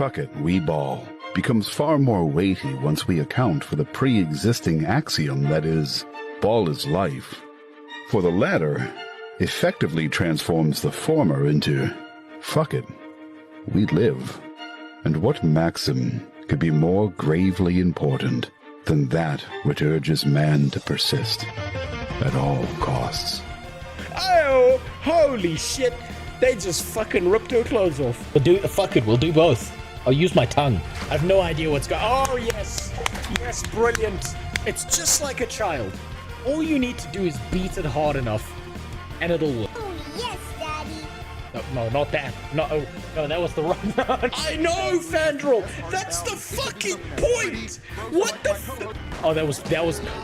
fuck it, we ball becomes far more weighty once we account for the pre-existing axiom that is, ball is life. For the latter effectively transforms the former into, fuck it, we live. And what maxim could be more gravely important than that which urges man to persist at all costs? Oh, holy shit. They just fucking ripped her clothes off. Fuck it, we'll do both. I'll use my tongue. I have no idea what's going on. Oh, yes. Yes, brilliant. It's just like a child. All you need to do is beat it hard enough, and it'll work. Oh, yes, Daddy. No, not that. No, that was the wrong one. I know, Fandral. That's the fucking point. What the fuck? Oh, that was.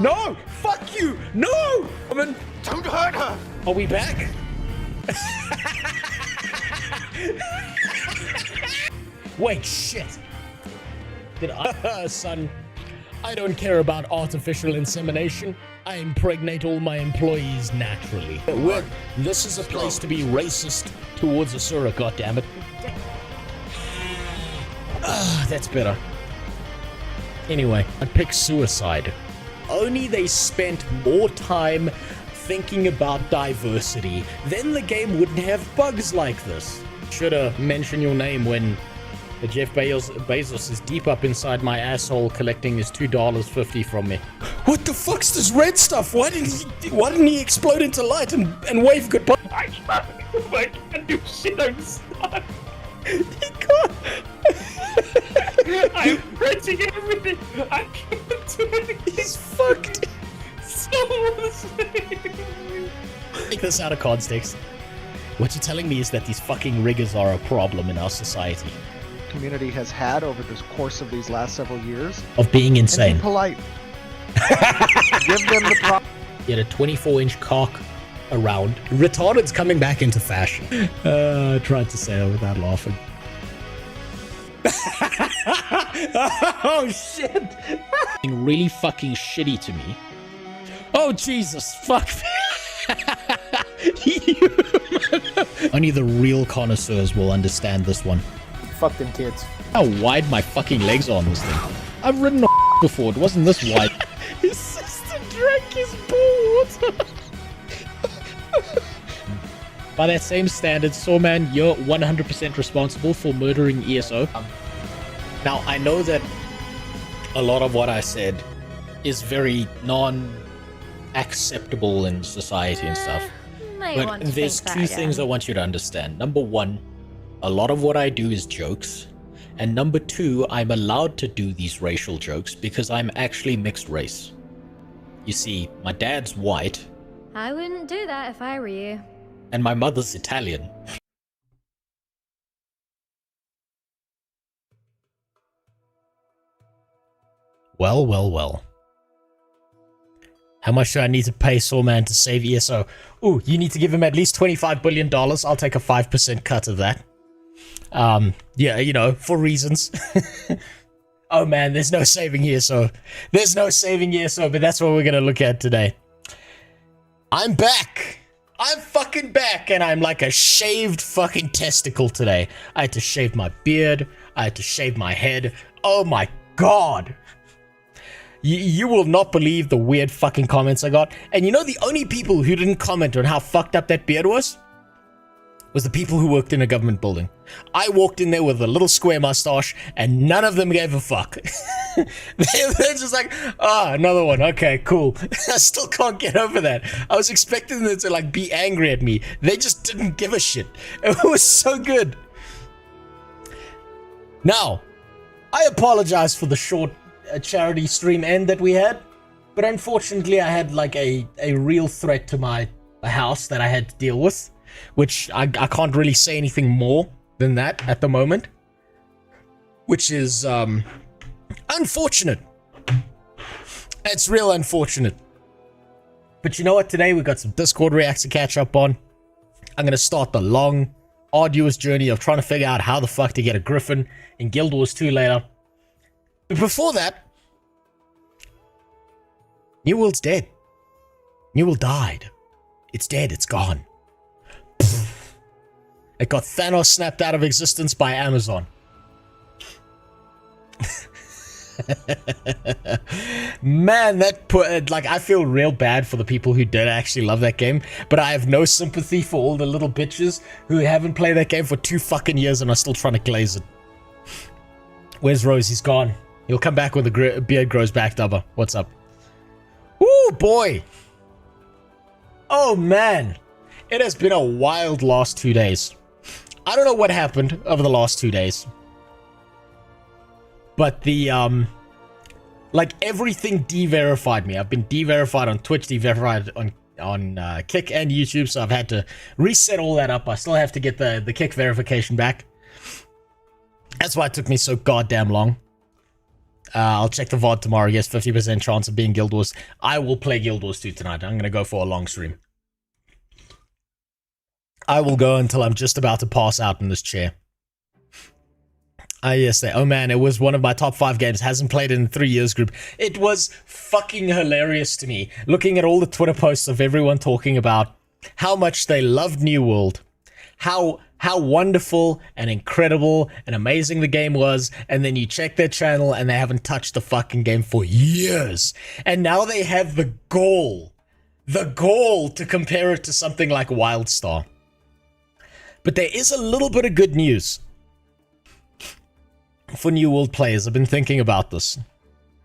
No, fuck you. No. Woman, Don't hurt her. are we back? Wait, shit. Did I, son? I don't care about artificial insemination. I impregnate all my employees naturally. This is a place to be racist towards Asura, goddammit. That's better. Anyway, I'd pick suicide. Only they spent more time thinking about diversity, then the game wouldn't have bugs like this. Should've mentioned your name when the Jeff Bezos is deep up inside my asshole collecting his $2.50 from me. What the fuck's this red stuff? Why didn't he explode into light and wave goodbye? I can't do shit, I'm stuck. He can't. I'm pressing everything. I can't do it. He's fucked. Take this out of context. What you're telling me is that these fucking riggers are a problem in our society. Community has had over the course of these last several years Of being and insane. be polite. Give them the Get a 24-inch cock around. Retarded's coming back into fashion. I tried to say that without laughing. Oh shit! Really fucking shitty to me. Oh Jesus, fuck. Only the real connoisseurs will understand this one. Fuck them kids. How wide my fucking legs are on this thing. I've ridden a before, it wasn't this wide. His sister drank his pool water. By that same standard, Sawman, you're 100% responsible for murdering ESO. Now, I know that a lot of what I said is very non-acceptable in society and stuff. But there's two things I want you to understand. Number one, a lot of what I do is jokes. And number two, I'm allowed to do these racial jokes because I'm actually mixed race. You see, my dad's white. I wouldn't do that if I were you. And my mother's Italian. Well. How much do I need to pay Sawman to save ESO? Ooh, you need to give him at least $25 billion. I'll take a 5% cut of that. Yeah, you know, for reasons. Oh man, there's no saving ESO. There's no saving ESO, but that's what we're gonna look at today. I'm back! I'm fucking back, and I'm like a shaved fucking testicle today. I had to shave my beard. I had to shave my head. Oh my god! You will not believe the weird fucking comments I got. And you know the only people who didn't comment on how fucked up that beard was the people who worked in a government building. I walked in there with a little square mustache, and none of them gave a fuck. They're just like, another one. Okay, cool. I still can't get over that. I was expecting them to like be angry at me. They just didn't give a shit. It was so good. Now, I apologize for the short charity stream end that we had, but unfortunately I had like a real threat to my house that I had to deal with, which I can't really say anything more than that at the moment, which is unfortunate. It's real unfortunate. But you know what, today we got some Discord reacts to catch up on. I'm gonna start the long arduous journey of trying to figure out how the fuck to get a Griffin in Guild Wars 2 later. But before that, New World's dead. New World died. It's dead, it's gone. It got Thanos snapped out of existence by Amazon. Man, that put like I feel real bad for the people who did actually love that game, but I have no sympathy for all the little bitches who haven't played that game for 2 fucking years and are still trying to glaze it. Where's Rose? He's gone. He'll come back when the beard grows back, Dubba. What's up? Ooh, boy. Oh, man. It has been a wild last 2 days. I don't know what happened over the last 2 days. But the, like, everything de-verified me. I've been de-verified on Twitch, de-verified on Kick and YouTube, so I've had to reset all that up. I still have to get the Kick verification back. That's why it took me so goddamn long. I'll check the VOD tomorrow. Yes, 50% chance of being Guild Wars. I will play Guild Wars 2 tonight. I'm going to go for a long stream. I will go until I'm just about to pass out in this chair. Yes, oh man, it was one of my top 5 games. Hasn't played it in 3 years group. It was fucking hilarious to me. Looking at all the Twitter posts of everyone talking about how much they loved New World. How wonderful and incredible and amazing the game was, and then you check their channel and they haven't touched the fucking game for years. And now they have the gall to compare it to something like WildStar. But there is a little bit of good news for New World players. I've been thinking about this.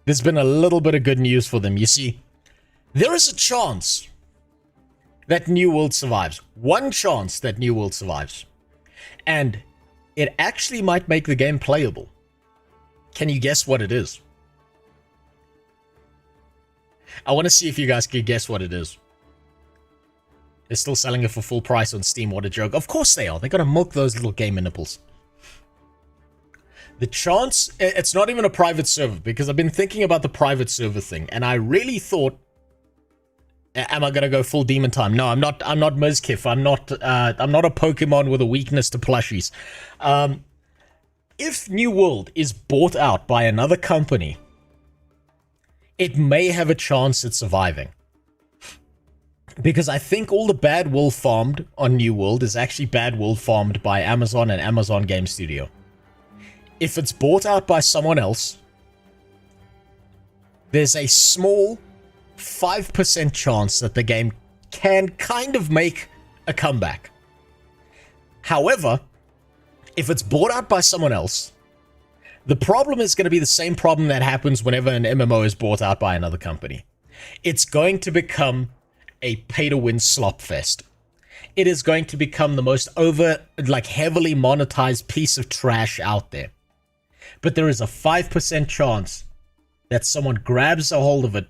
There's been a little bit of good news for them. You see, there is a chance that New World survives. One chance that New World survives. And it actually might make the game playable. Can you guess what it is? I want to see if you guys can guess what it is. They're still selling it for full price on Steam. What a joke. Of course they are. They gotta milk those little gamer nipples. The chance... It's not even a private server, because I've been thinking about the private server thing, and I really thought... Am I gonna go full demon time? No, I'm not Mizkif. I'm not a Pokemon with a weakness to plushies. If New World is bought out by another company, it may have a chance at surviving. Because I think all the bad wool farmed on New World is actually bad wool farmed by Amazon and Amazon Game Studio. If it's bought out by someone else, there's a small 5% chance that the game can kind of make a comeback. However, if it's bought out by someone else, the problem is going to be the same problem that happens whenever an MMO is bought out by another company. It's going to become a pay-to-win slop fest. It is going to become the most heavily monetized piece of trash out there. But there is a 5% chance that someone grabs a hold of it,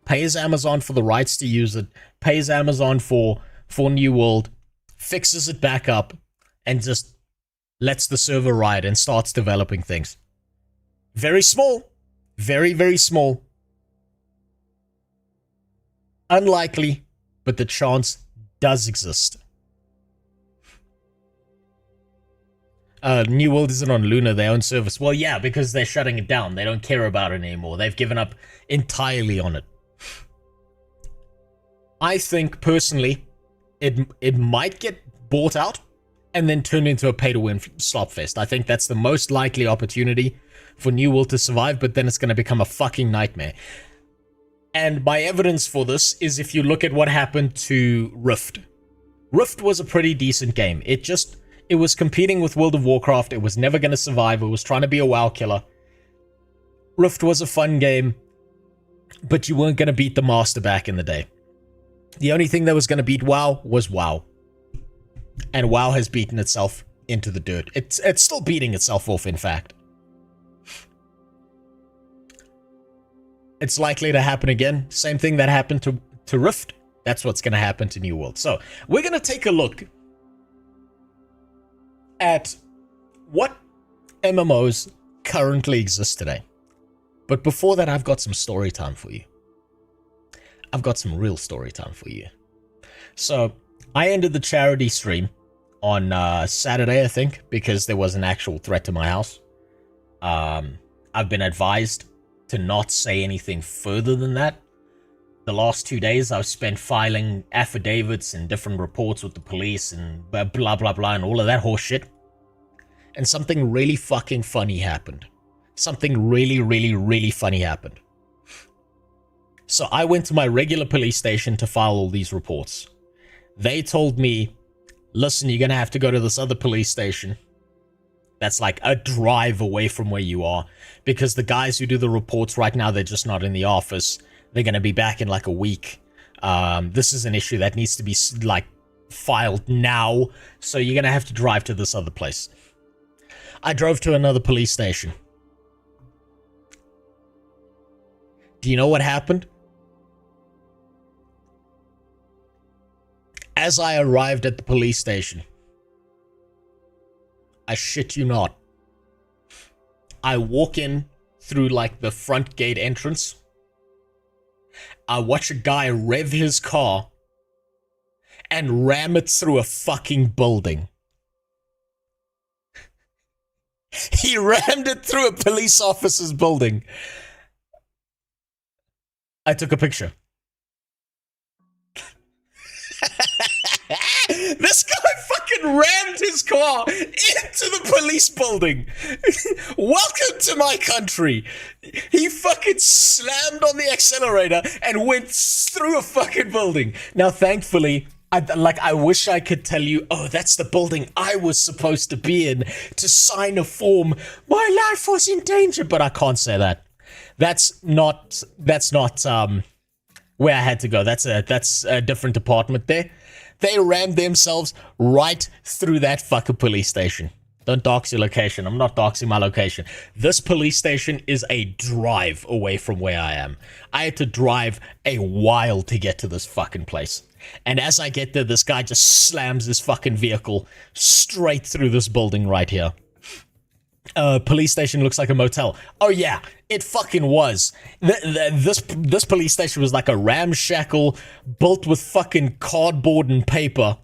pays Amazon for the rights to use it, pays Amazon for New World, fixes it back up, and just lets the server ride and starts developing things. Very small. Very, very small. Unlikely, but the chance does exist. New World isn't on Luna, their own service. Well, yeah, because they're shutting it down. They don't care about it anymore. They've given up entirely on it. I think, personally, it might get bought out and then turned into a pay-to-win slopfest. I think that's the most likely opportunity for New World to survive, but then it's going to become a fucking nightmare. And my evidence for this is if you look at what happened to Rift. Rift was a pretty decent game. It was competing with World of Warcraft. It was never going to survive. It was trying to be a WoW killer. Rift was a fun game, but you weren't going to beat the master back in the day. The only thing that was going to beat WoW was WoW. And WoW has beaten itself into the dirt. It's still beating itself off, in fact. It's likely to happen again. Same thing that happened to Rift. That's what's going to happen to New World. So, we're going to take a look at what MMOs currently exist today. But before that, I've got some story time for you. I've got some real story time for you. So, I ended the charity stream on Saturday, I think, because there was an actual threat to my house. I've been advised to not say anything further than that. The last 2 days I've spent filing affidavits and different reports with the police and blah blah blah and all of that horse shit. And something really fucking funny happened. something really, really, really funny happened. So I went to my regular police station to file all these reports. They told me, listen, you're going to have to go to this other police station. That's like a drive away from where you are. Because the guys who do the reports right now, they're just not in the office. They're going to be back in like a week. This is an issue that needs to be like filed now. So you're going to have to drive to this other place. I drove to another police station. Do you know what happened? As I arrived at the police station, I shit you not, I walk in through like the front gate entrance. I watch a guy rev his car and ram it through a fucking building. He rammed it through a police officer's building. I took a picture. This guy fucking rammed his car into the police building. Welcome to my country. He fucking slammed on the accelerator and went through a fucking building. Now, thankfully, I wish I could tell you, oh, that's the building I was supposed to be in to sign a form. My life was in danger, but I can't say that. That's not where I had to go. That's a different department there. They rammed themselves right through that fucking police station. Don't dox your location. I'm not doxing my location. This police station is a drive away from where I am. I had to drive a while to get to this fucking place. And as I get there, this guy just slams his fucking vehicle straight through this building right here. Police station looks like a motel. Oh yeah, it fucking was. This police station was like a ramshackle built with fucking cardboard and paper.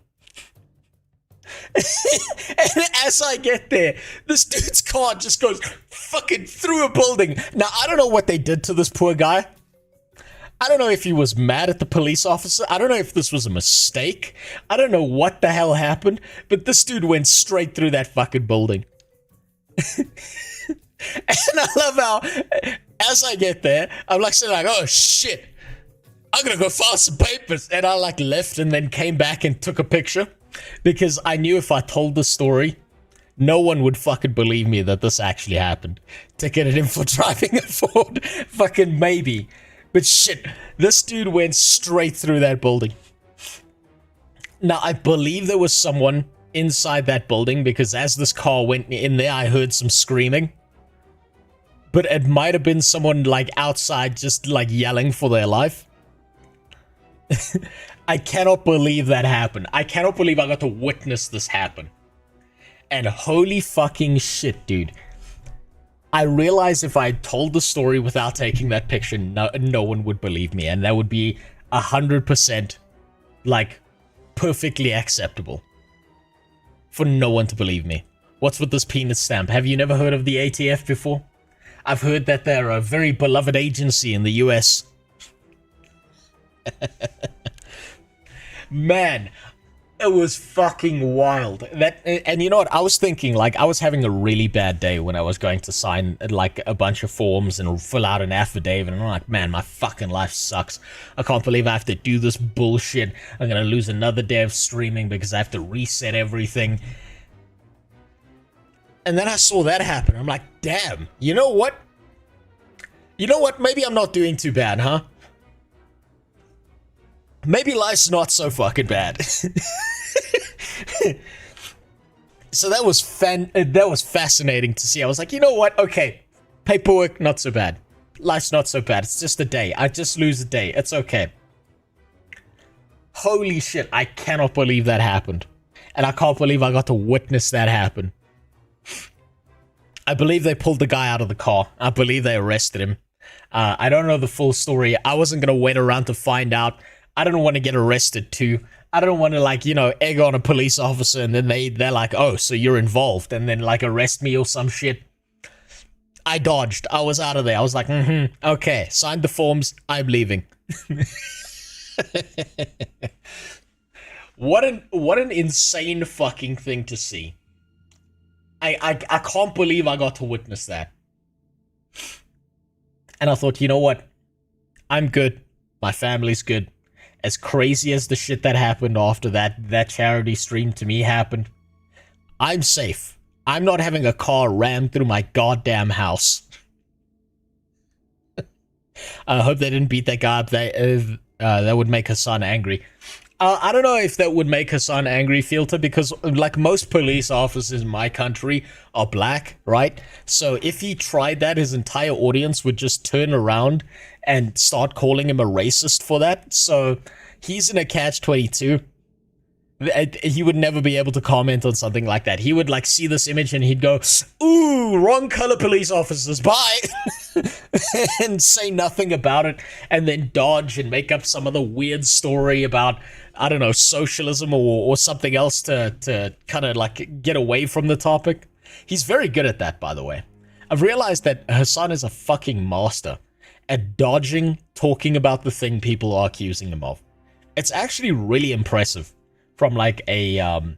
And as I get there, this dude's car just goes fucking through a building. Now, I don't know what they did to this poor guy. I don't know if he was mad at the police officer. I don't know if this was a mistake. I don't know what the hell happened, but this dude went straight through that fucking building. And I love how, as I get there, I'm like saying like, oh shit, I'm gonna go file some papers. And I like left and then came back and took a picture because I knew if I told the story, no one would fucking believe me that this actually happened. Ticketed him for driving a Ford, fucking maybe. But shit, this dude went straight through that building. Now, I believe there was someone inside that building because as this car went in there, I heard some screaming. But it might have been someone like outside just like yelling for their life. I cannot believe that happened. I cannot believe I got to witness this happen. And holy fucking shit, dude. I realized if I had told the story without taking that picture, no one would believe me. And that would be 100% like perfectly acceptable. For no one to believe me. What's with this penis stamp? Have you never heard of the ATF before? I've heard that they're a very beloved agency in the US. Man, it was fucking wild. And you know what? I was thinking, like, I was having a really bad day when I was going to sign, like, a bunch of forms and fill out an affidavit. And I'm like, man, my fucking life sucks. I can't believe I have to do this bullshit. I'm gonna lose another day of streaming because I have to reset everything. And then I saw that happen. I'm like, damn, you know what? You know what? Maybe I'm not doing too bad, huh? Maybe life's not so fucking bad. So that was fascinating to see. I was like, you know what? Okay, paperwork, not so bad. Life's not so bad. It's just a day. I just lose a day. It's okay. Holy shit, I cannot believe that happened. And I can't believe I got to witness that happen. I believe they pulled the guy out of the car. I believe they arrested him. I don't know the full story. I wasn't going to wait around to find out. I don't want to get arrested too. I don't want to, like, you know, egg on a police officer and then they're like, oh, so you're involved, and then, like, arrest me or some shit. I dodged. I was out of there. I was like, okay, signed the forms. I'm leaving. What an insane fucking thing to see. I can't believe I got to witness that. And I thought, you know what? I'm good. My family's good. As crazy as the shit that happened after that charity stream to me happened, I'm safe. I'm not having a car rammed through my goddamn house. I hope they didn't beat that guy up. That would make Hassan angry. I don't know if that would make Hassan angry, Filter, because like most police officers in my country are black, right? So if he tried that, his entire audience would just turn around and start calling him a racist for that. So he's in a catch-22. He would never be able to comment on something like that. He would like see this image and he'd go, ooh, wrong color police officers, bye, and say nothing about it, and then dodge and make up some other weird story about, I don't know, socialism or something else to kind of like get away from the topic. He's very good at that, by the way. I've realized that Hassan is a fucking master at dodging talking about the thing people are accusing him of. It's actually really impressive from like a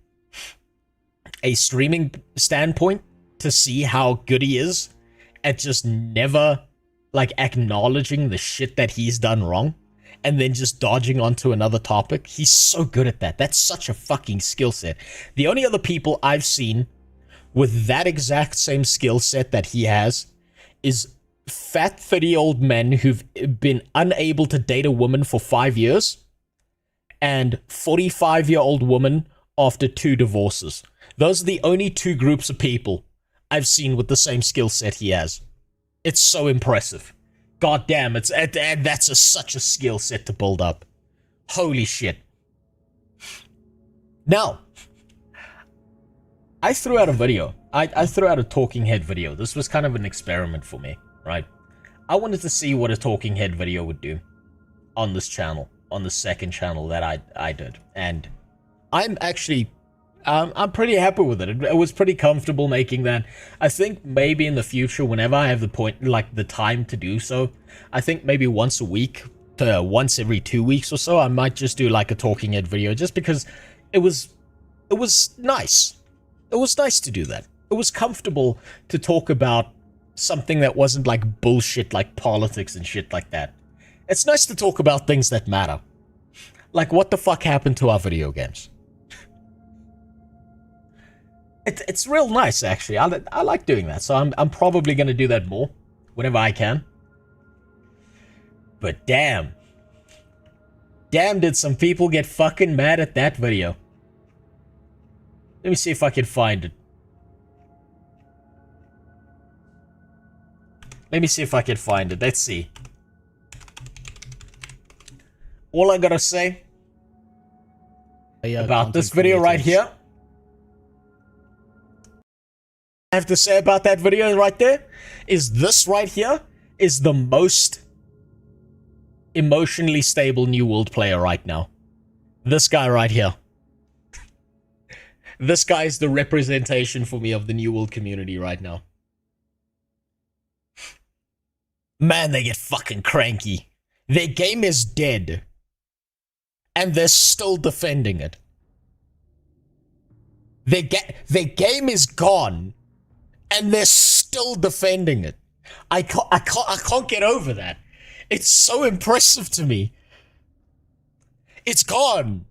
streaming standpoint to see how good he is at just never like acknowledging the shit that he's done wrong and then just dodging onto another topic. He's so good at that. That's such a fucking skill set. The only other people I've seen with that exact same skill set that he has is fat 30-year-old men who've been unable to date a woman for 5 years and 45-year-old woman after 2 divorces. Those are the only 2 groups of people I've seen with the same skill set he has. It's so impressive. God damn, that's such a skill set to build up. Holy shit. Now, I threw out a video. I threw out a talking head video. This was kind of an experiment for me, right? I wanted to see what a talking head video would do on this channel, on the second channel that I did. And I'm actually, I'm pretty happy with it. It was pretty comfortable making that. I think maybe in the future, whenever I have the time to do so, I think maybe once a week to once every 2 weeks or so, I might just do like a talking head video just because it was nice. It was nice to do that. It was comfortable to talk about something that wasn't like bullshit like politics and shit like that. It's nice to talk about things that matter. Like what the fuck happened to our video games. It's real nice, actually. I like doing that, so I'm probably going to do that more whenever I can. But damn. Damn, did some people get fucking mad at that video. Let me see if I can find it. Let me see if I can find it. Let's see. All I gotta say about this video right here, I have to say about that video right there, is this right here is the most emotionally stable New World player right now. This guy right here. This guy is the representation for me of the New World community right now. Man, they get fucking cranky. Their game is dead. And they're still defending it. Their game is gone. And they're still defending it. I can't get over that. It's so impressive to me. It's gone.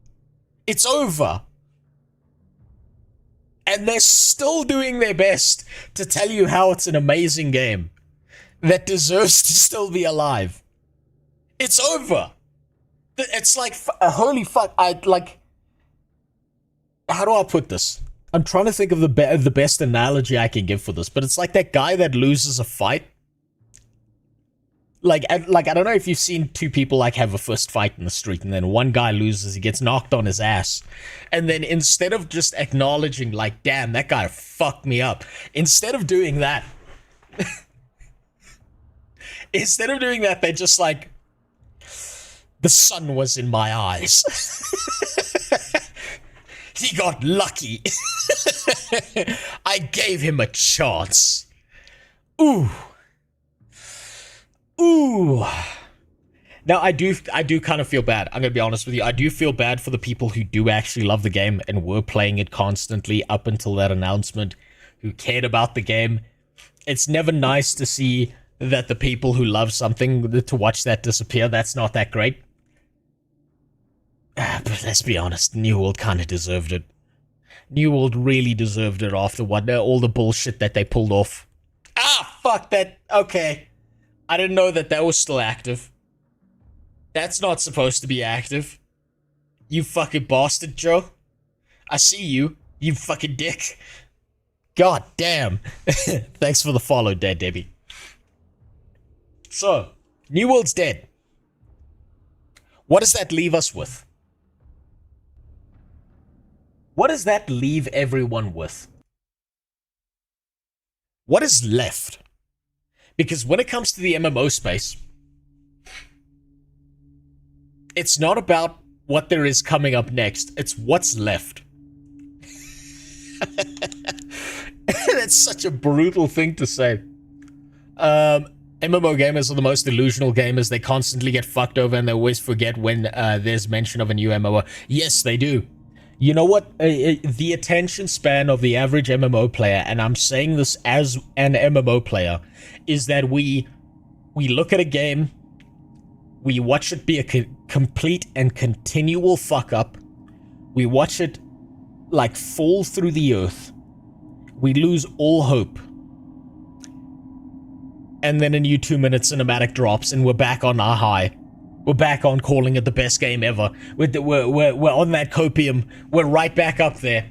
It's over. And they're still doing their best to tell you how it's an amazing game that deserves to still be alive. It's over. It's like, holy fuck, how do I put this? I'm trying to think of the best analogy I can give for this, but it's like that guy that loses a fight. Like, I don't know if you've seen 2 people like have a fist fight in the street, and then one guy loses, he gets knocked on his ass, and then instead of just acknowledging like, damn, that guy fucked me up, instead of doing that, they're just like, the sun was in my eyes. He got lucky. I gave him a chance. Ooh. Ooh. Now, I do kind of feel bad. I'm going to be honest with you. I do feel bad for the people who do actually love the game and were playing it constantly up until that announcement, who cared about the game. It's never nice to see that the people who love something, to watch that disappear, that's not that great. But let's be honest, New World kind of deserved it. New World really deserved it after what all the bullshit that they pulled off. Ah, fuck that. Okay. I didn't know that was still active. That's not supposed to be active. You fucking bastard, Joe. I see you. You fucking dick. God damn. Thanks for the follow, Dead Debbie. So, New World's dead. What does that leave us with? What does that leave everyone with? What is left? Because when it comes to the MMO space, it's not about what there is coming up next, it's what's left. That's such a brutal thing to say. MMO gamers are the most delusional gamers. They constantly get fucked over and they always forget when there's mention of a new MMO. Yes, they do. You know what? The attention span of the average MMO player, and I'm saying this as an MMO player, is that we look at a game, we watch it be a complete and continual fuck up, we watch it like fall through the earth, we lose all hope, and then a new 2-minute cinematic drops and we're back on our high. We're back on calling it the best game ever. We're on that copium. We're right back up there.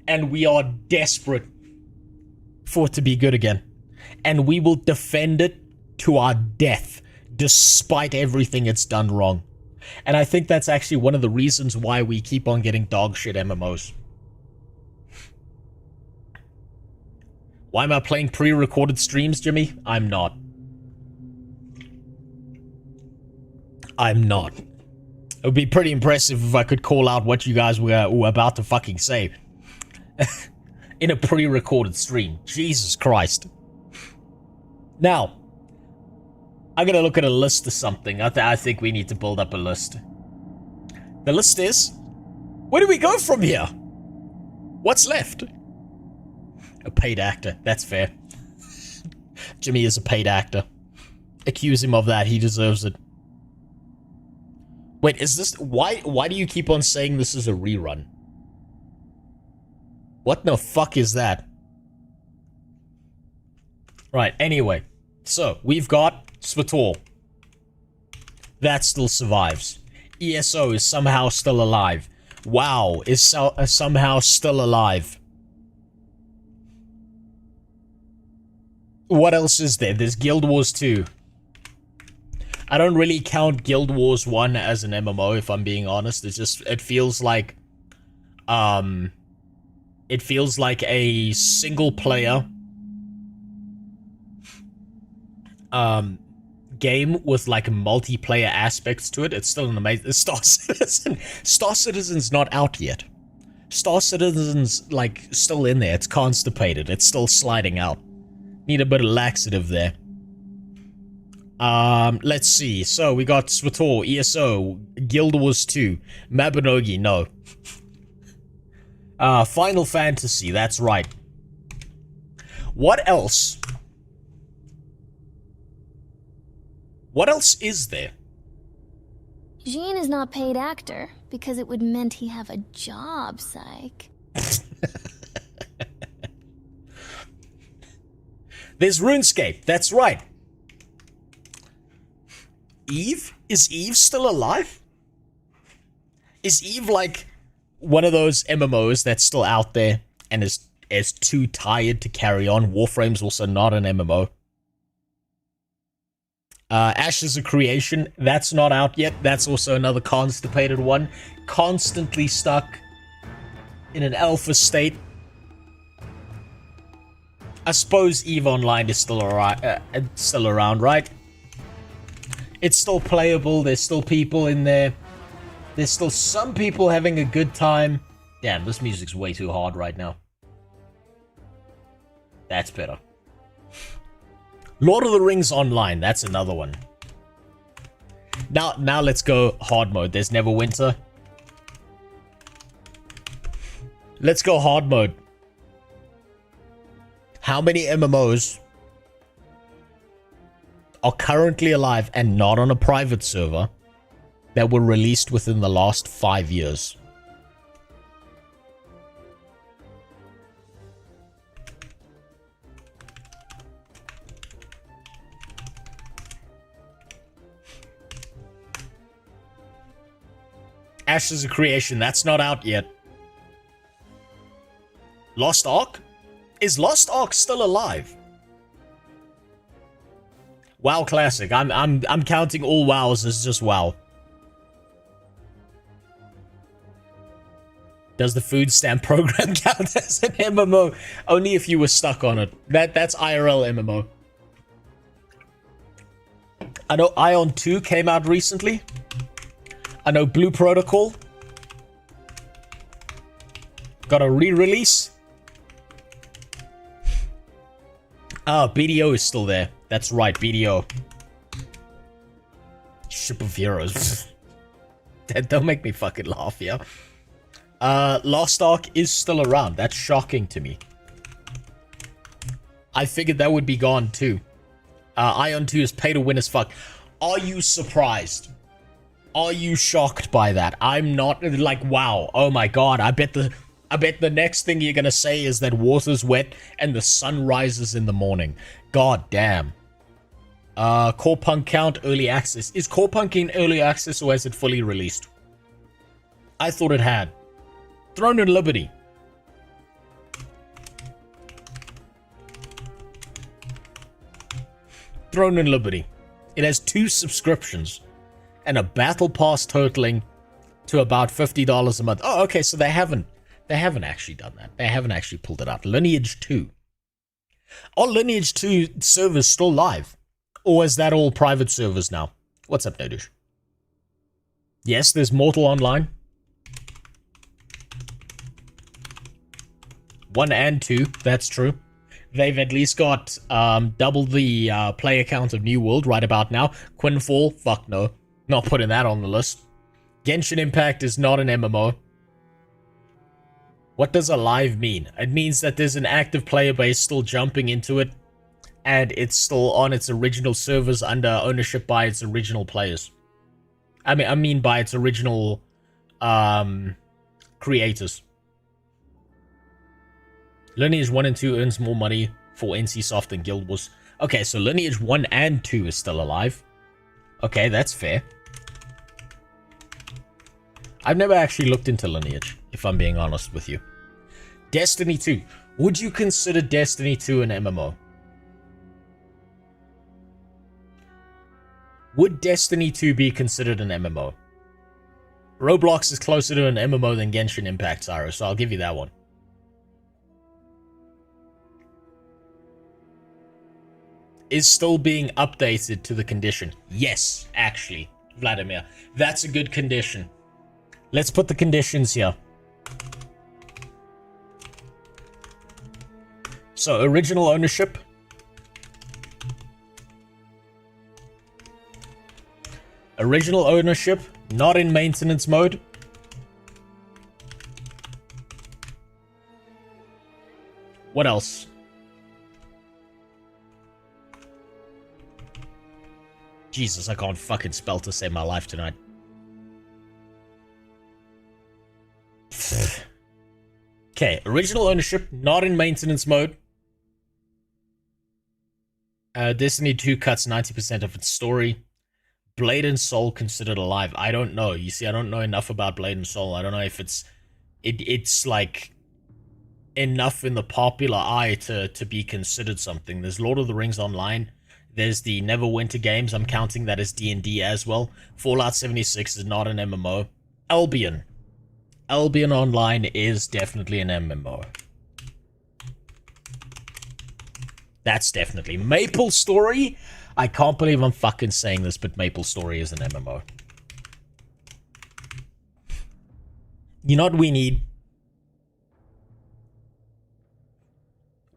And we are desperate for it to be good again. And we will defend it to our death, despite everything it's done wrong. And I think that's actually one of the reasons why we keep on getting dog shit MMOs. Why am I playing pre-recorded streams, Jimmy? I'm not. I'm not. It would be pretty impressive if I could call out what you guys were about to fucking say. In a pre-recorded stream. Jesus Christ. Now, I'm gonna look at a list of something. I think we need to build up a list. The list is... where do we go from here? What's left? A paid actor. That's fair. Jimmy is a paid actor. Accuse him of that. He deserves it. Wait, is this... Why do you keep on saying this is a rerun? What the fuck is that? Right, anyway. So, we've got Svator. That still survives. ESO is somehow still alive. WoW is somehow still alive. What else is there? There's Guild Wars 2. I don't really count Guild Wars 1 as an MMO, if I'm being honest. It's just, it feels like a single player game with like multiplayer aspects to it. It's still an amazing... Star Citizen. Star Citizen's not out yet. Star Citizen's like still in there. It's constipated. It's still sliding out. Need a bit of laxative there. Let's see. So, we got Svator, ESO, Guild Wars 2, Mabinogi, no. Final Fantasy, that's right. What else? What else is there? Jean is not paid actor, because it would meant he have a job, psych. There's RuneScape, that's right. Eve? Is Eve still alive? Is Eve like one of those MMOs that's still out there and is too tired to carry on? Warframe's also not an MMO. Ashes of Creation, that's not out yet. That's also another constipated one. Constantly stuck in an alpha state. I suppose EVE Online is still around, right? It's still playable, there's still people in there. There's still some people having a good time. Damn, this music's way too hard right now. That's better. Lord of the Rings Online, that's another one. Now let's go hard mode. There's Neverwinter. Let's go hard mode. How many MMOs are currently alive and not on a private server that were released within the last 5 years. Ashes of Creation, that's not out yet. Lost Ark? Is Lost Ark still alive? WoW Classic. I'm counting all WoWs as just WoW. Does the food stamp program count as an MMO? Only if you were stuck on it. That's IRL MMO. I know Ion 2 came out recently. I know Blue Protocol got a re-release. Ah, BDO is still there. That's right, BDO. Ship of Heroes. Don't make me fucking laugh, yeah. Lost Ark is still around. That's shocking to me. I figured that would be gone too. Ion 2 is pay to win as fuck. Are you surprised? Are you shocked by that? I'm not. Like, wow. Oh my god. I bet the next thing you're gonna say is that water's wet and the sun rises in the morning. God damn. Core Punk count early access. Is Core Punk in early access or is it fully released? I thought it had. Throne and Liberty. Throne and Liberty. It has 2 subscriptions and a battle pass totaling to about $50 a month. Oh, okay, so they haven't actually done that. They haven't actually pulled it out. Lineage 2. Are Lineage 2 servers still live? Or is that all private servers now? What's up, Nodush? Yes, there's Mortal Online. 1 and 2, that's true. They've at least got double the player count of New World right about now. Quinfall, fuck no. Not putting that on the list. Genshin Impact is not an MMO. What does alive mean? It means that there's an active player base still jumping into it, and it's still on its original servers under ownership by its original players. I mean by its original creators. Lineage 1 and 2 earns more money for NCSoft than Guild Wars. Okay, so Lineage 1 and 2 is still alive. Okay, that's fair. I've never actually looked into Lineage, if I'm being honest with you. Destiny 2. Would you consider Destiny 2 an MMO? Would Destiny 2 be considered an MMO? Roblox is closer to an MMO than Genshin Impact, Cyrus, so I'll give you that one. Is still being updated to the condition. Yes, actually, Vladimir. That's a good condition. Let's put the conditions here. So, original ownership. Original ownership, not in maintenance mode. What else? Jesus, I can't fucking spell to save my life tonight. Okay, original ownership, not in maintenance mode. Destiny 2 cuts 90% of its story. Blade and Soul considered alive. I don't know. You see, I don't know enough about Blade and Soul. I don't know if it's like enough in the popular eye to be considered something. There's Lord of the Rings Online. There's the Neverwinter games. I'm counting that as D&D as well. Fallout 76 is not an MMO. Albion. Albion Online is definitely an MMO. That's definitely. Maple Story? I can't believe I'm fucking saying this, but Maple Story is an MMO. You know what we need?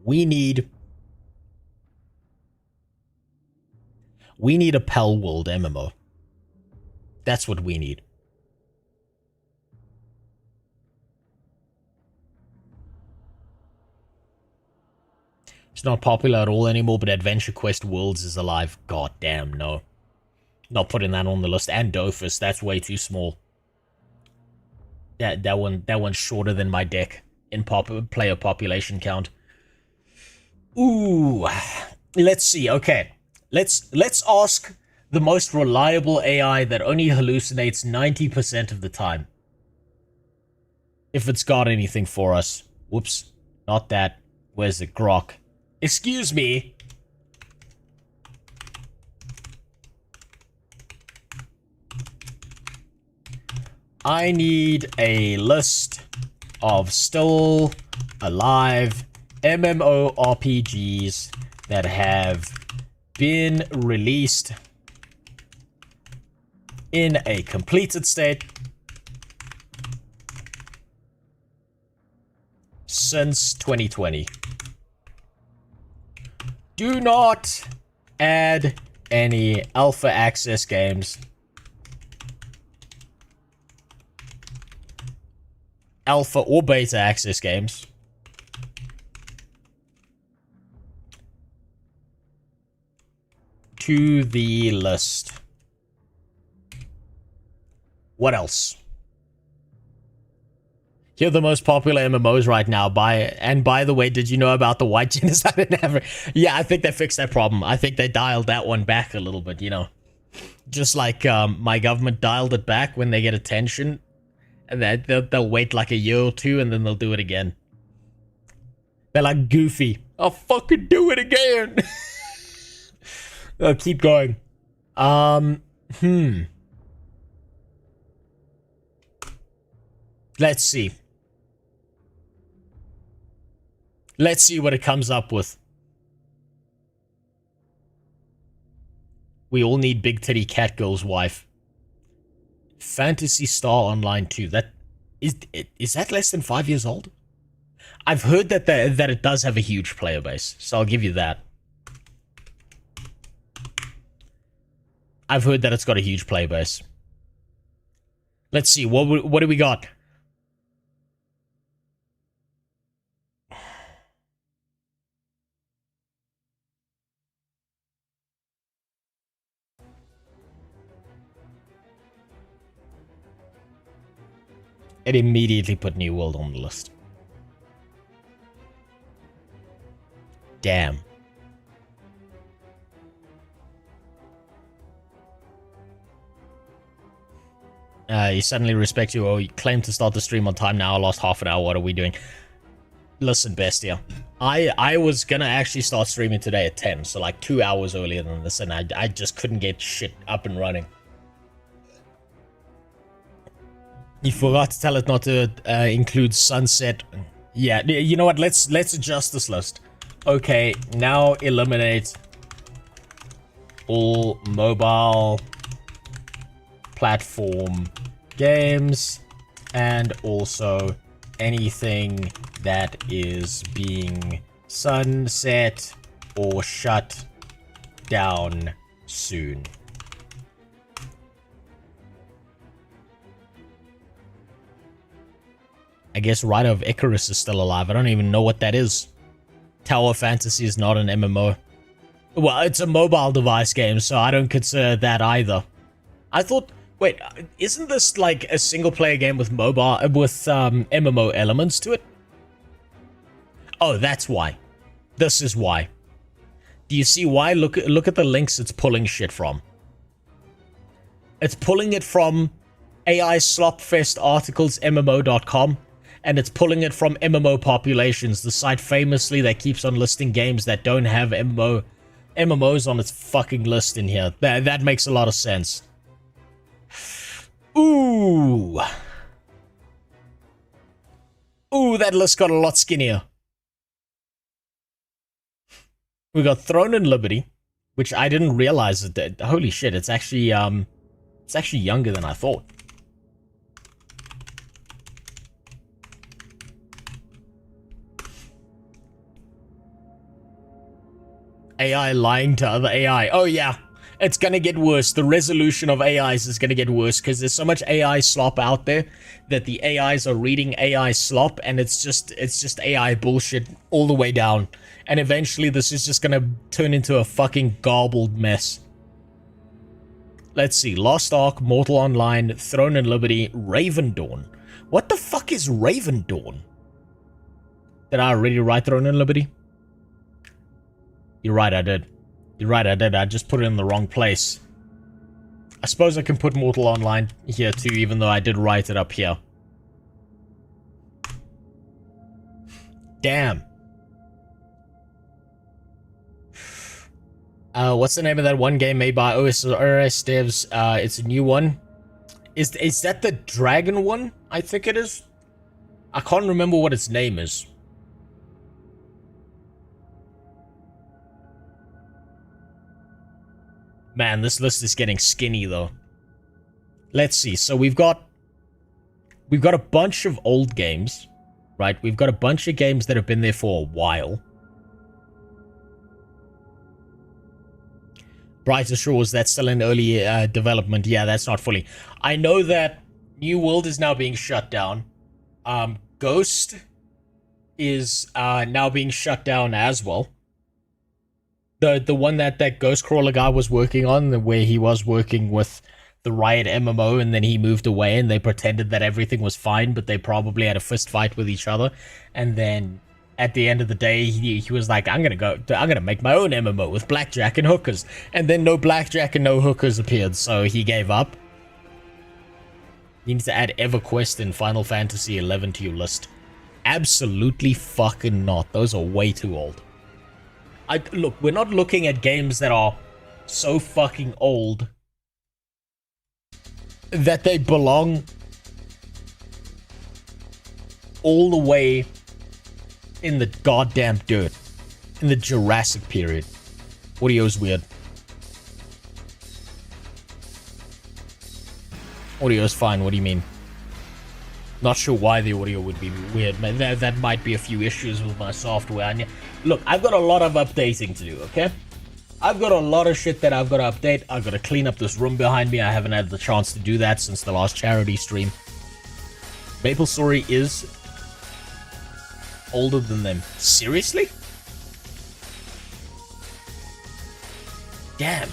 We need a Pell World MMO. That's what we need. It's not popular at all anymore, but Adventure Quest Worlds is alive. God damn, no. Not putting that on the list. And Dofus, that's way too small. That one's shorter than my deck in player population count. Ooh. Let's see. Okay. Let's ask the most reliable AI that only hallucinates 90% of the time. If it's got anything for us. Whoops. Not that. Where's the grok? Excuse me. I need a list of still alive MMORPGs that have been released in a completed state since 2020. Do not add any alpha access games, alpha or beta access games, to the list. What else? Here are the most popular MMOs right now. By the way, did you know about the white genocide in Africa? Yeah, I think they fixed that problem. I think they dialed that one back a little bit, you know. Just like my government dialed it back when they get attention. And they'll wait like a year or two and then they'll do it again. They're like Goofy. I'll fucking do it again. I'll keep going. Let's see. Let's see what it comes up with. We all need Big Titty Cat Girl's wife. Fantasy Star Online 2. That is that less than 5 years old? I've heard that it does have a huge player base, so I'll give you that. I've heard that it's got a huge player base. Let's see, what do we got? It immediately put New World on the list. Damn. You suddenly respect you. Oh, you claim to start the stream on time now. I lost half an hour. What are we doing? Listen, Bestia. I was gonna actually start streaming today at 10, so like 2 hours earlier than this, and I just couldn't get shit up and running. You forgot to tell it not to include sunset. Yeah, you know what? Let's adjust this list. Okay, now eliminate all mobile platform games and also anything that is being sunset or shut down soon. I guess Rider of Icarus is still alive. I don't even know what that is. Tower Fantasy is not an MMO. Well, it's a mobile device game, so I don't consider that either. I thought, wait, isn't this like a single player game with MMO elements to it? Oh, that's why. This is why. Do you see why? Look at the links it's pulling shit from. It's pulling it from AI Slopfest articles MMO.com. And it's pulling it from MMO Populations, the site famously that keeps on listing games that don't have MMOs on its fucking list in here. That makes a lot of sense. Ooh. Ooh, that list got a lot skinnier. We got Throne and Liberty, which I didn't realize that. Holy shit, it's actually younger than I thought. AI lying to other AI. Oh yeah, It's gonna get worse. The resolution of AIs is gonna get worse because there's so much AI slop out there that the AIs are reading AI slop, and it's just AI bullshit all the way down. And eventually this is just gonna turn into a fucking garbled mess. Let's see. Lost Ark, Mortal Online, Throne and Liberty, Raven Dawn. What the fuck is Raven Dawn? Did I already write Throne and Liberty? You're right, I did. You're right, I did. I just put it in the wrong place. I suppose I can put Mortal Online here too, even though I did write it up here. Damn. What's the name of that one game made by OSRS devs? It's a new one. Is that the dragon one? I think it is. I can't remember what its name is. Man, this list is getting skinny though. Let's see. So we've got a bunch of old games, right? We've got a bunch of games that have been there for a while. Brighter Shores, that's still in early development. Yeah, that's not fully. I know that New World is now being shut down. Ghost is now being shut down as well. The one that Ghost Crawler guy was working on, where he was working with the Riot MMO, and then he moved away, and they pretended that everything was fine, but they probably had a fist fight with each other, and then at the end of the day, he was like, I'm gonna make my own MMO with blackjack and hookers. And then no blackjack and no hookers appeared, so he gave up. You need to add EverQuest and Final Fantasy XI to your list. Absolutely fucking not. Those are way too old. Look, we're not looking at games that are so fucking old that they belong all the way in the goddamn dirt. In the Jurassic period. Audio's weird. Audio's fine, what do you mean? Not sure why the audio would be weird, man. That might be a few issues with my software. Look, I've got a lot of updating to do, okay? I've got a lot of shit that I've got to update. I've got to clean up this room behind me. I haven't had the chance to do that since the last charity stream. MapleStory is older than them. Seriously? Damn.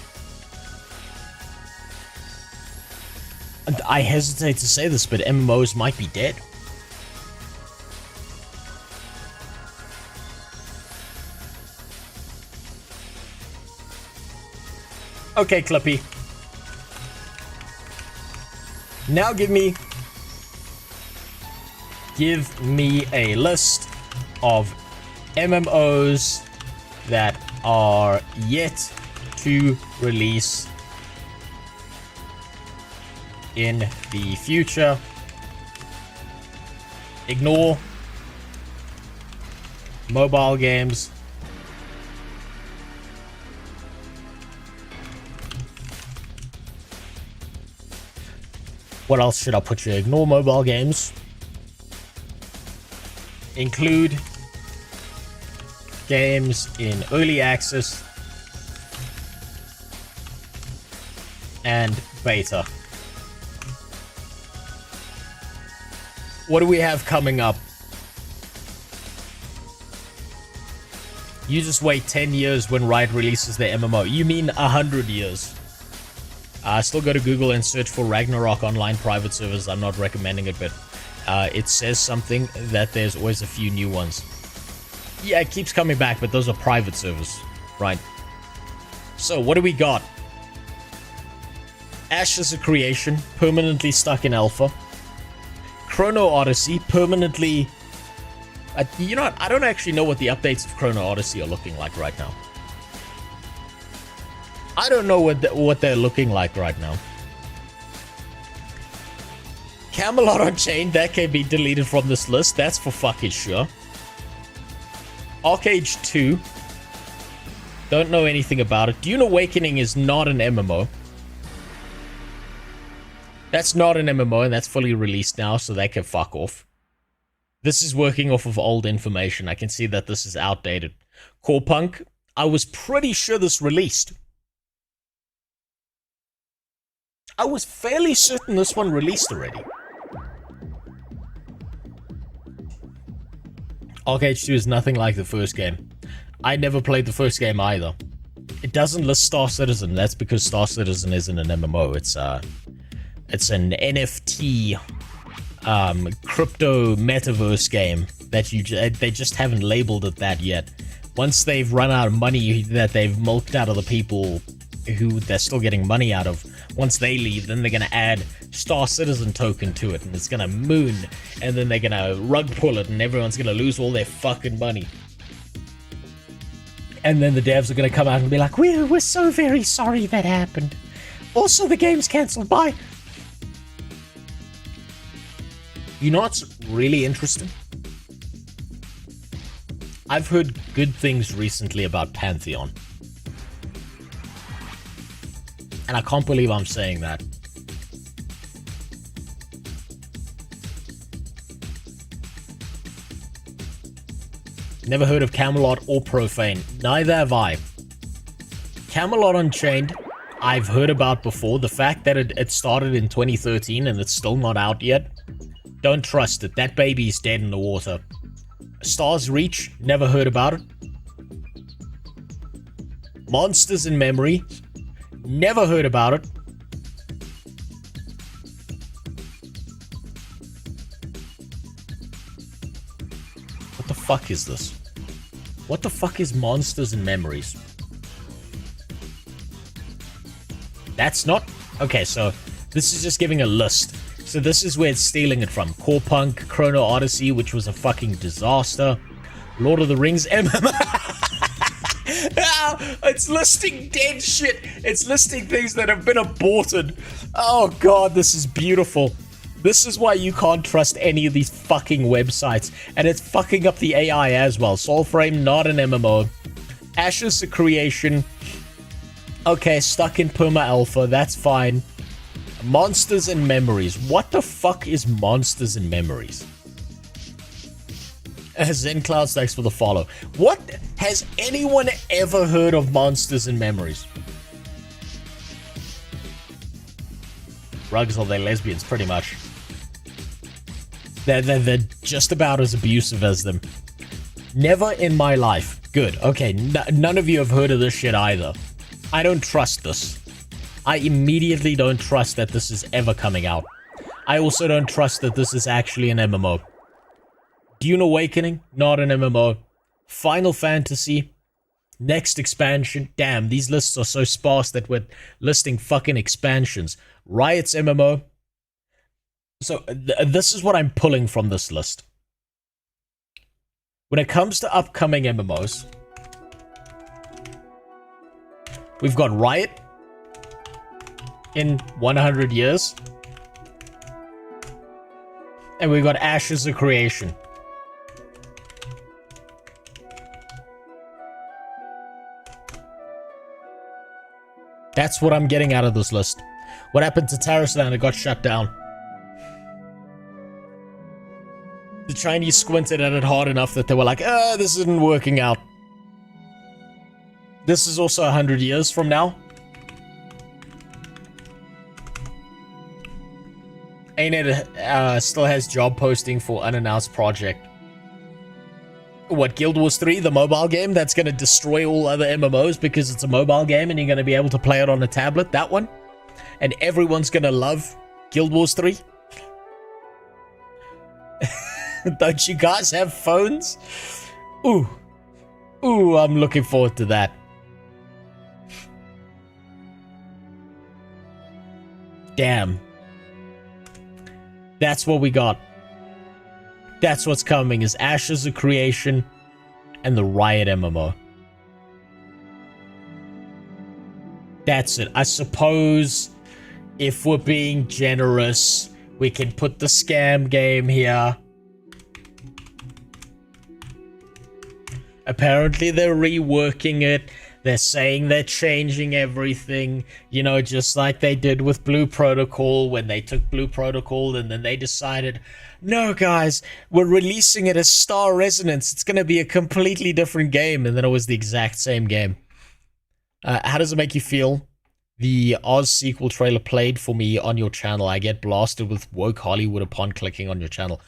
And I hesitate to say this, but MMOs might be dead. Okay, Clippy. Now give me a list of MMOs that are yet to release in the future. Ignore mobile games. What else should I put here? Ignore mobile games. Include games in early access and beta. What do we have coming up? You just wait 10 years when Riot releases their MMO. You mean 100 years. Still go to Google and search for Ragnarok online private servers. I'm not recommending it, but it says something that there's always a few new ones. Yeah, it keeps coming back, but those are private servers, right? So, what do we got? Ashes of Creation, permanently stuck in alpha. Chrono Odyssey, permanently... you know what? I don't actually know what the updates of Chrono Odyssey are looking like right now. I don't know what they're looking like right now. Camelot Unchained, that can be deleted from this list. That's for fucking sure. Arcade 2. Don't know anything about it. Dune Awakening is not an MMO. That's not an MMO, and that's fully released now, so that can fuck off. This is working off of old information. I can see that this is outdated. Core Punk, I was pretty sure this released. I was fairly certain this one released already. Arcade 2 is nothing like the first game. I never played the first game either. It doesn't list Star Citizen. That's because Star Citizen isn't an MMO. It's an NFT crypto metaverse game that they just haven't labeled it that yet. Once they've run out of money that they've milked out of the people who they're still getting money out of, once they leave, then they're gonna add Star Citizen token to it, and it's gonna moon, and then they're gonna rug pull it, and everyone's gonna lose all their fucking money. And then the devs are gonna come out and be like, we're so very sorry that happened. Also, the game's cancelled. Bye. You know what's really interesting? I've heard good things recently about Pantheon. And I can't believe I'm saying that. Never heard of Camelot or Profane. Neither have I. Camelot Unchained, I've heard about before. The fact that it started in 2013 and it's still not out yet, don't trust it. That baby's dead in the water. Stars Reach, never heard about it. Monsters in Memory, never heard about it. What the fuck is this? What the fuck is Monsters and Memories? That's not... Okay, so this is just giving a list. So this is where it's stealing it from. Core Punk, Chrono Odyssey, which was a fucking disaster. Lord of the Rings, MMO. It's listing dead shit. It's listing things that have been aborted. Oh god, this is beautiful. This is why you can't trust any of these fucking websites. And it's fucking up the AI as well. Soulframe, not an MMO. Ashes of Creation. Okay, stuck in Perma Alpha. That's fine. Monsters and Memories. What the fuck is Monsters and Memories? Zen Cloud, thanks for the follow. What? Has anyone ever heard of Monsters and Memories? Rugs, are they lesbians? Pretty much. They're just about as abusive as them. Never in my life. Good. Okay, none of you have heard of this shit either. I don't trust this. I immediately don't trust that this is ever coming out. I also don't trust that this is actually an MMO. Dune Awakening, not an MMO. Final Fantasy, next expansion. Damn, these lists are so sparse that we're listing fucking expansions. Riot's MMO. So this is what I'm pulling from this list. When it comes to upcoming MMOs, we've got Riot in 100 years. And we've got Ashes of Creation. That's what I'm getting out of this list. What happened to Tarisland? It got shut down. The Chinese squinted at it hard enough that they were like, this isn't working out. This is also 100 years from now. ANET still has job posting for unannounced project. What, Guild Wars 3, the mobile game that's going to destroy all other MMOs because it's a mobile game and you're going to be able to play it on a tablet? That one? And everyone's going to love Guild Wars 3? Don't you guys have phones? Ooh, I'm looking forward to that. Damn. That's what we got. That's what's coming, is Ashes of Creation and the Riot MMO. That's it. I suppose if we're being generous, we can put the scam game here. Apparently they're reworking it. They're saying they're changing everything, you know, just like they did with Blue Protocol when they took Blue Protocol and then they decided, no guys, we're releasing it as Star Resonance. It's going to be a completely different game. And then it was the exact same game. How does it make you feel the Oz sequel trailer played for me on your channel. I get blasted with woke Hollywood upon clicking on your channel.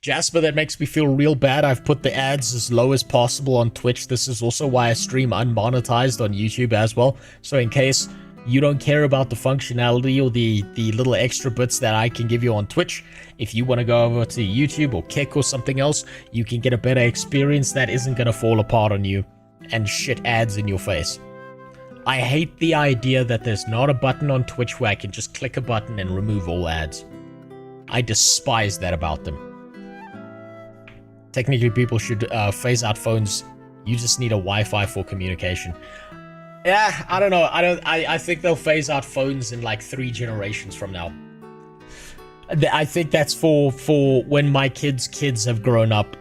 Jasper, that makes me feel real bad. I've put the ads as low as possible on Twitch. This is also why I stream unmonetized on YouTube as well. So in case you don't care about the functionality or the little extra bits that I can give you on Twitch, if you want to go over to YouTube or Kick or something else, you can get a better experience that isn't going to fall apart on you and shit ads in your face. I hate the idea that there's not a button on Twitch where I can just click a button and remove all ads. I despise that about them. Technically, people should phase out phones. You just need a Wi-Fi for communication. Yeah, I don't know. I think they'll phase out phones in like 3 generations from now. I think that's for when my kids have grown up.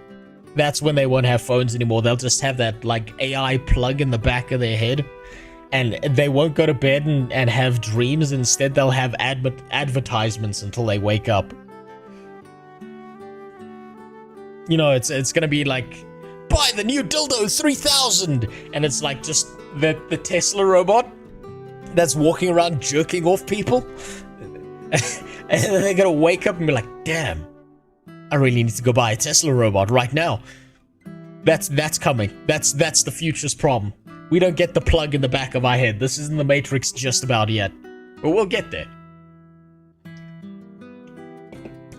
That's when they won't have phones anymore. They'll just have that like AI plug in the back of their head. And they won't go to bed and have dreams. Instead, they'll have advertisements until they wake up. You know, it's gonna be like, buy the new dildo 3000, and it's like just the Tesla robot that's walking around jerking off people, and then they're gonna wake up and be like, damn, I really need to go buy a Tesla robot right now. That's coming. That's the future's problem. We don't get the plug in the back of our head. This isn't the Matrix just about yet. But we'll get there.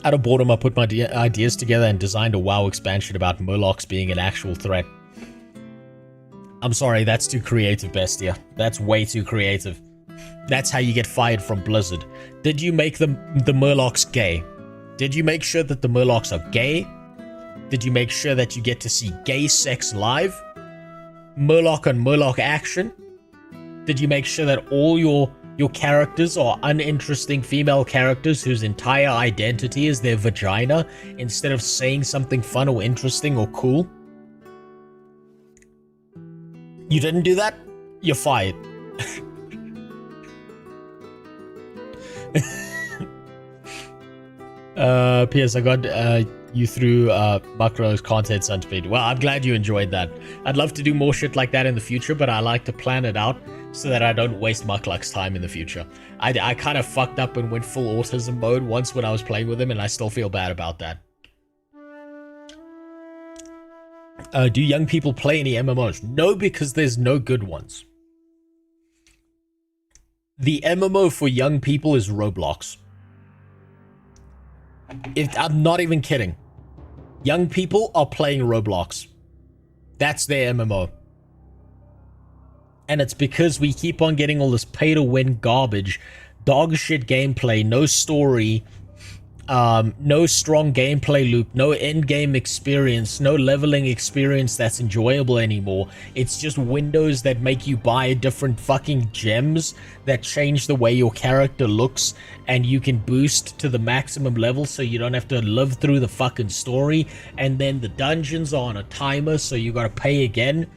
Out of boredom, I put my ideas together and designed a WoW expansion about Murlocs being an actual threat. I'm sorry, that's too creative, Bestia. That's way too creative. That's how you get fired from Blizzard. Did you make the Murlocs gay? Did you make sure that the Murlocs are gay? Did you make sure that you get to see gay sex live? Murloc on Murloc action? Did you make sure that all your characters are uninteresting female characters whose entire identity is their vagina instead of saying something fun or interesting or cool? You didn't do that? You're fired. P.S. I got you through Macro's content centipede. Well, I'm glad you enjoyed that. I'd love to do more shit like that in the future, but I like to plan it out so that I don't waste Muckluck's time in the future. I kind of fucked up and went full autism mode once when I was playing with him, and I still feel bad about that. Do young people play any MMOs? No, because there's no good ones. The MMO for young people is Roblox. I'm not even kidding. Young people are playing Roblox. That's their MMO. And it's because we keep on getting all this pay-to-win garbage, dog shit gameplay, no story, no strong gameplay loop, no end-game experience, no leveling experience that's enjoyable anymore. It's just windows that make you buy different fucking gems that change the way your character looks, and you can boost to the maximum level so you don't have to live through the fucking story. And then the dungeons are on a timer, so you gotta pay again.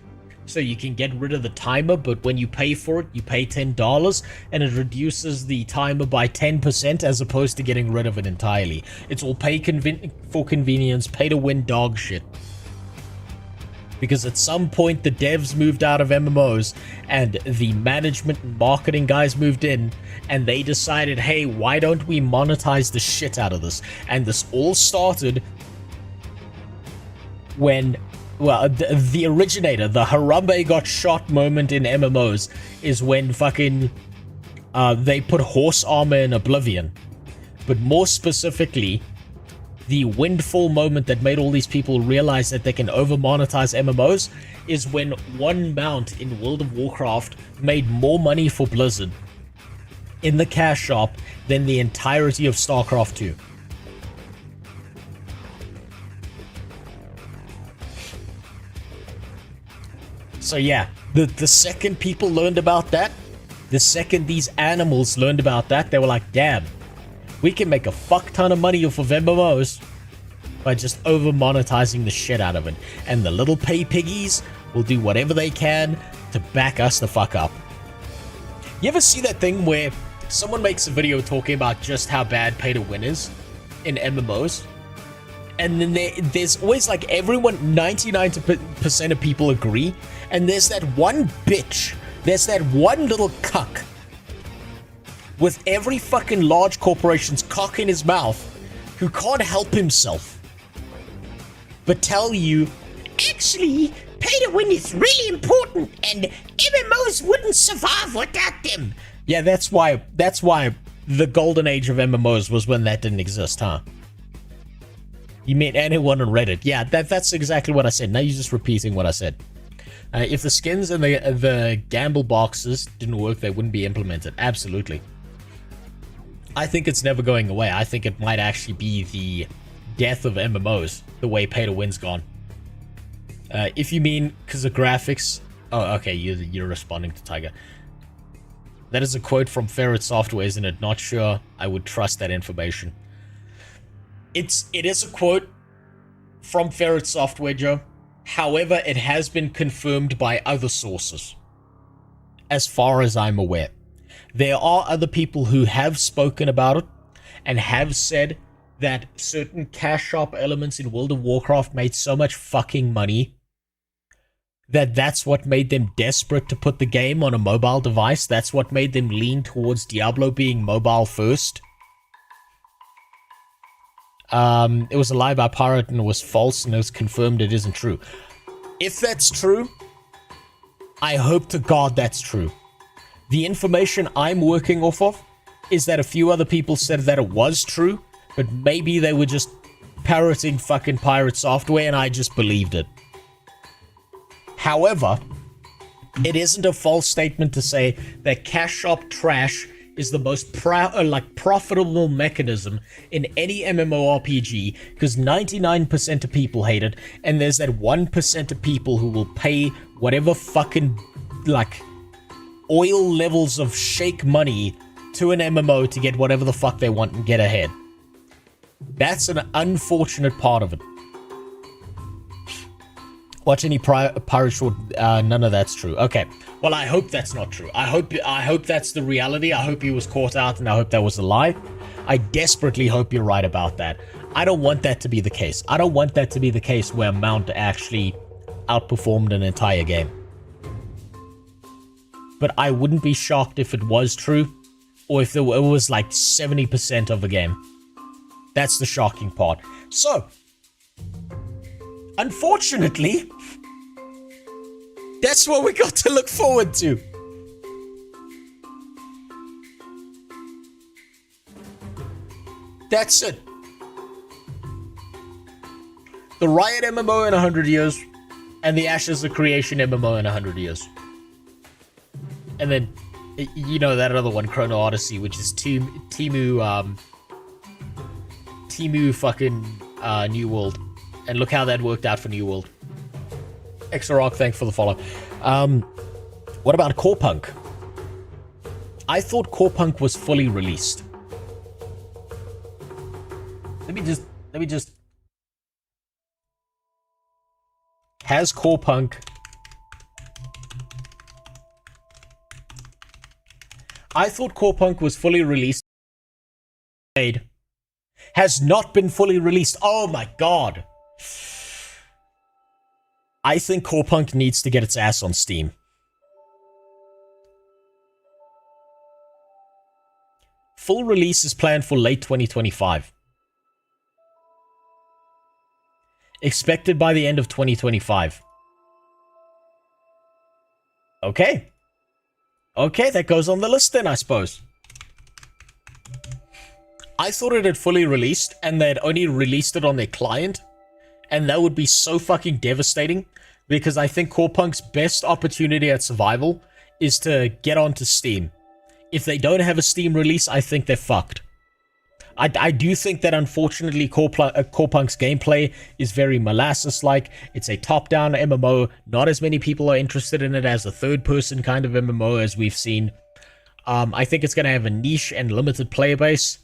So you can get rid of the timer, but when you pay for it, you pay $10, and it reduces the timer by 10% as opposed to getting rid of it entirely. It's all pay for convenience, pay to win dog shit. Because at some point the devs moved out of MMOs, and the management and marketing guys moved in, and they decided, hey, why don't we monetize the shit out of this? And this all started when... Well, the originator, the Harambe got shot moment in MMOs is when fucking they put horse armor in Oblivion. But more specifically, the windfall moment that made all these people realize that they can over-monetize MMOs is when one mount in World of Warcraft made more money for Blizzard in the cash shop than the entirety of StarCraft 2. So yeah, the second people learned about that, the second these animals learned about that, they were like, damn, we can make a fuck ton of money off of MMOs by just over-monetizing the shit out of it. And the little pay piggies will do whatever they can to back us the fuck up. You ever see that thing where someone makes a video talking about just how bad pay to win is in MMOs? And then there's always like everyone, 99% of people agree. And there's that one bitch, there's that one little cuck with every fucking large corporation's cock in his mouth who can't help himself but tell you, actually, pay to win is really important and MMOs wouldn't survive without them. Yeah, that's why the golden age of MMOs was when that didn't exist, huh? You mean anyone on Reddit? Yeah, that's exactly what I said. Now you're just repeating what I said. If the skins and the gamble boxes didn't work, they wouldn't be implemented. Absolutely. I think it's never going away. I think it might actually be the death of MMOs, the way pay to win's gone. If you mean because of graphics... Oh, okay, you're responding to Tiger. That is a quote from Ferret Software, isn't it? Not sure I would trust that information. It is a quote from Ferret Software, Joe. However, it has been confirmed by other sources, as far as I'm aware. There are other people who have spoken about it and have said that certain cash shop elements in World of Warcraft made so much fucking money that that's what made them desperate to put the game on a mobile device. That's what made them lean towards Diablo being mobile first. It was a lie by Pirate and it was false, and it was confirmed it isn't true. If that's true, I hope to God that's true. The information I'm working off of is that a few other people said that it was true, but maybe they were just parroting fucking Pirate Software and I just believed it. However, it isn't a false statement to say that cash shop trash is the most profitable mechanism in any MMORPG, because 99% of people hate it, and there's that 1% of people who will pay whatever fucking, oil levels of shake money to an MMO to get whatever the fuck they want and get ahead. That's an unfortunate part of it. Watch any pirate short, none of that's true. Okay, well, I hope that's not true. I hope that's the reality. I hope he was caught out, and I hope that was a lie. I desperately hope you're right about that. I don't want that to be the case. I don't want that to be the case where Mount actually outperformed an entire game. But I wouldn't be shocked if it was true, or if it was like 70% of the game. That's the shocking part. So, unfortunately, that's what we got to look forward to. That's it. The Riot MMO in 100 years, and the Ashes of Creation MMO in 100 years. And then, you know, that other one, Chrono Odyssey, which is Timu fucking New World. And look how that worked out for New World. Extra Rock, thanks for the follow. What about Core Punk? I thought Core Punk was fully released. Let me just. Has Core Punk? I thought Core Punk was fully released. Has not been fully released. Oh my god. I think Core Punk needs to get its ass on Steam. Full release is planned for late 2025. Expected by the end of 2025. Okay. Okay, that goes on the list then, I suppose. I thought it had fully released, and they'd only released it on their client. And that would be so fucking devastating, because I think Core Punk's best opportunity at survival is to get onto Steam. If they don't have a Steam release, I think they're fucked. I do think that, unfortunately, Core Punk's gameplay is very molasses-like. It's a top-down MMO. Not as many people are interested in it as a third-person kind of MMO as we've seen. I think it's going to have a niche and limited player base.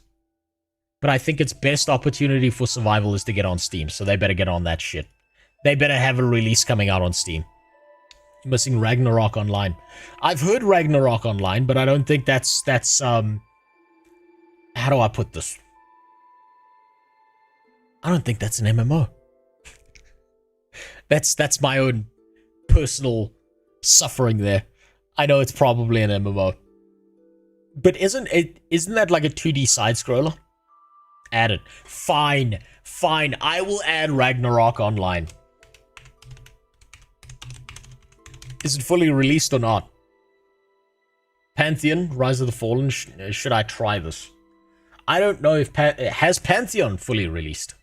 But I think its best opportunity for survival is to get on Steam, so they better get on that shit. They better have a release coming out on Steam. Missing Ragnarok Online. I've heard Ragnarok Online, but I don't think that's how do I put this? I don't think that's an MMO. That's my own personal suffering there. I know it's probably an MMO. But isn't that like a 2D side scroller? Add it. Fine. I will add Ragnarok Online. Is it fully released or not? Pantheon, Rise of the Fallen. Should I try this? I don't know if has Pantheon fully released.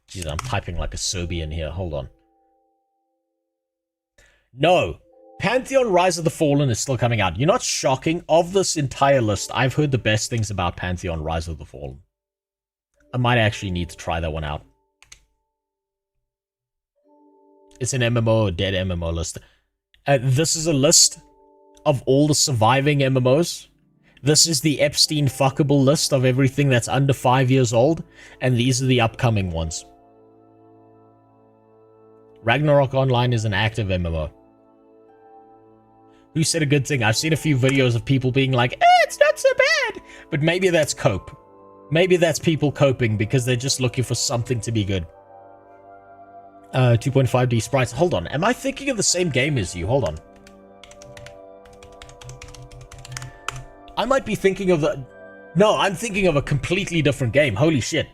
Jeez, I'm typing like a Serbian here. Hold on. No. Pantheon Rise of the Fallen is still coming out. You're not shocking. Of this entire list, I've heard the best things about Pantheon Rise of the Fallen. I might actually need to try that one out. It's an MMO, a dead MMO list. This is a list of all the surviving MMOs. This is the Epstein fuckable list of everything that's under 5 years old. And these are the upcoming ones. Ragnarok Online is an active MMO. Who said a good thing? I've seen a few videos of people being like, it's not so bad. But maybe that's cope. Maybe that's people coping because they're just looking for something to be good. 2.5D sprites. Hold on. Am I thinking of the same game as you? Hold on. I might be thinking of the... No, I'm thinking of a completely different game. Holy shit.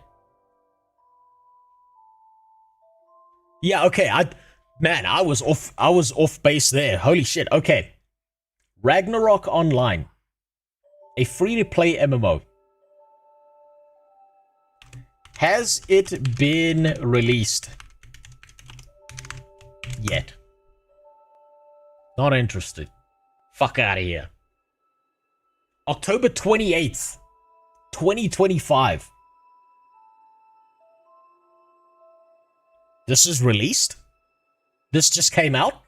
Yeah, okay. I was off base there. Holy shit. Okay. Ragnarok Online. A free-to-play MMO. Has it been released? Yet. Not interested. Fuck out of here. October 28th, 2025. This is released? This just came out?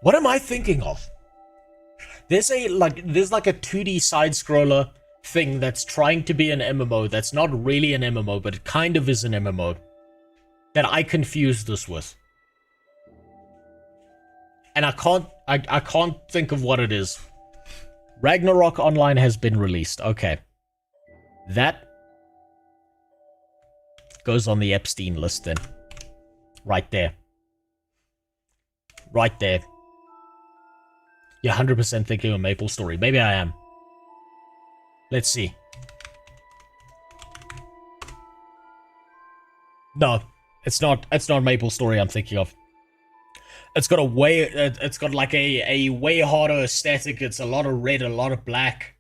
What am I thinking of? There's like a 2D side scroller thing that's trying to be an MMO that's not really an MMO, but it kind of is an MMO that I confused this with. And I can't think of what it is. Ragnarok Online has been released. Okay. That goes on the Epstein list then. Right there. Right there. You're 100% thinking of Maple Story. Maybe I am. Let's see. No, it's not Maple Story I'm thinking of. It's got like a way harder aesthetic. It's a lot of red, a lot of black.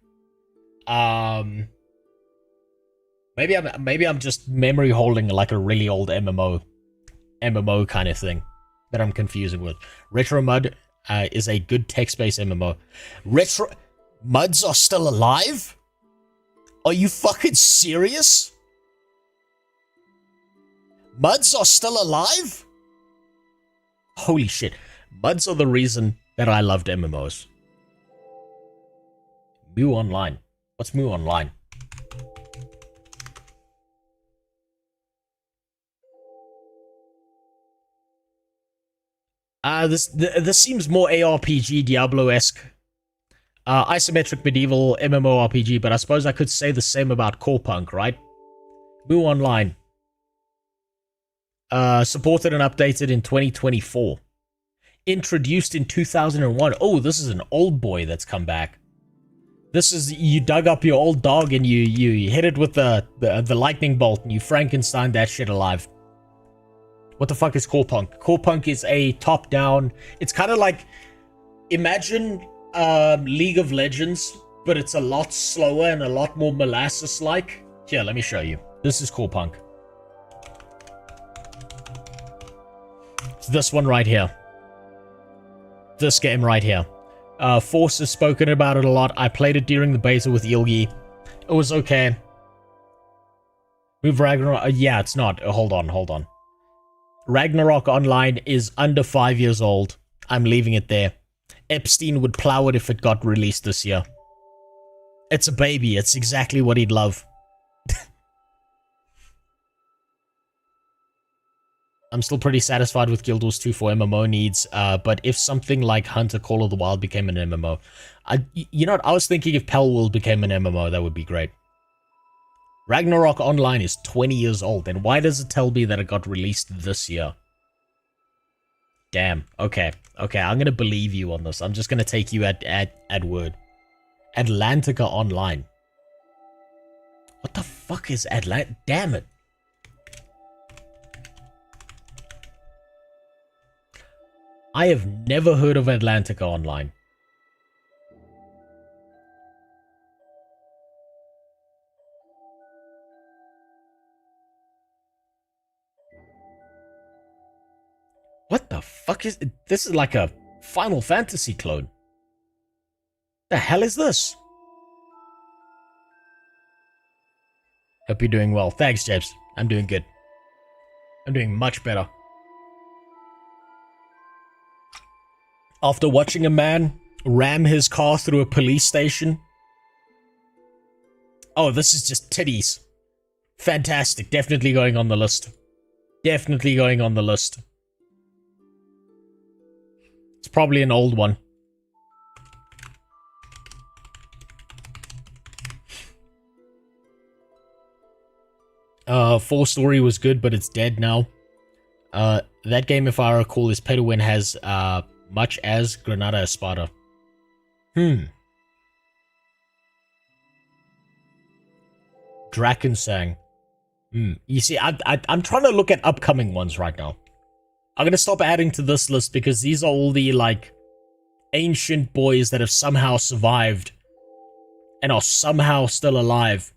Maybe I'm just memory holding like a really old MMO kind of thing that I'm confusing with. Retro Mud is a good text-based MMO. Retro Muds are still alive? Are you fucking serious? Muds are still alive? Holy shit. Muds are the reason that I loved MMOs. Moo Online. What's Moo Online? This seems more ARPG, Diablo-esque. Isometric medieval MMORPG, but I suppose I could say the same about Core Punk, right? Moo Online. Supported and updated in 2024. Introduced in 2001. Oh, this is an old boy that's come back. This is, you dug up your old dog and you hit it with the lightning bolt and you Frankenstein that shit alive. What the fuck is Core Punk? Core Punk is a top-down... It's kind of like... Imagine League of Legends, but it's a lot slower and a lot more molasses-like. Here, let me show you. This is Core Punk. It's this one right here. This game right here. Force has spoken about it a lot. I played it during the beta with Ilgi. It was okay. Move Ragnarok... yeah, it's not. Hold on. Ragnarok Online is under 5 years old. I'm leaving it there. Epstein would plow it if it got released this year. It's a baby. It's exactly what he'd love. I'm still pretty satisfied with Guild Wars 2 for MMO needs, but if something like Hunter Call of the Wild became an MMO... you know what? I was thinking if Pell World became an MMO, that would be great. Ragnarok Online is 20 years old, then why does it tell me that it got released this year? Damn. Okay. Okay, I'm gonna believe you on this. I'm just gonna take you at word. Atlantica Online. What the fuck is Atlant? Damn it. I have never heard of Atlantica Online. What the fuck is... This is like a Final Fantasy clone. The hell is this? Hope you're doing well. Thanks, James. I'm doing good. I'm doing much better. After watching a man ram his car through a police station. Oh, this is just titties. Fantastic. Definitely going on the list. Definitely going on the list. It's probably an old one. Full Story was good, but it's dead now. That game, if I recall, is pay to win, has much as Granada Espada. Drakensang. You see, I'm trying to look at upcoming ones right now. I'm gonna stop adding to this list because these are all the, like, ancient boys that have somehow survived and are somehow still alive.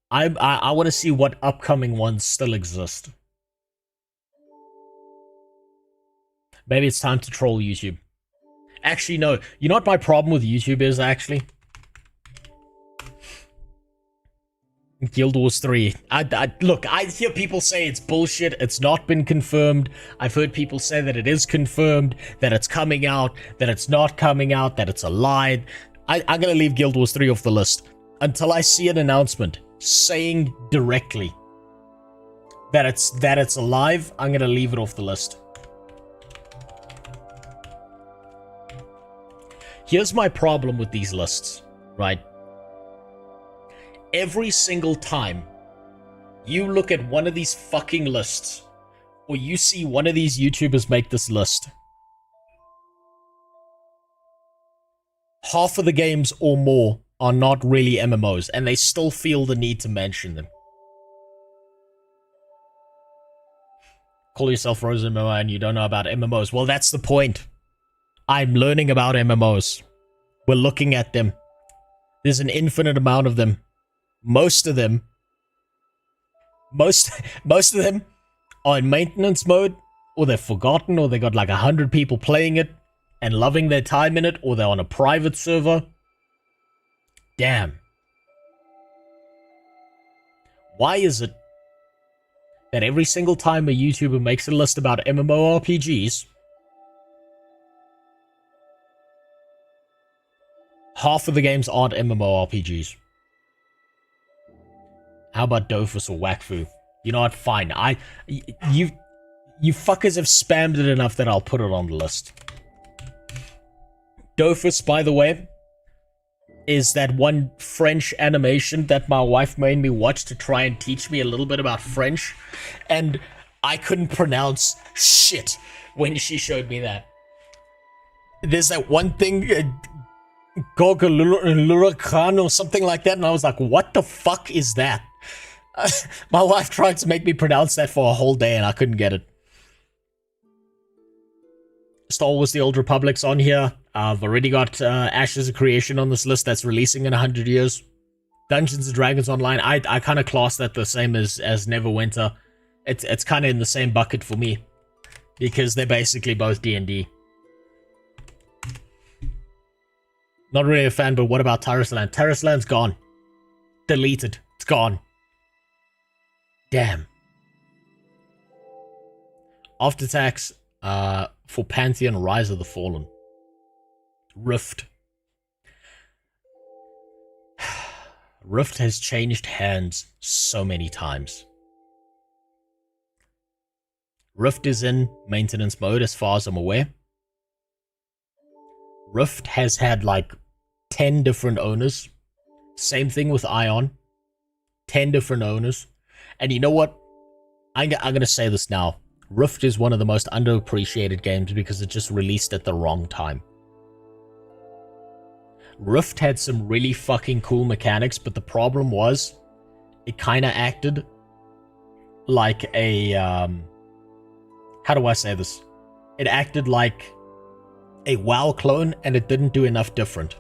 I want to see what upcoming ones still exist. Maybe it's time to troll YouTube. Actually, no. You know what my problem with YouTube is, actually? Guild Wars 3. Look, I hear people say it's bullshit, it's not been confirmed. I've heard people say that it is confirmed, that it's coming out, that it's not coming out, that it's a lie. I'm gonna leave Guild Wars 3 off the list until I see an announcement saying directly that it's alive. I'm gonna leave it off the list. Here's my problem with these lists, right? Every single time you look at one of these fucking lists, or you see one of these YouTubers make this list, half of the games or more are not really MMOs, and they still feel the need to mention them. Call yourself RozeMMO and you don't know about MMOs. Well, that's the point. I'm learning about MMOs. We're looking at them. There's an infinite amount of them. Most of them are in maintenance mode, or they're forgotten, or they got like 100 people playing it and loving their time in it, or they're on a private server. Damn. Why is it that every single time a YouTuber makes a list about MMORPGs, half of the games aren't MMORPGs? How about Dofus or Wakfu? You know what? Fine. You fuckers have spammed it enough that I'll put it on the list. Dofus, by the way, is that one French animation that my wife made me watch to try and teach me a little bit about French, and I couldn't pronounce shit when she showed me that. There's that one thing, Gogolurakan or something like that, and I was like, what the fuck is that? My wife tried to make me pronounce that for a whole day and I couldn't get it. Star Wars The Old Republic's on here. I've already got Ashes of Creation on this list that's releasing in 100 years. Dungeons and Dragons Online, I kind of class that the same as Neverwinter. It's kind of in the same bucket for me, because they're basically both D&D. Not really a fan, but what about Terrasland? Terrasland's gone. Deleted. It's gone. Damn. After tax, for Pantheon, Rise of the Fallen. Rift. Rift has changed hands so many times. Rift is in maintenance mode as far as I'm aware. Rift has had like 10 different owners. Same thing with Ion. 10 different owners. And you know what? I'm going to say this now. Rift is one of the most underappreciated games because it just released at the wrong time. Rift had some really fucking cool mechanics, but the problem was it kind of acted like a, how do I say this? It acted like a WoW clone, and it didn't do enough different.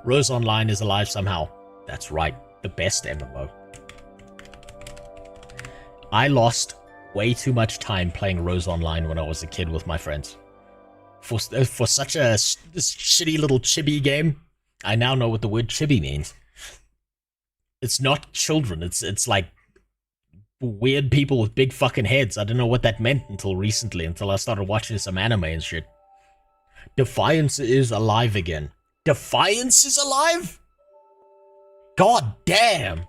Rose Online is alive somehow. That's right, the best MMO. I lost way too much time playing Rose Online when I was a kid with my friends. For such a shitty little chibi game, I now know what the word chibi means. It's not children, it's like weird people with big fucking heads. I didn't know what that meant until recently, until I started watching some anime and shit. Defiance is alive again. Defiance is alive? God damn.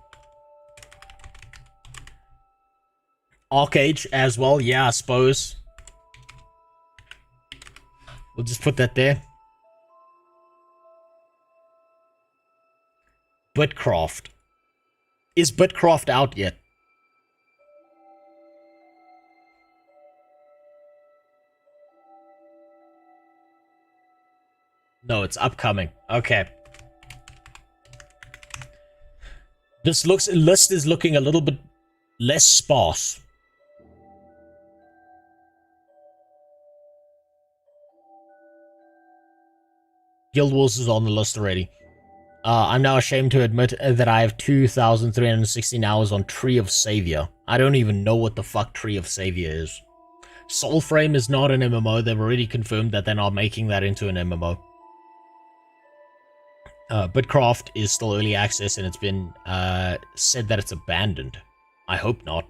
Arcade as well, yeah, I suppose. We'll just put that there. Bitcraft. Is Bitcraft out yet? No, it's upcoming. Okay. This list is looking a little bit less sparse. Guild Wars is on the list already. I'm now ashamed to admit that I have 2,316 hours on Tree of Savior. I don't even know what the fuck Tree of Savior is. Soulframe is not an MMO. They've already confirmed that they're not making that into an MMO. Bitcraft is still early access, and it's been said that it's abandoned. I hope not.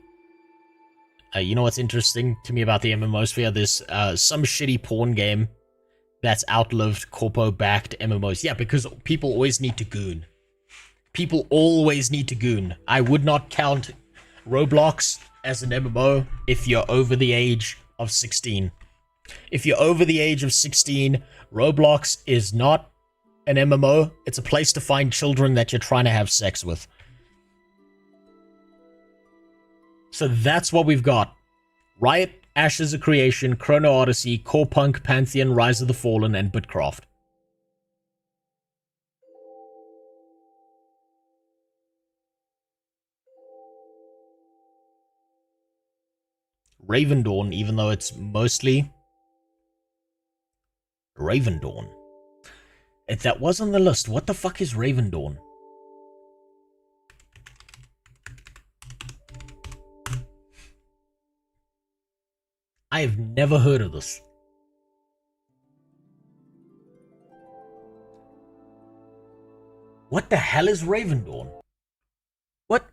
You know what's interesting to me about the MMO sphere? There's some shitty porn game that's outlived corpo-backed MMOs. Yeah, because people always need to goon. People always need to goon. I would not count Roblox as an MMO if you're over the age of 16. If you're over the age of 16, Roblox is not an MMO. It's a place to find children that you're trying to have sex with. So that's what we've got. Riot, Ashes of Creation, Chrono Odyssey, Core Punk, Pantheon, Rise of the Fallen, and Bitcraft. Raven Dawn, even though it's mostly Raven Dawn. If that was on the list, what the fuck is Raven Dawn? I have never heard of this. What the hell is Raven Dawn? What?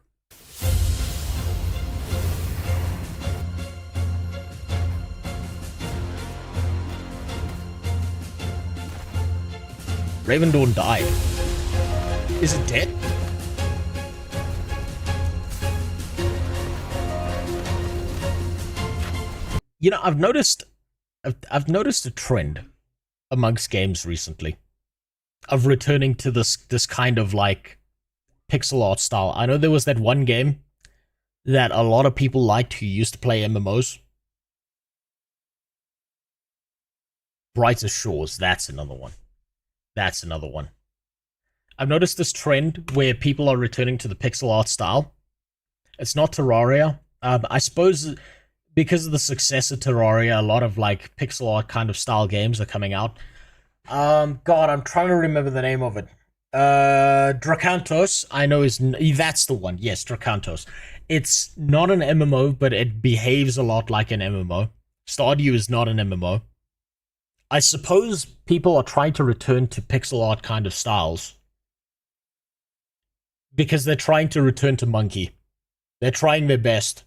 Raven Dawn died. Is it dead? You know, I've noticed a trend amongst games recently of returning to this kind of like pixel art style. I know there was that one game that a lot of people liked who used to play MMOs. Brighter Shores, that's another one. That's another one. I've noticed this trend where people are returning to the pixel art style. It's not Terraria. I suppose because of the success of Terraria, a lot of like pixel art kind of style games are coming out. God, I'm trying to remember the name of it. Dracantos, I know that's the one. Yes, Dracantos. It's not an MMO, but it behaves a lot like an MMO. Stardew is not an MMO. I suppose people are trying to return to pixel art kind of styles because they're trying to return to Monkey. They're trying their best.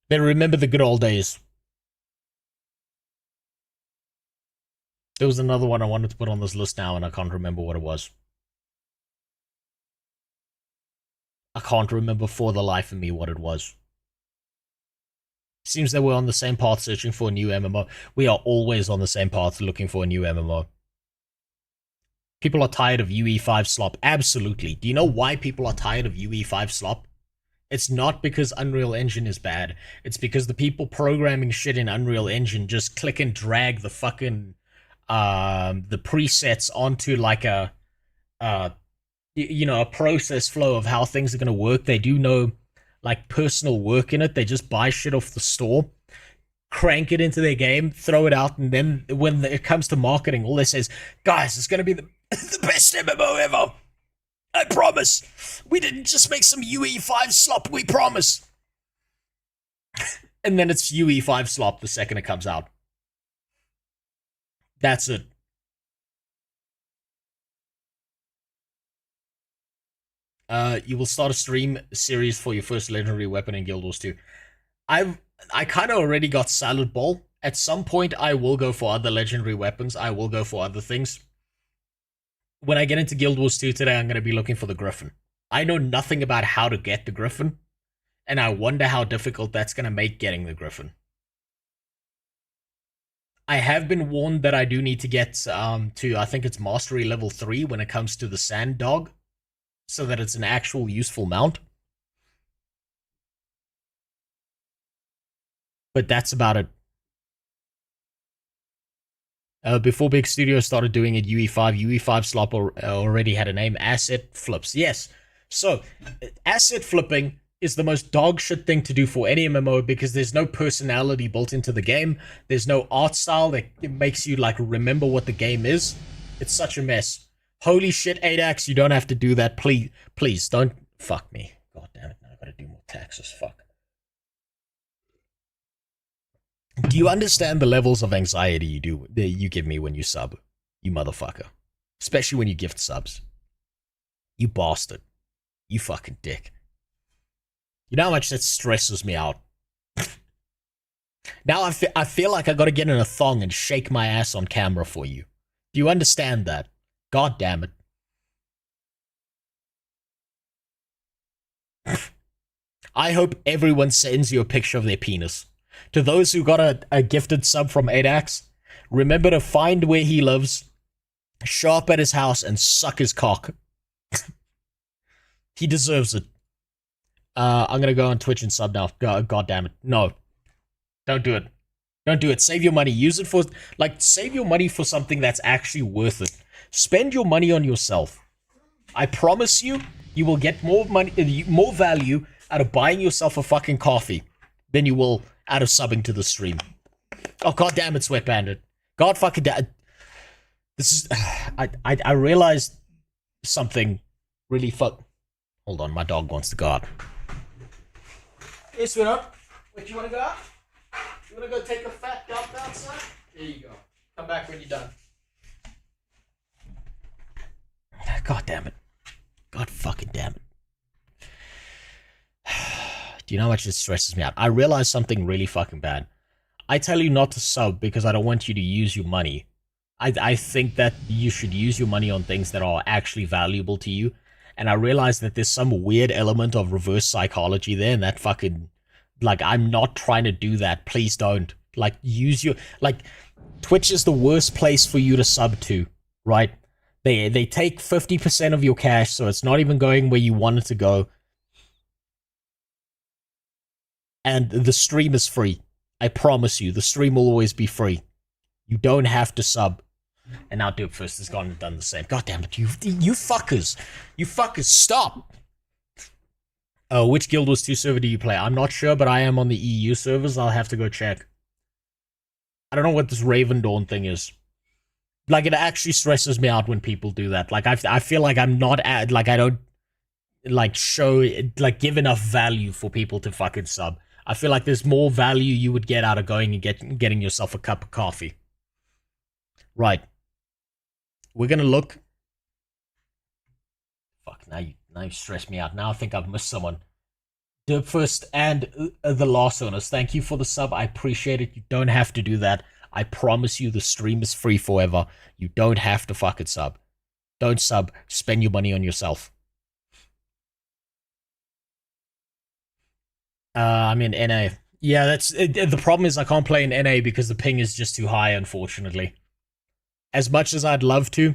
They remember the good old days. There was another one I wanted to put on this list now, and I can't remember what it was. I can't remember for the life of me what it was. Seems that we're on the same path searching for a new MMO. We are always on the same path looking for a new MMO. People are tired of UE5 slop. Absolutely. Do you know why people are tired of UE5 slop? It's not because Unreal Engine is bad. It's because the people programming shit in Unreal Engine just click and drag the fucking the presets onto like a a process flow of how things are going to work. They do no like personal work in it. They just buy shit off the store, crank it into their game, throw it out, and then when it comes to marketing, all they say is, guys, it's going to be the best MMO ever. I promise. We didn't just make some UE5 slop, we promise. And then it's UE5 slop the second it comes out. That's it. You will start a stream series for your first legendary weapon in Guild Wars 2. I kind of already got Salad Bowl. At some point, I will go for other legendary weapons. I will go for other things. When I get into Guild Wars 2 today, I'm going to be looking for the Griffin. I know nothing about how to get the Griffin, and I wonder how difficult that's going to make getting the Griffin. I have been warned that I do need to get to, I think it's Mastery level 3 when it comes to the Sand Dog, so that it's an actual useful mount. But that's about it. Before big studios started doing it, UE5 slop already had a name, asset flips. Yes, so asset flipping is the most dog shit thing to do for any MMO because there's no personality built into the game. There's no art style that makes you like remember what the game is. It's such a mess. Holy shit, 8ax, you don't have to do that. Please don't fuck me. God damn it, now I gotta do more taxes. Fuck. Do you understand the levels of anxiety you give me when you sub? You motherfucker. Especially when you gift subs. You bastard. You fucking dick. You know how much that stresses me out? Now I feel like I gotta get in a thong and shake my ass on camera for you. Do you understand that? God damn it. I hope everyone sends you a picture of their penis. To those who got a gifted sub from 8ax, remember to find where he lives, show up at his house, and suck his cock. He deserves it. I'm gonna go on Twitch and sub now. God damn it. No. Don't do it. Don't do it. Save your money. Use it for, like, save your money for something that's actually worth it. Spend your money on yourself. I promise you, you will get more money, more value out of buying yourself a fucking coffee than you will out of subbing to the stream. Oh, god damn it, Sweat Bandit. God fucking damn. This is... I realized something really Hold on, my dog wants to go out. Hey, sweetheart. Wait, you want to go out? You want to go take a fat dump outside? There you go. Come back when you're done. God damn it. God fucking damn it. Do you know how much it stresses me out? I realized something really fucking bad. I tell you not to sub because I don't want you to use your money. I think that you should use your money on things that are actually valuable to you. And I realized that there's some weird element of reverse psychology there, and that fucking... Like, I'm not trying to do that. Please don't. Like, use your... Like, Twitch is the worst place for you to sub to, right? They take 50% of your cash, so it's not even going where you want it to go. And the stream is free. I promise you, the stream will always be free. You don't have to sub. And now Dope First has gone and done the same. God damn it, you fuckers. You fuckers, stop! Which Guild Wars 2 server do you play? I'm not sure, but I am on the EU servers. I'll have to go check. I don't know what this Raven Dawn thing is. Like, it actually stresses me out when people do that. Like, I feel like I'm not like, I don't, like, give enough value for people to fucking sub. I feel like there's more value you would get out of going and getting yourself a cup of coffee. Right. We're gonna look. Fuck, now you stress me out. Now I think I've missed someone. Derp First and the last owners, thank you for the sub. I appreciate it. You don't have to do that. I promise you the stream is free forever. You don't have to fucking sub. Don't sub. Spend your money on yourself. I'm in NA. Yeah, that's the problem is I can't play in NA because the ping is just too high, unfortunately. As much as I'd love to,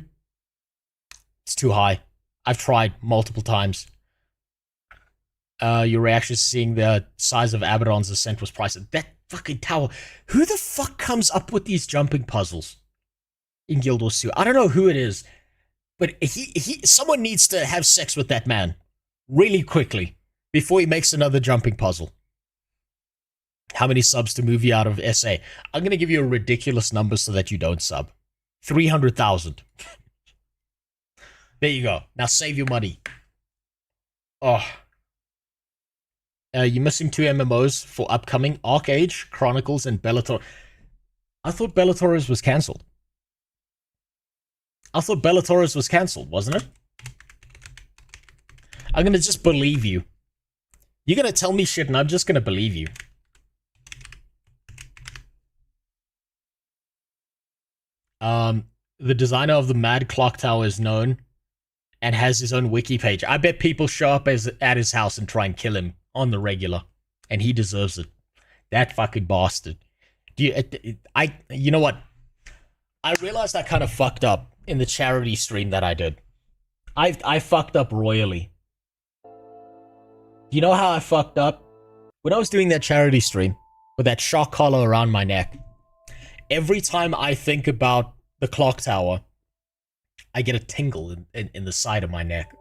It's too high. I've tried multiple times. Your reaction to seeing the size of Abaddon's ascent was priceless. That fucking tower. Who the fuck comes up with these jumping puzzles in Guild Wars 2? I don't know who it is, but someone needs to have sex with that man really quickly before he makes another jumping puzzle. How many subs to movie out of SA? I'm going to give you a ridiculous number so that you don't sub. 300,000. There you go. Now save your money. Oh. You're missing 2 MMOs for upcoming Arcage, Chronicles, and Bellator. I thought Bellator's was cancelled. Wasn't it? I'm going to just believe you. You're going to tell me shit and I'm just going to believe you. The designer of the Mad Clock Tower is known and has his own wiki page. I bet people show up at his house and try and kill him on the regular, and he deserves it. That fucking bastard. You know what? I realized I kind of fucked up in the charity stream that I did. I fucked up royally. You know how I fucked up? When I was doing that charity stream with that shock collar around my neck, every time I think about the clock tower, I get a tingle in the side of my neck.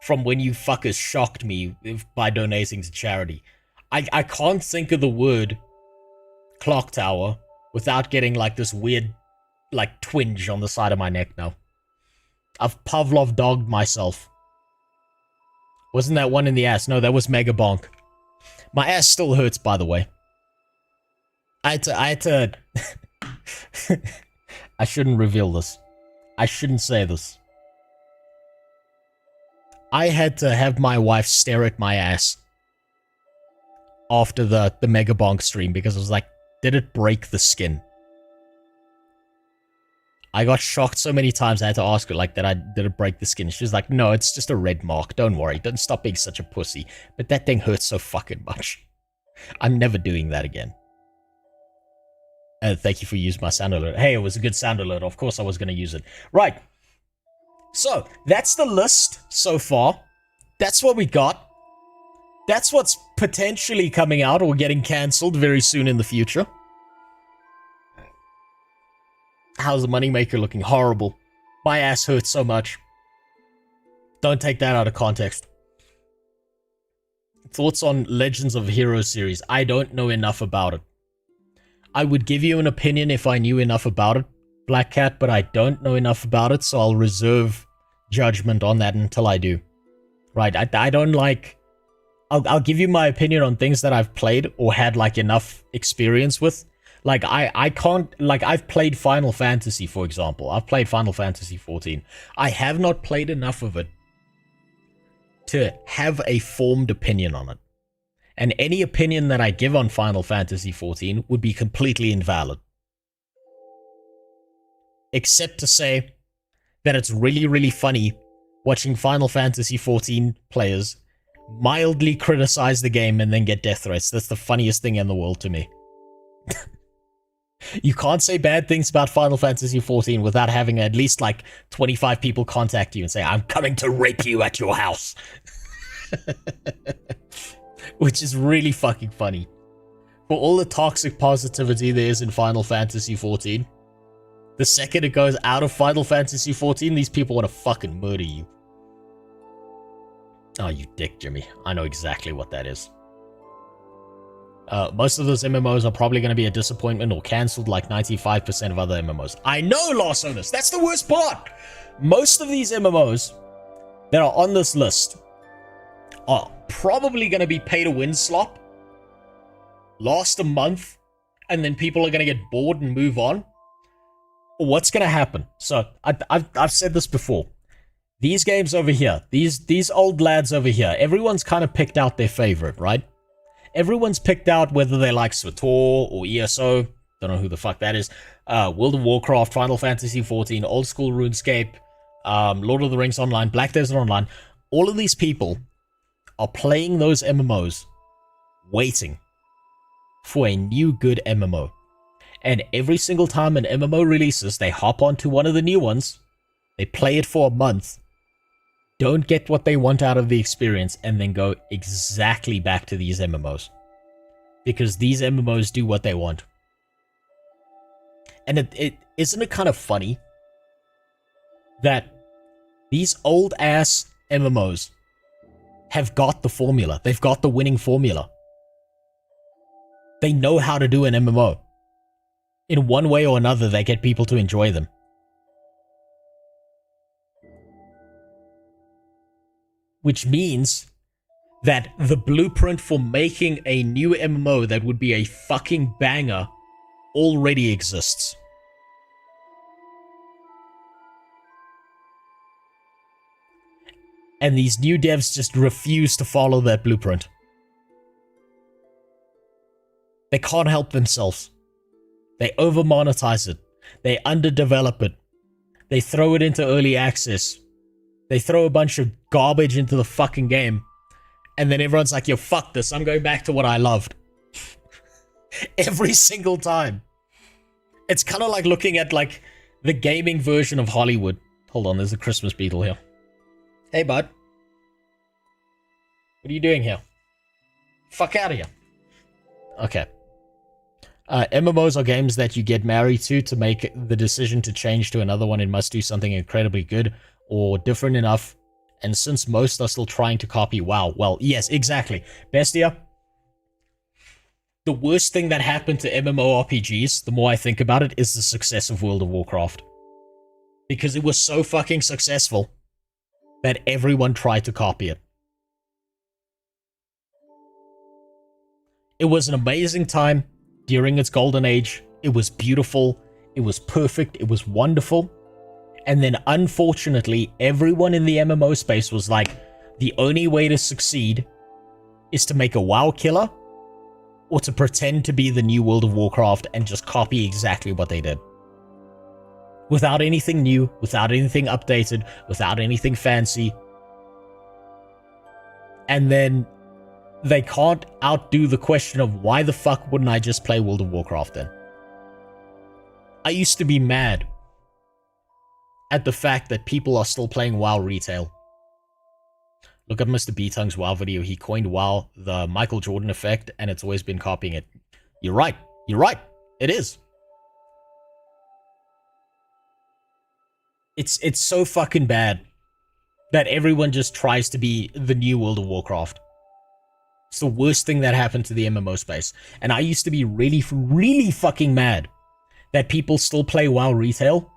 From when you fuckers shocked me by donating to charity. I can't think of the word clock tower without getting like this weird like twinge on the side of my neck now. I've Pavlov dogged myself. Wasn't that one in the ass? No, that was Mega Bonk. My ass still hurts, by the way. I had to I shouldn't reveal this. I shouldn't say this. I had to have my wife stare at my ass after the Mega Bonk stream because I was like, did it break the skin? I got shocked so many times I had to ask her like did it break the skin? She was like, no, it's just a red mark. Don't worry. Don't stop being such a pussy. But that thing hurts so fucking much. I'm never doing that again. Thank you for using my sound alert. Hey, it was a good sound alert. Of course I was going to use it. Right. So, that's the list so far. That's what we got. That's what's potentially coming out or getting cancelled very soon in the future. How's the moneymaker looking? Horrible. My ass hurts so much. Don't take that out of context. Thoughts on Legends of Heroes series? I don't know enough about it. I would give you an opinion if I knew enough about it, Black Cat, but I don't know enough about it, so I'll reserve judgment on that until I do. Right, I don't like... I'll give you my opinion on things that I've played or had, like, enough experience with. Like, I can't... Like, I've played Final Fantasy, for example. I've played Final Fantasy 14. I have not played enough of it to have a formed opinion on it. And any opinion that I give on Final Fantasy 14 would be completely invalid. Except to say that it's really, really funny watching Final Fantasy 14 players mildly criticize the game and then get death threats. That's the funniest thing in the world to me. You can't say bad things about Final Fantasy 14 without having at least like 25 people contact you and say, I'm coming to rape you at your house. Which is really fucking funny. For all the toxic positivity there is in Final Fantasy 14, the second it goes out of Final Fantasy 14, these people want to fucking murder you. Oh, you dick, Jimmy. I know exactly what that is. Most of those MMOs are probably going to be a disappointment or cancelled like 95% of other MMOs. I know, Lars Onus, that's the worst part! Most of these MMOs that are on this list are probably going to be pay-to-win slop, last a month, and then people are going to get bored and move on. What's going to happen? So, I've said this before. These games over here, these old lads over here, everyone's kind of picked out their favorite, right? Everyone's picked out whether they like SWTOR or ESO, don't know who the fuck that is, World of Warcraft, Final Fantasy 14, Old School RuneScape, Lord of the Rings Online, Black Desert Online. All of these people are playing those MMOs, waiting for a new good MMO. And every single time an MMO releases, they hop onto one of the new ones, They play it for a month, don't get what they want out of the experience, and then go exactly back to these MMOs. Because these MMOs do what they want. And it isn't it kind of funny that these old ass MMOs have got the formula. They've got the winning formula. They know how to do an MMO. In one way or another, they get people to enjoy them. Which means that the blueprint for making a new MMO that would be a fucking banger already exists. And these new devs just refuse to follow that blueprint. They can't help themselves. They over-monetize it. They underdevelop it. They throw it into early access. They throw a bunch of garbage into the fucking game. And then everyone's like, yo, fuck this. I'm going back to what I loved. Every single time. It's kind of like looking at like the gaming version of Hollywood. Hold on, there's a Christmas beetle here. Hey, bud. What are you doing here? Fuck out of here. Okay. MMOs are games that you get married to make the decision to change to another one. It must do something incredibly good or different enough. And since most are still trying to copy WoW, well, yes, exactly. Bestia, the worst thing that happened to MMORPGs, the more I think about it, is the success of World of Warcraft. Because it was so fucking successful that everyone tried to copy it. It was an amazing time during its golden age. It was beautiful. It was perfect. It was wonderful. And then, unfortunately, everyone in the MMO space was like, the only way to succeed is to make a WoW killer or to pretend to be the new World of Warcraft and just copy exactly what they did. Without anything new, without anything updated, without anything fancy. And then they can't outdo the question of why the fuck wouldn't I just play World of Warcraft then? I used to be mad at the fact that people are still playing WoW retail. Look at Mr. B-Tongue's WoW video. He coined WoW the Michael Jordan effect, and it's always been copying it. You're right. You're right. It is. It's so fucking bad that everyone just tries to be the new World of Warcraft. It's the worst thing that happened to the MMO space. And I used to be really, really fucking mad that people still play WoW retail.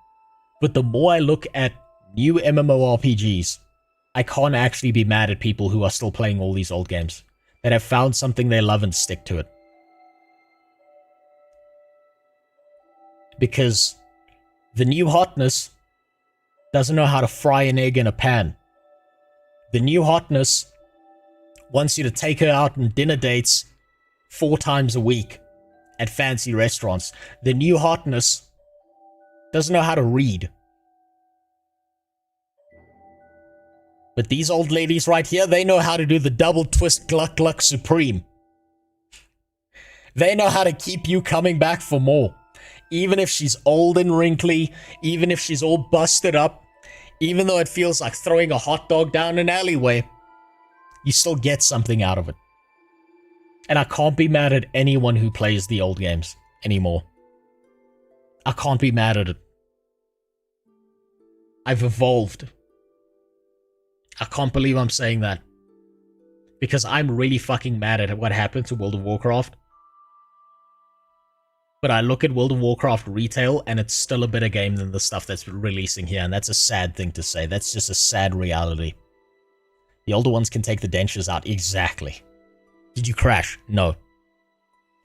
But the more I look at new MMORPGs, I can't actually be mad at people who are still playing all these old games, that have found something they love and stick to it. Because the new hotness doesn't know how to fry an egg in a pan. The new hotness wants you to take her out on dinner dates 4 times a week at fancy restaurants. The new hotness doesn't know how to read. But these old ladies right here, they know how to do the double twist gluck gluck supreme. They know how to keep you coming back for more. Even if she's old and wrinkly, even if she's all busted up, even though it feels like throwing a hot dog down an alleyway, you still get something out of it. And I can't be mad at anyone who plays the old games anymore. I can't be mad at it. I've evolved. I can't believe I'm saying that. Because I'm really fucking mad at what happened to World of Warcraft. But I look at World of Warcraft retail and it's still a better game than the stuff that's releasing here. And that's a sad thing to say. That's just a sad reality. The older ones can take the dentures out. Exactly. Did you crash? No.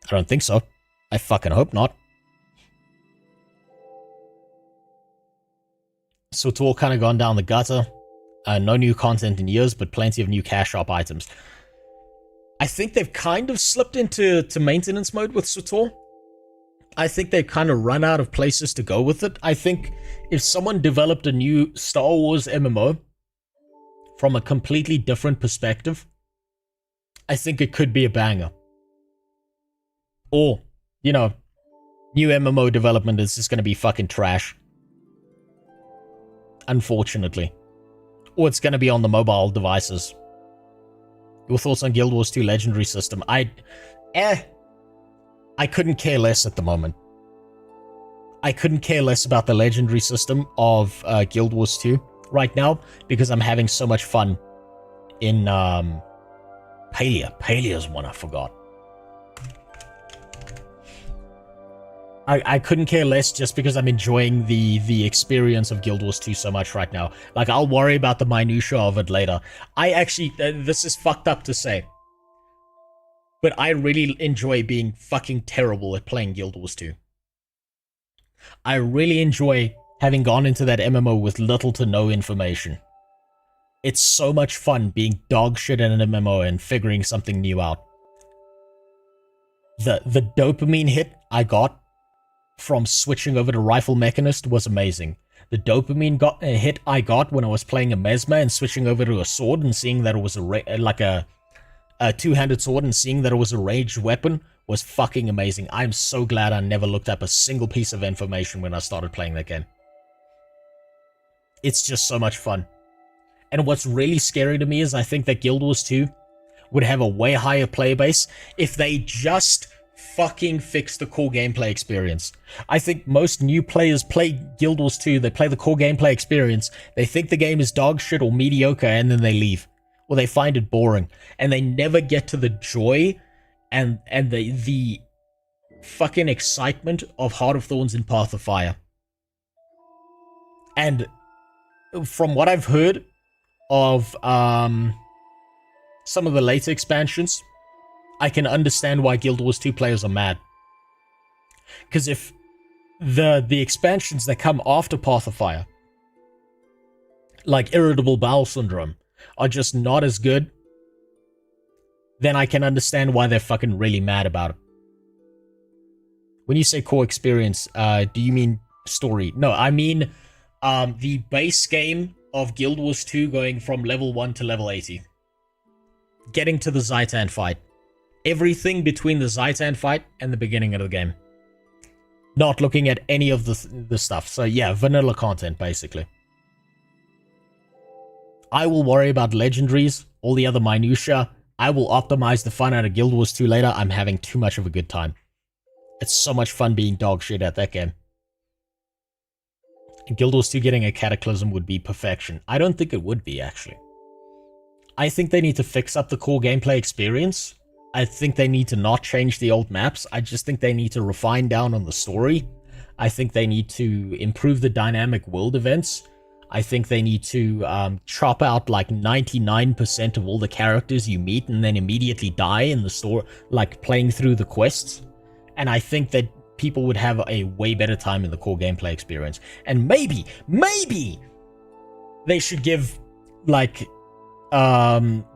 I don't think so. I fucking hope not. So it's all kind of gone down the gutter. No new content in years, but plenty of new cash shop items. I think they've kind of slipped into maintenance mode with SWTOR. I think they've kind of run out of places to go with it. I think if someone developed a new Star Wars MMO from a completely different perspective, I think it could be a banger. Or, you know, new MMO development is just going to be fucking trash. unfortunately. Or it's going to be on the mobile devices. Your thoughts on Guild Wars 2 Legendary system? I couldn't care less at the moment. I couldn't care less about the Legendary system of Guild Wars 2 right now because I'm having so much fun in Palia. Palia's one I forgot. I couldn't care less just because I'm enjoying the experience of Guild Wars 2 so much right now. Like, I'll worry about the minutia of it later. I actually, this is fucked up to say, but I really enjoy being fucking terrible at playing Guild Wars 2. I really enjoy having gone into that MMO with little to no information. It's so much fun being dog shit in an MMO and figuring something new out. The dopamine hit I got from switching over to Rifle Mechanist was amazing. The dopamine hit I got when I was playing a Mesmer and switching over to a sword and seeing that it was a two-handed sword and seeing that it was a ranged weapon was fucking amazing. I'm so glad I never looked up a single piece of information when I started playing that game. It's just so much fun. And what's really scary to me is I think that Guild Wars 2 would have a way higher player base if they just fucking fix the core gameplay experience. I think most new players play Guild Wars 2, they play the core gameplay experience, they think the game is dog shit or mediocre, and then they leave. Or they find it boring. And they never get to the joy and the fucking excitement of Heart of Thorns and Path of Fire. And from what I've heard of some of the later expansions, I can understand why Guild Wars 2 players are mad. Because if the expansions that come after Path of Fire, like Irritable Bowel Syndrome, are just not as good, then I can understand why they're fucking really mad about it. When you say core experience, do you mean story? No, I mean the base game of Guild Wars 2 going from level 1 to level 80. Getting to the Zaitan fight. Everything between the Zaitan fight and the beginning of the game. Not looking at any of the stuff. So yeah, vanilla content, basically. I will worry about legendaries, all the other minutia. I will optimize the fun out of Guild Wars 2 later. I'm having too much of a good time. It's so much fun being dog shit at that game. And Guild Wars 2 getting a Cataclysm would be perfection. I don't think it would be, actually. I think they need to fix up the core gameplay experience. I think they need to not change the old maps. I just think they need to refine down on the story. I think they need to improve the dynamic world events. I think they need to chop out like 99% of all the characters you meet and then immediately die in the store, like playing through the quests. And I think that people would have a way better time in the core gameplay experience. And maybe they should give like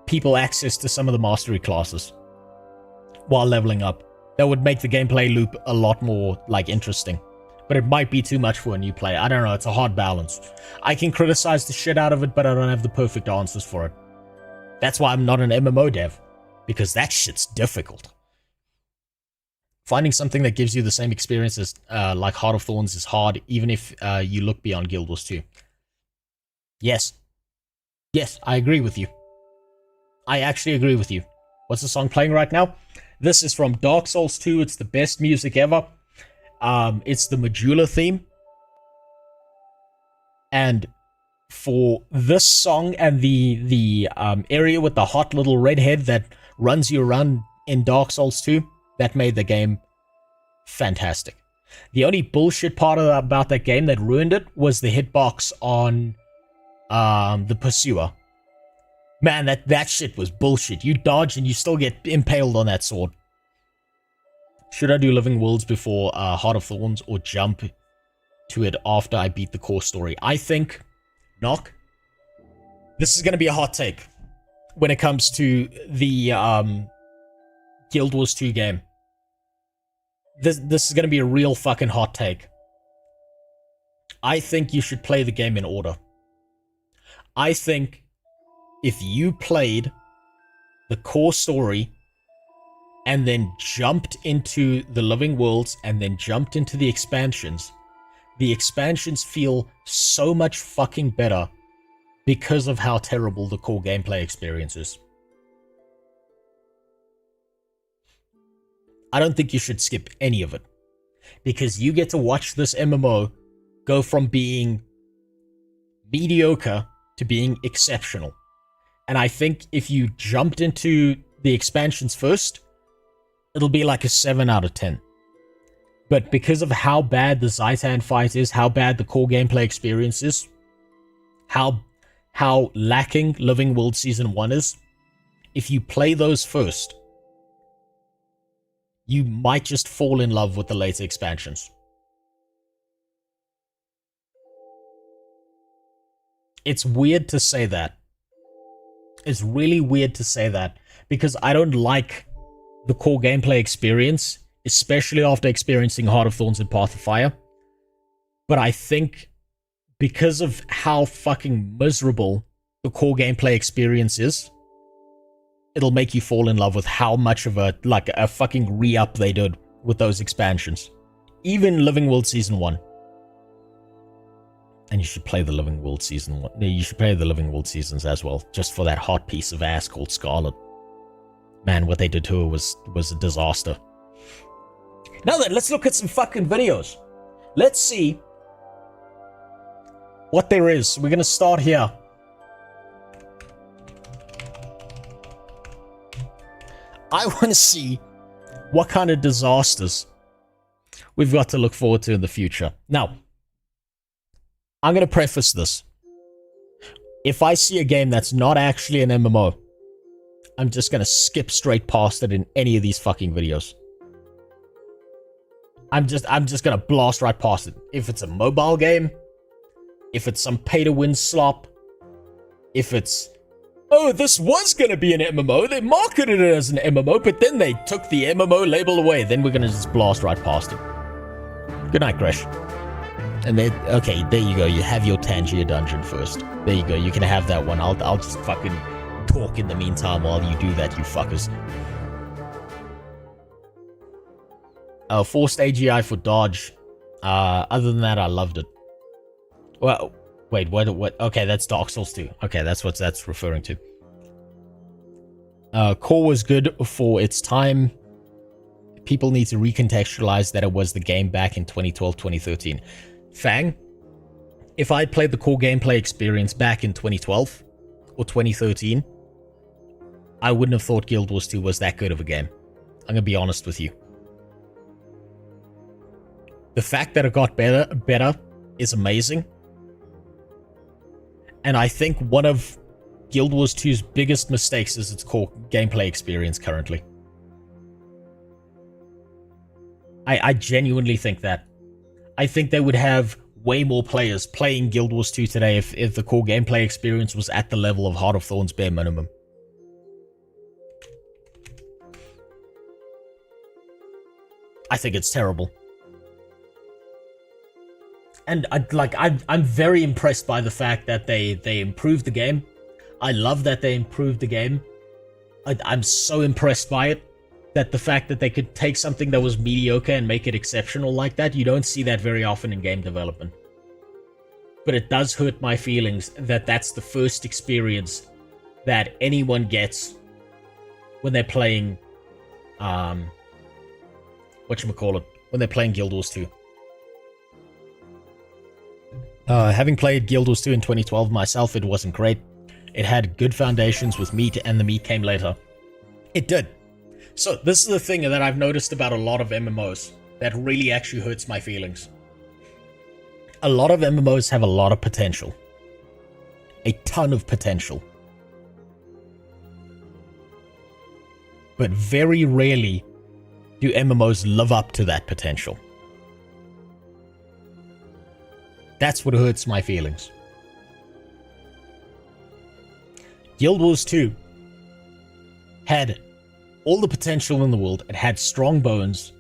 people access to some of the mastery classes while leveling up. That would make the gameplay loop a lot more like interesting. But it might be too much for a new player. I don't know, it's a hard balance. I can criticize the shit out of it, but I don't have the perfect answers for it. That's why I'm not an MMO dev, because that shit's difficult. Finding something that gives you the same experience as like Heart of Thorns is hard, even if you look beyond Guild Wars 2. Yes. Yes, I agree with you. I actually agree with you. What's the song playing right now? This is from Dark Souls 2. It's the best music ever. It's the Medulla theme. And for this song and the area with the hot little redhead that runs you around in Dark Souls 2, that made the game fantastic. The only bullshit part about that game that ruined it was the hitbox on the Pursuer. Man, that shit was bullshit. You dodge and you still get impaled on that sword. Should I do Living Worlds before Heart of Thorns or jump to it after I beat the core story? I think, Knock, this is going to be a hot take when it comes to the Guild Wars 2 game. This is going to be a real fucking hot take. I think you should play the game in order. I think if you played the core story and then jumped into the Living Worlds and then jumped into the expansions, the expansions feel so much fucking better because of how terrible the core gameplay experience is. I don't think you should skip any of it, because you get to watch this MMO go from being mediocre to being exceptional. And I think if you jumped into the expansions first, it'll be like a 7 out of 10. But because of how bad the Zaitan fight is, how bad the core gameplay experience is, how lacking Living World Season 1 is, if you play those first, you might just fall in love with the later expansions. It's weird to say that. It's really weird to say that, because I don't like the core gameplay experience, especially after experiencing Heart of Thorns and Path of Fire. But I think because of how fucking miserable the core gameplay experience is, it'll make you fall in love with how much of a fucking re-up they did with those expansions. Even Living World Season 1. And you should play the Living World Season 1. You should play the Living World Seasons as well, just for that hot piece of ass called Scarlet. Man, what they did to her was a disaster. Now then, let's look at some fucking videos. Let's see what there is. We're gonna start here. I want to see what kind of disasters we've got to look forward to in the future. Now, I'm going to preface this. If I see a game that's not actually an MMO, I'm just going to skip straight past it in any of these fucking videos. I'm just going to blast right past it. If it's a mobile game, if it's some pay-to-win slop, if it's, oh, this was going to be an MMO, they marketed it as an MMO, but then they took the MMO label away, then we're going to just blast right past it. Good night, Gresh. And then, okay, there you go. You have your Tangier dungeon first. There you go. You can have that one. I'll just fucking talk in the meantime while you do that, you fuckers. Forced AGI for dodge. Other than that, I loved it. Well, wait, what? Okay, that's Dark Souls 2. Okay, that's what that's referring to. Core was good for its time. People need to recontextualize that it was the game back in 2012, 2013. Fang, if I played the core gameplay experience back in 2012 or 2013, I wouldn't have thought Guild Wars 2 was that good of a game. I'm gonna be honest with you. The fact that it got better is amazing. And I think one of Guild Wars 2's biggest mistakes is its core gameplay experience currently. I genuinely think that. I think they would have way more players playing Guild Wars 2 today if the core gameplay experience was at the level of Heart of Thorns bare minimum. I think it's terrible. And I'm very impressed by the fact that they improved the game. I love that they improved the game. I'm so impressed by it. That the fact that they could take something that was mediocre and make it exceptional like that, you don't see that very often in game development. But it does hurt my feelings that that's the first experience that anyone gets when they're playing, when they're playing Guild Wars 2. Having played Guild Wars 2 in 2012 myself, it wasn't great. It had good foundations with meat, and the meat came later. It did. So, this is the thing that I've noticed about a lot of MMOs that really actually hurts my feelings. A lot of MMOs have a lot of potential. A ton of potential. But very rarely do MMOs live up to that potential. That's what hurts my feelings. Guild Wars 2 had all the potential in the world. It had strong bones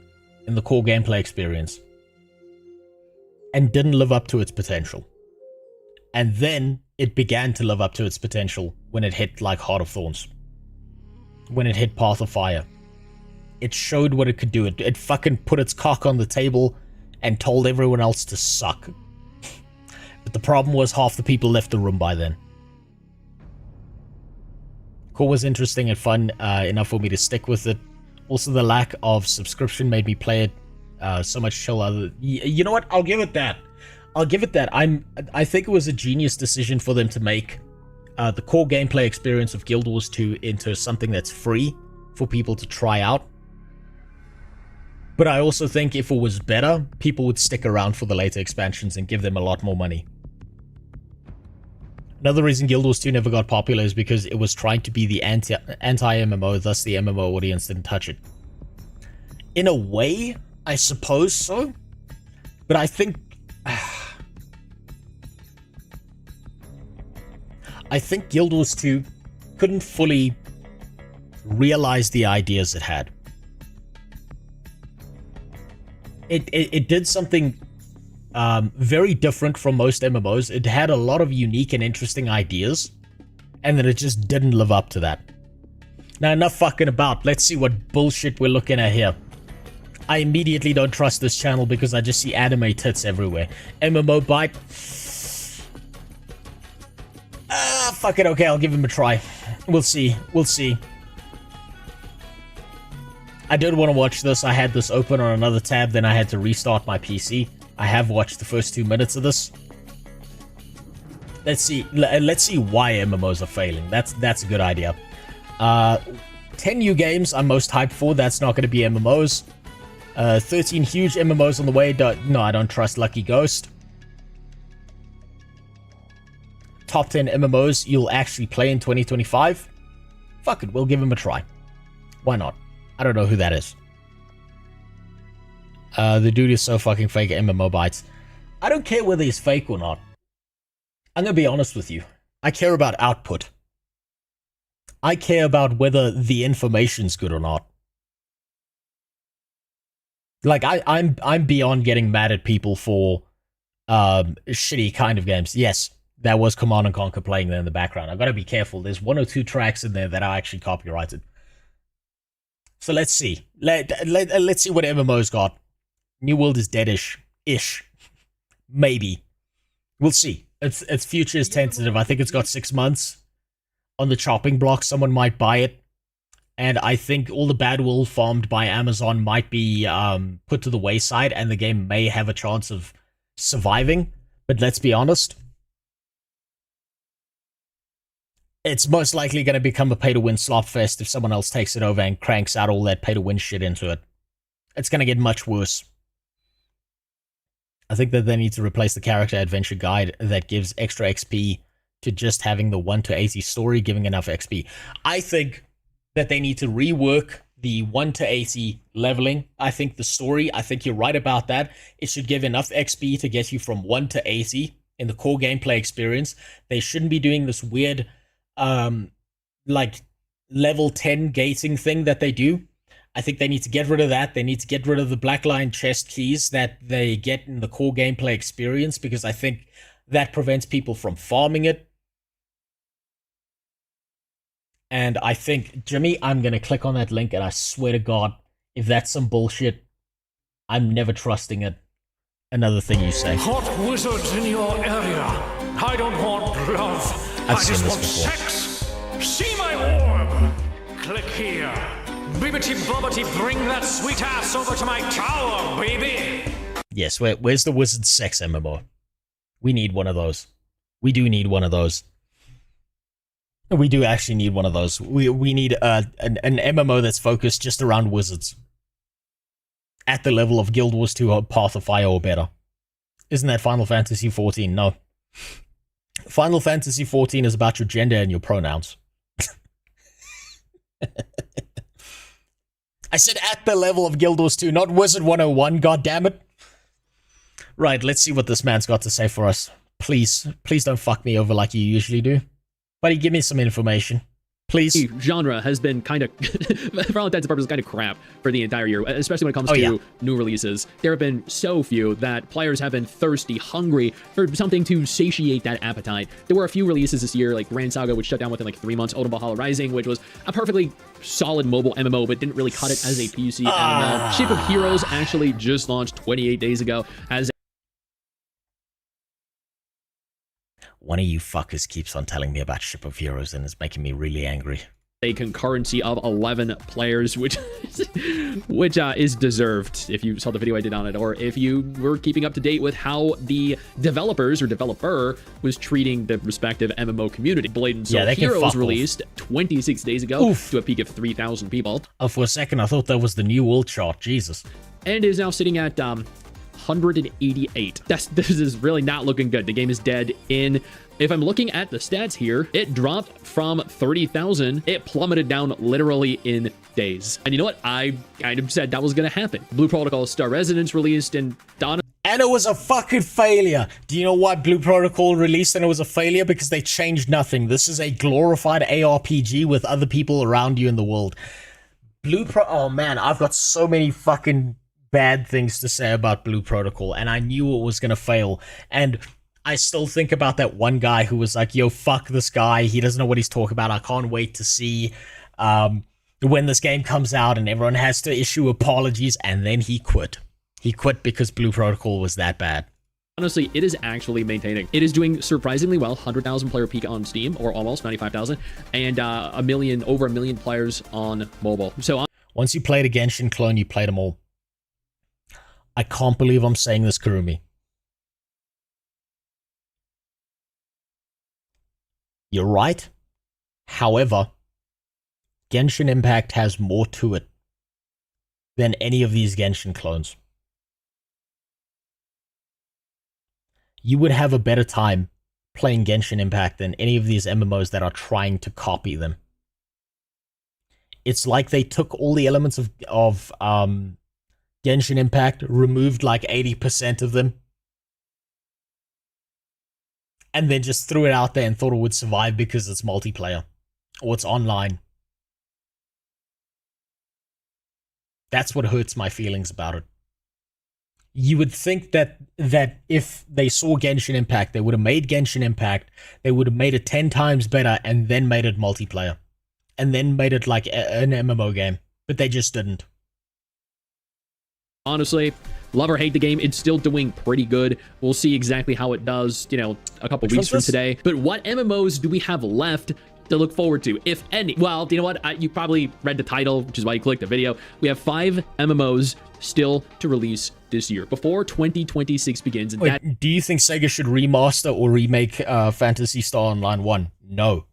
in the core gameplay experience and didn't live up to its potential. And then it began to live up to its potential when it hit like Heart of Thorns. When it hit Path of Fire. It showed what it could do. It fucking put its cock on the table and told everyone else to suck. But the problem was half the people left the room by then. Core was interesting and fun enough for me to stick with it. Also, the lack of subscription made me play it so much chill. You know what? I'll give it that. I'll give it that. I think it was a genius decision for them to make the core gameplay experience of Guild Wars 2 into something that's free for people to try out. But I also think if it was better, people would stick around for the later expansions and give them a lot more money. Another reason Guild Wars 2 never got popular is because it was trying to be the anti-MMO, thus the MMO audience didn't touch it. In a way, I suppose so. But I think... I think Guild Wars 2 couldn't fully realize the ideas it had. It did something very different from most MMOs. It had a lot of unique and interesting ideas, and then it just didn't live up to that. Now, enough fucking about. Let's see what bullshit we're looking at here. I immediately don't trust this channel because I just see anime tits everywhere. MMO bite. Fuck it. Okay, I'll give him a try. We'll see. We'll see. I did want to watch this. I had this open on another tab, then I had to restart my PC. I have watched the first 2 minutes of this. Let's see why MMOs are failing. That's a good idea. 10 new games I'm most hyped for. That's not going to be MMOs. 13 huge MMOs on the way. No, I don't trust Lucky Ghost. Top 10 MMOs you'll actually play in 2025. Fuck it, we'll give him a try. Why not? I don't know who that is. The dude is so fucking fake. MMO bites. I don't care whether he's fake or not. I'm gonna be honest with you. I care about output. I care about whether the information's good or not. Like, I'm beyond getting mad at people for shitty kind of games. Yes, that was Command and Conquer playing there in the background. I've got to be careful. There's 1 or 2 tracks in there that are actually copyrighted. So let's see. Let's see what MMO's got. New World is deadish. Maybe. We'll see. Its future is tentative. I think it's got 6 months on the chopping block. Someone might buy it. And I think all the bad wool farmed by Amazon might be put to the wayside, and the game may have a chance of surviving. But let's be honest. It's most likely going to become a pay-to-win slop fest if someone else takes it over and cranks out all that pay-to-win shit into it. It's going to get much worse. I think that they need to replace the character adventure guide that gives extra XP to just having the 1 to 80 story giving enough XP. I think that they need to rework the 1 to 80 leveling. I think the story, I think you're right about that. It should give enough XP to get you from 1 to 80 in the core gameplay experience. They shouldn't be doing this weird like level 10 gating thing that they do. I think they need to get rid of that. They need to get rid of the black line chest keys that they get in the core gameplay experience, because I think that prevents people from farming it. And I think, Jimmy, I'm going to click on that link, and I swear to God, if that's some bullshit, I'm never trusting it. Another thing you say. Hot wizards in your area. I don't want love. I've I seen just this want before. sex. See my orb. Click here. Bibbity bobbity, bring that sweet ass over to my tower, baby. Yes, where's the wizard sex MMO? We need one of those. We do need one of those. We do actually need one of those. We need an MMO that's focused just around wizards. At the level of Guild Wars 2 or Path of Fire or better. Isn't that Final Fantasy 14? No. Final Fantasy 14 is about your gender and your pronouns. I said at the level of Guild Wars 2, not Wizard 101, goddammit. Right, let's see what this man's got to say for us. Please don't fuck me over like you usually do. Buddy, give me some information. Please. please. Genre has been kind of, for all intents and purposes, kind of crap for the entire year, especially when it comes to new releases. There have been so few that players have been thirsty, hungry for something to satiate that appetite. There were a few releases this year, like Grand Saga, which shut down within like 3 months, Odin Valhalla Rising, which was a perfectly solid mobile MMO, but didn't really cut it as a PC MMO. Ship of Heroes actually just launched 28 days ago as one of you fuckers keeps on telling me about Ship of Heroes and it's making me really angry. a concurrency of 11 players, which is deserved if you saw the video I did on it, or if you were keeping up to date with how the developers or developer was treating the respective MMO community. Blade and Soul Heroes released 26 days ago to a peak of 3,000 people. Oh, for a second, I thought that was the new world chart. Jesus. And is now sitting at 188. This is really not looking good. The game is dead in... If I'm looking at the stats here, it dropped from 30,000. It plummeted down literally in days. And you know what? I kind of said that was going to happen. Blue Protocol Star Residence released and Dawn... And it was a fucking failure. Do you know why Blue Protocol released and it was a failure? Because they changed nothing. This is a glorified ARPG with other people around you in the world. Oh man, I've got so many fucking bad things to say about Blue Protocol, and I knew it was gonna fail. And I still think about that one guy who was like, yo, fuck this guy. He doesn't know what he's talking about. I can't wait to see when this game comes out, and everyone has to issue apologies. And then he quit. He quit because Blue Protocol was that bad. Honestly, it is actually maintaining. It is doing surprisingly well. 100,000 player peak on Steam, or almost 95,000, and over a million players on mobile. So once you played a Genshin clone, you played them all. I can't believe I'm saying this, Kurumi. You're right. However, Genshin Impact has more to it than any of these Genshin clones. You would have a better time playing Genshin Impact than any of these MMOs that are trying to copy them. It's like they took all the elements of Genshin Impact, removed like 80% of them, and then just threw it out there and thought it would survive because it's multiplayer or it's online. That's what hurts my feelings about it. You would think that if they saw Genshin Impact, they would have made Genshin Impact, they would have made it 10 times better and then made it multiplayer. And then made it like an MMO game. But they just didn't. Honestly, love or hate the game, it's still doing pretty good. We'll see exactly how it does, you know, a couple weeks from today. But what MMOs do we have left to look forward to, if any? Well, you know what? You probably read the title, which is why you clicked the video. We have 5 MMOs still to release this year before 2026 begins. And wait, do you think Sega should remaster or remake Phantasy Star Online 1? No.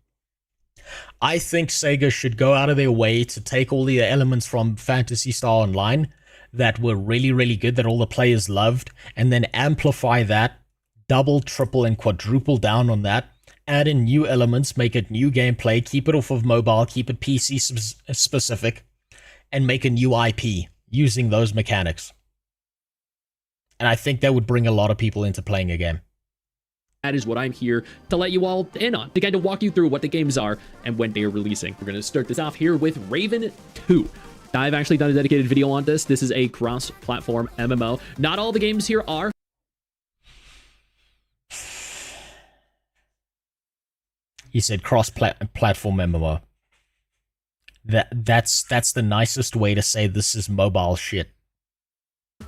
I think Sega should go out of their way to take all the elements from Phantasy Star Online that were really, really good, that all the players loved, and then amplify that, double, triple, and quadruple down on that, add in new elements, make it new gameplay, keep it off of mobile, keep it PC specific, and make a new IP using those mechanics. And I think that would bring a lot of people into playing a game. That is what I'm here to let you all in on, to kind of walk you through what the games are and when they are releasing. We're going to start this off here with Raven 2. I've actually done a dedicated video on this. This is a cross-platform MMO. Not all the games here are. He said cross-platform MMO. That's the nicest way to say this is mobile shit.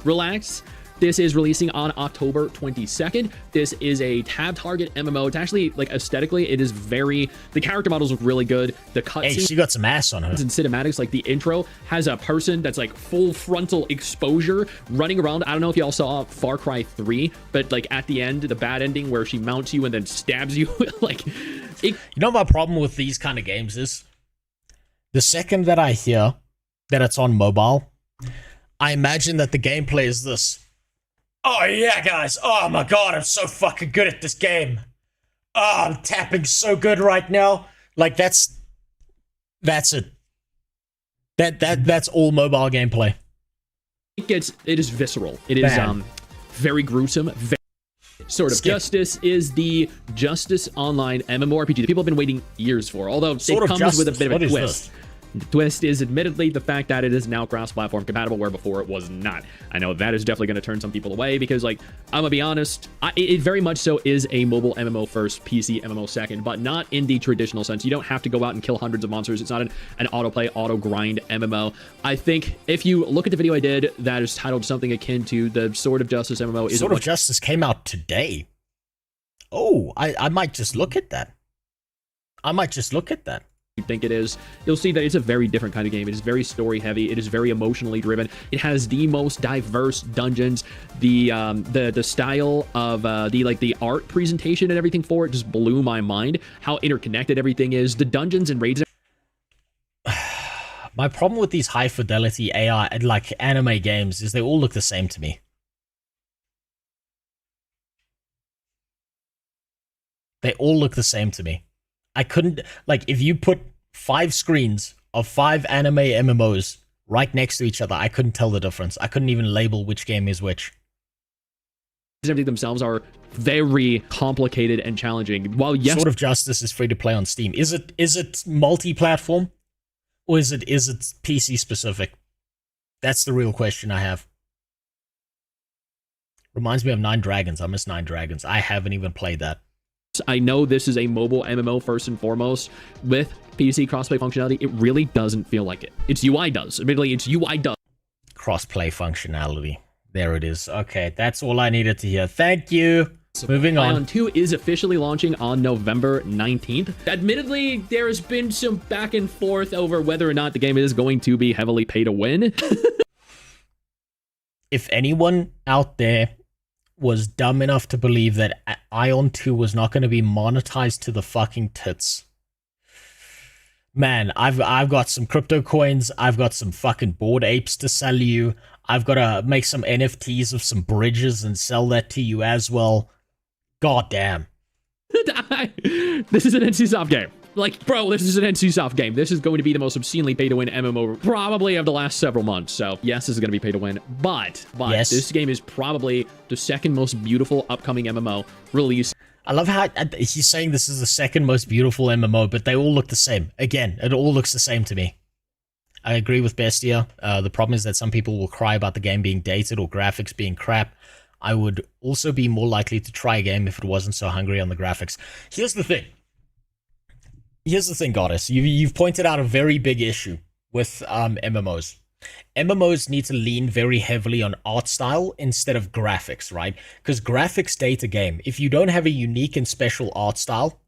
Relax. This is releasing on October 22nd. This is a tab target MMO. It's actually, like, aesthetically, it is very... The character models look really good. The cutscenes... Hey, she got some ass on her. And cinematics, like the intro, has a person that's, like, full frontal exposure running around. I don't know if y'all saw Far Cry 3, but, like, at the end, the bad ending where she mounts you and then stabs you, like... You know what my problem with these kind of games is? The second that I hear that it's on mobile, I imagine that the gameplay is this. Oh yeah, guys. Oh my god, I'm so fucking good at this game. Oh, I'm tapping so good right now. Like that's it. That's all mobile gameplay. It is visceral. It is very gruesome. Sword of Justice is the Justice Online MMORPG that people have been waiting years for, although it comes with a bit of a twist. The twist is admittedly the fact that it is now cross-platform compatible, where before it was not. I know that is definitely going to turn some people away because, like, I'm going to be honest, it very much so is a mobile MMO first, PC MMO second, but not in the traditional sense. You don't have to go out and kill hundreds of monsters. It's not an autoplay, auto-grind MMO. I think if you look at the video I did that is titled something akin to the Sword of Justice MMO. Sword of Justice came out today. Oh, I might just look at that. You think it is, you'll see that it's a very different kind of game. It is very story heavy. It is very emotionally driven. It has the most diverse dungeons. The style of the art presentation and everything for it just blew my mind. How interconnected everything is. The dungeons and raids. My problem with these high fidelity AI like anime games is they all look the same to me. They all look the same to me. I couldn't, like, if you put 5 screens of 5 anime MMOs right next to each other, I couldn't tell the difference. I couldn't even label which game is which. Everything themselves are very complicated and challenging. While yes, Sword of Justice is free to play on Steam. Is it multi-platform, or is it PC specific? That's the real question I have. Reminds me of Nine Dragons. I miss Nine Dragons. I haven't even played that. I know this is a mobile MMO first and foremost with PC crossplay functionality. It really doesn't feel like it. Its UI does. Admittedly, its UI does. Crossplay functionality. There it is. Okay, that's all I needed to hear. Thank you. Moving on. Ion 2 is officially launching on November 19th. Admittedly, there has been some back and forth over whether or not the game is going to be heavily pay to win. If anyone out there was dumb enough to believe that Ion 2 was not going to be monetized to the fucking tits, man, I've got some crypto coins, I've got some fucking Bored Apes to sell you, I've got to make some NFTs of some bridges and sell that to you as well. God damn. This is an NCSoft game. Like, bro, this is an NCSoft game. This is going to be the most obscenely pay-to-win MMO probably of the last several months. So, yes, this is going to be pay-to-win. But yes, this game is probably the second most beautiful upcoming MMO release. I love how he's saying this is the second most beautiful MMO, but they all look the same. Again, it all looks the same to me. I agree with Bestia. The problem is that some people will cry about the game being dated or graphics being crap. I would also be more likely to try a game if it wasn't so hungry on the graphics. Here's the thing, Goddess. You've pointed out a very big issue with MMOs. MMOs need to lean very heavily on art style instead of graphics, right? Because graphics date a game. If you don't have a unique and special art style,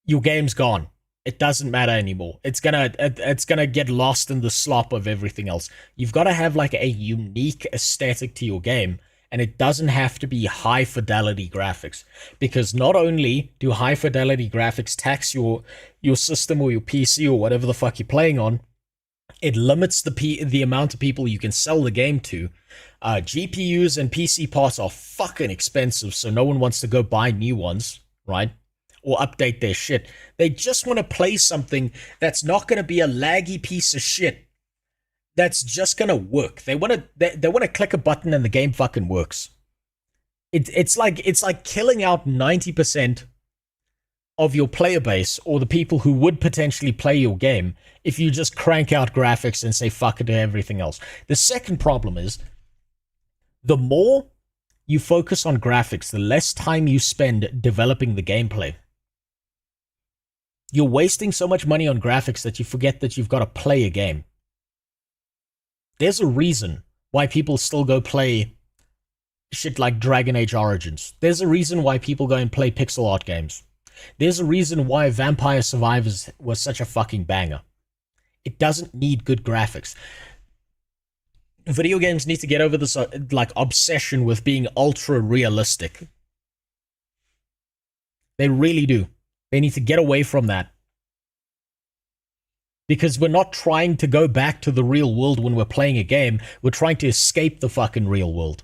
your game's gone. It doesn't matter anymore. It's gonna get lost in the slop of everything else. You've got to have like a unique aesthetic to your game, and it doesn't have to be high fidelity graphics, because not only do high fidelity graphics tax your system or your PC or whatever the fuck you're playing on, it limits the amount of people you can sell the game to. GPUs and PC parts are fucking expensive, so no one wants to go buy new ones, right? Or update their shit. They just want to play something that's not going to be a laggy piece of shit. That's just going to work. They want to click a button and the game fucking works. It's like killing out 90% of your player base, or the people who would potentially play your game, if you just crank out graphics and say fuck it to everything else. The second problem is, the more you focus on graphics, the less time you spend developing the gameplay. You're wasting so much money on graphics that you forget that you've got to play a game. There's a reason why people still go play shit like Dragon Age Origins. There's a reason why people go and play pixel art games. There's a reason why Vampire Survivors was such a fucking banger. It doesn't need good graphics. Video games need to get over this like obsession with being ultra realistic. They really do. They need to get away from that. Because we're not trying to go back to the real world when we're playing a game. We're trying to escape the fucking real world.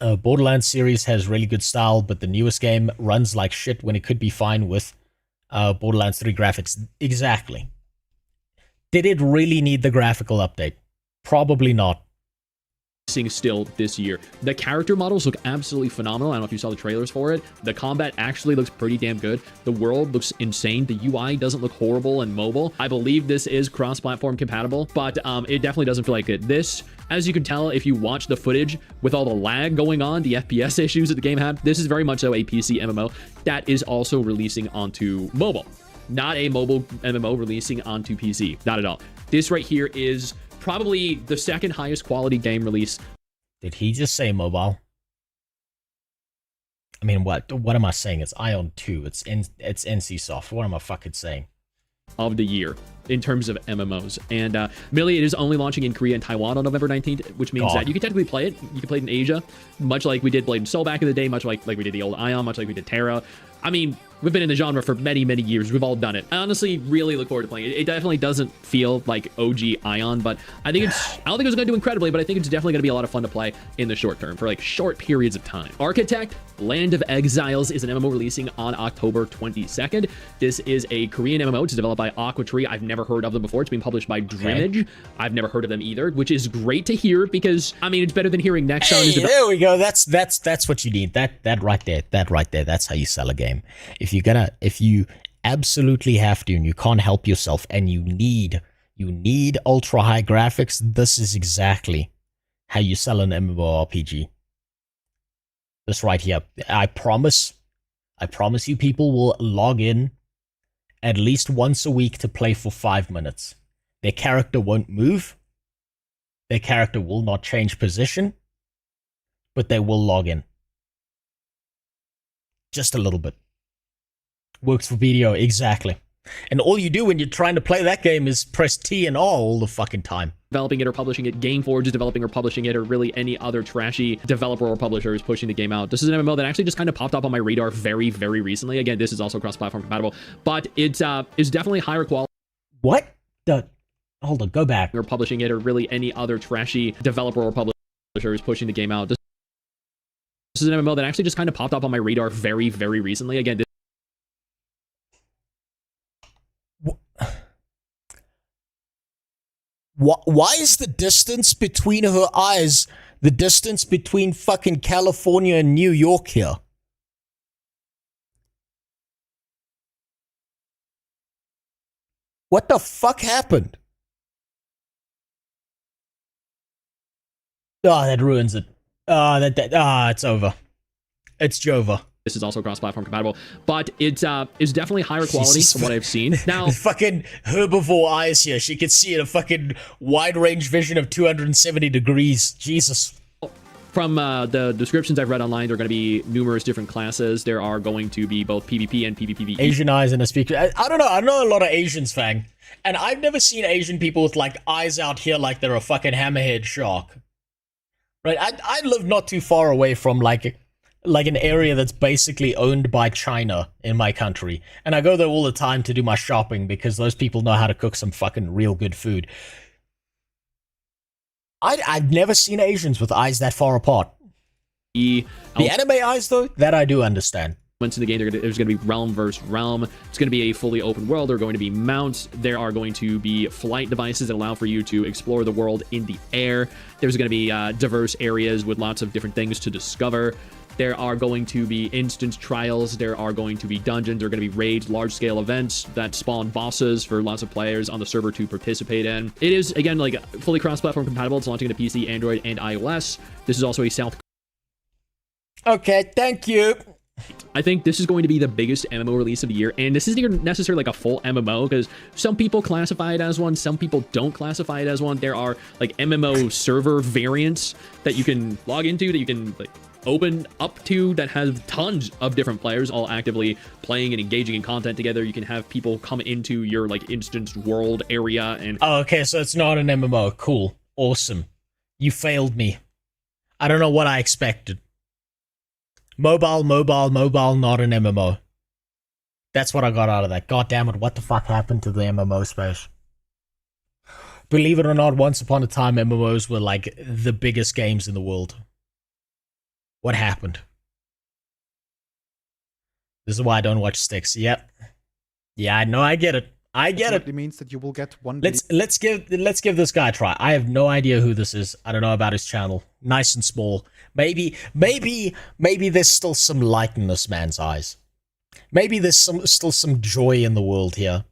Borderlands series has really good style, but the newest game runs like shit when it could be fine with Borderlands 3 graphics. Exactly. Did it really need the graphical update? Probably not. still this year. The character models look absolutely phenomenal. I don't know if you saw the trailers for it. The combat actually looks pretty damn good. The world looks insane. The UI doesn't look horrible and mobile. I believe this is cross-platform compatible, but it definitely doesn't feel like it. This, as you can tell if you watch the footage with all the lag going on, the FPS issues that the game had, this is very much so a PC MMO that is also releasing onto mobile. Not a mobile MMO releasing onto PC. Not at all. This right here is probably the second highest quality game release. Did he just say mobile? I mean, what am I saying? It's Ion 2. It's NCSoft. What am I fucking saying? Of the year in terms of MMOs. And admittedly, it is only launching in Korea and Taiwan on November 19th, which means that you can technically play it. You can play it in Asia, much like we did Blade and Soul back in the day, much like we did the old Ion, much like we did Terra. I mean, we've been in the genre for many, many years. We've all done it. I honestly really look forward to playing it. It definitely doesn't feel like OG Ion, but I think I don't think it's going to do incredibly, but I think it's definitely going to be a lot of fun to play in the short term for like short periods of time. Architect, Land of Exiles is an MMO releasing on October 22nd. This is a Korean MMO. It's developed by AquaTree. I've never heard of them before. It's being published by Dreamage. I've never heard of them either, which is great to hear because, I mean, it's better than hearing Nexon. Hey, there we go. That's what you need. That right there. That's how you sell a game. If you absolutely have to and you can't help yourself and you need ultra high graphics, this is exactly how you sell an MMORPG. This right here. I promise you people will log in at least once a week to play for 5 minutes. Their character won't move. Their character will not change position, but they will log in. Just a little bit. Works for video, exactly. And all you do when you're trying to play that game is press T and R all the fucking time. Developing it or publishing it, Gameforge is developing or publishing it, or really any other trashy developer or publisher is pushing the game out. This is an MMO that actually just kind of popped up on my radar very, very recently. Again, this is also cross-platform compatible, but it's definitely higher quality. What? Hold on, go back. Or publishing it, or really any other trashy developer or publisher is pushing the game out. This is an MMO that actually just kind of popped up on my radar very, very recently. Again, Why is the distance between her eyes the distance between fucking California and New York here? What the fuck happened? Oh, that ruins it. It's over. It's Jova. This is also cross-platform compatible, but it's definitely higher quality from what I've seen. Now, fucking herbivore eyes here. She can see in a fucking wide range vision of 270 degrees. Jesus. From the descriptions I've read online, there are going to be numerous different classes. There are going to be both PvP and PvPvE. Asian eyes and a speaker. I don't know. I know a lot of Asians, Fang. And I've never seen Asian people with like eyes out here like they're a fucking hammerhead shark. Right? I live not too far away from like an area that's basically owned by China in my country. And I go there all the time to do my shopping because those people know how to cook some fucking real good food. I've never seen Asians with eyes that far apart. The anime eyes, though, that I do understand. Once in the game, there's going to be realm versus realm. It's going to be a fully open world. There are going to be mounts. There are going to be flight devices that allow for you to explore the world in the air. There's going to be diverse areas with lots of different things to discover. There are going to be instance trials. There are going to be dungeons. There are going to be raids, large-scale events that spawn bosses for lots of players on the server to participate in. It is, again, like fully cross-platform compatible. It's launching to PC, Android, and iOS. This is also a South. Okay, thank you. I think this is going to be the biggest MMO release of the year, and this isn't even necessarily like a full MMO, because some people classify it as one, some people don't classify it as one. There are like MMO server variants that you can log into, that you can like open up to, that has tons of different players all actively playing and engaging in content together. You can have people come into your like instance world area and... Oh, okay, so it's not an MMO. Cool. Awesome. You failed me. I don't know what I expected. Mobile, not an MMO. That's what I got out of that. God damn it, what the fuck happened to the MMO space? Believe it or not, once upon a time, MMOs were like the biggest games in the world. What happened? This is why I don't watch Sticks. Yep. Yeah, I know, I get it. I get it. It means that you will get one. Let's give this guy a try. I have no idea who this is. I don't know about his channel. Nice and small. Maybe there's still some light in this man's eyes. Maybe there's still some joy in the world here.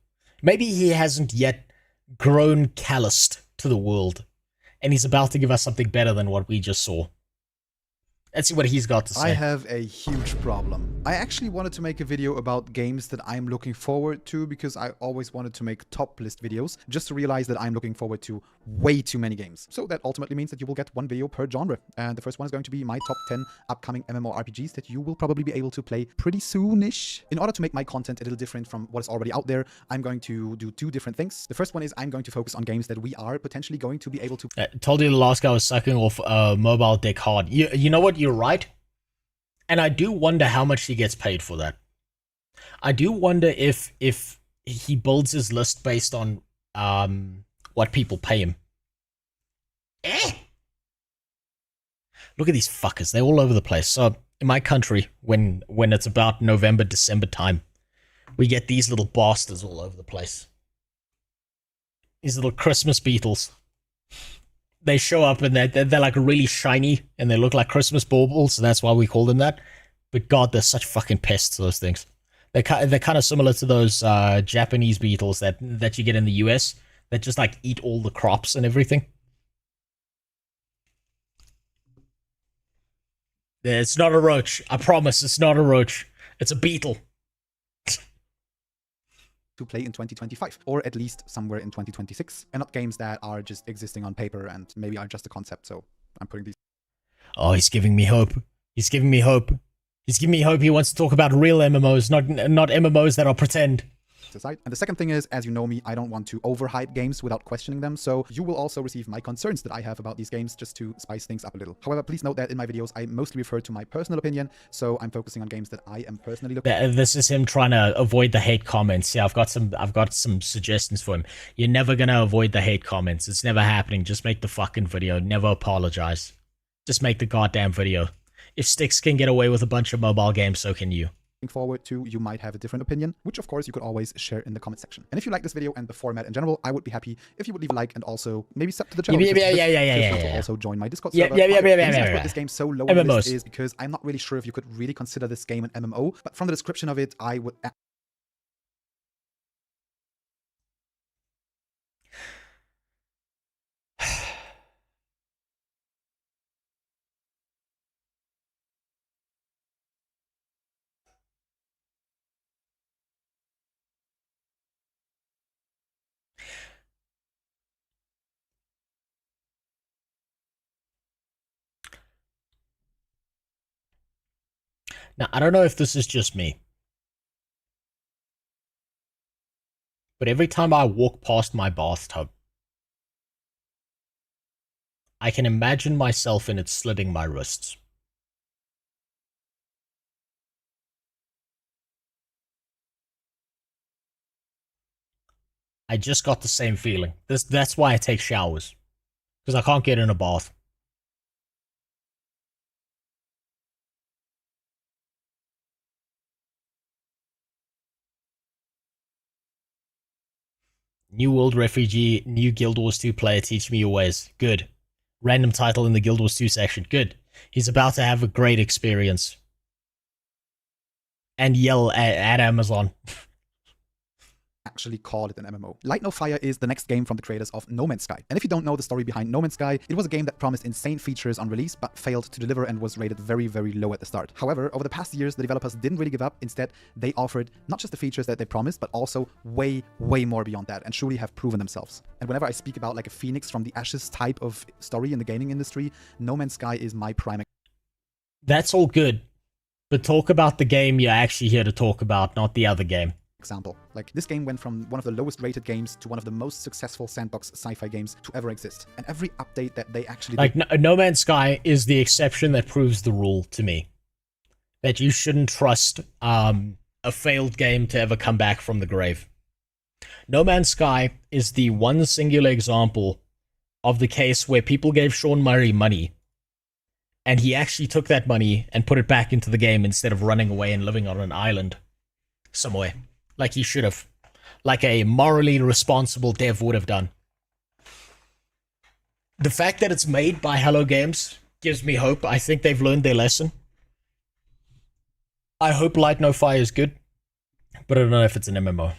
Maybe he hasn't yet grown calloused to the world, and he's about to give us something better than what we just saw. Let's see what he's got to say. I have a huge problem. I actually wanted to make a video about games that I'm looking forward to because I always wanted to make top list videos, just to realize that I'm looking forward to way too many games. So that ultimately means that you will get one video per genre. And the first one is going to be my top 10 upcoming MMORPGs that you will probably be able to play pretty soonish. In order to make my content a little different from what is already out there, I'm going to do two different things. The first one is I'm going to focus on games that we are potentially going to be able to... Told you the last guy was sucking off mobile dick hard. You know what? You're right. And I do wonder how much he gets paid for that. I do wonder if he builds his list based on what people pay him. Look at these fuckers. They're all over the place. So in my country, when it's about November, December time, we get these little bastards all over the place. These little Christmas beetles. They show up and they're like really shiny and they look like Christmas baubles, so that's why we call them that. But God, they're such fucking pests, those things. They're kind of similar to those Japanese beetles that you get in the US that just like eat all the crops and everything. It's not a roach. I promise, it's not a roach. It's a beetle. To play in 2025, or at least somewhere in 2026, and not games that are just existing on paper and maybe are just a concept. So I'm putting these... Oh, he's giving me hope. He's giving me hope. He's giving me hope. He wants to talk about real MMOs, not MMOs that are pretend. Aside. And the second thing is, as you know me, I don't want to overhype games without questioning them, so you will also receive my concerns that I have about these games just to spice things up a little. However, please note that in my videos, I mostly refer to my personal opinion, so I'm focusing on games that I am personally looking at. This is him trying to avoid the hate comments. Yeah, I've got some suggestions for him. You're never gonna avoid the hate comments. It's never happening. Just make the fucking video. Never apologize. Just make the goddamn video. If Styx can get away with a bunch of mobile games, so can you. Forward to, you might have a different opinion, which of course you could always share in the comment section. And if you like this video and the format in general, I would be happy if you would leave a like and also maybe sub to the channel. Yeah. Also join my Discord server. Yeah. The reason I put this game so low on the MMOs. list is because I'm not really sure if you could really consider this game an MMO, but from the description of it, I would... Now, I don't know if this is just me, but every time I walk past my bathtub, I can imagine myself in it slitting my wrists. I just got the same feeling. That's why I take showers, because I can't get in a bath. New World Refugee, new Guild Wars 2 player, teach me your ways. Good. Random title in the Guild Wars 2 section. Good. He's about to have a great experience. And yell at Amazon. actually call it an MMO. Light No Fire is the next game from the creators of No Man's Sky. And if you don't know the story behind No Man's Sky, it was a game that promised insane features on release, but failed to deliver and was rated very, very low at the start. However, over the past years, the developers didn't really give up. Instead, they offered not just the features that they promised, but also way, way more beyond that, and truly have proven themselves. And whenever I speak about like a phoenix from the ashes type of story in the gaming industry, No Man's Sky is my prime. That's all good, but talk about the game you're actually here to talk about, not the other game. Example. Like, this game went from one of the lowest rated games to one of the most successful sandbox sci-fi games to ever exist. And every update that they actually like No Man's Sky is the exception that proves the rule to me. That you shouldn't trust a failed game to ever come back from the grave. No Man's Sky is the one singular example of the case where people gave Sean Murray money, and he actually took that money and put it back into the game instead of running away and living on an island somewhere, like he should have. like a morally responsible dev would have done. The fact that it's made by Hello Games gives me hope. I think they've learned their lesson. I hope Light No Fire is good, but I don't know if it's an MMO.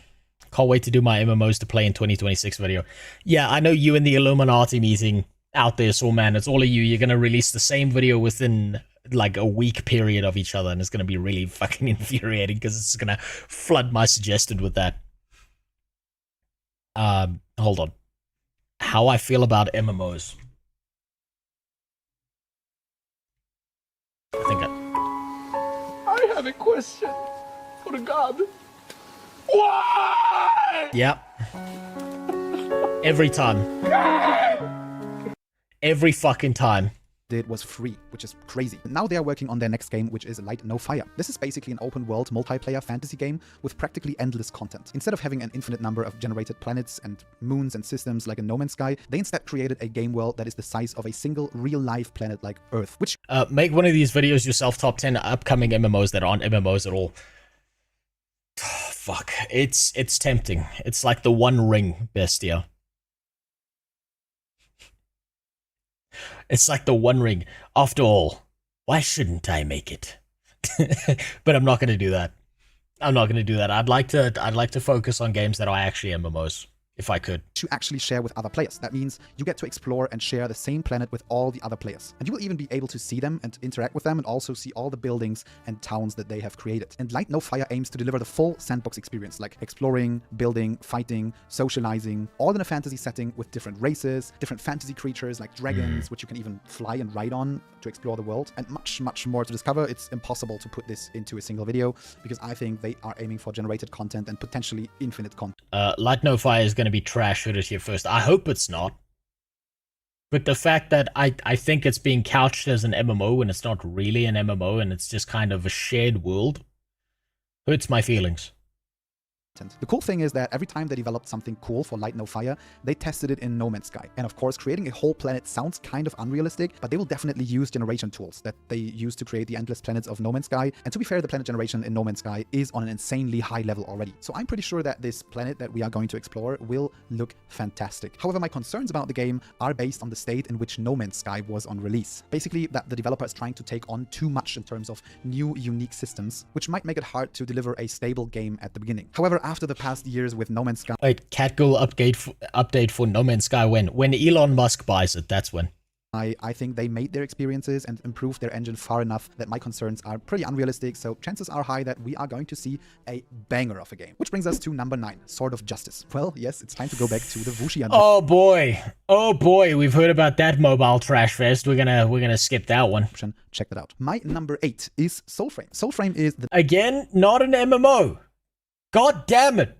Can't wait to do my MMOs to play in 2026 video. Yeah, I know you in the Illuminati meeting out there, so man, it's all of you. You're going to release the same video within like a week period of each other, and it's going to be really fucking infuriating because it's going to flood my suggested with that. Hold on. How I feel about MMOs. I have a question for God. Why? Yep. Every time. Every fucking time. Did was free, which is crazy. Now they are working on their next game, which is Light No Fire. This is basically an open world multiplayer fantasy game with practically endless content. Instead of having an infinite number of generated planets and moons and systems like in No Man's Sky, they instead created a game world that is the size of a single real-life planet like Earth, which... Make one of these videos yourself, top 10 upcoming MMOs that aren't MMOs at all. Fuck. It's tempting. It's like the One Ring, bestia. It's like the One Ring. After all, why shouldn't I make it? But I'm not going to do that. I'm not going to do that. I'd like to focus on games that are actually MMOs, if I could. To actually share with other players. That means you get to explore and share the same planet with all the other players. And you will even be able to see them and interact with them and also see all the buildings and towns that they have created. And Light No Fire aims to deliver the full sandbox experience, like exploring, building, fighting, socializing, all in a fantasy setting with different races, different fantasy creatures like dragons, which you can even fly and ride on to explore the world, and much, much more to discover. It's impossible to put this into a single video because I think they are aiming for generated content and potentially infinite content. Light No Fire is going to be trash heard it here first. I hope it's not. But the fact that I think it's being couched as an MMO when it's not really an MMO and it's just kind of a shared world hurts my feelings. The cool thing is that every time they developed something cool for Light No Fire, they tested it in No Man's Sky. And of course, creating a whole planet sounds kind of unrealistic, but they will definitely use generation tools that they use to create the endless planets of No Man's Sky. And to be fair, the planet generation in No Man's Sky is on an insanely high level already. So I'm pretty sure that this planet that we are going to explore will look fantastic. However, my concerns about the game are based on the state in which No Man's Sky was on release. Basically, that the developer is trying to take on too much in terms of new, unique systems, which might make it hard to deliver a stable game at the beginning. However, after the past years with No Man's Sky... Wait, Catgirl update for No Man's Sky when? When Elon Musk buys it, that's when. I think they made their experiences and improved their engine far enough that my concerns are pretty unrealistic, so chances are high that we are going to see a banger of a game. Which brings us to number 9, Sword of Justice. Well, yes, it's time to go back to the Wuxia. Oh boy, we've heard about that mobile trash fest. We're gonna skip that one. Check that out. My number 8 is Soulframe. Soulframe is the... Again, not an MMO. God damn it.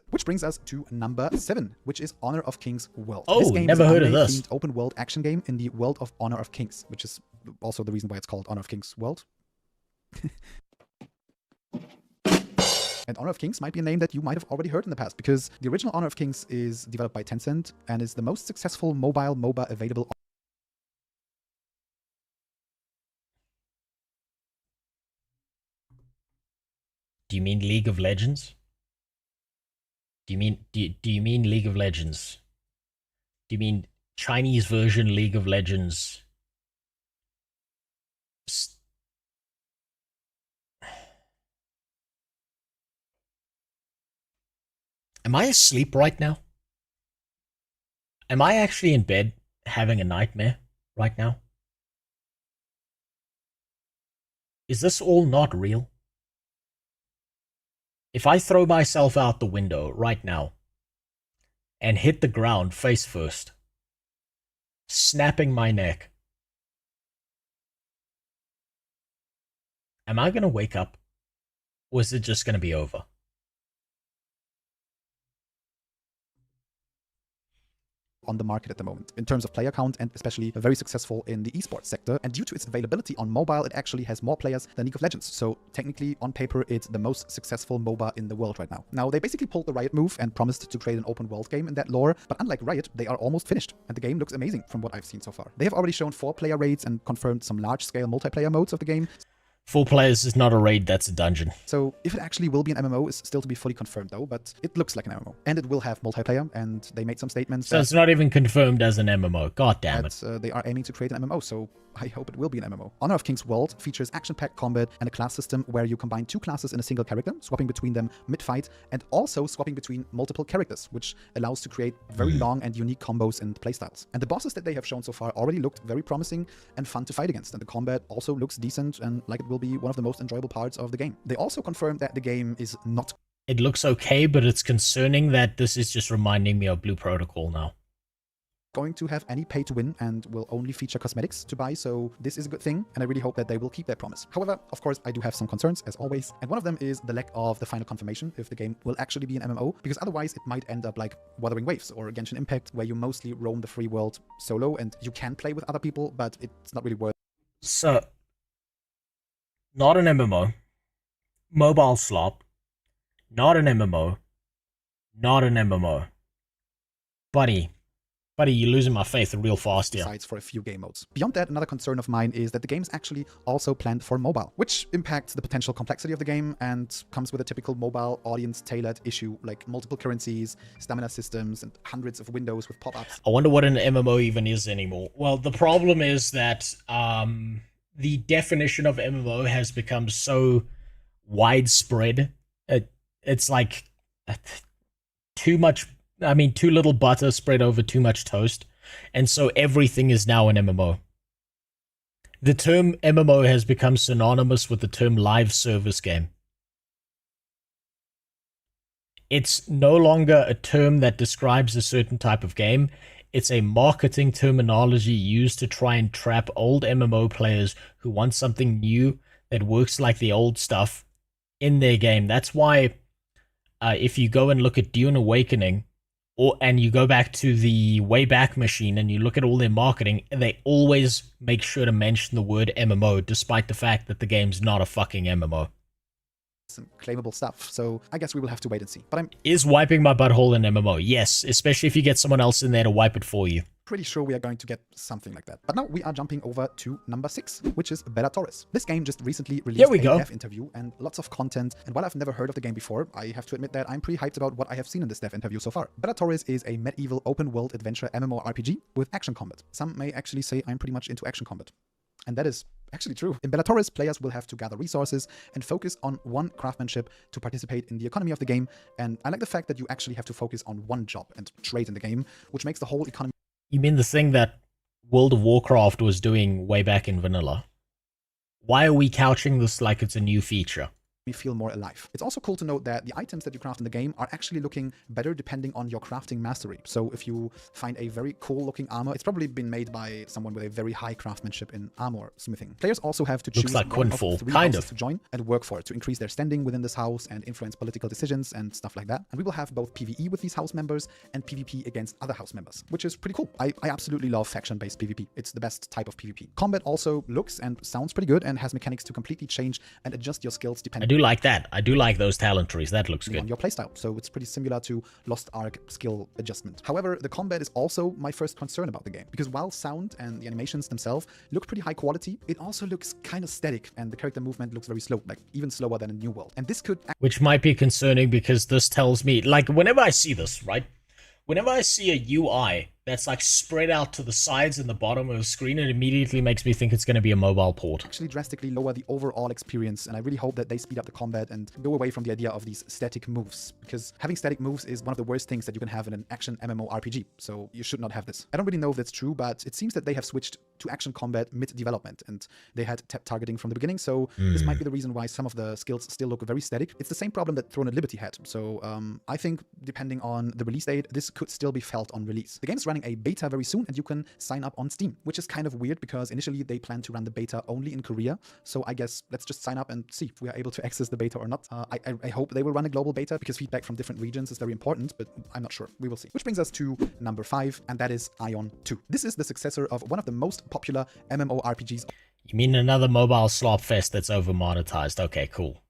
Which brings us to number 7, which is Honor of Kings World. Oh, this game never is heard of an this. themed open world action game in the world of Honor of Kings, which is also the reason why it's called Honor of Kings World. And Honor of Kings might be a name that you might have already heard in the past, because the original Honor of Kings is developed by Tencent and is the most successful mobile MOBA available. Do you mean League of Legends? Do you mean League of Legends? Do you mean Chinese version League of Legends? Am I asleep right now? Am I actually in bed having a nightmare right now? Is this all not real? If I throw myself out the window right now and hit the ground face first, snapping my neck, am I going to wake up? Or is it just going to be over? On the market at the moment in terms of player count, and especially very successful in the esports sector. And due to its availability on mobile, it actually has more players than League of Legends. So technically, on paper, it's the most successful MOBA in the world right now. Now, they basically pulled the Riot move and promised to create an open world game in that lore, but unlike Riot, they are almost finished, and the game looks amazing from what I've seen so far. They have already shown 4-player raids and confirmed some large-scale multiplayer modes of the game. 4 players is not a raid, that's a dungeon. So if it actually will be an MMO is still to be fully confirmed though, but it looks like an MMO. And it will have multiplayer, and they made some statements So it's not even confirmed as an MMO. God damn it. that they are aiming to create an MMO, so I hope it will be an MMO. Honor of Kings World features action-packed combat and a class system where you combine 2 classes in a single character, swapping between them mid-fight, and also swapping between multiple characters, which allows to create very long and unique combos and playstyles. And the bosses that they have shown so far already looked very promising and fun to fight against, and the combat also looks decent and like it will be one of the most enjoyable parts of the game. They also confirmed that the game is not It looks okay, but it's concerning that this is just reminding me of Blue Protocol now. going to have any pay to win and will only feature cosmetics to buy, so this is a good thing, and I really hope that they will keep their promise. However, of course, I do have some concerns, as always, and one of them is the lack of the final confirmation if the game will actually be an MMO, because otherwise it might end up like Wuthering Waves or Genshin Impact, where you mostly roam the free world solo, and you can play with other people, but it's not really worth it. So, not an MMO, mobile slop, not an MMO, not an MMO. Buddy, you're losing my faith real fast here. Besides for a few game modes. Beyond that, another concern of mine is that the game is actually also planned for mobile, which impacts the potential complexity of the game and comes with a typical mobile audience-tailored issue like multiple currencies, stamina systems, and hundreds of windows with pop-ups. I wonder what an MMO even is anymore. Well, the problem is that the definition of MMO has become so widespread. It's like too little butter spread over too much toast, and so everything is now an MMO. The term MMO has become synonymous with the term live service game. It's no longer a term that describes a certain type of game. It's a marketing terminology used to try and trap old MMO players who want something new that works like the old stuff in their game. That's why if you go and look at Dune Awakening, and you go back to the Wayback Machine and you look at all their marketing, they always make sure to mention the word MMO, despite the fact that the game's not a fucking MMO. Some claimable stuff, so I guess we will have to wait and see. But Is wiping my butthole an MMO? Yes, especially if you get someone else in there to wipe it for you. pretty sure we are going to get something like that. But now we are jumping over to number 6, which is Bella Torres. This game just recently released a dev interview and lots of content, and while I've never heard of the game before, I have to admit that I'm pretty hyped about what I have seen in this dev interview so far. Bella Torres is a medieval open-world adventure MMORPG with action combat. Some may actually say I'm pretty much into action combat. And that is actually true. In Bella Torres, players will have to gather resources and focus on one craftsmanship to participate in the economy of the game. And I like the fact that you actually have to focus on one job and trade in the game, which makes the whole economy... You mean the thing that World of Warcraft was doing way back in vanilla? Why are we couching this like it's a new feature? Feel more alive. It's also cool to note that the items that you craft in the game are actually looking better depending on your crafting mastery. So if you find a very cool looking armor, it's probably been made by someone with a very high craftsmanship in armor smithing. Players also have to choose like one of Quinfall, 3 kind houses of, to join and work for it to increase their standing within this house and influence political decisions and stuff like that. And we will have both PvE with these house members and PvP against other house members, which is pretty cool. I absolutely love faction-based PvP. It's the best type of PvP. Combat also looks and sounds pretty good and has mechanics to completely change and adjust your skills depending... I do like that. I do like those talent trees. That looks good. On your playstyle, so it's pretty similar to Lost Ark skill adjustment. However, the combat is also my first concern about the game, because while sound and the animations themselves look pretty high quality, it also looks kind of static, and the character movement looks very slow, like even slower than in New World. And this could... Which might be concerning, because this tells me, like, whenever I see this, right? Whenever I see a UI that's like spread out to the sides and the bottom of the screen, it immediately makes me think it's going to be a mobile port. Actually drastically lower the overall experience, and I really hope that they speed up the combat and go away from the idea of these static moves, because having static moves is one of the worst things that you can have in an action MMORPG, so you should not have this. I don't really know if that's true, but it seems that they have switched to action combat mid-development, and they had targeting from the beginning, so this might be the reason why some of the skills still look very static. It's the same problem that Throne of Liberty had, so I think depending on the release date, this could still be felt on release. The game's running a beta very soon, and you can sign up on Steam, which is kind of weird because initially they planned to run the beta only in Korea. So I guess let's just sign up and see if we are able to access the beta or not. I hope they will run a global beta because feedback from different regions is very important, but I'm not sure. We will see. Which brings us to number 5, and that is Ion 2. This is the successor of one of the most popular MMORPGs. You mean another mobile slop fest that's over monetized? Okay, cool.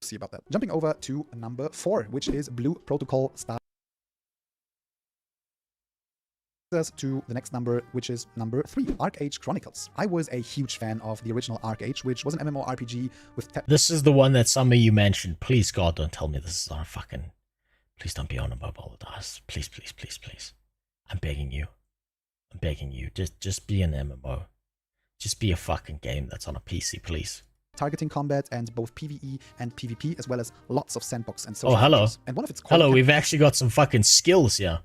See about that. Jumping over to number 4, which is Blue Protocol Star. us to the next number, which is number 3, Arc Age Chronicles. I was a huge fan of the original Arc Age, which was an MMORPG with... This is the one that some of you mentioned. Please, God, don't tell me this is on a fucking... Please don't be on a mobile device. Please, please, please, please. I'm begging you. I'm begging you. Just be an MMO. Just be a fucking game that's on a PC, please. Targeting combat and both PvE and PvP, as well as lots of sandbox and social Oh, hello. features. And one of its Hello, we've actually got some fucking skills here.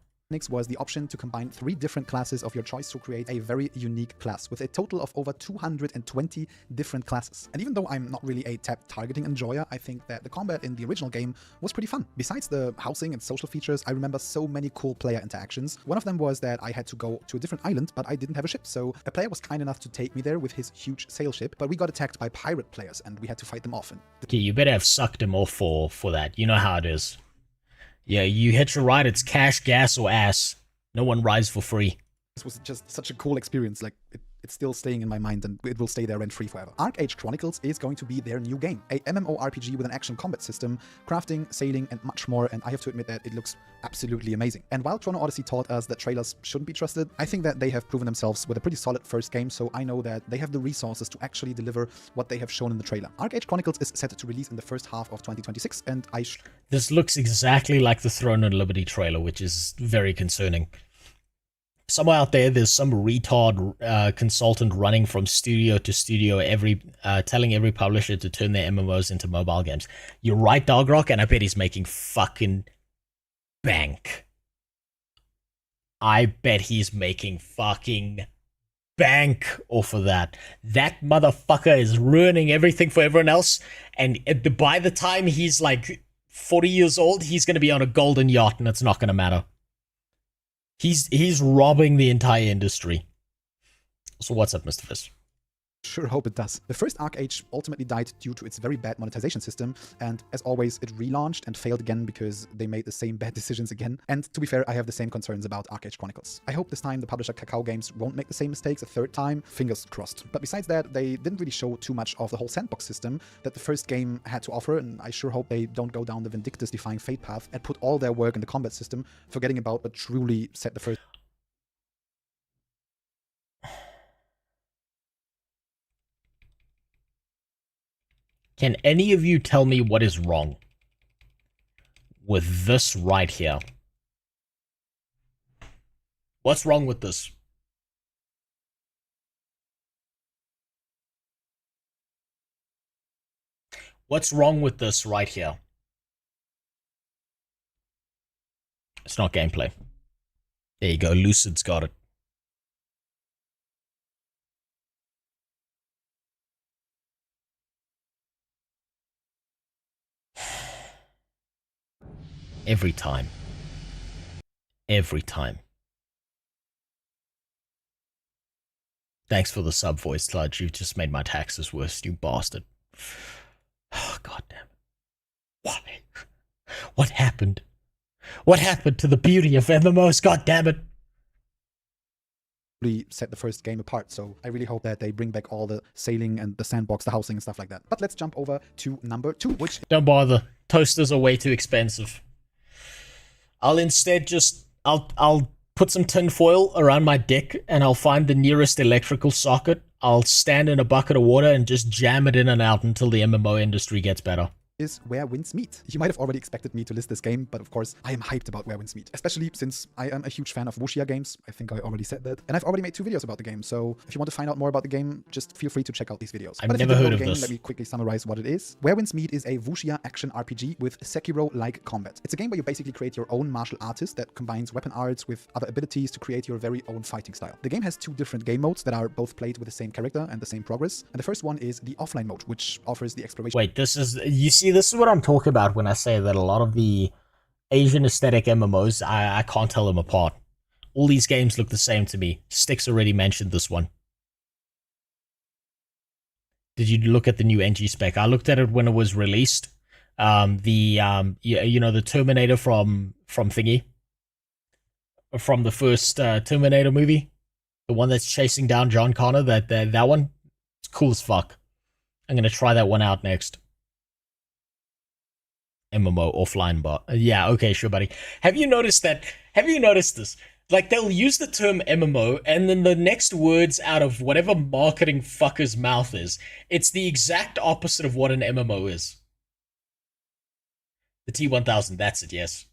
was the option to combine 3 different classes of your choice to create a very unique class with a total of over 220 different classes. And even though I'm not really a tab targeting enjoyer, I think that the combat in the original game was pretty fun. Besides the housing and social features, I remember so many cool player interactions. One of them was that I had to go to a different island, but I didn't have a ship, so a player was kind enough to take me there with his huge sail ship, but we got attacked by pirate players and we had to fight them off. And okay, you better have sucked him off for that. You know how it is. Yeah, you hit your ride, it's cash, gas, or ass. No one rides for free. this was just such a cool experience. Like, it's still staying in my mind and it will stay there rent-free forever. Arc Age Chronicles is going to be their new game, a MMORPG with an action combat system, crafting, sailing, and much more, and I have to admit that it looks absolutely amazing. And while Chrono Odyssey taught us that trailers shouldn't be trusted, I think that they have proven themselves with a pretty solid first game, so I know that they have the resources to actually deliver what they have shown in the trailer. Arc Age Chronicles is set to release in the first half of 2026, and This looks exactly like the Throne and Liberty trailer, which is very concerning. Somewhere out there, there's some retard consultant running from studio to studio, telling every publisher to turn their MMOs into mobile games. You're right, Dogrock, and I bet he's making fucking bank. I bet he's making fucking bank off of that. That motherfucker is ruining everything for everyone else, and by the time he's like 40 years old, he's going to be on a golden yacht, and it's not going to matter. He's robbing the entire industry. So what's up, Mr. Fist? sure hope it does. The first Arc Age ultimately died due to its very bad monetization system, and as always, it relaunched and failed again because they made the same bad decisions again. And to be fair, I have the same concerns about Arc Age Chronicles. I hope this time the publisher Kakao Games won't make the same mistakes a third time, fingers crossed. But besides that, they didn't really show too much of the whole sandbox system that the first game had to offer, and I sure hope they don't go down the Vindictus Defying Fate path and put all their work in the combat system, forgetting about what truly set the first... Can any of you tell me what is wrong with this right here? What's wrong with this? What's wrong with this right here? It's not gameplay. There you go, Lucid's got it. Every time. Every time. Thanks for the sub voice, Sludge. You just made my taxes worse, you bastard. Oh, God damn it. Why? What happened? What happened to the beauty of MMOs? God damn it. Set the first game apart, so I really hope that they bring back all the sailing and the sandbox, the housing and stuff like that. But let's jump over to number 2, which... Don't bother. Toasters are way too expensive. I'll instead just... I'll put some tin foil around my dick and I'll find the nearest electrical socket. I'll stand in a bucket of water and just jam it in and out until the MMO industry gets better. Is Where Winds Meet. You might have already expected me to list this game, but of course, I am hyped about Where Winds Meet, especially since I am a huge fan of wuxia games. I think I already said that. And I've already made 2 videos about the game, so if you want to find out more about the game, just feel free to check out these videos. I've never heard of this. Let me quickly summarize what it is. Where Winds Meet is a wuxia action RPG with Sekiro-like combat. It's a game where you basically create your own martial artist that combines weapon arts with other abilities to create your very own fighting style. The game has 2 different game modes that are both played with the same character and the same progress. And the first one is the offline mode, which offers the exploration... Wait, this is... You see, this is what I'm talking about when I say that a lot of the Asian aesthetic MMOs, I can't tell them apart. All these games look the same to me. Styx already mentioned this one. Did you look at the new NG spec? I looked at it when it was released. You know, the Terminator from Thingy, from the first Terminator movie, the one that's chasing down John Connor. That one, it's cool as fuck. I'm gonna try that one out next. MMO offline bot. Yeah, okay, sure, buddy. Have you noticed that? Have you noticed this? Like, they'll use the term MMO, and then the next words out of whatever marketing fucker's mouth is, it's the exact opposite of what an MMO is. The T1000, that's it, yes.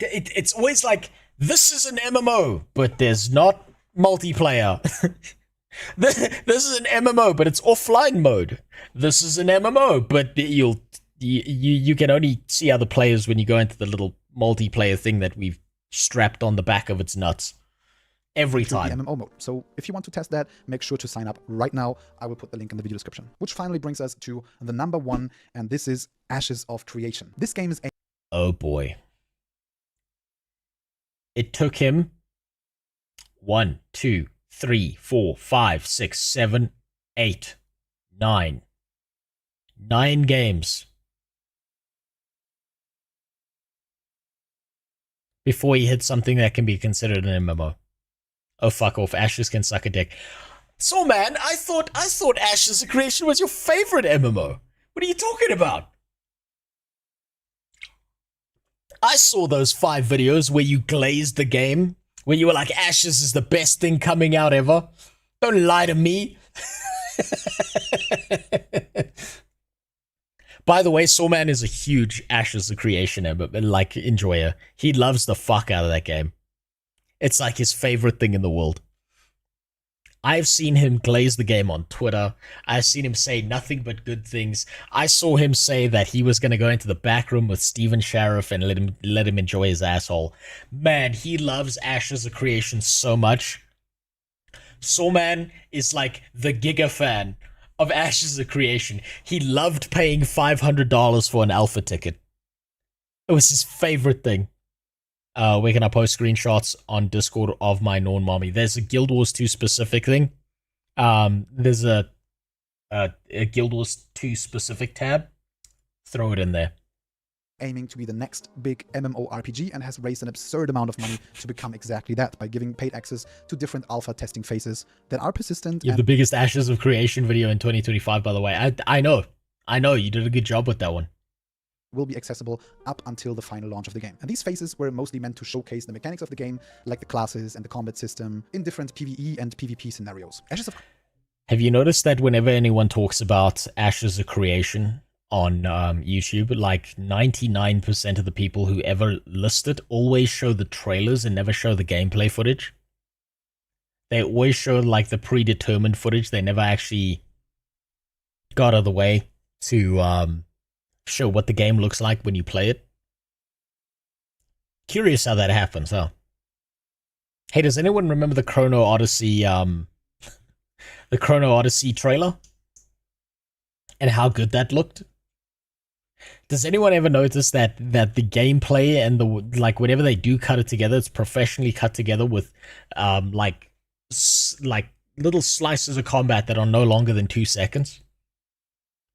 It's always like, this is an MMO, but there's not multiplayer. This is an MMO, but it's offline mode. This is an MMO, but you can only see other players when you go into the little multiplayer thing that we've strapped on the back of its nuts every time. The MMO mode. So if you want to test that, make sure to sign up right now. I will put the link in the video description. Which finally brings us to the number one, and this is Ashes of Creation. This game is oh boy. It took him 1, 2, 3, 4, 5, 6, 7, 8, 9. 9 games before he hit something that can be considered an MMO. Oh, fuck off. Ashes can suck a dick. So, man, I thought Ashes of Creation was your favorite MMO. What are you talking about? I saw those 5 videos where you glazed the game, where you were like, Ashes is the best thing coming out ever. Don't lie to me. By the way, Sawman is a huge Ashes of Creation enjoyer. He loves the fuck out of that game. It's like his favorite thing in the world. I've seen him glaze the game on Twitter. I've seen him say nothing but good things. I saw him say that he was going to go into the back room with Steven Sheriff and let him enjoy his asshole. Man, he loves Ashes of Creation so much. Sawman is like the Giga fan of Ashes of Creation. He loved paying $500 for an alpha ticket. It was his favorite thing. Where can I post screenshots on Discord of my non-mommy? There's a Guild Wars 2 specific thing. There's a Guild Wars 2 specific tab. Throw it in there. Aiming to be the next big MMORPG and has raised an absurd amount of money to become exactly that by giving paid access to different alpha testing phases that are persistent. You have the biggest Ashes of Creation video in 2025, by the way. I know. You did a good job with that one. Will be accessible up until the final launch of the game. And these phases were mostly meant to showcase the mechanics of the game, like the classes and the combat system, in different PvE and PvP scenarios. Have you noticed that whenever anyone talks about Ashes of Creation on YouTube, like 99% of the people who ever list it always show the trailers and never show the gameplay footage? They always show like the predetermined footage. They never actually got out of the way to show what the game looks like when you play it. Curious how that happens, huh? Hey, does anyone remember the Chrono Odyssey trailer? And how good that looked? Does anyone ever notice that the gameplay and whenever they do cut it together, it's professionally cut together with like little slices of combat that are no longer than 2 seconds?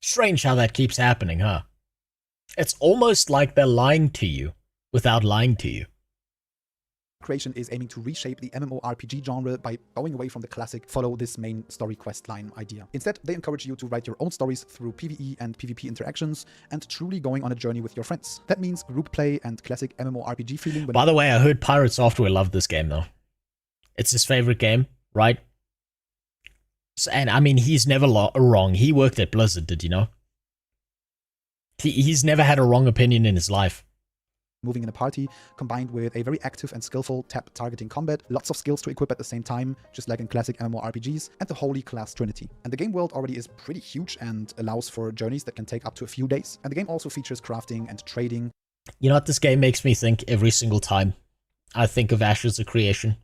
Strange how that keeps happening, huh? It's almost like they're lying to you without lying to you. Creation is aiming to reshape the MMORPG genre by going away from the classic follow this main story quest line idea. Instead, they encourage you to write your own stories through PvE and PvP interactions and truly going on a journey with your friends. That means group play and classic MMORPG feeling. By the way, I heard Pirate Software loved this game though. It's his favorite game, right? And I mean, he's never wrong. He worked at Blizzard, did you know? He's never had a wrong opinion in his life. Moving in a party, combined with a very active and skillful tap targeting combat, lots of skills to equip at the same time, just like in classic MMORPGs, and the holy class trinity. And the game world already is pretty huge and allows for journeys that can take up to a few days. And the game also features crafting and trading. You know what this game makes me think every single time I think of Ashes of Creation?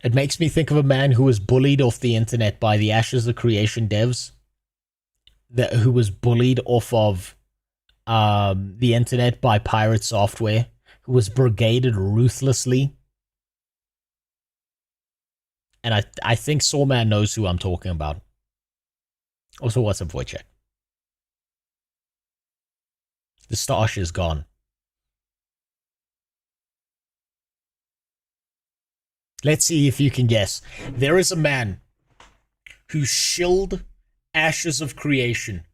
It makes me think of a man who was bullied off the internet by the Ashes of Creation devs, who was bullied off of the internet by Pirate Software, who was brigaded ruthlessly. And I think Sawman knows who I'm talking about. Also, what's up, Wojciech? The stash is gone. Let's see if you can guess. There is a man who shilled Ashes of Creation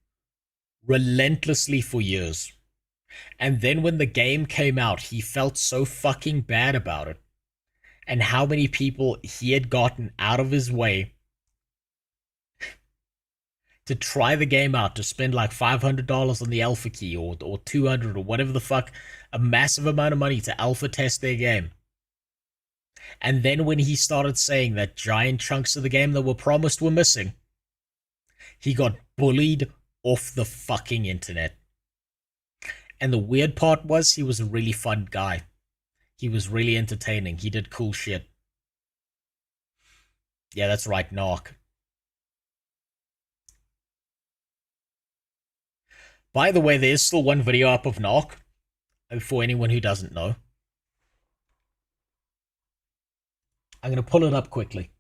relentlessly for years. And then when the game came out, he felt so fucking bad about it. And how many people he had gotten out of his way to try the game out, to spend like $500 on the alpha key or $200 or whatever the fuck, a massive amount of money to alpha test their game. And then when he started saying that giant chunks of the game that were promised were missing, he got bullied off the fucking internet. And the weird part was, he was a really fun guy. He was really entertaining. He did cool shit. Yeah, that's right, Narc. By the way, there is still one video up of Narc, for anyone who doesn't know. I'm gonna pull it up quickly.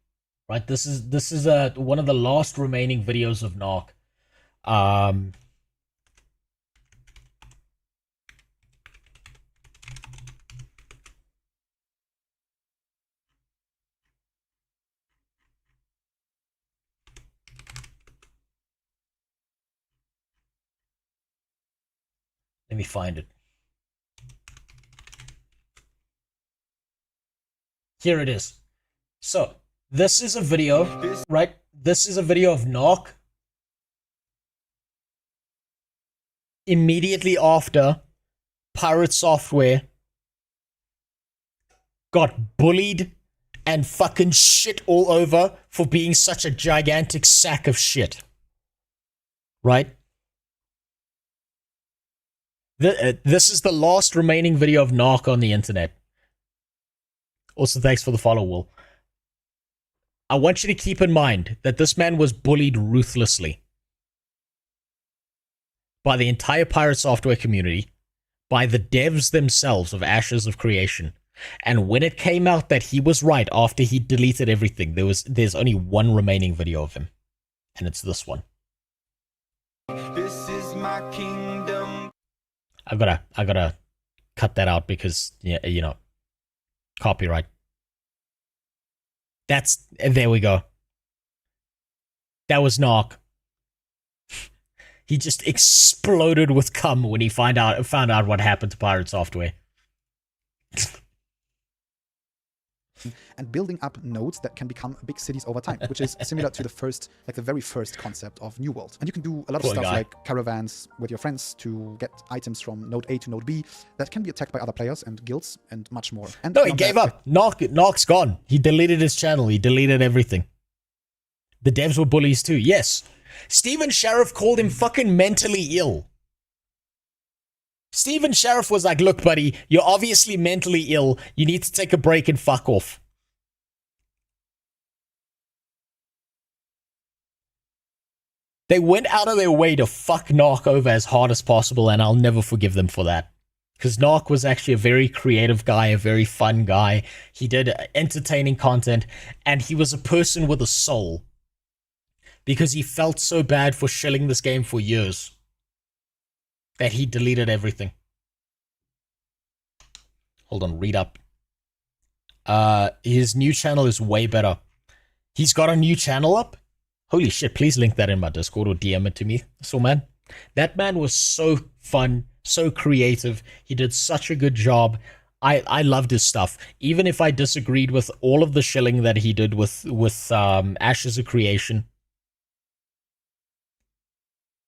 Right, this is one of the last remaining videos of Narc. Let me find it. Here it is. So, this is a video, right? This is a video of Narc immediately after Pirate Software got bullied and fucking shit all over for being such a gigantic sack of shit. Right? This is the last remaining video of Narc on the internet. Also, thanks for the follow, Will. I want you to keep in mind that this man was bullied ruthlessly by the entire Pirate Software community, by the devs themselves of Ashes of Creation. And when it came out that he was right after he deleted everything, there's only one remaining video of him. And it's this one. This is my kingdom. I gotta cut that out because, yeah, you know, copyright. There we go. That was Narc. He just exploded with cum when he found out what happened to Pirate Software. And building up nodes that can become big cities over time, which is similar to the very first concept of New World. And you can do a lot of stuff like caravans with your friends to get items from node A to node B that can be attacked by other players and guilds and much more. And no, he gave up. Narc's gone. He deleted his channel. He deleted everything. The devs were bullies too. Yes. Steven Sheriff called him fucking mentally ill. Steven Sheriff was like, look, buddy, you're obviously mentally ill. You need to take a break and fuck off. They went out of their way to fuck Narc over as hard as possible, and I'll never forgive them for that. Because Narc was actually a very creative guy, a very fun guy. He did entertaining content, and he was a person with a soul. Because he felt so bad for shilling this game for years that he deleted everything. Hold on, read up. His new channel is way better. He's got a new channel up? Holy shit, please link that in my Discord or DM it to me. So, man, that man was so fun, so creative. He did such a good job. I loved his stuff. Even if I disagreed with all of the shilling that he did with Ashes of Creation.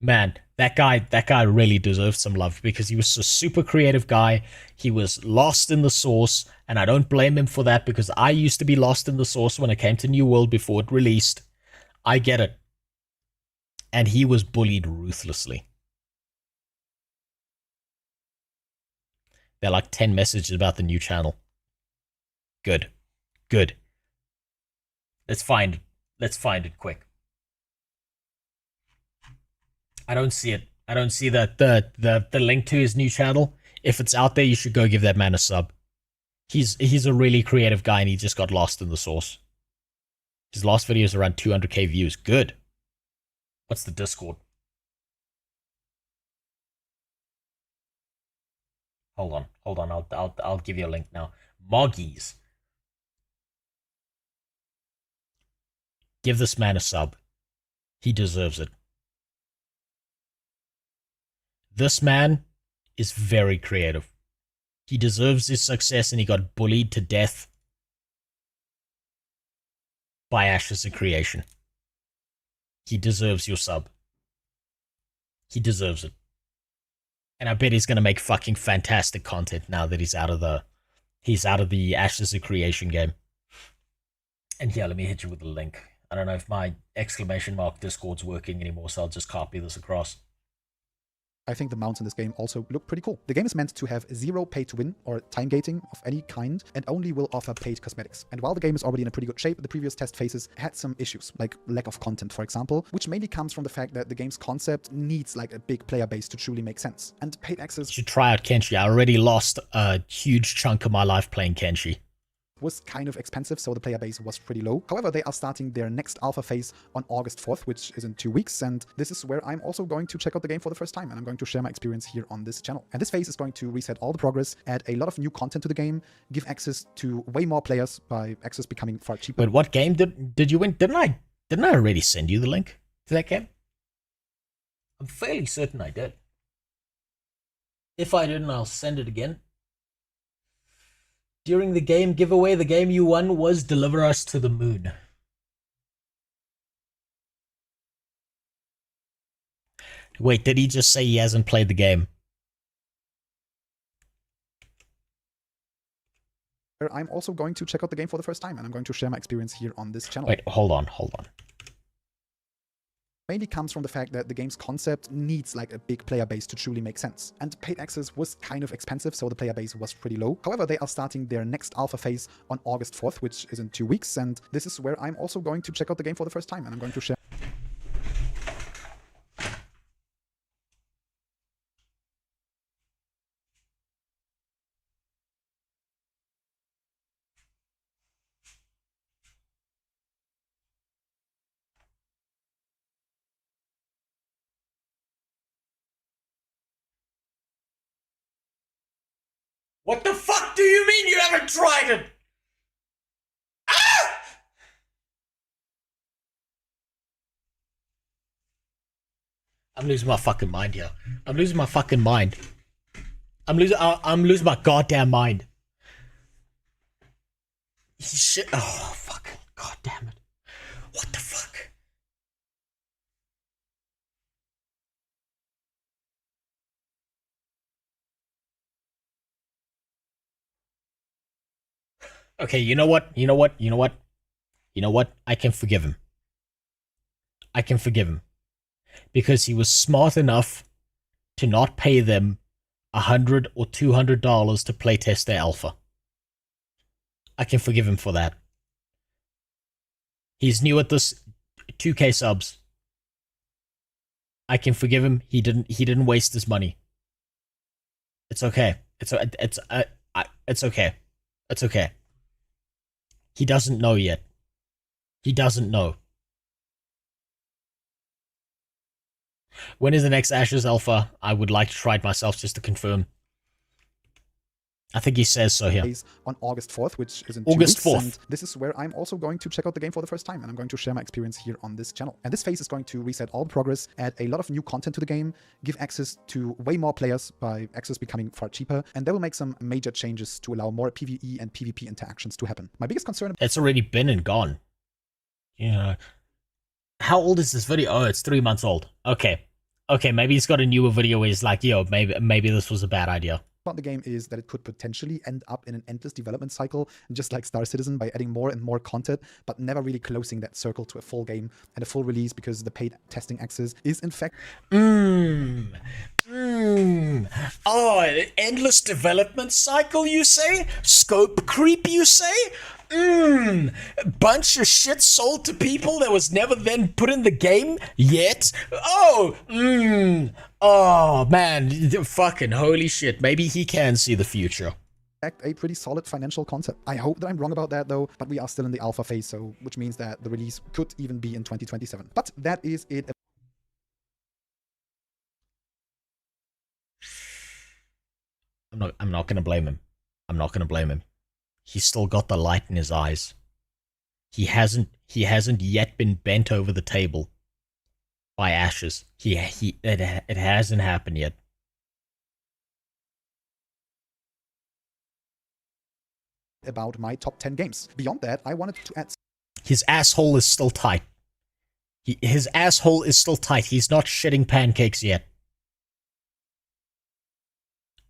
Man, that guy really deserves some love because he was a super creative guy. He was lost in the source, and I don't blame him for that because I used to be lost in the source when it came to New World before it released. I get it. And he was bullied ruthlessly. There are like 10 messages about the new channel. Good. Good. Let's find it quick. I don't see it. I don't see the link to his new channel. If it's out there, you should go give that man a sub. He's a really creative guy and he just got lost in the source. His last video is around 200k views. Good. What's the Discord? Hold on. I'll give you a link now. Moggies. Give this man a sub. He deserves it. This man is very creative. He deserves his success, and he got bullied to death by Ashes of Creation. He deserves your sub. He deserves it. And I bet he's gonna make fucking fantastic content now that he's out of the Ashes of Creation game. And here, let me hit you with a link. I don't know if my exclamation mark Discord's working anymore, so I'll just copy this across. I think the mounts in this game also look pretty cool. The game is meant to have zero pay to win or time gating of any kind, and only will offer paid cosmetics. And while the game is already in a pretty good shape, the previous test phases had some issues, like lack of content, for example, which mainly comes from the fact that the game's concept needs like a big player base to truly make sense. And paid access You should try out Kenshi. I already lost a huge chunk of my life playing Kenshi. was kind of expensive, so the player base was pretty low. However, they are starting their next alpha phase on August 4th, which is in 2 weeks, and this is where I'm also going to check out the game for the first time, and I'm going to share my experience here on this channel. And this phase is going to reset all the progress, add a lot of new content to the game, give access to way more players by access becoming far cheaper. Wait, what game did you win? Didn't I already send you the link to that game? I'm fairly certain I did. If I didn't, I'll send it again. During the game giveaway, the game you won was Deliver Us to the Moon. Wait, did he just say he hasn't played the game? I'm also going to check out the game for the first time, and I'm going to share my experience here on this channel. Wait, hold on. Mainly comes from the fact that the game's concept needs like a big player base to truly make sense. And paid access was kind of expensive, so the player base was pretty low. However, they are starting their next alpha phase on August 4th, which is in 2 weeks, and this is where I'm also going to check out the game for the first time, and I'm going to share. What the fuck do you mean you haven't tried it? Ah! I'm losing my fucking mind here. I'm losing my fucking mind. I'm losing my goddamn mind. Shit. Oh, fucking god damn it. What the fuck? Okay, you know what? I can forgive him. Because he was smart enough to not pay them $100 or $200 to playtest their alpha. I can forgive him for that. He's new at this. 2K subs. I can forgive him. He didn't waste his money. It's okay. It's okay. It's okay. He doesn't know yet. He doesn't know. When is the next Ashes Alpha? I would like to try it myself just to confirm. I think he says so here. On August 4th, which is in August 2 weeks, 4th. and this is where I'm also going to check out the game for the first time, and I'm going to share my experience here on this channel. And this phase is going to reset all the progress, add a lot of new content to the game, give access to way more players by access becoming far cheaper, and they will make some major changes to allow more PvE and PvP interactions to happen. My biggest concern... It's already been and gone. Yeah. How old is this video? Oh, it's 3 months old. Okay. Okay, maybe he's got a newer video where he's like, yo, maybe this was a bad idea. About the game is that it could potentially end up in an endless development cycle, just like Star Citizen, by adding more and more content, but never really closing that circle to a full game and a full release, because the paid testing access is in fact... Oh, an endless development cycle, you say? Scope creep, you say? Bunch of shit sold to people that was never then put in the game yet? Oh, oh, man, fucking holy shit. Maybe he can see the future. A pretty solid financial concept. I hope that I'm wrong about that though, but we are still in the alpha phase, so which means that the release could even be in 2027. But that is it. I'm not gonna blame him. I'm not gonna blame him. He's still got the light in his eyes. He hasn't yet been bent over the table by Ashes. It hasn't happened yet. about my top 10 games. Beyond that, I wanted to add His asshole is still tight. His asshole is still tight. He's not shitting pancakes yet.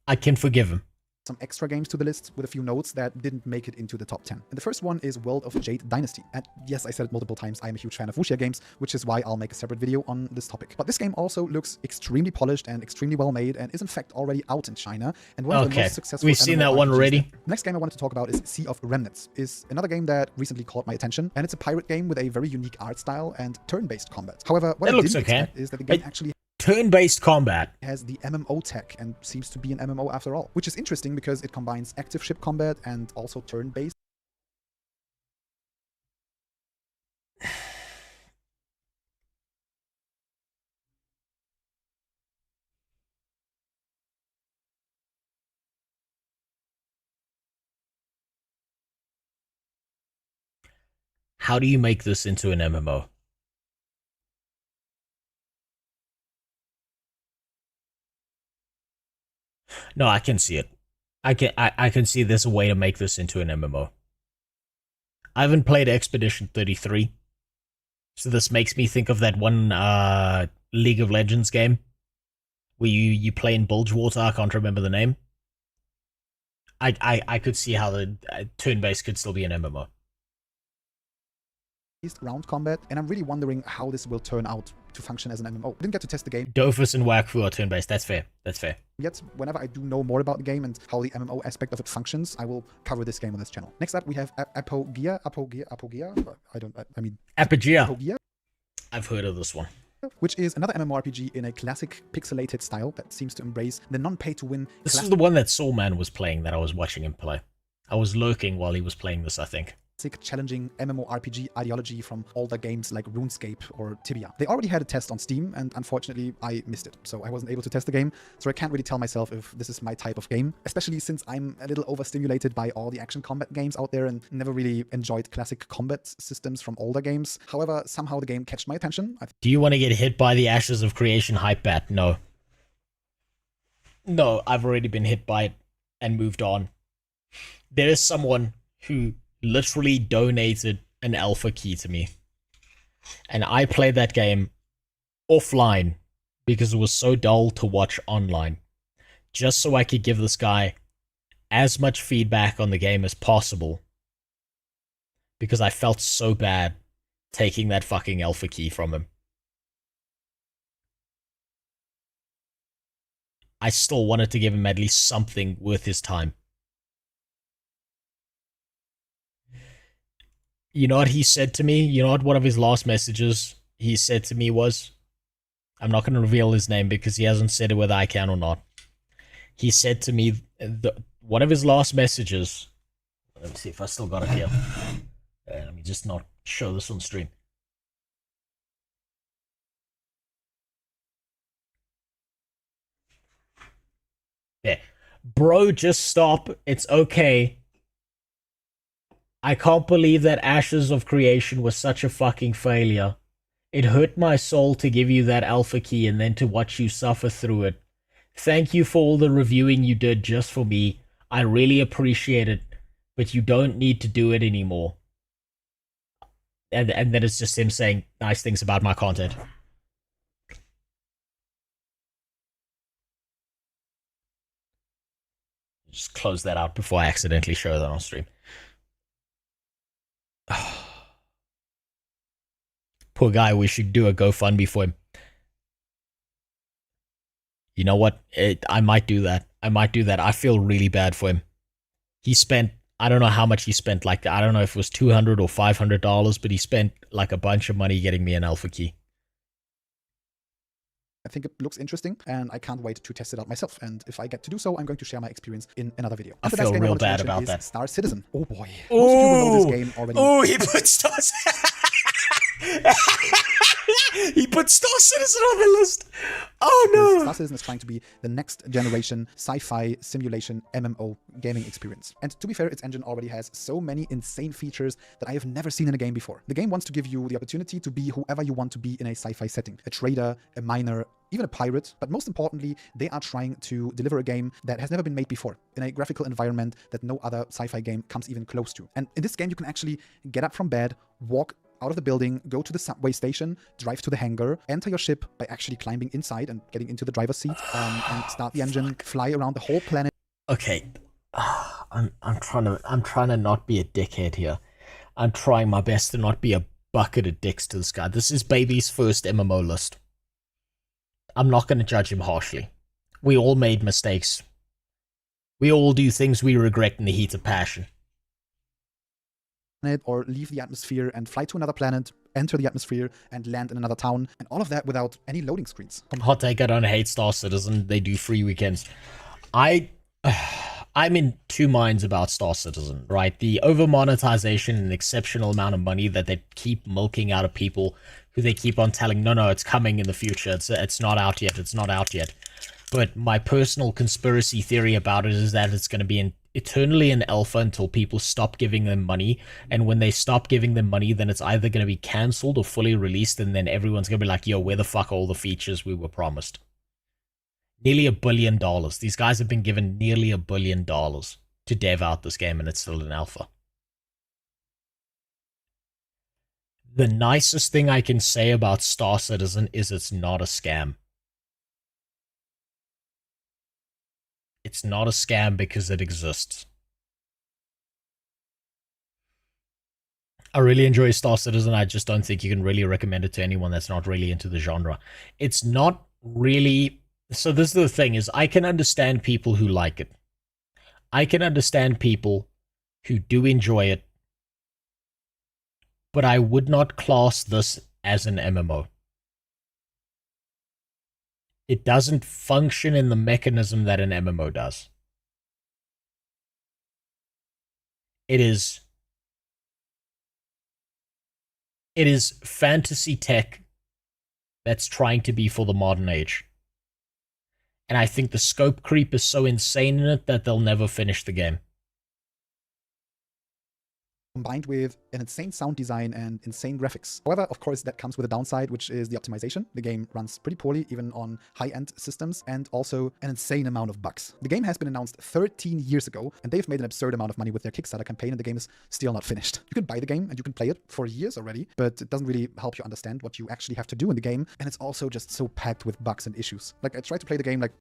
I can forgive him. some extra games to the list with a few notes that didn't make it into the top 10. And the first one is World of Jade Dynasty. And yes, I said it multiple times, I am a huge fan of wuxia games, which is why I'll make a separate video on this topic. But this game also looks extremely polished and extremely well made, and is in fact already out in China, and one of the most successful We've seen that one already. The next game I wanted to talk about is Sea of Remnants. Is another game that recently caught my attention, and it's a pirate game with a very unique art style and turn-based combat. However, what I didn't expect is that the game actually turn-based combat has the MMO tech and seems to be an MMO after all, which is interesting because it combines active ship combat and also turn-based. How do you make this into an MMO? No, I can see it. I can see there's a way to make this into an MMO. I haven't played Expedition 33, so this makes me think of that one League of Legends game where you play in Bilgewater. I can't remember the name. I could see how the turn-based could still be an MMO. Round combat, and I'm really wondering how this will turn out to function as an MMO. I didn't get to test the game. Dofus and Wakfu are turn-based. That's fair. That's fair. Yet, whenever I do know more about the game and how the MMO aspect of it functions, I will cover this game on this channel. Next up, we have Apogea. Apogea. I've heard of this one. Which is another MMORPG in a classic pixelated style that seems to embrace the non-pay-to-win. This is the one that Soulman was playing that I was watching him play. I was lurking while he was playing this, I think. Challenging MMORPG ideology from older games like RuneScape or Tibia. They already had a test on Steam, and unfortunately I missed it, so I wasn't able to test the game, so I can't really tell myself if this is my type of game, especially since I'm a little overstimulated by all the action combat games out there and never really enjoyed classic combat systems from older games. However, somehow the game catched my attention. Do you want to get hit by the Ashes of Creation hype bat? No. No, I've already been hit by it and moved on. There is someone who literally donated an alpha key to me, and I played that game offline because it was so dull to watch online, just so I could give this guy as much feedback on the game as possible, because I felt so bad taking that fucking alpha key from him. I still wanted to give him at least something worth his time. You know what he said to me? You know what one of his last messages he said to me was? I'm not going to reveal his name because he hasn't said it whether I can or not. He said to me, one of his last messages... Let me see if I still got it here. Let me just not show this on stream. There. Bro, just stop. It's okay. I can't believe that Ashes of Creation was such a fucking failure. It hurt my soul to give you that alpha key and then to watch you suffer through it. Thank you for all the reviewing you did just for me. I really appreciate it, but you don't need to do it anymore. And then it's just him saying nice things about my content. Just close that out before I accidentally show that on stream. Poor guy, we should do a GoFundMe for him. You know what? I might do that. I feel really bad for him. He spent, I don't know how much he spent, like, I don't know if it was $200 or $500, but he spent like a bunch of money getting me an alpha key. I think it looks interesting, and I can't wait to test it out myself. And if I get to do so, I'm going to share my experience in another video. I feel real bad about that. Star Citizen. Oh boy. Oh, most of you will know this game already. Oh, he put Star He put Star Citizen on the list. Oh Because no! Star Citizen is trying to be the next generation sci-fi simulation MMO gaming experience. And to be fair, its engine already has so many insane features that I have never seen in a game before. The game wants to give you the opportunity to be whoever you want to be in a sci-fi setting. A trader, a miner, even a pirate, but most importantly, they are trying to deliver a game that has never been made before, in a graphical environment that no other sci-fi game comes even close to. And in this game, you can actually get up from bed, walk out of the building, go to the subway station, drive to the hangar, enter your ship by actually climbing inside and getting into the driver's seat, and start the engine, fly around the whole planet. Okay, I'm trying to not be a dickhead here. I'm trying my best to not be a bucket of dicks to this guy. This is Baby's first MMO list. I'm not going to judge him harshly. We all made mistakes. We all do things we regret in the heat of passion. Or leave the atmosphere and fly to another planet, enter the atmosphere and land in another town, and all of that without any loading screens. Hot take, I don't hate Star Citizen. They do free weekends. I'm in two minds about Star Citizen, right? The over monetization and exceptional amount of money that they keep milking out of people who they keep on telling, no, it's coming in the future. It's not out yet. It's not out yet. But my personal conspiracy theory about it is that it's going to be eternally in alpha until people stop giving them money. And when they stop giving them money, then it's either going to be cancelled or fully released. And then everyone's going to be like, yo, where the fuck are all the features we were promised? Nearly $1 billion. These guys have been given nearly $1 billion to dev out this game, and it's still in alpha. The nicest thing I can say about Star Citizen is it's not a scam. It's not a scam because it exists. I really enjoy Star Citizen. I just don't think you can really recommend it to anyone that's not really into the genre. It's not really... So this is the thing, is I can understand people who like it. I can understand people who do enjoy it. But I would not class this as an MMO. It doesn't function in the mechanism that an MMO does. It is fantasy tech that's trying to be for the modern age. And I think the scope creep is so insane in it that they'll never finish the game. Combined with an insane sound design and insane graphics. However, of course, that comes with a downside, which is the optimization. The game runs pretty poorly, even on high-end systems, and also an insane amount of bugs. The game has been announced 13 years ago, and they've made an absurd amount of money with their Kickstarter campaign, and the game is still not finished. You can buy the game, and you can play it for years already, but it doesn't really help you understand what you actually have to do in the game, and it's also just so packed with bugs and issues. Like, I tried to play the game, like...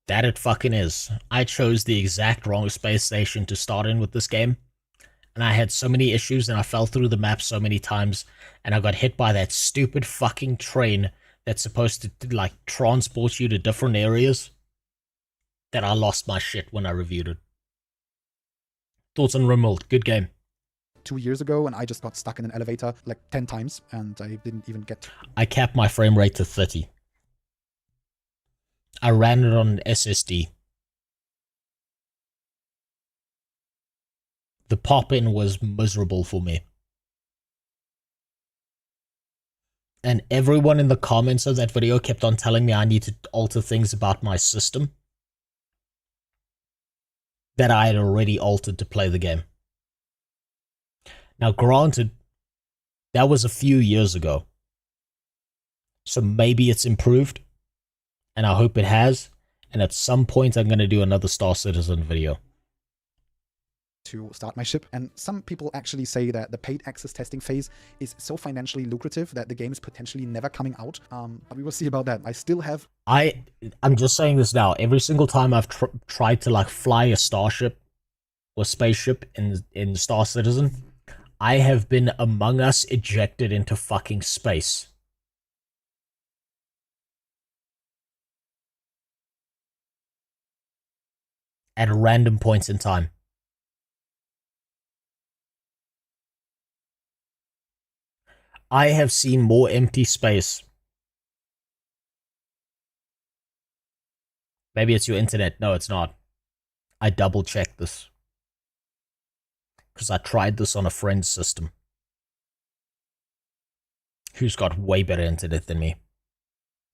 That it fucking is. I chose the exact wrong space station to start in with this game. And I had so many issues, and I fell through the map so many times, and I got hit by that stupid fucking train that's supposed to, like, transport you to different areas, that I lost my shit when I reviewed it. Thoughts on RozeMMO? Good game. 2 years ago, and I just got stuck in an elevator, like, 10 times, and I didn't even get... I capped my frame rate to 30. I ran it on an SSD. The pop-in was miserable for me. And everyone in the comments of that video kept on telling me I need to alter things about my system that I had already altered to play the game. Now, granted, that was a few years ago. So maybe it's improved, and I hope it has, and at some point I'm going to do another Star Citizen video. To start my ship, and some people actually say that the paid access testing phase is so financially lucrative that the game is potentially never coming out, but we will see about that. I still have... I'm just saying this now. Every single time I've tried to, like, fly a starship or spaceship in Star Citizen, I have been Among Us ejected into fucking space. At random points in time. I have seen more empty space. Maybe it's your internet. No, it's not. I double-checked this. Because I tried this on a friend's system. Who's got way better internet than me.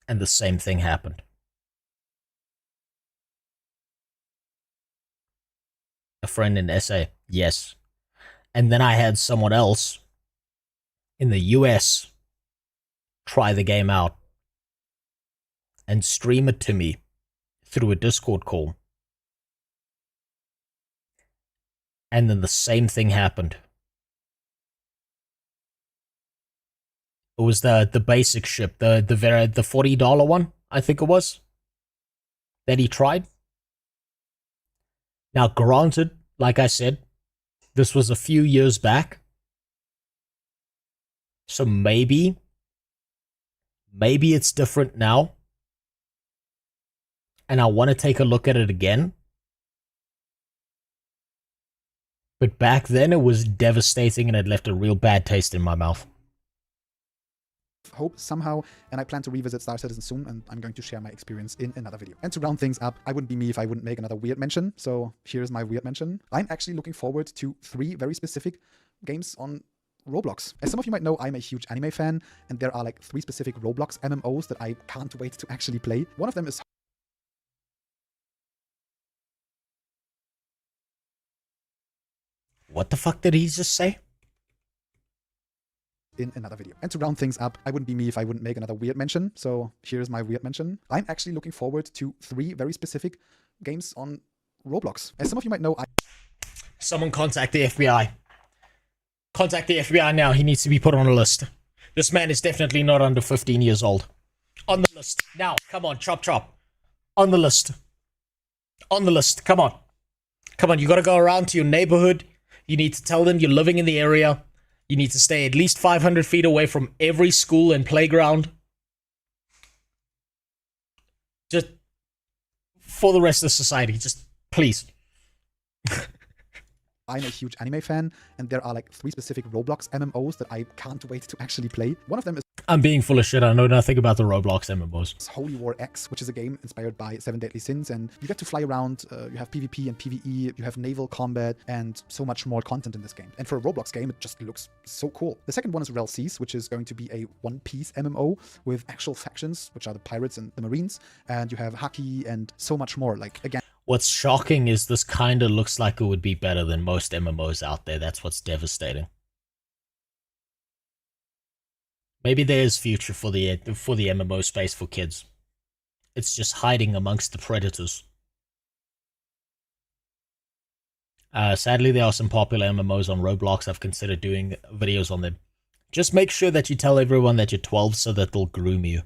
And the same thing happened. A friend in SA, yes. And then I had someone else in the US try the game out and stream it to me through a Discord call. And then the same thing happened. It was the basic ship, the $40 one, I think it was, that he tried. Now, granted, like I said, this was a few years back. So maybe it's different now. And I want to take a look at it again. But back then it was devastating and it left a real bad taste in my mouth. Hope somehow, and I plan to revisit Star Citizen soon, and I'm going to share my experience in another video. And to round things up, I wouldn't be me if I wouldn't make another weird mention, so here's my weird mention. I'm actually looking forward to 3 very specific games on Roblox. As some of you might know, I'm a huge anime fan, and there are like 3 specific Roblox MMOs that I can't wait to actually play. One of them is... What the fuck did he just say? In another video. And to round things up, I wouldn't be me if I wouldn't make another weird mention, so here's my weird mention. I'm actually looking forward to 3 very specific games on Roblox. As some of you might know, Someone contact the FBI. Contact the FBI now. He needs to be put on a list. This man is definitely not under 15 years old. On the list. Now, come on, chop chop. On the list. On the list. Come on. Come on, you gotta go around to your neighborhood. You need to tell them you're living in the area. You need to stay at least 500 feet away from every school and playground. Just for the rest of society, just please. I'm a huge anime fan, and there are like 3 specific Roblox MMOs that I can't wait to actually play. One of them is... I'm being full of shit. I know nothing about the Roblox MMOs. Holy War X, which is a game inspired by 7 Deadly Sins, and you get to fly around, you have PvP and PvE, you have naval combat, and so much more content in this game. And for a Roblox game, it just looks so cool. The second one is Rel Seas, which is going to be a one-piece MMO with actual factions, which are the pirates and the marines, and you have Haki and so much more. Like, again... What's shocking is this kind of looks like it would be better than most MMOs out there. That's what's devastating. Maybe there is future for the MMO space for kids. It's just hiding amongst the predators. Sadly, there are some popular MMOs on Roblox. I've considered doing videos on them. Just make sure that you tell everyone that you're 12 so that they'll groom you.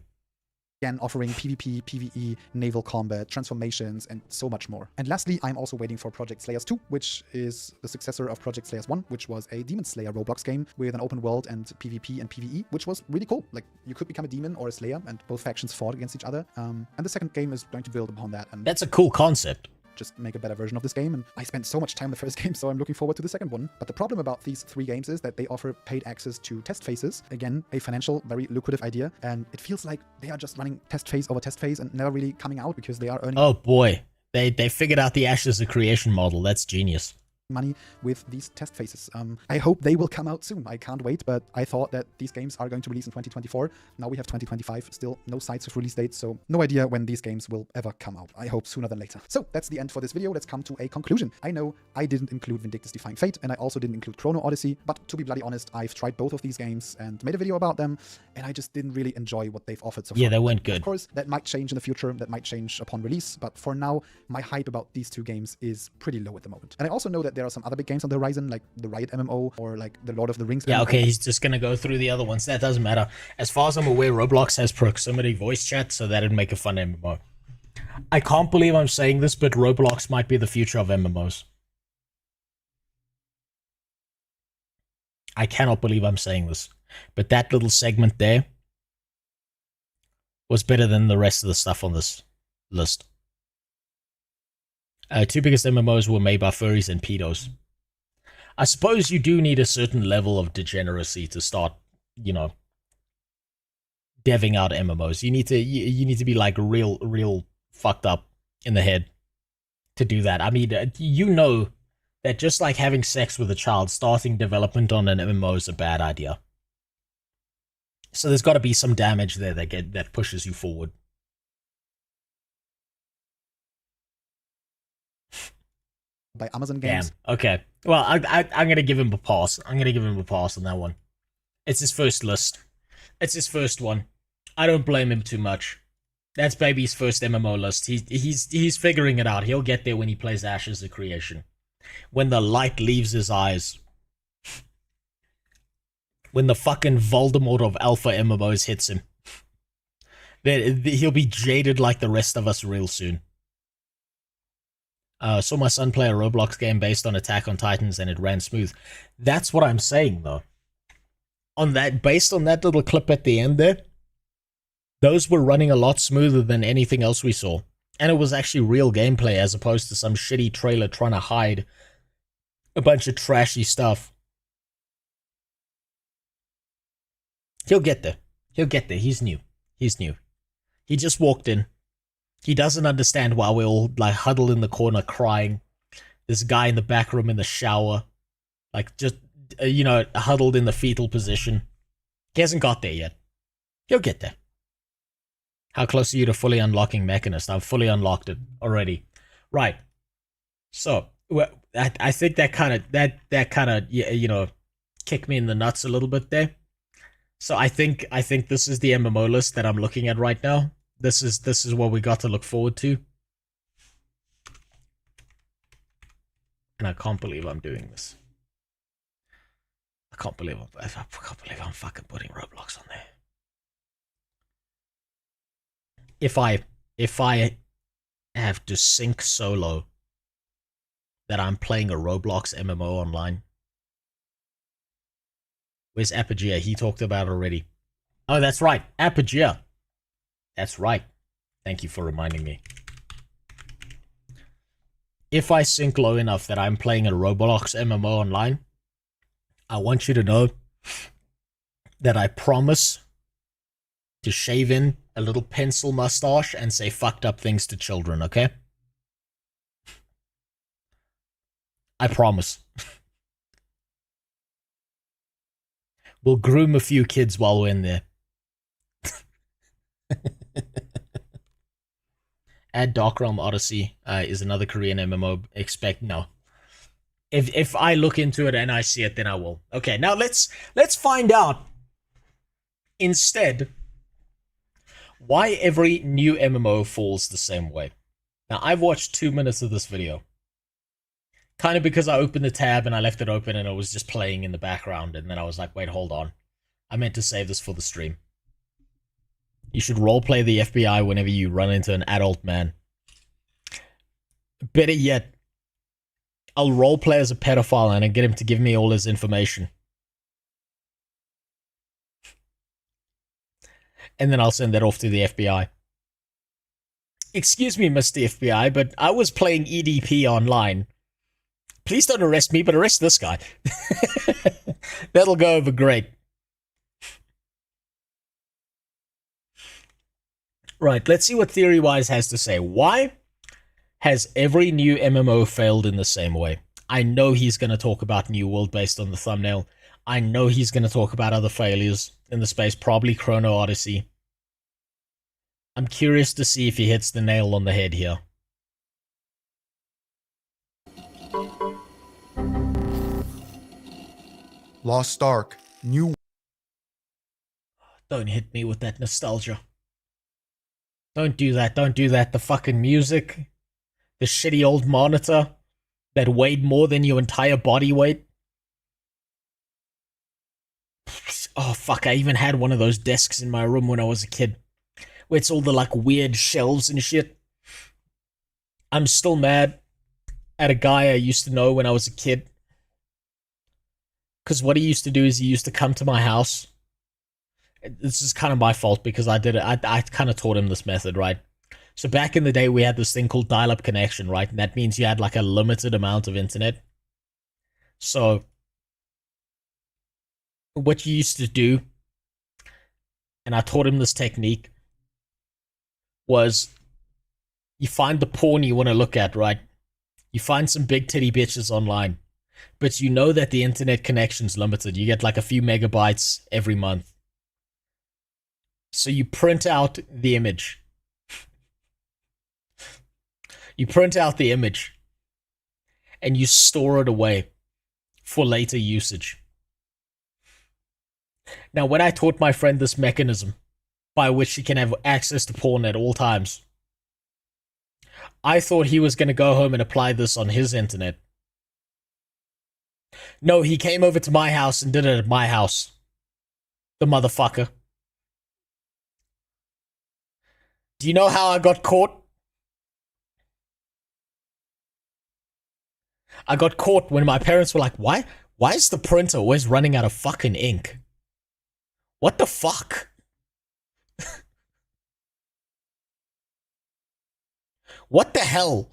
Again, offering PvP, PvE, naval combat, transformations, and so much more. And lastly, I'm also waiting for Project Slayers 2, which is the successor of Project Slayers 1, which was a Demon Slayer Roblox game with an open world and PvP and PvE, which was really cool. Like, you could become a demon or a slayer, and both factions fought against each other. And the second game is going to build upon that. And that's a cool concept. Just make a better version of this game, and I spent so much time in the first game, so I'm looking forward to the second one. But the problem about these 3 games is that they offer paid access to test phases. Again, a financial, very lucrative idea, and it feels like they are just running test phase over test phase and never really coming out because they are earning... Oh boy, they figured out the Ashes of Creation model. That's genius. Money with these test phases. I hope they will come out soon. I can't wait, but I thought that these games are going to release in 2024. Now we have 2025, still no sights of release dates, so no idea when these games will ever come out. I hope sooner than later. So that's the end for this video. Let's come to a conclusion. I know I didn't include Vindictus Defying Fate, and I also didn't include Chrono Odyssey, but to be bloody honest, I've tried both of these games and made a video about them, and I just didn't really enjoy what they've offered so far. Yeah, they weren't good. Of course, that might change in the future, that might change upon release, but for now, my hype about these 2 games is pretty low at the moment. And I also know that there are some other big games on the horizon, like the Riot MMO or like the Lord of the Rings MMO. Yeah, okay, he's just gonna go through the other ones. That doesn't matter. As far as I'm aware, Roblox has proximity voice chat, so that'd make a fun MMO. I can't believe I'm saying this, but Roblox might be the future of MMOs. I cannot believe I'm saying this, but that little segment there was better than the rest of the stuff on this list. 2 biggest MMOs were made by furries and pedos. I suppose you do need a certain level of degeneracy to start, you know, deving out MMOs. You need to be like real fucked up in the head to do that. I mean, you know that just like having sex with a child, starting development on an MMO is a bad idea. So there's got to be some damage there that pushes you forward. By Amazon Games. Damn. Okay. Well, I'm gonna give him a pass. I'm gonna give him a pass on that one. It's his first list. It's his first one. I don't blame him too much. That's baby's first MMO list. He's figuring it out. He'll get there when he plays Ashes of Creation. When the light leaves his eyes. When the fucking Voldemort of alpha MMOs hits him. He'll be jaded like the rest of us real soon. Saw my son play a Roblox game based on Attack on Titans and it ran smooth. That's what I'm saying though. Based on that little clip at the end there, those were running a lot smoother than anything else we saw. And it was actually real gameplay as opposed to some shitty trailer trying to hide a bunch of trashy stuff. He'll get there. He'll get there. He's new. He's new. He just walked in. He doesn't understand why we're all like huddled in the corner crying. This guy in the back room in the shower, like just, huddled in the fetal position. He hasn't got there yet. He'll get there. How close are you to fully unlocking Mechanist? I've fully unlocked it already. Right. So, I think that kind of, kicked me in the nuts a little bit there. So I think this is the MMO list that I'm looking at right now. This is what we got to look forward to. And I can't believe I'm doing this. I can't believe I'm fucking putting Roblox on there. If I have to sync solo that I'm playing a Roblox MMO online. Where's Apogea? He talked about it already. Oh, that's right. Apogea. That's right. Thank you for reminding me. If I sync low enough that I'm playing a Roblox MMO online, I want you to know that I promise to shave in a little pencil mustache and say fucked up things to children, okay? I promise. We'll groom a few kids while we're in there. Add Dark Realm Odyssey is another Korean MMO. No. If I look into it and I see it, then I will. Okay, now let's find out instead why every new MMO falls the same way. Now, I've watched 2 minutes of this video. Kind of because I opened the tab and I left it open and it was just playing in the background. And then I was like, wait, hold on. I meant to save this for the stream. You should roleplay the FBI whenever you run into an adult man. Better yet, I'll roleplay as a pedophile and I get him to give me all his information. And then I'll send that off to the FBI. Excuse me, Mr. FBI, but I was playing EDP online. Please don't arrest me, but arrest this guy. That'll go over great. Right, let's see what Theorywise has to say. Why has every new MMO failed in the same way? I know he's going to talk about New World based on the thumbnail. I know he's going to talk about other failures in the space, probably Chrono Odyssey. I'm curious to see if he hits the nail on the head here. Lost Ark, New. Don't hit me with that nostalgia. Don't do that, don't do that. The fucking music. The shitty old monitor that weighed more than your entire body weight. Oh fuck, I even had one of those desks in my room when I was a kid. Where it's all the like weird shelves and shit. I'm still mad at a guy I used to know when I was a kid. Because what he used to do is he used to come to my house. This is kind of my fault because I did it. I kind of taught him this method, right? So back in the day, we had this thing called dial-up connection, right? And that means you had like a limited amount of internet. So what you used to do, and I taught him this technique, was you find the porn you want to look at, right? You find some big titty bitches online, but you know that the internet connection's limited. You get like a few megabytes every month. So you print out the image. You print out the image and you store it away for later usage. Now, when I taught my friend this mechanism by which he can have access to porn at all times, I thought he was going to go home and apply this on his internet. No, he came over to my house and did it at my house. The motherfucker. Do you know how I got caught? I got caught when my parents were like, why is the printer always running out of fucking ink? What the fuck? What the hell?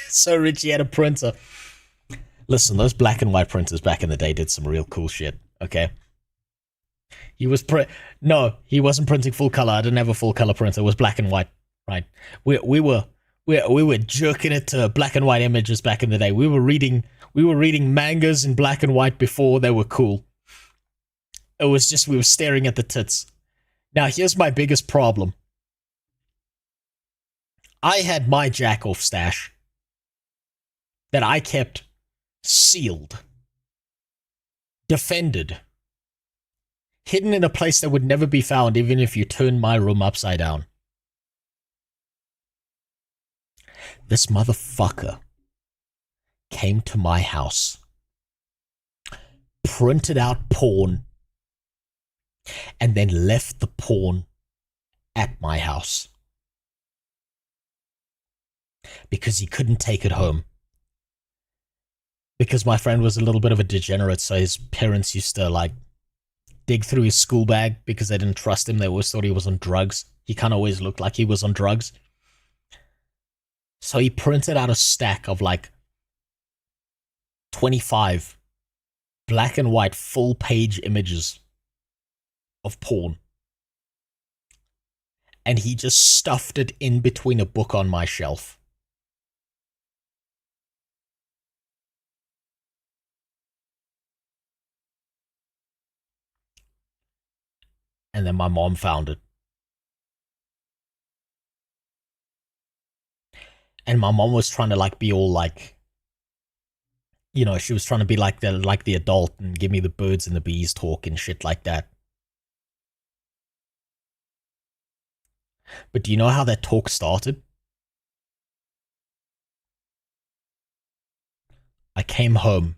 So Richie had a printer. Listen, those black and white printers back in the day did some real cool shit, okay? He was No, he wasn't printing full color. I didn't have a full color printer. It was black and white, right? We were jerking it to black and white images back in the day. We were reading mangas in black and white before they were cool. It was just we were staring at the tits. Now, here's my biggest problem. I had my jack-off stash that I kept sealed, defended, hidden in a place that would never be found even if you turned my room upside down. This motherfucker came to my house, printed out porn, and then left the porn at my house. Because he couldn't take it home. Because my friend was a little bit of a degenerate, so his parents used to, like, dig through his school bag because they didn't trust him. They always thought he was on drugs. He kind of always looked like he was on drugs. So he printed out a stack of, like, 25 black and white full-page images of porn. And he just stuffed it in between a book on my shelf. And then my mom found it. And my mom was trying to, like, be all, like, you know, she was trying to be like the adult and give me the birds and the bees talk and shit like that. But do you know how that talk started? I came home.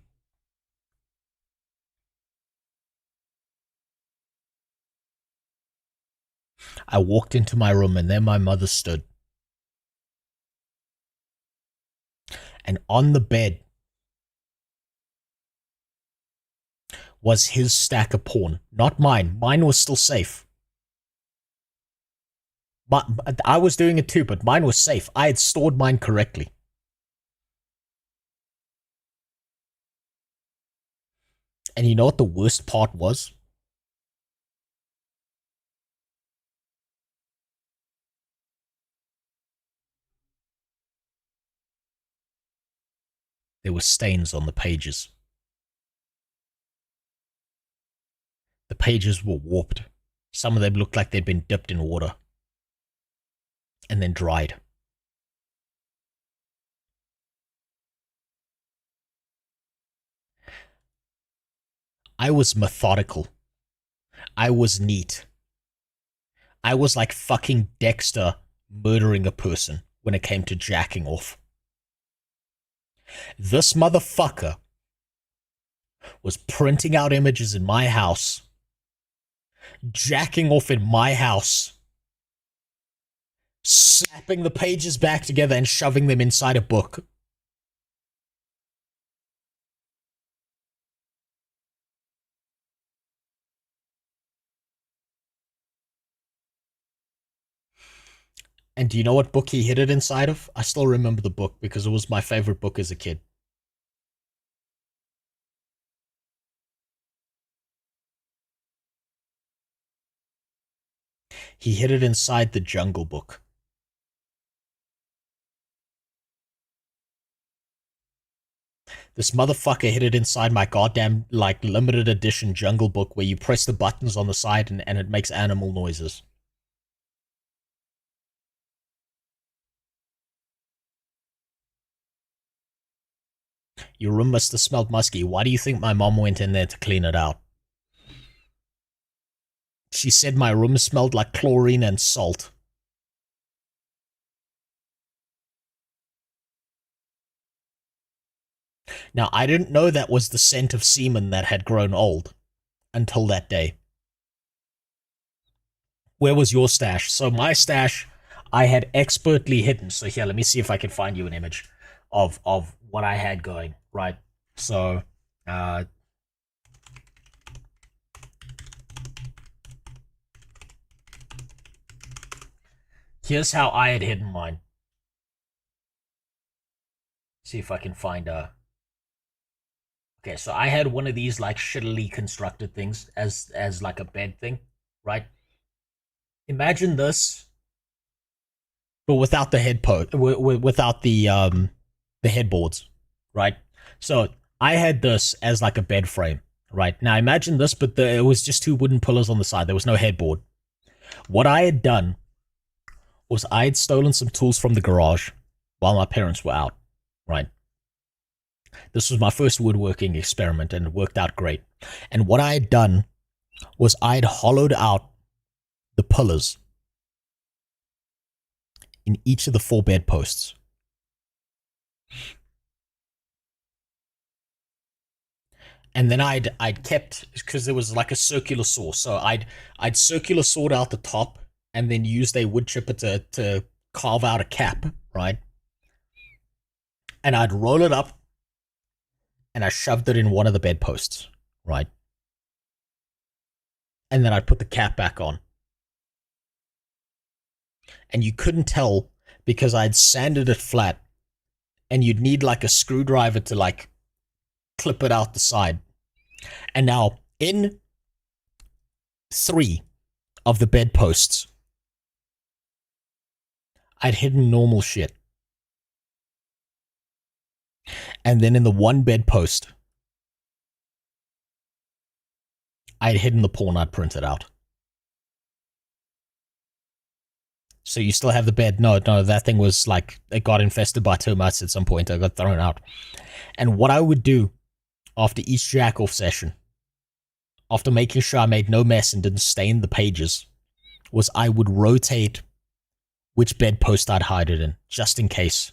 I walked into my room and there my mother stood. And on the bed was his stack of porn. Not mine. Mine was still safe. But I was doing it too, but mine was safe. I had stored mine correctly. And you know what the worst part was? There were stains on the pages. The pages were warped. Some of them looked like they'd been dipped in water and then dried. I was methodical. I was neat. I was like fucking Dexter murdering a person when it came to jacking off. This motherfucker was printing out images in my house, jacking off in my house, snapping the pages back together and shoving them inside a book. And do you know what book he hid it inside of? I still remember the book because it was my favorite book as a kid. He hid it inside the Jungle Book. This motherfucker hid it inside my goddamn, like, limited edition Jungle Book where you press the buttons on the side and it makes animal noises. Your room must have smelled musky. Why do you think my mom went in there to clean it out? She said my room smelled like chlorine and salt. Now, I didn't know that was the scent of semen that had grown old until that day. Where was your stash? So my stash, I had expertly hidden. So here, let me see if I can find you an image of what I had going, right? So, here's how I had hidden mine. See if I can find Okay, so I had one of these like shittily constructed things as like a bed thing, right? Imagine this, but without the without the headboards, right? So I had this as like a bed frame, right? Now imagine this, but it was just two wooden pillars on the side. There was no headboard. What I had done was I had stolen some tools from the garage while my parents were out, right? This was my first woodworking experiment and it worked out great. And what I had done was I'd hollowed out the pillars in each of the 4 bedposts. And then I'd kept, because there was like a circular saw, so I'd circular sawed out the top and then used a wood chipper to carve out a cap, right? And I'd roll it up and I shoved it in one of the bedposts, right? And then I'd put the cap back on. And you couldn't tell because I'd sanded it flat and you'd need like a screwdriver to like clip it out the side. And now in 3 of the bedposts, I'd hidden normal shit. And then in the 1 bedpost, I'd hidden the porn I'd printed out. So you still have the bed. No, that thing was like, it got infested by termites at some point. I got thrown out. And what I would do after each jack-off session, after making sure I made no mess and didn't stain the pages, was I would rotate which bedpost I'd hide it in, just in case.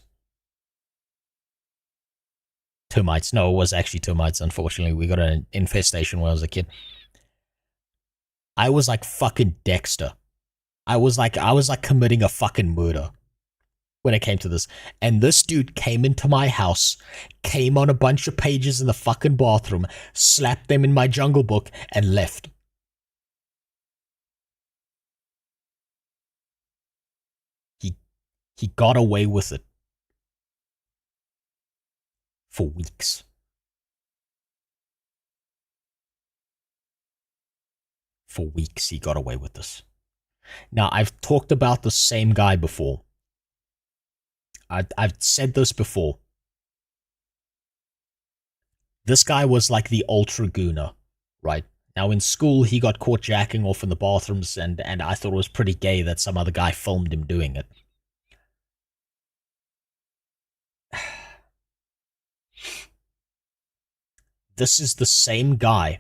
Termites. No, it was actually termites, unfortunately. We got an infestation when I was a kid. I was like fucking Dexter. I was like committing a fucking murder when it came to this. And this dude came into my house, came on a bunch of pages in the fucking bathroom, slapped them in my Jungle Book, and left. He got away with it. For weeks. For weeks he got away with this. Now, I've talked about the same guy before. I've said this before. This guy was like the ultra gooner, right? Now, in school, he got caught jacking off in the bathrooms, and I thought it was pretty gay that some other guy filmed him doing it. This is the same guy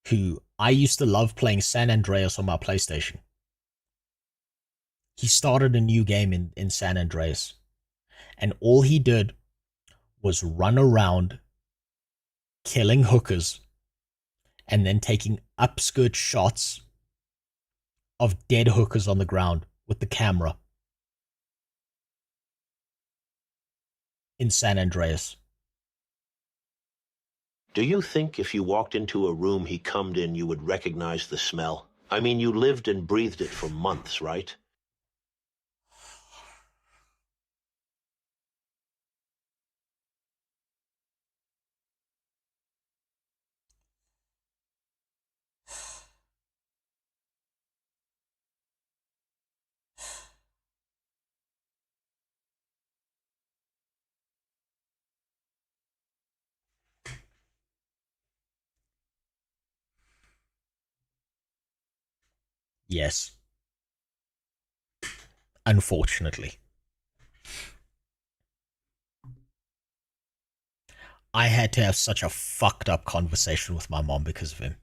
who I used to love playing San Andreas on my PlayStation. He started a new game in San Andreas, and all he did was run around killing hookers and then taking upskirt shots of dead hookers on the ground with the camera in San Andreas. Do you think if you walked into a room he cummed in, you would recognize the smell? I mean, you lived and breathed it for months, right? Yes. Unfortunately. I had to have such a fucked up conversation with my mom because of him.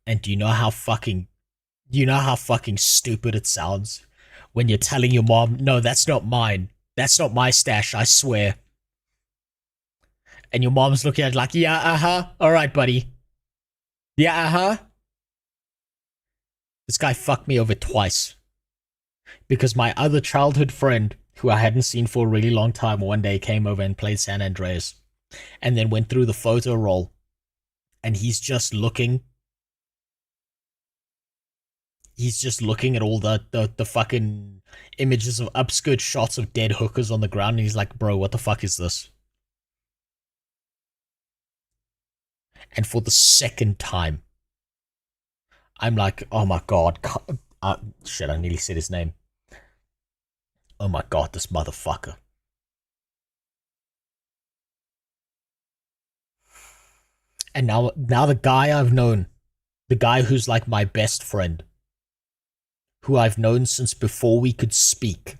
And do you know how fucking stupid it sounds when you're telling your mom, no, that's not mine. That's not my stash, I swear. And your mom's looking at it like, yeah, uh-huh. All right, buddy. Yeah, uh-huh. This guy fucked me over twice. Because my other childhood friend, who I hadn't seen for a really long time, one day came over and played San Andreas. And then went through the photo roll. And he's just looking at all the fucking images of upskirt shots of dead hookers on the ground, and he's like, bro, what the fuck is this? And for the second time, I'm like, oh my god, shit, I nearly said his name. Oh my god, this motherfucker. And now the guy I've known, the guy who's like my best friend, who I've known since before we could speak.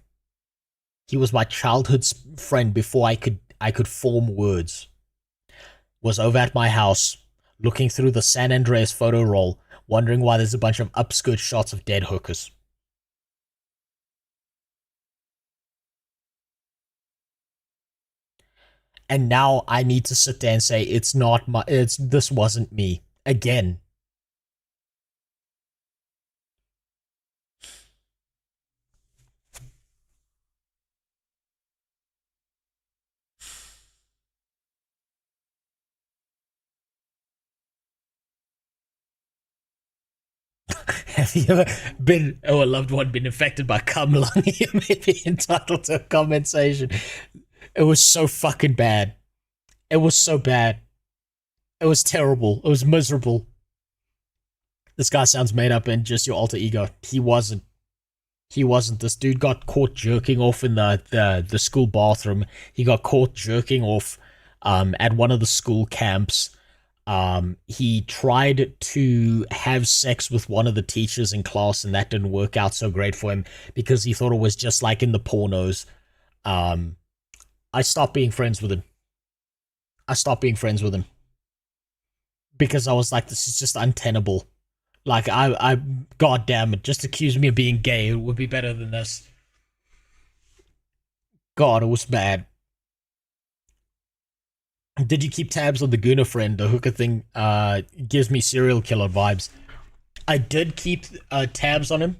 He was my childhood friend before I could form words. Was over at my house, looking through the San Andreas photo roll, wondering why there's a bunch of upskirt shots of dead hookers. And now I need to sit there and say, this wasn't me. Again. Have you ever been, a loved one been infected by cum lung? You may be entitled to compensation. It was so fucking bad. It was so bad. It was terrible. It was miserable. This guy sounds made up and just your alter ego. He wasn't. This dude got caught jerking off in the school bathroom. He got caught jerking off at one of the school camps. He tried to have sex with one of the teachers in class, and that didn't work out so great for him because he thought it was just like in the pornos. I stopped being friends with him. Because I was like, this is just untenable. Like, I god damn it, just accuse me of being gay. It would be better than this. God, it was bad. Did you keep tabs on the Gooner friend? The hooker thing gives me serial killer vibes. I did keep tabs on him.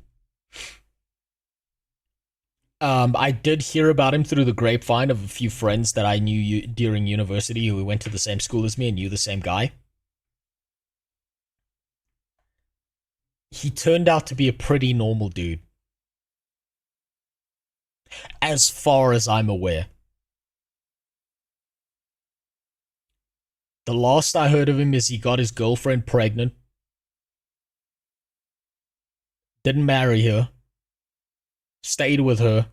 I did hear about him through the grapevine of a few friends that I knew during university who went to the same school as me and knew the same guy. He turned out to be a pretty normal dude. As far as I'm aware. The last I heard of him is he got his girlfriend pregnant. Didn't marry her. Stayed with her.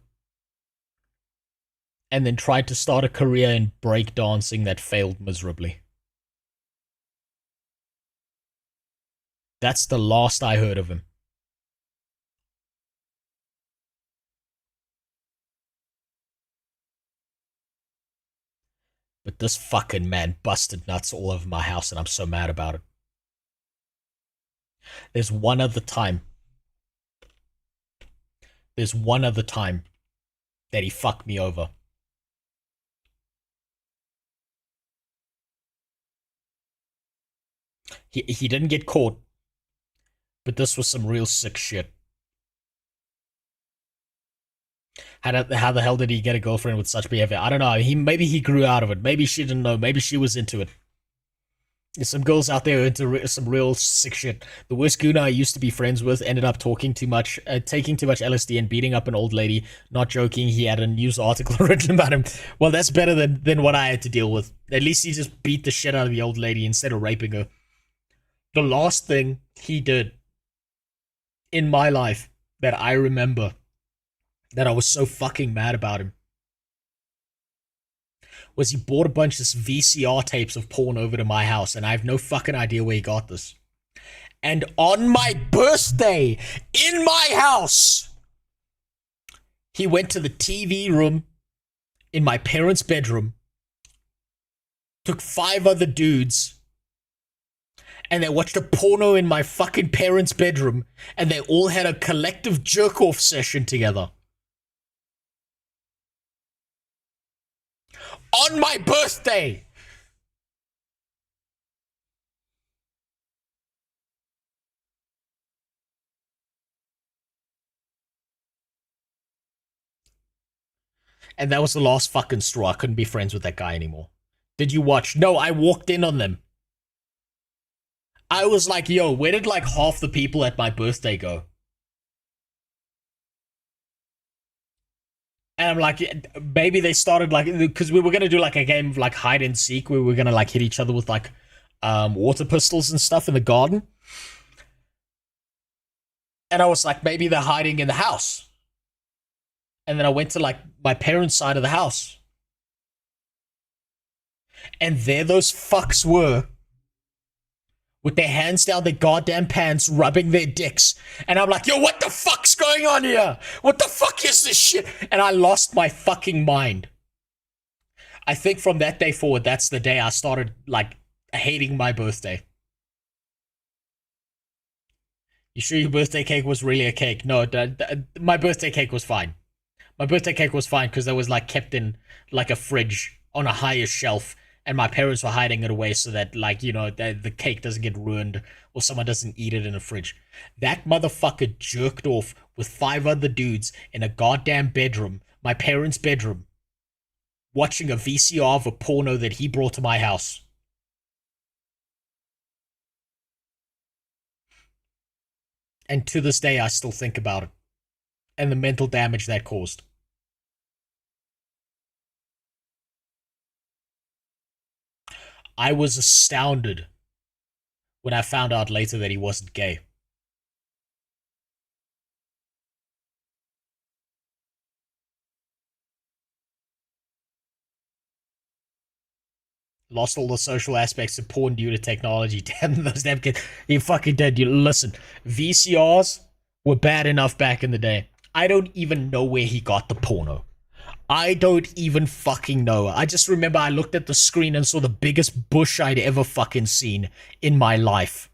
And then tried to start a career in breakdancing that failed miserably. That's the last I heard of him. But this fucking man busted nuts all over my house, and I'm so mad about it. There's one other time that he fucked me over. He didn't get caught, but this was some real sick shit. How the hell did he get a girlfriend with such behavior? I don't know. Maybe he grew out of it. Maybe she didn't know. Maybe she was into it. There's some girls out there into some real sick shit. The worst gooner I used to be friends with ended up taking too much LSD and beating up an old lady. Not joking, he had a news article written about him. Well, that's better than what I had to deal with. At least he just beat the shit out of the old lady instead of raping her. The last thing he did in my life that I remember that I was so fucking mad about him was he bought a bunch of VCR tapes of porn over to my house, and I have no fucking idea where he got this. And on my birthday, in my house, he went to the TV room in my parents' bedroom, took 5 other dudes, and they watched a porno in my fucking parents' bedroom, and they all had a collective jerk-off session together. On my birthday! And that was the last fucking straw. I couldn't be friends with that guy anymore. Did you watch? No, I walked in on them. I was like, yo, where did like half the people at my birthday go? And I'm like, maybe they started like, because we were going to do like a game of like hide and seek where we were going to like hit each other with like water pistols and stuff in the garden. And I was like, maybe they're hiding in the house. And then I went to like my parents' side of the house. And there those fucks were, with their hands down their goddamn pants, rubbing their dicks. And I'm like, yo, what the fuck's going on here? What the fuck is this shit? And I lost my fucking mind. I think from that day forward, that's the day I started, like, hating my birthday. You sure your birthday cake was really a cake? No, my birthday cake was fine. My birthday cake was fine because it was, like, kept in, like, a fridge on a higher shelf. And my parents were hiding it away so that, like, you know, the cake doesn't get ruined or someone doesn't eat it in the fridge. That motherfucker jerked off with 5 other dudes in a goddamn bedroom, my parents' bedroom, watching a VCR of a porno that he brought to my house. And to this day, I still think about it. And the mental damage that caused. I was astounded when I found out later that he wasn't gay. Lost all the social aspects of porn due to technology. Damn those damn kids. You fucking did. You listen. VCRs were bad enough back in the day. I don't even know where he got the porno. I don't even fucking know. I just remember I looked at the screen and saw the biggest bush I'd ever fucking seen in my life.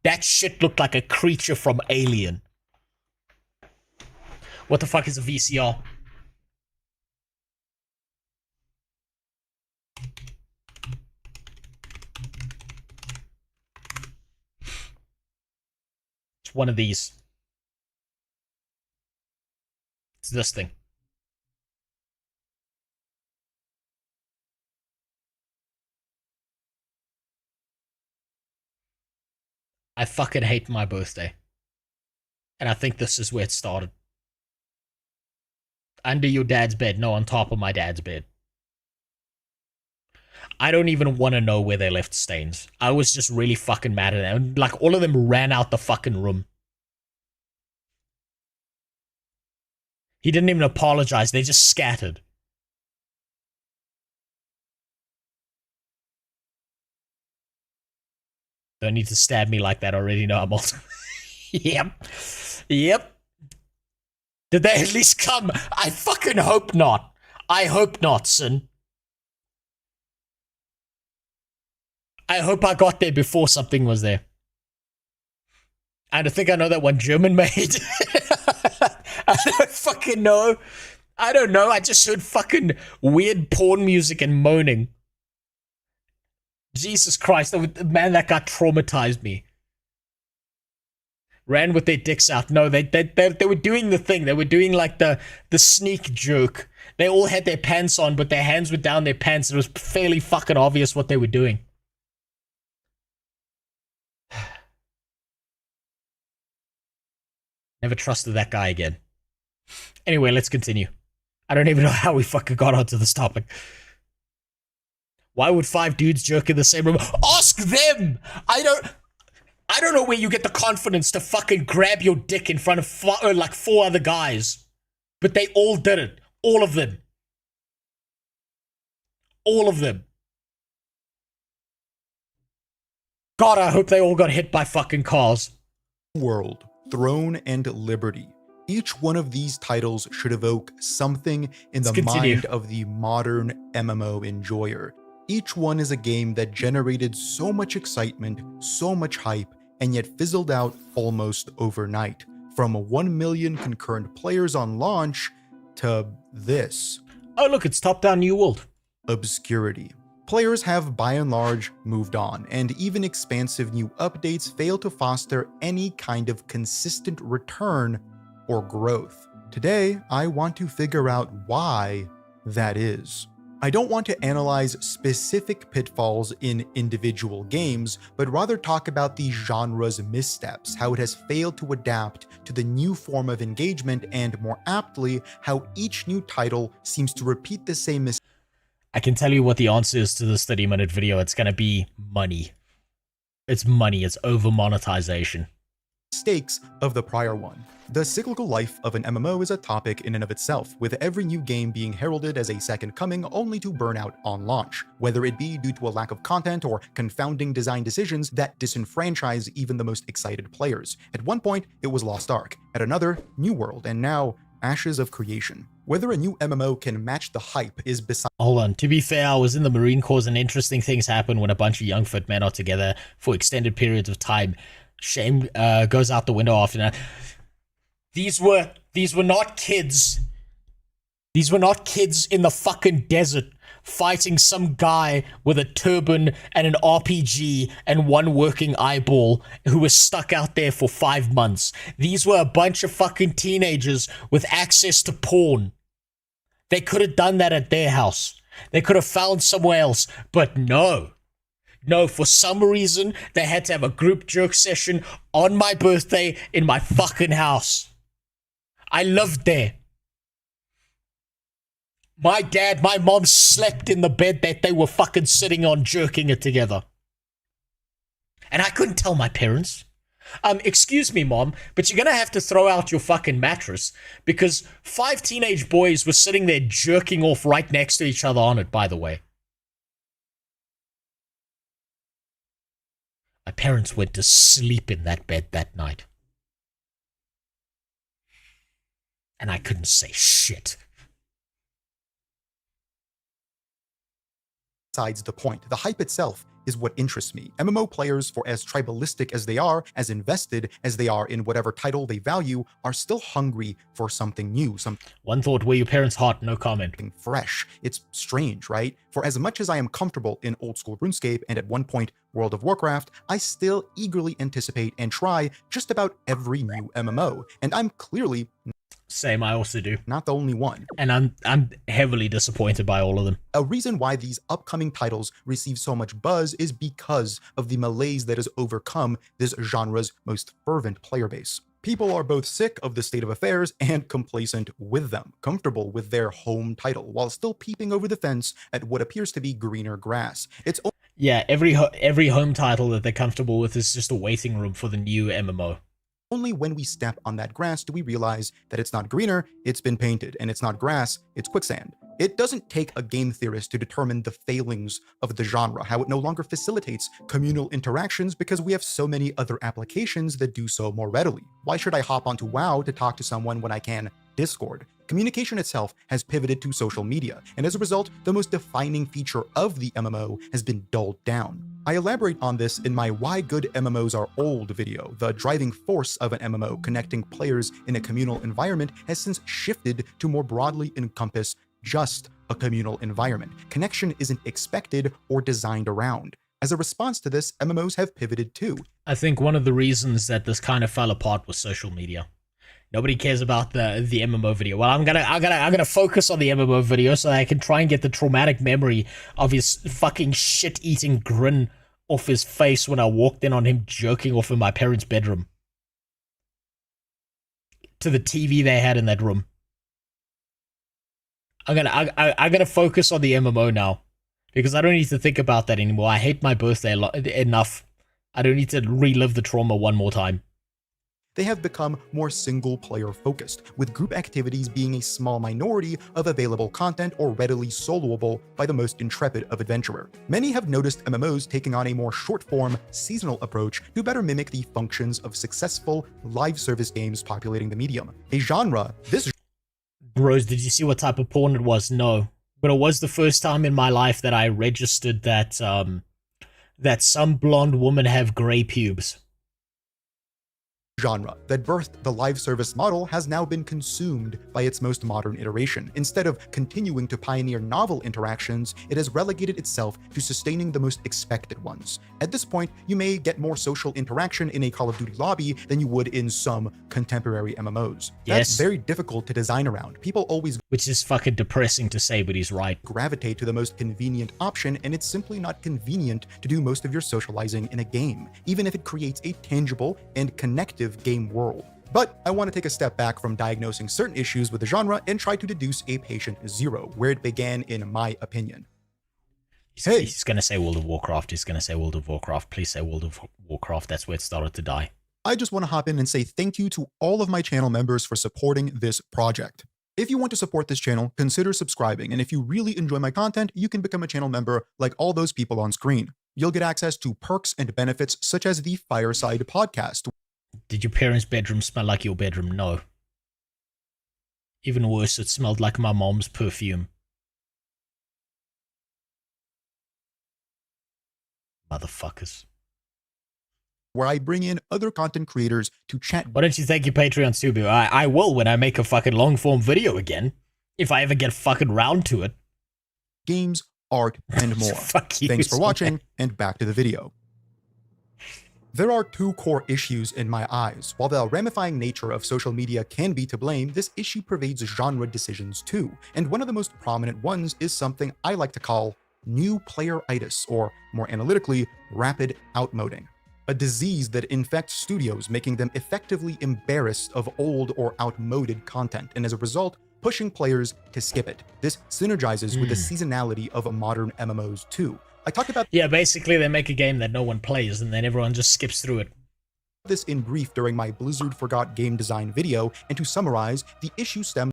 That shit looked like a creature from Alien. What the fuck is a VCR? It's one of these. It's this thing. I fucking hate my birthday. And I think this is where it started. Under your dad's bed. No, on top of my dad's bed. I don't even want to know where they left stains. I was just really fucking mad at them. Like, all of them ran out the fucking room. He didn't even apologize. They just scattered. Don't need to stab me like that. I already know I'm also... Yep. Yep. Did they at least come? I fucking hope not. I hope not, son. I hope I got there before something was there. And I think I know that one German made. I don't fucking know. I don't know. I just heard fucking weird porn music and moaning. Jesus Christ, man, that guy traumatized me. Ran with their dicks out. No, they were doing the thing. They were doing like the sneak joke. They all had their pants on, but their hands were down their pants. It was fairly fucking obvious what they were doing. Never trusted that guy again. Anyway, let's continue. I don't even know how we fucking got onto this topic. Why would 5 dudes jerk in the same room? Ask them! I don't know where you get the confidence to fucking grab your dick in front of like 4 other guys. But they all did it. All of them. All of them. God, I hope they all got hit by fucking cars. World, Throne, and Liberty. Each one of these titles should evoke something in the mind of the modern MMO enjoyer. Each one is a game that generated so much excitement, so much hype, and yet fizzled out almost overnight. From 1 million concurrent players on launch to this. Oh look, it's top-down New World. Obscurity. Players have by and large moved on, and even expansive new updates fail to foster any kind of consistent return or growth. Today, I want to figure out why that is. I don't want to analyze specific pitfalls in individual games, but rather talk about the genre's missteps, how it has failed to adapt to the new form of engagement, and more aptly, how each new title seems to repeat the same mistake. I can tell you what the answer is to this 30-minute video. It's gonna be money. It's money. It's over monetization. Mistakes of the prior one. The cyclical life of an MMO is a topic in and of itself, with every new game being heralded as a second coming only to burn out on launch, whether it be due to a lack of content or confounding design decisions that disenfranchise even the most excited players. At one point, it was Lost Ark, at another, New World, and now, Ashes of Creation. Whether a new MMO can match the hype is beside— Hold on, to be fair, I was in the Marine Corps and interesting things happen when a bunch of young fit men are together for extended periods of time. Shame goes out the window after that. These were not kids. These were not kids in the fucking desert fighting some guy with a turban and an RPG and one working eyeball who was stuck out there for 5 months. These were a bunch of fucking teenagers with access to porn. They could have done that at their house. They could have found somewhere else, but no. No, for some reason, they had to have a group jerk session on my birthday in my fucking house. I lived there. My dad, my mom slept in the bed that they were fucking sitting on, jerking it together. And I couldn't tell my parents. Excuse me, mom, but you're gonna have to throw out your fucking mattress, because 5 teenage boys were sitting there jerking off right next to each other on it, by the way. My parents went to sleep in that bed that night. And I couldn't say shit. Besides the point, the hype itself is what interests me. MMO players, for as tribalistic as they are, as invested as they are in whatever title they value, are still hungry for something new, One thought, were your parents hot? No comment. Something fresh. It's strange, right? For as much as I am comfortable in old school RuneScape and at one point World of Warcraft, I still eagerly anticipate and try just about every new MMO, and I'm clearly— Same, I also do. Not the only one. And I'm heavily disappointed by all of them. A reason why these upcoming titles receive so much buzz is because of the malaise that has overcome this genre's most fervent player base. People are both sick of the state of affairs and complacent with them, comfortable with their home title, while still peeping over the fence at what appears to be greener grass. Yeah, every home title that they're comfortable with is just a waiting room for the new MMO. Only when we step on that grass do we realize that it's not greener, it's been painted, and it's not grass, it's quicksand. It doesn't take a game theorist to determine the failings of the genre, how it no longer facilitates communal interactions because we have so many other applications that do so more readily. Why should I hop onto WoW to talk to someone when I can Discord? Communication itself has pivoted to social media, and as a result, the most defining feature of the MMO has been dulled down. I elaborate on this in my Why Good MMOs Are Old video. The driving force of an MMO connecting players in a communal environment has since shifted to more broadly encompass just a communal environment. Connection isn't expected or designed around. As a response to this, MMOs have pivoted too. I think one of the reasons that this kind of fell apart was social media. Nobody cares about the MMO video. Well, I'm gonna focus on the MMO video so that I can try and get the traumatic memory of his fucking shit-eating grin off his face when I walked in on him jerking off in my parents' bedroom. To the TV they had in that room. I'm gonna focus on the MMO now, because I don't need to think about that anymore. I hate my birthday enough. I don't need to relive the trauma one more time. they have become more single-player focused, with group activities being a small minority of available content or readily soloable by the most intrepid of adventurer. Many have noticed MMOs taking on a more short-form, seasonal approach to better mimic the functions of successful live service games populating the medium. A genre, this Rose, did you see what type of porn it was? No. But it was the first time in my life that I registered that that some blonde women have gray pubes. Genre that birthed the live service model has now been consumed by its most modern iteration. Instead of continuing to pioneer novel interactions, it has relegated itself to sustaining the most expected ones. At this point, you may get more social interaction in a Call of Duty lobby than you would in some contemporary MMOs. Yes. That's very difficult to design around. People always, which is fucking depressing to say, but he's right, gravitate to the most convenient option, and it's simply not convenient to do most of your socializing in a game, even if it creates a tangible and connective game world. But I want to take a step back from diagnosing certain issues with the genre and try to deduce a patient zero, where it began in my opinion. He's gonna say World of Warcraft, he's gonna say World of Warcraft, please say World of Warcraft, that's where it started to die. I just want to hop in and say thank you to all of my channel members for supporting this project. If you want to support this channel, consider subscribing, and if you really enjoy my content, you can become a channel member like all those people on screen. You'll get access to perks and benefits such as the Fireside podcast. Did your parents' bedroom smell like your bedroom? No. Even worse, it smelled like my mom's perfume. Motherfuckers. Where I bring in other content creators to chat. Why don't you thank your Patreon, Subu? I will when I make a fucking long-form video again. If I ever get fucking round to it. Games, art, and more. Fuck you, Thanks for watching, and back to the video. There are two core issues in my eyes. While the ramifying nature of social media can be to blame, this issue pervades genre decisions too. And one of the most prominent ones is something I like to call new player-itis, or more analytically, rapid outmoding. A disease that infects studios, making them effectively embarrassed of old or outmoded content, and as a result, pushing players to skip it. This synergizes with the seasonality of modern MMOs too. I talked about basically they make a game that no one plays and then everyone just skips through it. This in brief during my Blizzard Forgot game design video, and to summarize, the issue stems.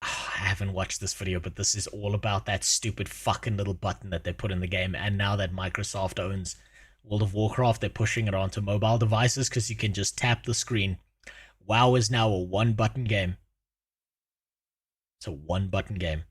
I haven't watched this video, but this is all about that stupid fucking little button that they put in the game, and now that Microsoft owns World of Warcraft, they're pushing it onto mobile devices because you can just tap the screen. WoW is now a one-button game. It's a one-button game.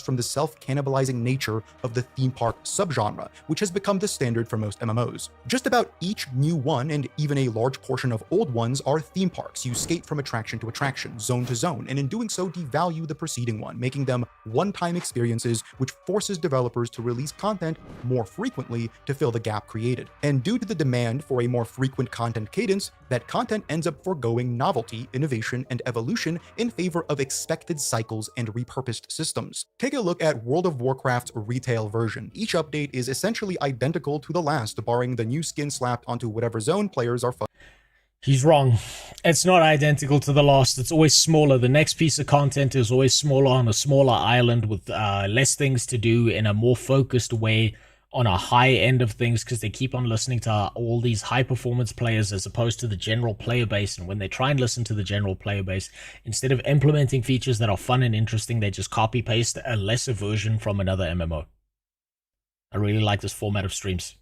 From the self-cannibalizing nature of the theme park subgenre, which has become the standard for most MMOs. Just about each new one, and even a large portion of old ones, are theme parks. You skate from attraction to attraction, zone to zone, and in doing so devalue the preceding one, making them one-time experiences, which forces developers to release content more frequently to fill the gap created. And due to the demand for a more frequent content cadence, that content ends up foregoing novelty, innovation, and evolution in favor of expected cycles and repurposed systems. Take a look at World of Warcraft's retail version. Each update is essentially identical to the last, barring the new skin slapped onto whatever zone players are. He's wrong. It's not identical to the last. It's always smaller. The next piece of content is always smaller on a smaller island with less things to do in a more focused way on a high end of things, because they keep on listening to all these high performance players as opposed to the general player base. And when they try and listen to the general player base, instead of implementing features that are fun and interesting, they just copy paste a lesser version from another MMO. I really like this format of streams.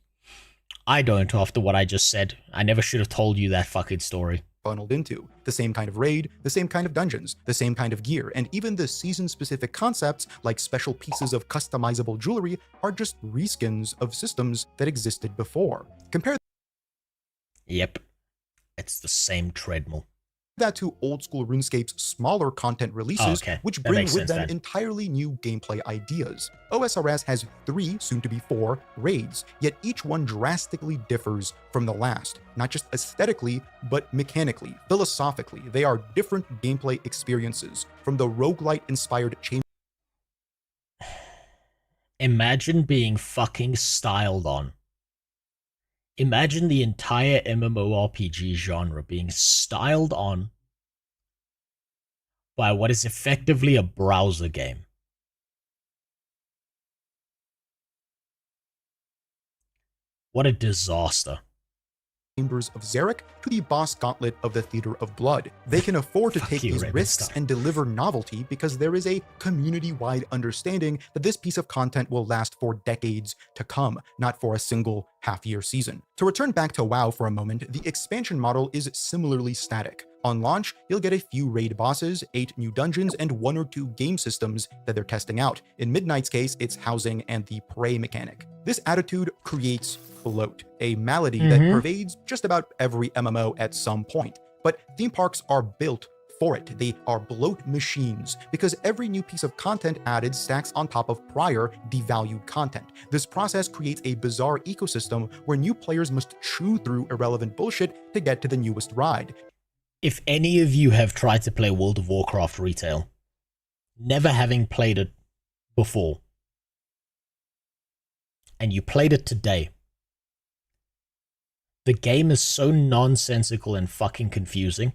I don't, after what I just said. I never should have told you that fucking story. Funneled into the same kind of raid, the same kind of dungeons, the same kind of gear, and even the season-specific concepts like special pieces of customizable jewelry are just reskins of systems that existed before. Compare Yep, it's the same treadmill. that to old school RuneScape's smaller content releases, which bring with them entirely new gameplay ideas. OSRS has 3, soon to be 4, raids, yet each one drastically differs from the last, not just aesthetically, but mechanically, philosophically. They are different gameplay experiences, from the roguelite-inspired chamber. Imagine being fucking styled on. Imagine the entire MMORPG genre being styled on by what is effectively a browser game. What a disaster. Chambers of Zarek to the boss gauntlet of the Theater of Blood. They can afford to take these risks and deliver novelty because there is a community-wide understanding that this piece of content will last for decades to come, not for a single half-year season. To return back to WoW for a moment, the expansion model is similarly static. On launch, you'll get a few raid bosses, 8 new dungeons, and 1 or 2 game systems that they're testing out. In Midnight's case, it's housing and the prey mechanic. This attitude creates bloat, a malady that pervades just about every MMO at some point. But theme parks are built for it. They are bloat machines because every new piece of content added stacks on top of prior devalued content. This process creates a bizarre ecosystem where new players must chew through irrelevant bullshit to get to the newest ride. If any of you have tried to play World of Warcraft retail, never having played it before, and you played it today, the game is so nonsensical and fucking confusing,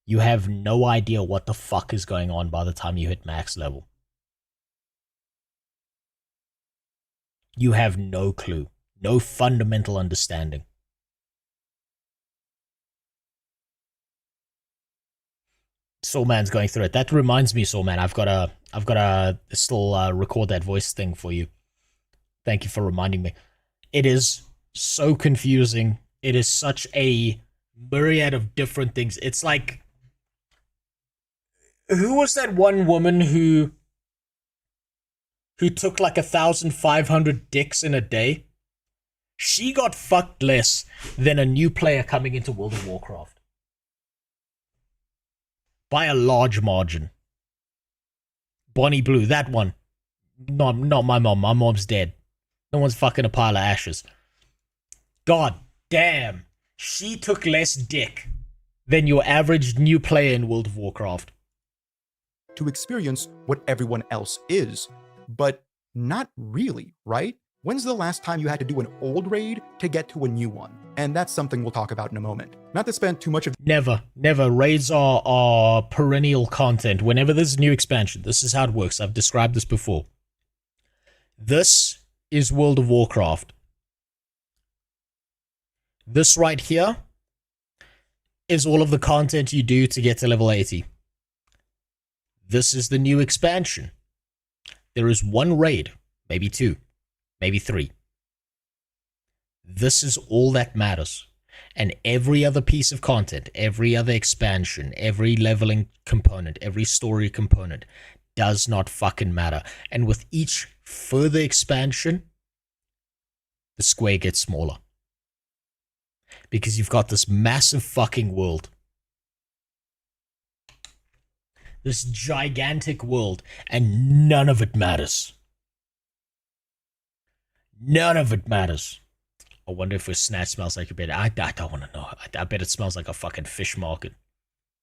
you have no idea what the fuck is going on by the time you hit max level. You have no clue, no fundamental understanding. Soulman's going through it. That reminds me, Soulman, I've got to still record that voice thing for you. Thank you for reminding me. It is so confusing. It is such a myriad of different things. It's like, who was that one woman who took like 1,500 dicks in a day? She got fucked less than a new player coming into World of Warcraft. By a large margin. Bonnie Blue, that one. Not my mom. My mom's dead. No one's fucking a pile of ashes. God damn. She took less dick than your average new player in World of Warcraft. To experience what everyone else is, but not really, right? When's the last time you had to do an old raid to get to a new one? And that's something we'll talk about in a moment. Not to spend too much of— Never. Raids are perennial content. Whenever there's a new expansion, this is how it works. I've described this before. This is World of Warcraft. This right here is all of the content you do to get to level 80. This is the new expansion. There is one raid, maybe 2. Maybe 3. This is all that matters. And every other piece of content, every other expansion, every leveling component, every story component does not fucking matter. And with each further expansion, the square gets smaller. Because you've got this massive fucking world. This gigantic world, and none of it matters. None of it matters. I wonder if a snatch smells like a bit. I don't want to know. I bet it smells like a fucking fish market.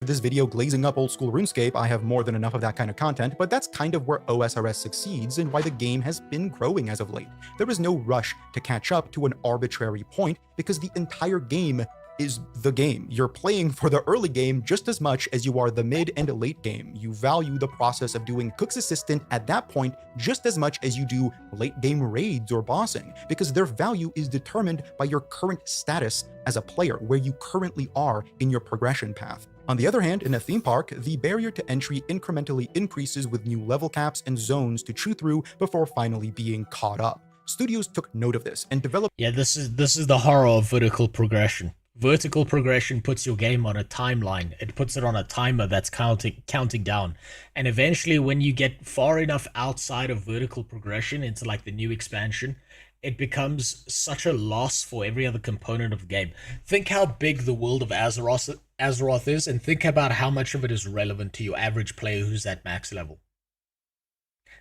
this video glazing up old school RuneScape. I have more than enough of that kind of content, but that's kind of where OSRS succeeds and why the game has been growing as of late. There is no rush to catch up to an arbitrary point because the entire game is the game. You're playing for the early game just as much as you are the mid and late game. You value the process of doing Cook's Assistant at that point just as much as you do late game raids or bossing, because their value is determined by your current status as a player, where you currently are in your progression path. On the other hand, in a theme park, the barrier to entry incrementally increases with new level caps and zones to chew through before finally being caught up. Studios took note of this and developed— Yeah, this is the horror of vertical progression. Vertical progression puts your game on a timeline. It puts it on a timer that's counting down. And eventually, when you get far enough outside of vertical progression into like the new expansion, it becomes such a loss for every other component of the game. Think how big the world of Azeroth is, and think about how much of it is relevant to your average player who's at max level.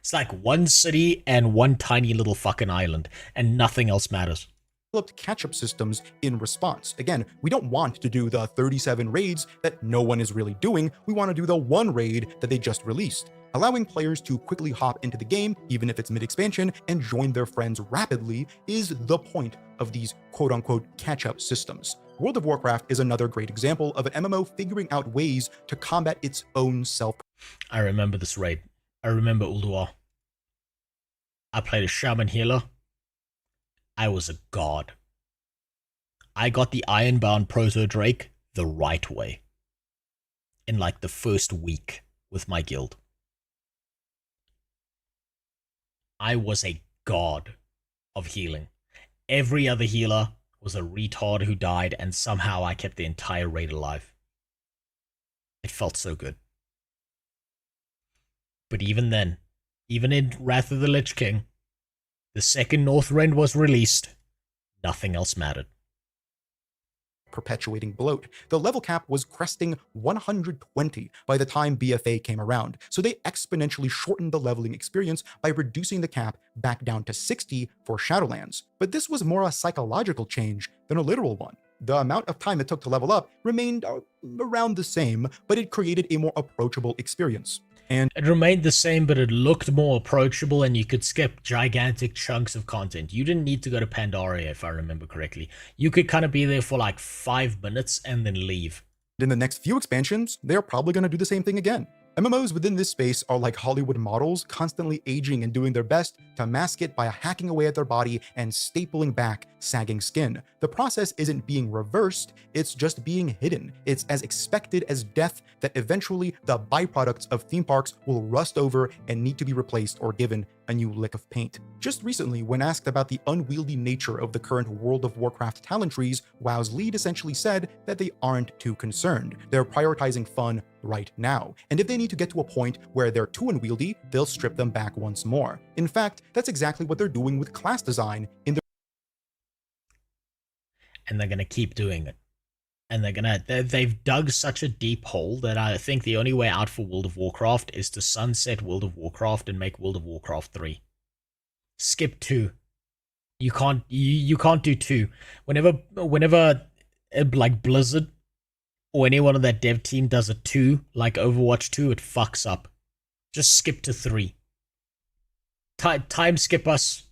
It's like one city and one tiny little fucking island, and nothing else matters. Developed catch-up systems in response. Again, we don't want to do the 37 raids that no one is really doing. We want to do the one raid that they just released. Allowing players to quickly hop into the game, even if it's mid-expansion, and join their friends rapidly is the point of these quote-unquote catch-up systems. World of Warcraft is another great example of an MMO figuring out ways to combat its own self. I remember this raid. I remember Ulduar. I played a shaman healer. I was a god. I got the Ironbound Proto Drake the right way. In like the first week with my guild. I was a god of healing. Every other healer was a retard who died, and somehow I kept the entire raid alive. It felt so good. But even then, even in Wrath of the Lich King, the second North Rend was released, nothing else mattered. Perpetuating bloat. The level cap was cresting 120 by the time BFA came around, so they exponentially shortened the leveling experience by reducing the cap back down to 60 for Shadowlands. But this was more a psychological change than a literal one. The amount of time it took to level up remained around the same, but it created a more approachable experience. And it remained the same, but it looked more approachable, and you could skip gigantic chunks of content. You didn't need to go to Pandaria, if I remember correctly. You could kind of be there for like 5 minutes and then leave. in the next few expansions, they're probably going to do the same thing again. MMOs within this space are like Hollywood models, constantly aging and doing their best to mask it by hacking away at their body and stapling back sagging skin. The process isn't being reversed, it's just being hidden. It's as expected as death that eventually the byproducts of theme parks will rust over and need to be replaced or given a new lick of paint. Just recently, when asked about the unwieldy nature of the current World of Warcraft talent trees, WoW's lead essentially said that they aren't too concerned. They're prioritizing fun right now, and if they need to get to a point where they're too unwieldy, they'll strip them back once more. In fact, that's exactly what they're doing with class design in the and they're gonna keep doing it. And they've dug such a deep hole that I think the only way out for World of Warcraft is to sunset World of Warcraft and make World of Warcraft 3. Skip 2. You can't do 2. Whenever like Blizzard or anyone on that dev team does a 2, like Overwatch 2, it fucks up. Just skip to 3. Time skip us.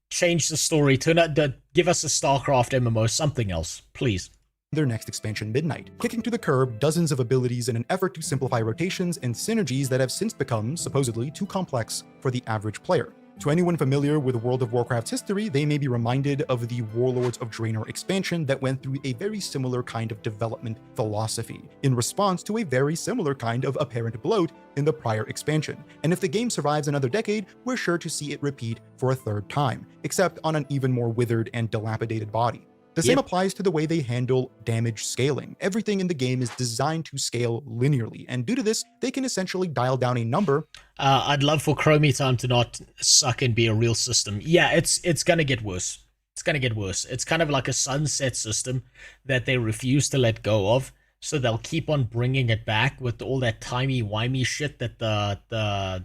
Change the story. Give us a StarCraft MMO, something else, please. Their next expansion, Midnight, kicking to the curb dozens of abilities in an effort to simplify rotations and synergies that have since become, supposedly, too complex for the average player. To anyone familiar with World of Warcraft's history, they may be reminded of the Warlords of Draenor expansion that went through a very similar kind of development philosophy, in response to a very similar kind of apparent bloat in the prior expansion. And if the game survives another decade, we're sure to see it repeat for a third time, except on an even more withered and dilapidated body. The same applies to the way they handle damage scaling. Everything in the game is designed to scale linearly, and due to this, they can essentially dial down a number. I'd love for Chromie Time to not suck and be a real system. Yeah, it's gonna get worse. It's gonna get worse. It's kind of like a sunset system that they refuse to let go of, so they'll keep on bringing it back with all that timey-wimey shit that the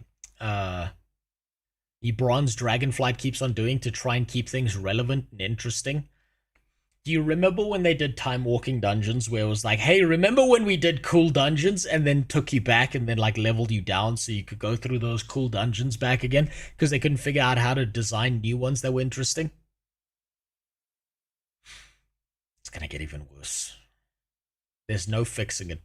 Bronze Dragonflight keeps on doing to try and keep things relevant and interesting. Do you remember when they did time walking dungeons where it was like, hey, remember when we did cool dungeons and then took you back and then like leveled you down so you could go through those cool dungeons back again because they couldn't figure out how to design new ones that were interesting? It's gonna get even worse. There's no fixing it.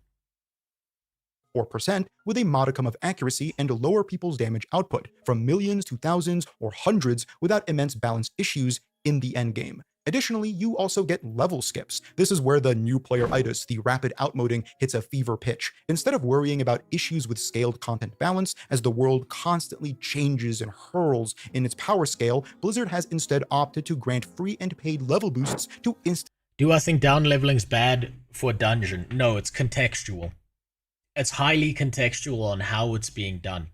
4% with a modicum of accuracy and lower people's damage output from millions to thousands or hundreds without immense balance issues in the endgame. Additionally, you also get level skips. This is where the new player itis, the rapid outmoding, hits a fever pitch. Instead of worrying about issues with scaled content balance, as the world constantly changes and hurls in its power scale, Blizzard has instead opted to grant free and paid level boosts to Do I think down leveling's bad for a dungeon? No, it's contextual. It's highly contextual on how it's being done.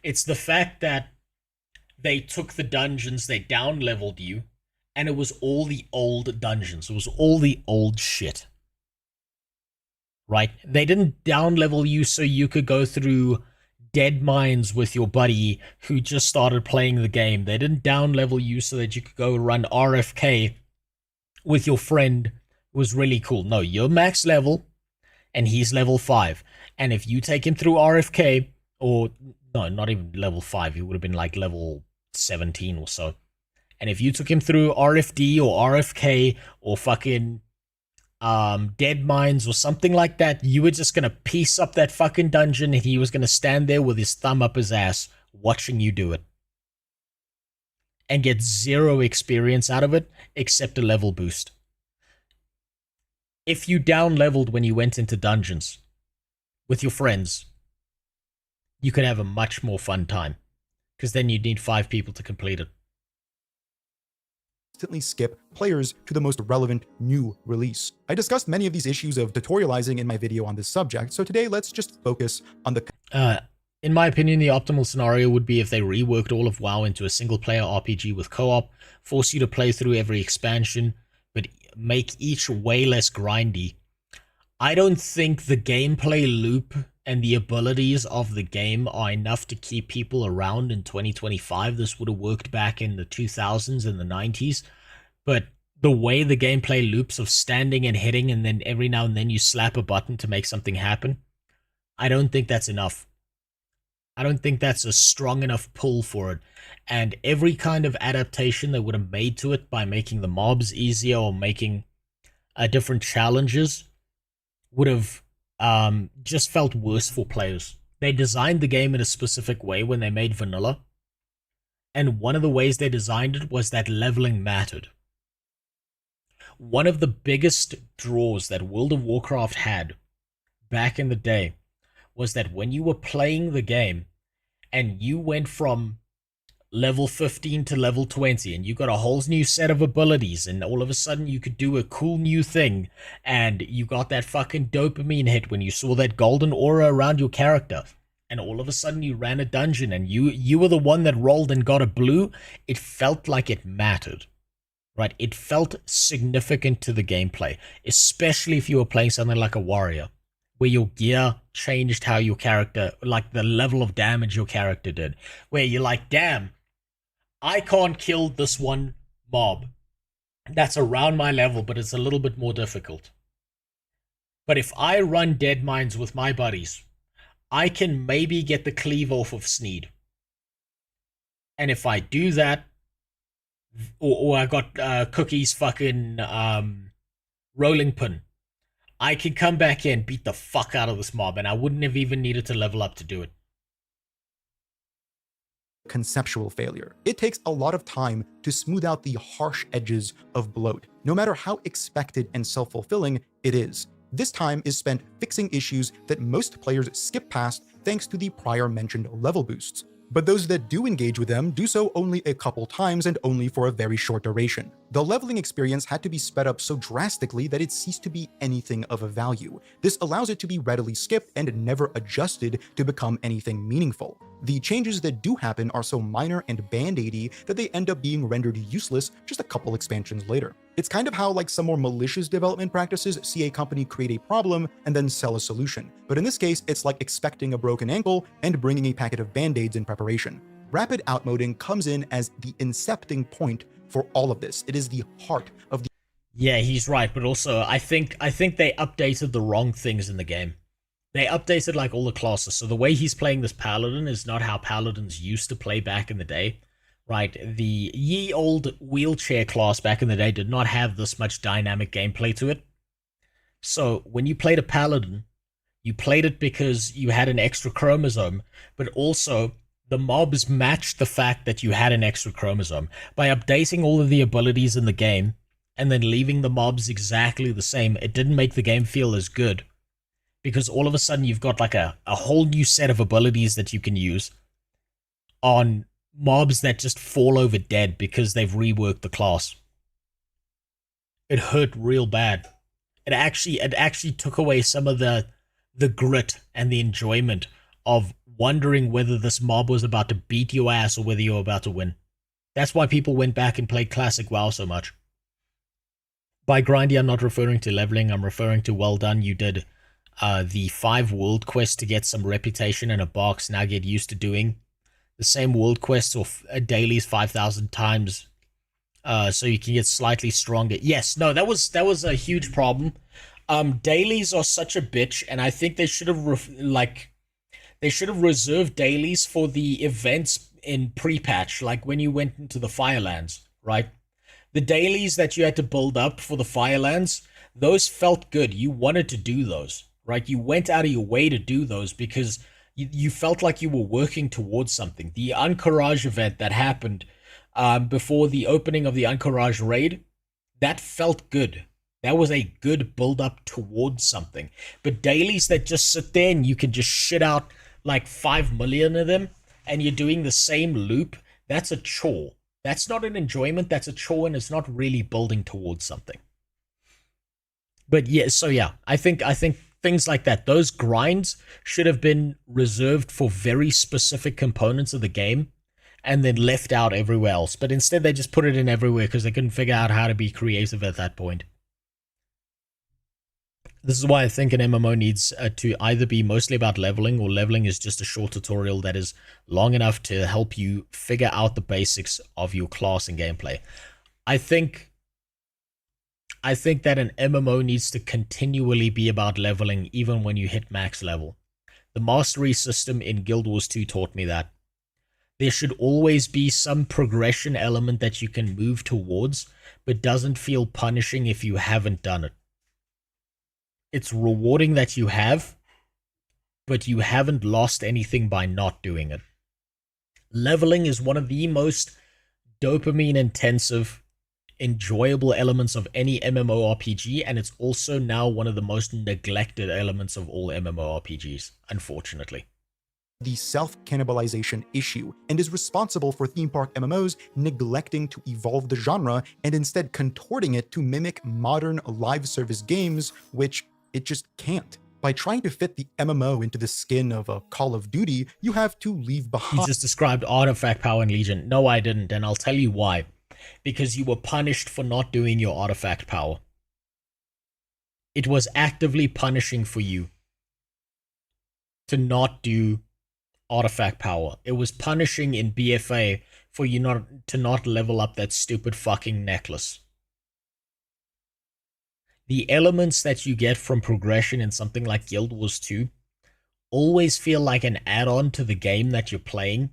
It's the fact that they took the dungeons, they down leveled you, and it was all the old dungeons. It was all the old shit. Right? They didn't down-level you so you could go through dead mines with your buddy who just started playing the game. They didn't down-level you so that you could go run RFK with your friend who was really cool. No, you're max level, and he's level 5. And if you take him through RFK, or no, not even level 5, he would have been like level 17 or so. And if you took him through RFD or RFK or fucking Dead Mines or something like that, you were just going to piece up that fucking dungeon and he was going to stand there with his thumb up his ass watching you do it. And get zero experience out of it except a level boost. if you down leveled when you went into dungeons with your friends, you could have a much more fun time, because then you'd need 5 people to complete it. Instantly skip players to the most relevant new release. I discussed many of these issues of tutorializing in my video on this subject, so today let's just focus on the... In my opinion, the optimal scenario would be if they reworked all of WoW into a single-player RPG with co-op, force you to play through every expansion, but make each way less grindy. I don't think the gameplay loop and the abilities of the game are enough to keep people around in 2025. This would have worked back in the 2000s and the 90s, but the way the gameplay loops of standing and hitting and then every now and then you slap a button to make something happen, I don't think that's enough. I don't think that's a strong enough pull for it. And every kind of adaptation they would have made to it by making the mobs easier or making different challenges would have just felt worse for players. They designed the game in a specific way when they made vanilla, and one of the ways they designed it was that leveling mattered. One of the biggest draws that World of Warcraft had back in the day was that when you were playing the game and you went from level 15 to level 20 and you got a whole new set of abilities and all of a sudden you could do a cool new thing and you got that fucking dopamine hit when you saw that golden aura around your character and all of a sudden you ran a dungeon and you were the one that rolled and got a blue, it felt like it mattered, right? It felt significant to the gameplay, especially if you were playing something like a warrior, where your gear changed how your character, like the level of damage your character did, where you're like, damn, I can't kill this one mob that's around my level, but it's a little bit more difficult. But if I run Dead Mines with my buddies, I can maybe get the cleave off of Sneed. And if I do that, or I got Cookie's fucking rolling pin, I can come back here and beat the fuck out of this mob, and I wouldn't have even needed to level up to do it. Conceptual failure. It takes a lot of time to smooth out the harsh edges of bloat, no matter how expected and self-fulfilling it is. This time is spent fixing issues that most players skip past thanks to the prior mentioned level boosts. But those that do engage with them do so only a couple times and only for a very short duration. The leveling experience had to be sped up so drastically that it ceased to be anything of a value. This allows it to be readily skipped and never adjusted to become anything meaningful. The changes that do happen are so minor and band-aidy that they end up being rendered useless just a couple expansions later. It's kind of how like some more malicious development practices see a company create a problem and then sell a solution. But in this case, it's like expecting a broken ankle and bringing a packet of band-aids in preparation. Rapid outmoding comes in as the incepting point for all of this. It is the heart of the... Yeah, he's right, but also I think they updated the wrong things in the game. They updated like all the classes, so the way he's playing this paladin is not how paladins used to play back in the day, right? The ye old wheelchair class back in the day did not have this much dynamic gameplay to it. So when you played a paladin, you played it because you had an extra chromosome, but also the mobs matched the fact that you had an extra chromosome. By updating all of the abilities in the game and then leaving the mobs exactly the same, it didn't make the game feel as good. Because all of a sudden you've got like a whole new set of abilities that you can use on mobs that just fall over dead because they've reworked the class. It hurt real bad. It actually took away some of the grit and the enjoyment of wondering whether this mob was about to beat your ass or whether you were about to win. That's why people went back and played classic WoW so much. By grindy, I'm not referring to leveling, I'm referring to well done, you did the 5 world quests to get some reputation in a box. Now get used to doing the same world quests or dailies 5,000 times so you can get slightly stronger. Yes, no, that was a huge problem. Dailies are such a bitch, and I think they should have reserved dailies for the events in pre-patch, like when you went into the Firelands, right? The dailies that you had to build up for the Firelands, those felt good. You wanted to do those. Right, you went out of your way to do those because you felt like you were working towards something. The Anchorage event that happened before the opening of the Anchorage raid, that felt good. That was a good build up towards something. But dailies that just sit there and you can just shit out like 5 million of them and you're doing the same loop, that's a chore. That's not an enjoyment, that's a chore, and it's not really building towards something. But yeah, so yeah, I think things like that, those grinds should have been reserved for very specific components of the game and then left out everywhere else. But instead they just put it in everywhere because they couldn't figure out how to be creative at that point. This is why I think an MMO needs to either be mostly about leveling, or leveling is just a short tutorial that is long enough to help you figure out the basics of your class and gameplay. I think that an MMO needs to continually be about leveling even when you hit max level. The mastery system in Guild Wars 2 taught me that. There should always be some progression element that you can move towards, but doesn't feel punishing if you haven't done it. It's rewarding that you have, but you haven't lost anything by not doing it. Leveling is one of the most dopamine-intensive, enjoyable elements of any MMORPG, and it's also now one of the most neglected elements of all MMORPGs, unfortunately. The self-cannibalization issue, and is responsible for theme park MMOs neglecting to evolve the genre and instead contorting it to mimic modern live service games, which it just can't. By trying to fit the MMO into the skin of a Call of Duty, you have to leave behind— You just described Artifact Power and Legion. No, I didn't, and I'll tell you why. Because you were punished for not doing your Artifact Power. It was actively punishing for you to not do Artifact Power. It was punishing in BFA for you to not level up that stupid fucking necklace. The elements that you get from progression in something like Guild Wars 2 always feel like an add-on to the game that you're playing,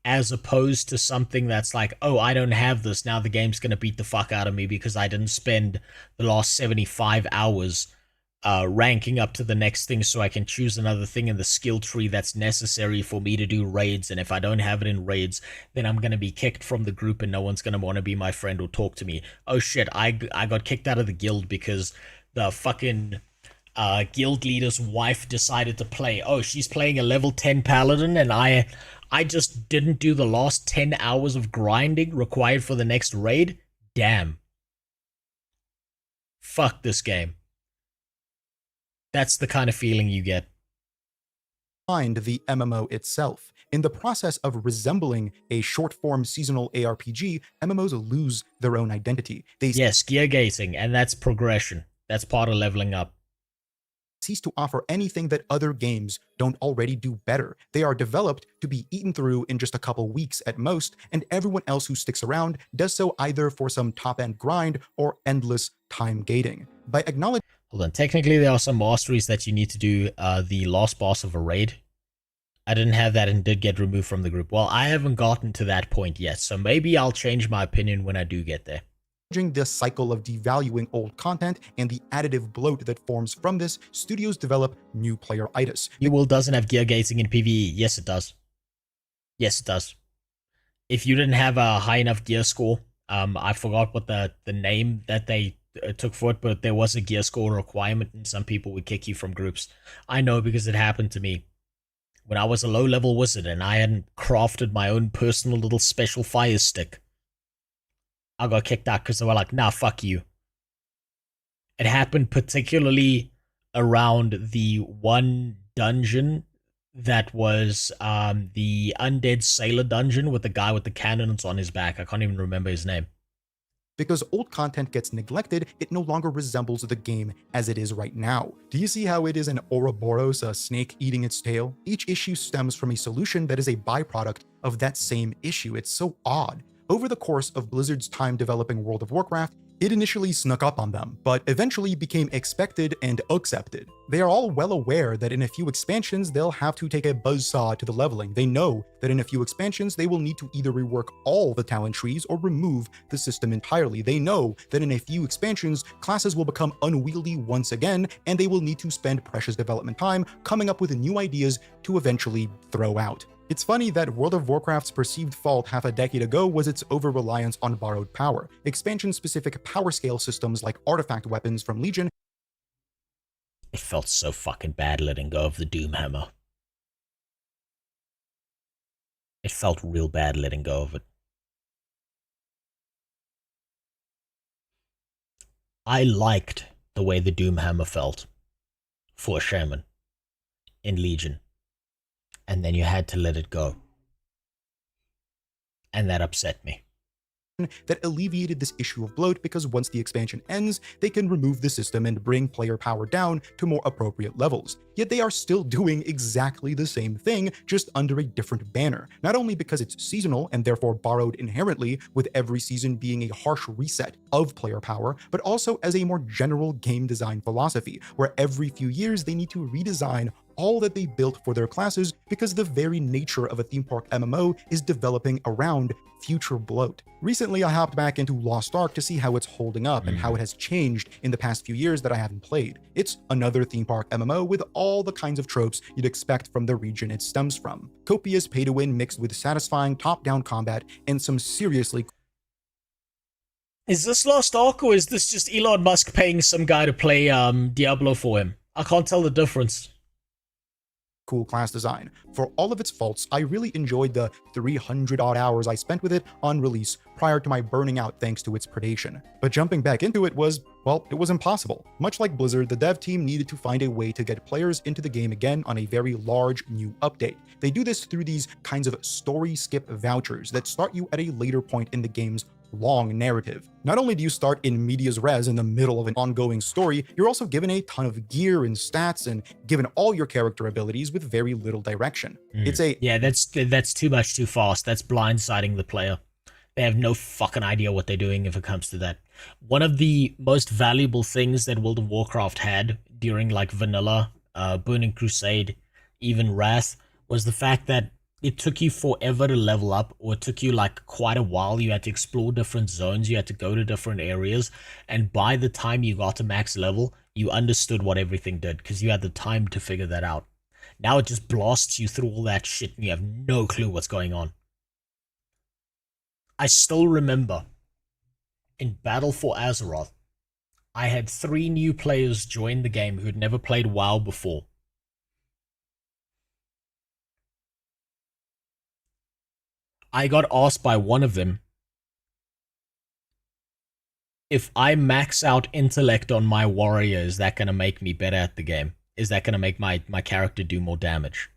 as opposed to something that's like, oh, I don't have this, now the game's going to beat the fuck out of me because I didn't spend the last 75 hours ranking up to the next thing so I can choose another thing in the skill tree that's necessary for me to do raids, and if I don't have it in raids, then I'm going to be kicked from the group and no one's going to want to be my friend or talk to me. Oh shit, I got kicked out of the guild because the fucking guild leader's wife decided to play. Oh, she's playing a level 10 paladin and I just didn't do the last 10 hours of grinding required for the next raid? Damn. Fuck this game. That's the kind of feeling you get. The MMO itself. In the process of resembling a short-form seasonal ARPG, MMOs lose their own identity. Yes, gear gating, and that's progression. That's part of leveling up. Cease to offer anything that other games don't already do better. They are developed to be eaten through in just a couple weeks at most, and everyone else who sticks around does so either for some top-end grind or endless time gating. By acknowledging— Hold on, technically there are some masteries that you need to do the last boss of a raid. I didn't have that and did get removed from the group. Well, I haven't gotten to that point yet, so maybe I'll change my opinion when I do get there. This cycle of devaluing old content and the additive bloat that forms from this, studios develop new player itis. New World doesn't have gear gating in PvE. Yes, it does. Yes, it does. If you didn't have a high enough gear score, I forgot what the name that they took for it, but there was a gear score requirement and some people would kick you from groups. I know because it happened to me. When I was a low-level wizard and I hadn't crafted my own personal little special fire stick, I got kicked out because they were like, nah, fuck you. It happened particularly around the one dungeon that was the Undead Sailor dungeon with the guy with the cannons on his back. I can't even remember his name. Because old content gets neglected, it no longer resembles the game as it is right now. Do you see how it is an Ouroboros, a snake eating its tail? Each issue stems from a solution that is a byproduct of that same issue. It's so odd. Over the course of Blizzard's time developing World of Warcraft, it initially snuck up on them, but eventually became expected and accepted. They are all well aware that in a few expansions, they'll have to take a buzzsaw to the leveling. They know that in a few expansions, they will need to either rework all the talent trees or remove the system entirely. They know that in a few expansions, classes will become unwieldy once again, and they will need to spend precious development time coming up with new ideas to eventually throw out. It's funny that World of Warcraft's perceived fault half a decade ago was its over-reliance on borrowed power. Expansion-specific power scale systems like artifact weapons from Legion. It felt so fucking bad letting go of the Doom Hammer. It felt real bad letting go of it. I liked the way the Doom Hammer felt for a shaman in Legion. And then you had to let it go. And that upset me. That alleviated this issue of bloat because once the expansion ends, they can remove the system and bring player power down to more appropriate levels. Yet they are still doing exactly the same thing, just under a different banner. Not only because it's seasonal and therefore borrowed inherently, with every season being a harsh reset of player power, but also as a more general game design philosophy, where every few years they need to redesign all that they built for their classes because the very nature of a theme park MMO is developing around future bloat. Recently, I hopped back into Lost Ark to see how it's holding up and how it has changed in the past few years that I haven't played. It's another theme park MMO with all the kinds of tropes you'd expect from the region it stems from. Copious pay-to-win mixed with satisfying top-down combat and some seriously... Is this Lost Ark or is this just Elon Musk paying some guy to play Diablo for him? I can't tell the difference. Cool class design. For all of its faults, I really enjoyed the 300-odd hours I spent with it on release prior to my burning out thanks to its predation. But jumping back into it was, well, it was impossible. Much like Blizzard, the dev team needed to find a way to get players into the game again on a very large new update. They do this through these kinds of story skip vouchers that start you at a later point in the game's long narrative. Not only do you start in medias res in the middle of an ongoing story, you're also given a ton of gear and stats and given all your character abilities with very little direction. It's a... Yeah, that's too much too fast. That's blindsiding the player. They have no fucking idea what they're doing if it comes to that. One of the most valuable things that World of Warcraft had during like vanilla, Burning Crusade, even Wrath, was the fact that it took you forever to level up, or it took you like quite a while. You had to explore different zones, you had to go to different areas, and by the time you got to max level, you understood what everything did, because you had the time to figure that out. Now it just blasts you through all that shit, and you have no clue what's going on. I still remember, in Battle for Azeroth, I had 3 new players join the game who had never played WoW before. I got asked by one of them, if I max out intellect on my warrior, is that going to make me better at the game? Is that going to make my character do more damage?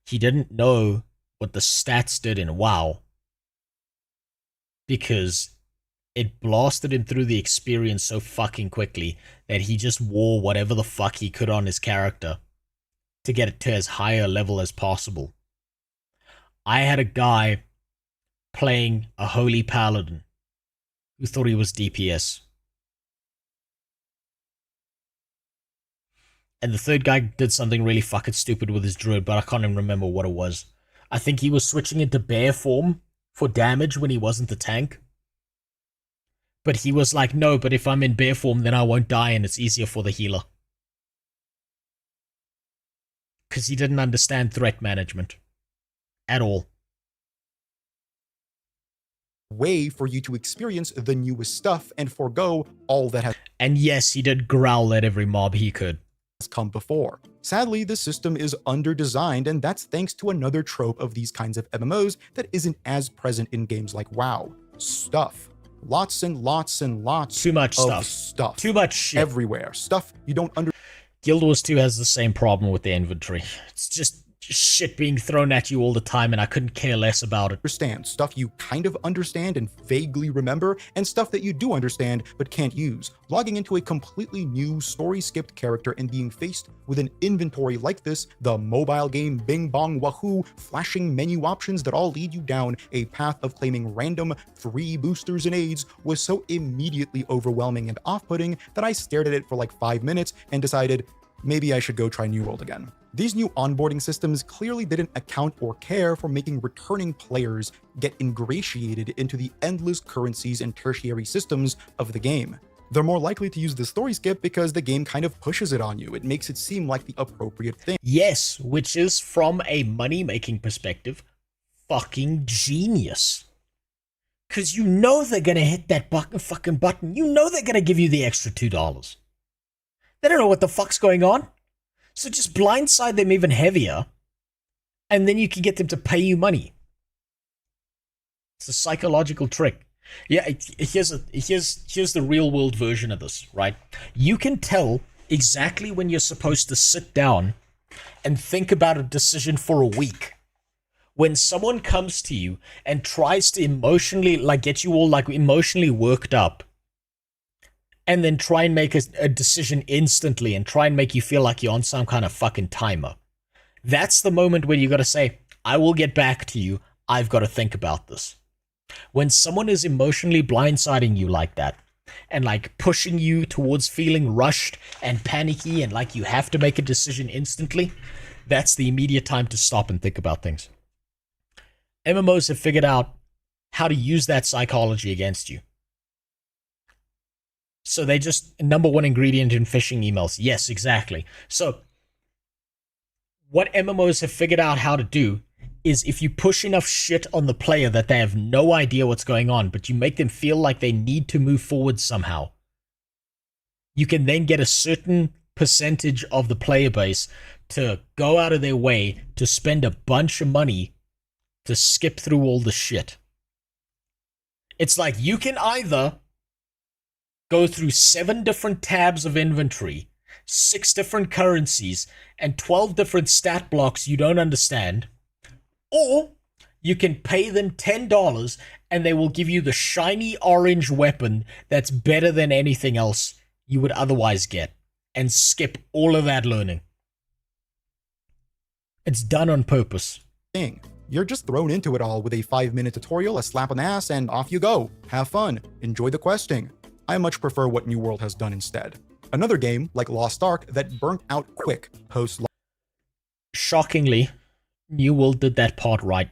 He didn't know what the stats did in WoW, because it blasted him through the experience so fucking quickly that he just wore whatever the fuck he could on his character to get it to as high a level as possible. I had a guy playing a holy paladin who thought he was DPS. And the third guy did something really fucking stupid with his druid, but I can't even remember what it was. I think he was switching into bear form for damage when he wasn't the tank. But he was like, no, but if I'm in bear form, then I won't die and it's easier for the healer. Because he didn't understand threat management. At all. Way for you to experience the newest stuff and forego all that has... And yes, he did growl at every mob he could. ...come before. Sadly, the system is under-designed, and that's thanks to another trope of these kinds of MMOs that isn't as present in games like WoW. Stuff. Lots and lots and lots Too much of stuff. Too much shit. Everywhere. Stuff you don't understand. Guild Wars 2 has the same problem with the inventory. It's just shit being thrown at you all the time, and I couldn't care less about it. Stuff you kind of understand and vaguely remember, and stuff that you do understand but can't use. Logging into a completely new story-skipped character and being faced with an inventory like this, the mobile game Bing Bong Wahoo, flashing menu options that all lead you down a path of claiming random free boosters and aids, was so immediately overwhelming and off-putting that I stared at it for like 5 minutes and decided, maybe I should go try New World again. These new onboarding systems clearly didn't account or care for making returning players get ingratiated into the endless currencies and tertiary systems of the game. They're more likely to use the story skip because the game kind of pushes it on you. It makes it seem like the appropriate thing. Yes, which is, from a money-making perspective, fucking genius. Because you know they're going to hit that fucking button. You know they're going to give you the extra $2. They don't know what the fuck's going on. So just blindside them even heavier, and then you can get them to pay you money. It's a psychological trick. Yeah, here's the real world version of this, right? You can tell exactly when you're supposed to sit down and think about a decision for a week. When someone comes to you and tries to emotionally, get you all emotionally worked up, and then try and make a decision instantly and try and make you feel like you're on some kind of fucking timer. That's the moment when you got to say, I will get back to you. I've got to think about this. When someone is emotionally blindsiding you like that, and pushing you towards feeling rushed and panicky and like you have to make a decision instantly, that's the immediate time to stop and think about things. MMOs have figured out how to use that psychology against you. So they just, number one ingredient in phishing emails. Yes, exactly. So what MMOs have figured out how to do is, if you push enough shit on the player that they have no idea what's going on, but you make them feel like they need to move forward somehow, you can then get a certain percentage of the player base to go out of their way to spend a bunch of money to skip through all the shit. It's like you can either go through 7 different tabs of inventory, 6 different currencies, and 12 different stat blocks you don't understand, or you can pay them $10 and they will give you the shiny orange weapon that's better than anything else you would otherwise get, and skip all of that learning. It's done on purpose. You're just thrown into it all with a 5-minute tutorial, a slap on the ass, and off you go. Have fun. Enjoy the questing. I much prefer what New World has done instead. Another game, like Lost Ark, that burnt out quick post. Shockingly, New World did that part right.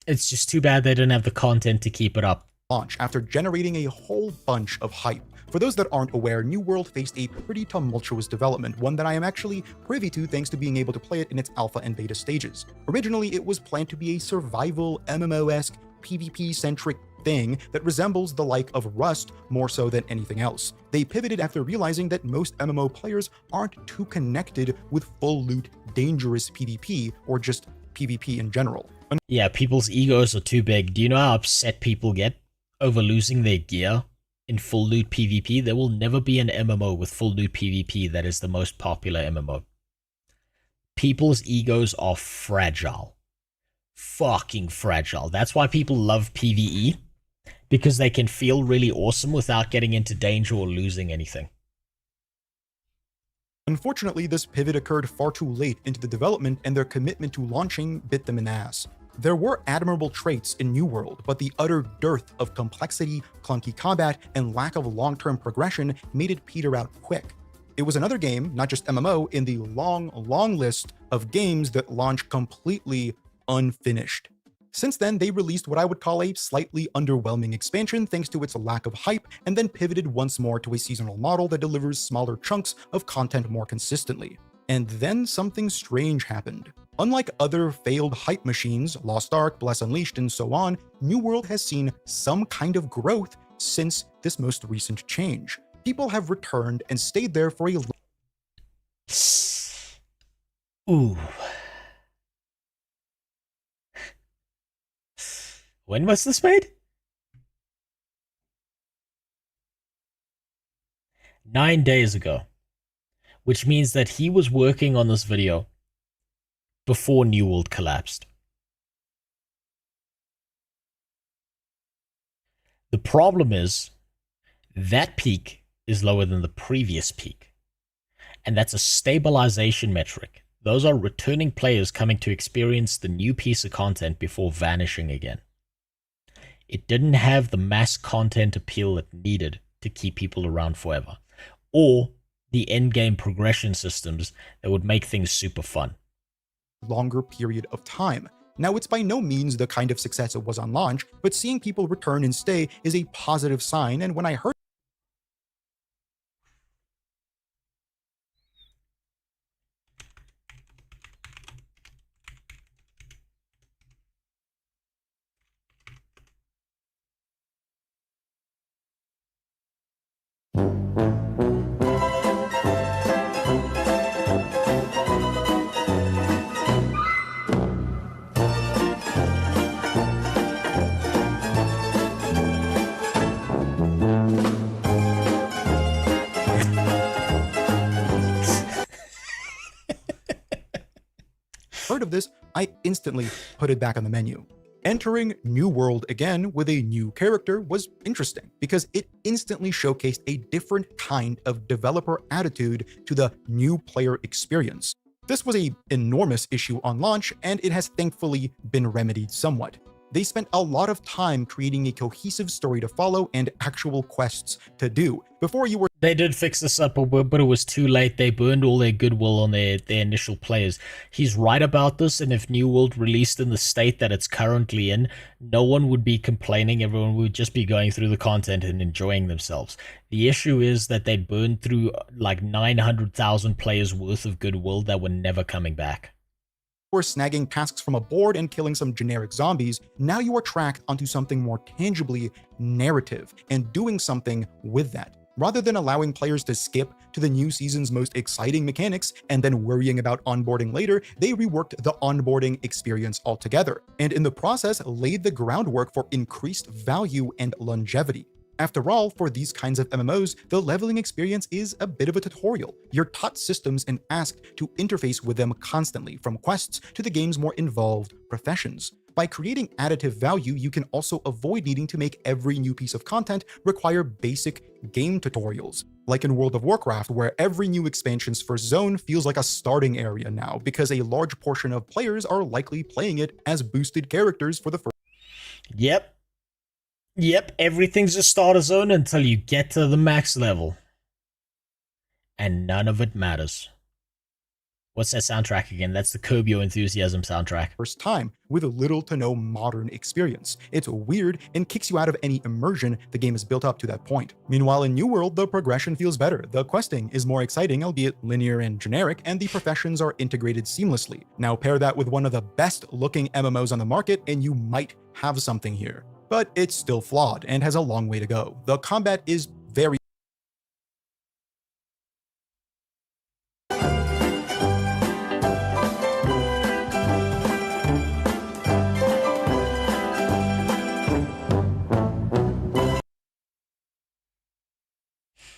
It's just too bad they didn't have the content to keep it up. Launch after generating a whole bunch of hype. For those that aren't aware, New World faced a pretty tumultuous development, one that I am actually privy to thanks to being able to play it in its alpha and beta stages. Originally, it was planned to be a survival MMO-esque PvP-centric thing that resembles the like of Rust more so than anything else. They pivoted after realizing that most MMO players aren't too connected with full loot dangerous PvP or just PvP in general. Yeah, people's egos are too big. Do you know how upset people get over losing their gear in full loot PvP? There will never be an MMO with full loot PvP that is the most popular MMO. People's egos are fragile. Fucking fragile. That's why people love PvE, because they can feel really awesome without getting into danger or losing anything. Unfortunately, this pivot occurred far too late into the development, and their commitment to launching bit them in the ass. There were admirable traits in New World, but the utter dearth of complexity, clunky combat, and lack of long-term progression made it peter out quick. It was another game, not just MMO, in the long list of games that launched completely unfinished. Since then, they released what I would call a slightly underwhelming expansion thanks to its lack of hype, and then pivoted once more to a seasonal model that delivers smaller chunks of content more consistently. And then something strange happened. Unlike other failed hype machines, Lost Ark, Bless Unleashed, and so on, New World has seen some kind of growth since this most recent change. People have returned and stayed there for a Ooh. When was this made? 9 days ago. Which means that he was working on this video before New World collapsed. The problem is that peak is lower than the previous peak. And that's a stabilization metric. Those are returning players coming to experience the new piece of content before vanishing again. It didn't have the mass content appeal it needed to keep people around forever, or the endgame progression systems that would make things super fun. Longer period of time. Now, it's by no means the kind of success it was on launch, but seeing people return and stay is a positive sign, and when I heard I instantly put it back on the menu. Entering New World again with a new character was interesting because it instantly showcased a different kind of developer attitude to the new player experience. This was an enormous issue on launch, and it has thankfully been remedied somewhat. They spent a lot of time creating a cohesive story to follow and actual quests to do before you were. They did fix this up, but it was too late. They burned all their goodwill on their initial players. He's right about this, and if New World released in the state that it's currently in, no one would be complaining. Everyone would just be going through the content and enjoying themselves. The issue is that they'd burned through like 900,000 players worth of goodwill that were never coming back. Were snagging tasks from a board and killing some generic zombies, now you are tracked onto something more tangibly narrative and doing something with that. Rather than allowing players to skip to the new season's most exciting mechanics and then worrying about onboarding later, they reworked the onboarding experience altogether, and in the process laid the groundwork for increased value and longevity. After all, for these kinds of MMOs, the leveling experience is a bit of a tutorial. You're taught systems and asked to interface with them constantly, from quests to the game's more involved professions. By creating additive value, you can also avoid needing to make every new piece of content require basic game tutorials. Like in World of Warcraft, where every new expansion's first zone feels like a starting area now, because a large portion of players are likely playing it as boosted characters for the first. Yep, everything's a starter zone until you get to the max level. And none of it matters. What's that soundtrack again? That's the Curb Your Enthusiasm soundtrack. First time, with little to no modern experience. It's weird and kicks you out of any immersion the game has built up to that point. Meanwhile, in New World, the progression feels better. The questing is more exciting, albeit linear and generic, and the professions are integrated seamlessly. Now pair that with one of the best looking MMOs on the market, and you might have something here. But it's still flawed and has a long way to go. The combat is very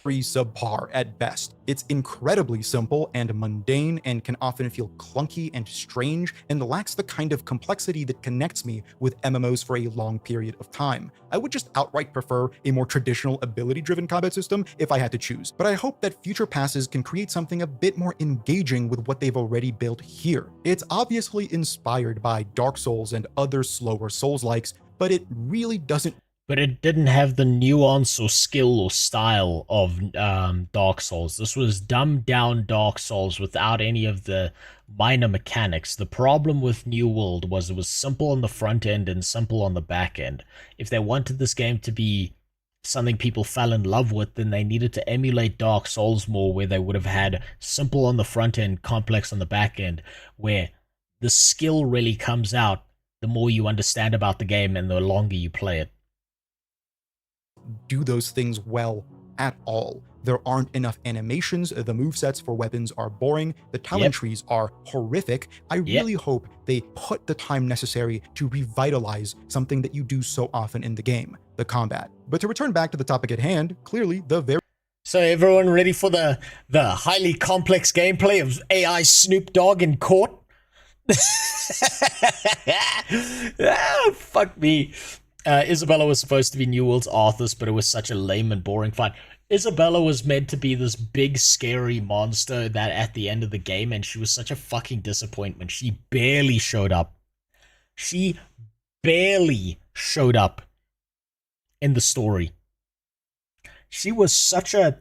subpar at best. It's incredibly simple and mundane and can often feel clunky and strange and lacks the kind of complexity that connects me with MMOs for a long period of time. I would just outright prefer a more traditional ability-driven combat system if I had to choose, but I hope that future passes can create something a bit more engaging with what they've already built here. It's obviously inspired by Dark Souls and other slower Souls-likes, but it really doesn't. But it didn't have the nuance or skill or style of Dark Souls. This was dumbed down Dark Souls without any of the minor mechanics. The problem with New World was it was simple on the front end and simple on the back end. If they wanted this game to be something people fell in love with, then they needed to emulate Dark Souls more, where they would have had simple on the front end, complex on the back end, where the skill really comes out the more you understand about the game and the longer you play it. Do those things well at all. There aren't enough animations, the movesets for weapons are boring, the talent trees are horrific. I really hope they put the time necessary to revitalize something that you do so often in the game, the combat. But to return back to the topic at hand, clearly the very... So everyone ready for the highly complex gameplay of AI Snoop Dogg in court? Fuck me. Isabella was supposed to be New World's Arthas, but it was such a lame and boring fight. Isabella was meant to be this big, scary monster that at the end of the game, and she was such a fucking disappointment. She barely showed up. She barely showed up in the story. She was such a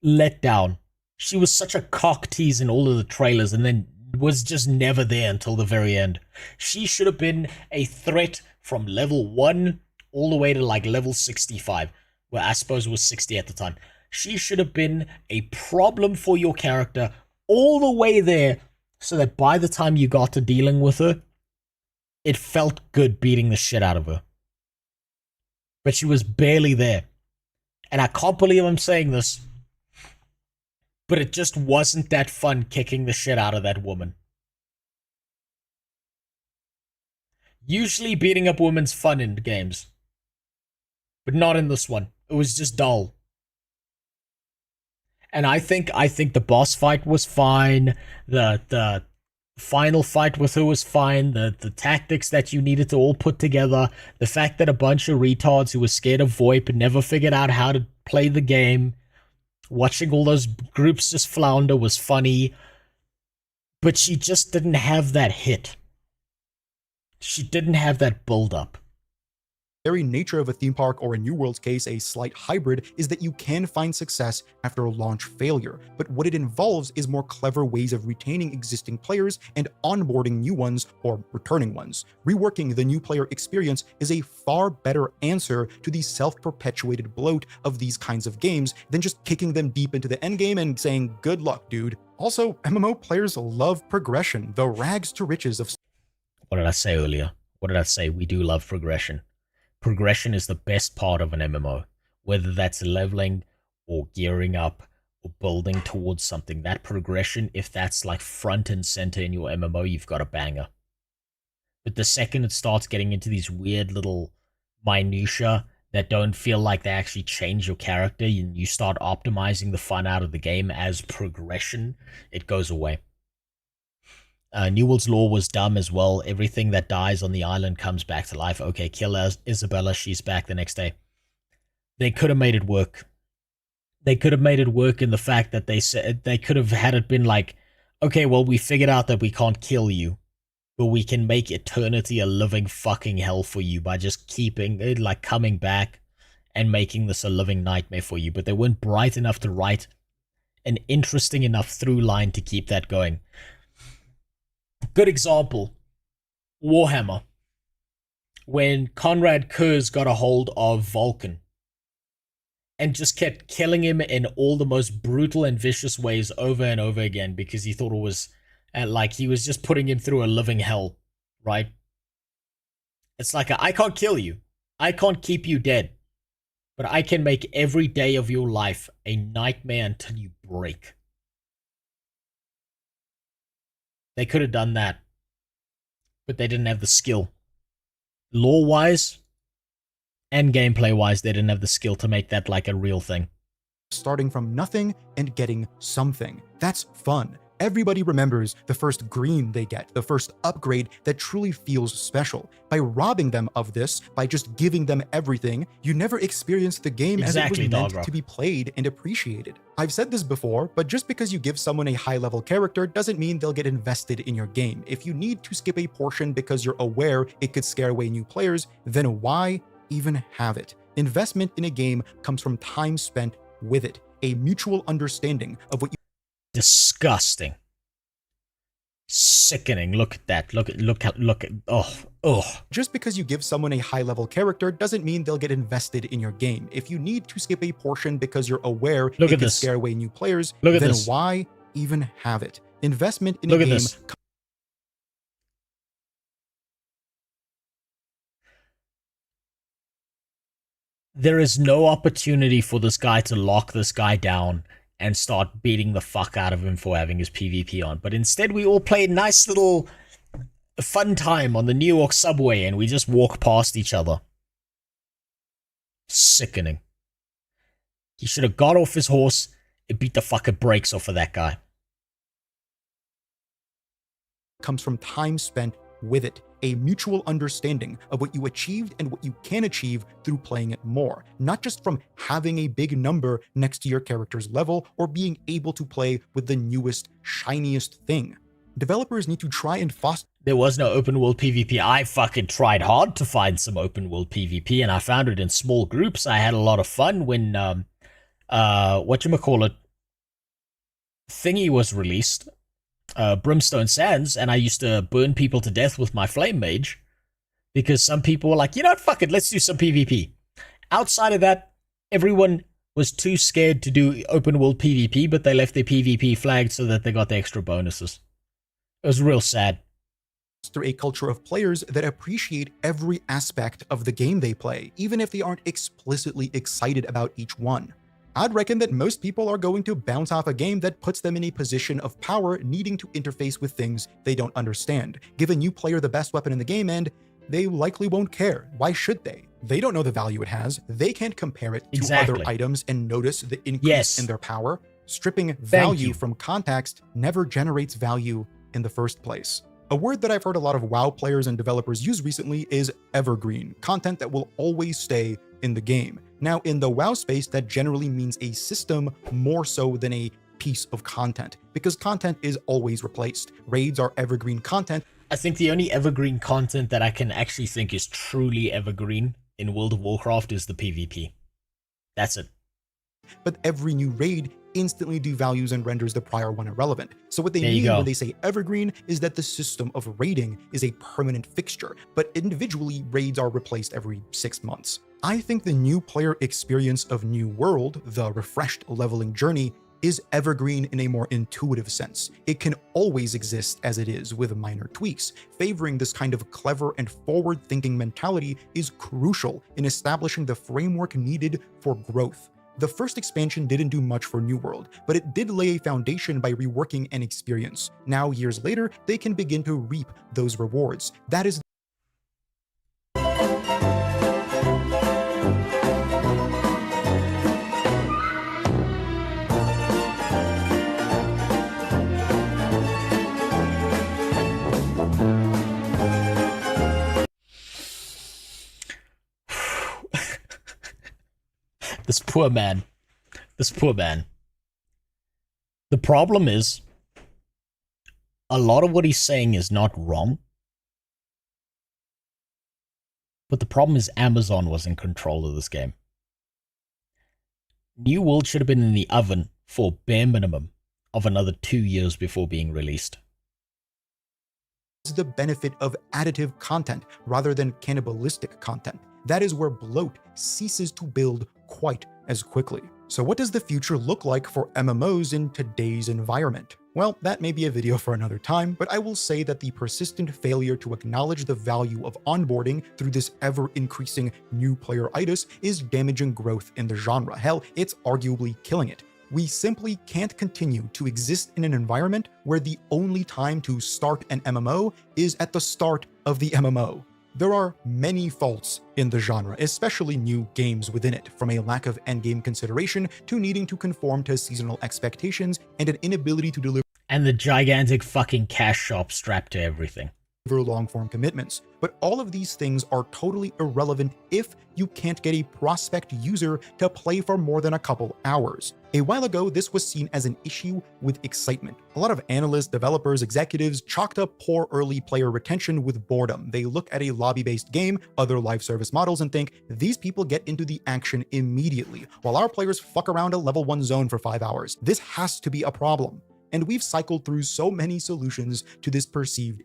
letdown. She was such a cock tease in all of the trailers, and then was just never there until the very end. She should have been a threat from level 1 all the way to like level 65, where I suppose it was 60 at the time. She should have been a problem for your character all the way there, so that by the time you got to dealing with her, it felt good beating the shit out of her. But she was barely there. And I can't believe I'm saying this, but it just wasn't that fun kicking the shit out of that woman. Usually beating up women's fun in games, but not in this one. It was just dull. And I think the boss fight was fine. The final fight with her was fine. The tactics that you needed to all put together. The fact that a bunch of retards who were scared of VoIP never figured out how to play the game. Watching all those groups just flounder was funny. But she just didn't have that hit. She didn't have that build-up. Very nature of a theme park, or in New World's case, a slight hybrid, is that you can find success after a launch failure. But what it involves is more clever ways of retaining existing players and onboarding new ones or returning ones. Reworking the new player experience is a far better answer to the self-perpetuated bloat of these kinds of games than just kicking them deep into the endgame and saying, good luck, dude. Also, MMO players love progression, the rags to riches of... What did I say earlier? What did I say? We do love progression. Progression is the best part of an MMO, whether that's leveling or gearing up or building towards something. That progression, if that's like front and center in your MMO, you've got a banger. But the second it starts getting into these weird little minutiae that don't feel like they actually change your character, and you start optimizing the fun out of the game as progression, it goes away. New World's lore was dumb as well. Everything that dies on the island comes back to life. Okay, kill Isabella, she's back the next day. They could have made it work. They could have made it work in the fact that they said they could have had it been like, okay, well, we figured out that we can't kill you, but we can make eternity a living fucking hell for you by just keeping it, like, coming back and making this a living nightmare for you. But they weren't bright enough to write an interesting enough through line to keep that going. Good example, Warhammer. When Conrad Kurz got a hold of Vulcan and just kept killing him in all the most brutal and vicious ways over and over again because he thought it was like he was just putting him through a living hell, right? It's like I can't kill you. I can't keep you dead. But I can make every day of your life a nightmare until you break. They could have done that, but they didn't have the skill. Lore-wise and gameplay-wise, they didn't have the skill to make that like a real thing. Starting from nothing and getting something. That's fun. Everybody remembers the first green they get, the first upgrade that truly feels special. By robbing them of this, by just giving them everything, you never experience the game as it was meant to be played and appreciated. I've said this before, but just because you give someone a high-level character doesn't mean they'll get invested in your game. If you need to skip a portion because you're aware it could scare away new players, then why even have it? Investment in a game comes from time spent with it, a mutual understanding of what you... Disgusting. Sickening. Look at that. Look at, oh. Just because you give someone a high-level character doesn't mean they'll get invested in your game. If you need to skip a portion because you're aware it could scare away new players, then why even have it? Investment in a game... There is no opportunity for this guy to lock this guy down and start beating the fuck out of him for having his PvP on. But instead, we all play a nice little fun time on the New York subway, and we just walk past each other. Sickening. He should have got off his horse and beat the fucking brakes off of that guy. Comes from time spent with it, a mutual understanding of what you achieved and what you can achieve through playing it more, not just from having a big number next to your character's level or being able to play with the newest, shiniest thing. Developers need to try and foster... There was no open world PvP. I fucking tried hard to find some open world PvP, and I found it in small groups. I had a lot of fun when, whatchamacallit, Thingy was released. Brimstone Sands, and I used to burn people to death with my Flame Mage because some people were like, you know what, fuck it, let's do some PvP. Outside of that, everyone was too scared to do open world PvP, but they left their PvP flagged so that they got the extra bonuses. It was real sad. Through a culture of players that appreciate every aspect of the game they play, even if they aren't explicitly excited about each one. I'd reckon that most people are going to bounce off a game that puts them in a position of power, needing to interface with things they don't understand. Give a new player the best weapon in the game and they likely won't care. Why should they? They don't know the value it has. They can't compare it to other items and notice the increase in their power. Stripping value from context never generates value in the first place. A word that I've heard a lot of WoW players and developers use recently is evergreen, content that will always stay in the game. Now, in the WoW space, that generally means a system more so than a piece of content, because content is always replaced. Raids are evergreen content. I think the only evergreen content that I can actually think is truly evergreen in World of Warcraft is the PvP. That's it. But every new raid instantly devalues and renders the prior one irrelevant. So what they mean when they say evergreen is that the system of raiding is a permanent fixture, but individually raids are replaced every 6 months. I think the new player experience of New World, the refreshed leveling journey, is evergreen in a more intuitive sense. It can always exist as it is with minor tweaks. Favoring this kind of clever and forward-thinking mentality is crucial in establishing the framework needed for growth. The first expansion didn't do much for New World, but it did lay a foundation by reworking an experience. Now, years later, they can begin to reap those rewards. That is This poor man. This poor man. The problem is, a lot of what he's saying is not wrong. But the problem is Amazon was in control of this game. New World should have been in the oven for bare minimum of another 2 years before being released. The benefit of additive content rather than cannibalistic content. That is where bloat ceases to build quite as quickly. So what does the future look like for MMOs in today's environment? Well, that may be a video for another time, but I will say that the persistent failure to acknowledge the value of onboarding through this ever-increasing new player-itis is damaging growth in the genre. Hell, it's arguably killing it. We simply can't continue to exist in an environment where the only time to start an MMO is at the start of the MMO. There are many faults in the genre, especially new games within it, from a lack of endgame consideration to needing to conform to seasonal expectations and an inability to deliver And the gigantic fucking cash shop strapped to everything. long-form commitments. But all of these things are totally irrelevant if you can't get a prospect user to play for more than a couple hours. A while ago, this was seen as an issue with excitement. A lot of analysts, developers, executives chalked up poor early player retention with boredom. They look at a lobby-based game, other live service models, and think, these people get into the action immediately, while our players fuck around a level 1 zone for 5 hours. This has to be a problem. And we've cycled through so many solutions to this perceived.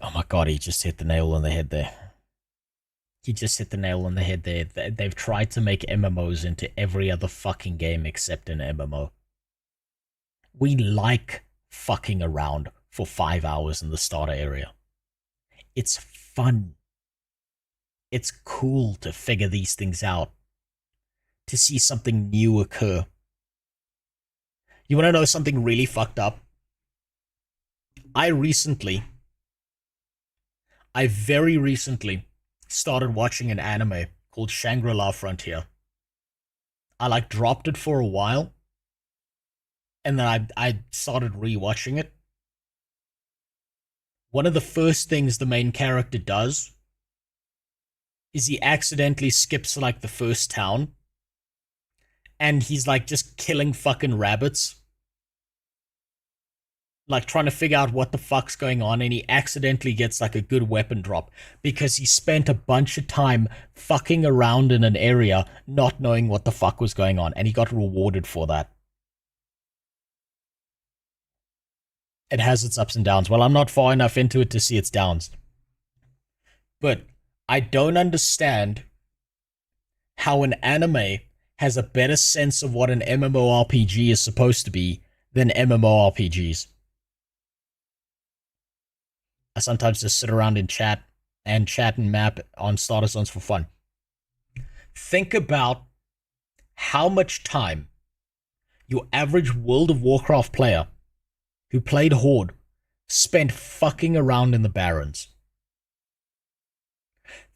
Oh my god, he just hit the nail on the head there. He just hit the nail on the head there. They've tried to make MMOs into every other fucking game except an MMO. We like fucking around for 5 hours in the starter area. It's fun. It's cool to figure these things out. To see something new occur. You want to know something really fucked up? I very recently started watching an anime called Shangri-La Frontier. I dropped it for a while, and then I started rewatching it. One of the first things the main character does is he accidentally skips the first town, and he's just killing fucking rabbits. Trying to figure out what the fuck's going on, and he accidentally gets a good weapon drop because he spent a bunch of time fucking around in an area not knowing what the fuck was going on, and he got rewarded for that. It has its ups and downs. Well, I'm not far enough into it to see its downs. But I don't understand how an anime has a better sense of what an MMORPG is supposed to be than MMORPGs. I sometimes just sit around and chat and map on starter zones for fun. Think about how much time your average World of Warcraft player who played Horde spent fucking around in the Barrens.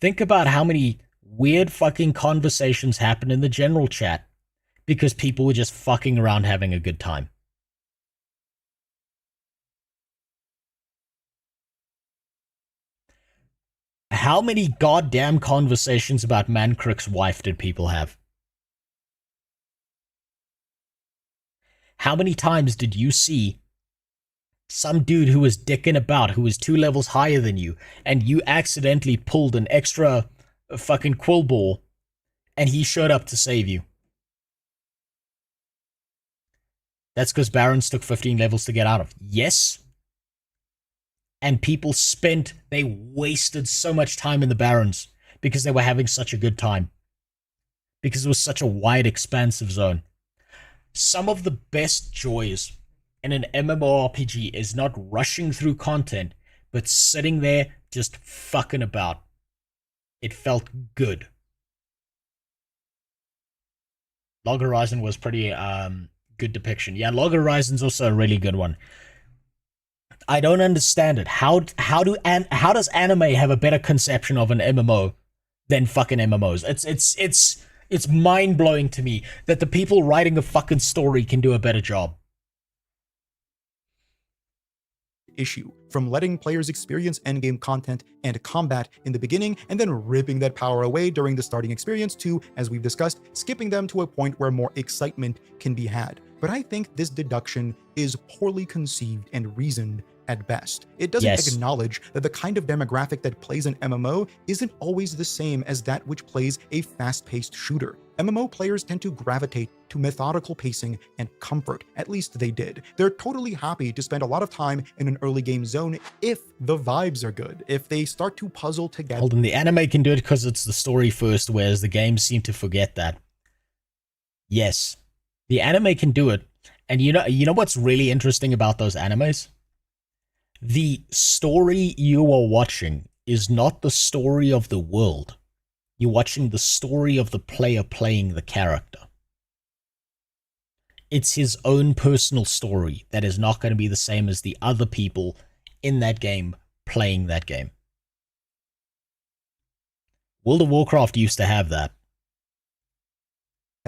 Think about how many weird fucking conversations happen in the general chat because people were just fucking around having a good time. How many goddamn conversations about Mancrick's wife did people have? How many times did you see some dude who was dicking about, who was 2 levels higher than you, and you accidentally pulled an extra fucking quill ball, and he showed up to save you? That's because Barons took 15 levels to get out of. Yes. And people they wasted so much time in the Barons because they were having such a good time. Because it was such a wide, expansive zone. Some of the best joys in an MMORPG is not rushing through content, but sitting there just fucking about. It felt good. Log Horizon was pretty good depiction. Yeah, Log Horizon's also a really good one. I don't understand it. How does anime have a better conception of an MMO than fucking MMOs? It's mind-blowing to me that the people writing a fucking story can do a better job. Issue from letting players experience endgame content and combat in the beginning and then ripping that power away during the starting experience to, as we've discussed, skipping them to a point where more excitement can be had. But I think this deduction is poorly conceived and reasoned at best. It doesn't acknowledge that the kind of demographic that plays an MMO isn't always the same as that which plays a fast-paced shooter. MMO players tend to gravitate to methodical pacing and comfort, at least they did. They're totally happy to spend a lot of time in an early game zone if the vibes are good, if they start to puzzle together. Hold on, the anime can do it because it's the story first, whereas the games seem to forget that. Yes, the anime can do it, and you know what's really interesting about those animes? The story you are watching is not the story of the world. You're watching the story of the player playing the character. It's his own personal story that is not going to be the same as the other people in that game playing that game. World of Warcraft used to have that.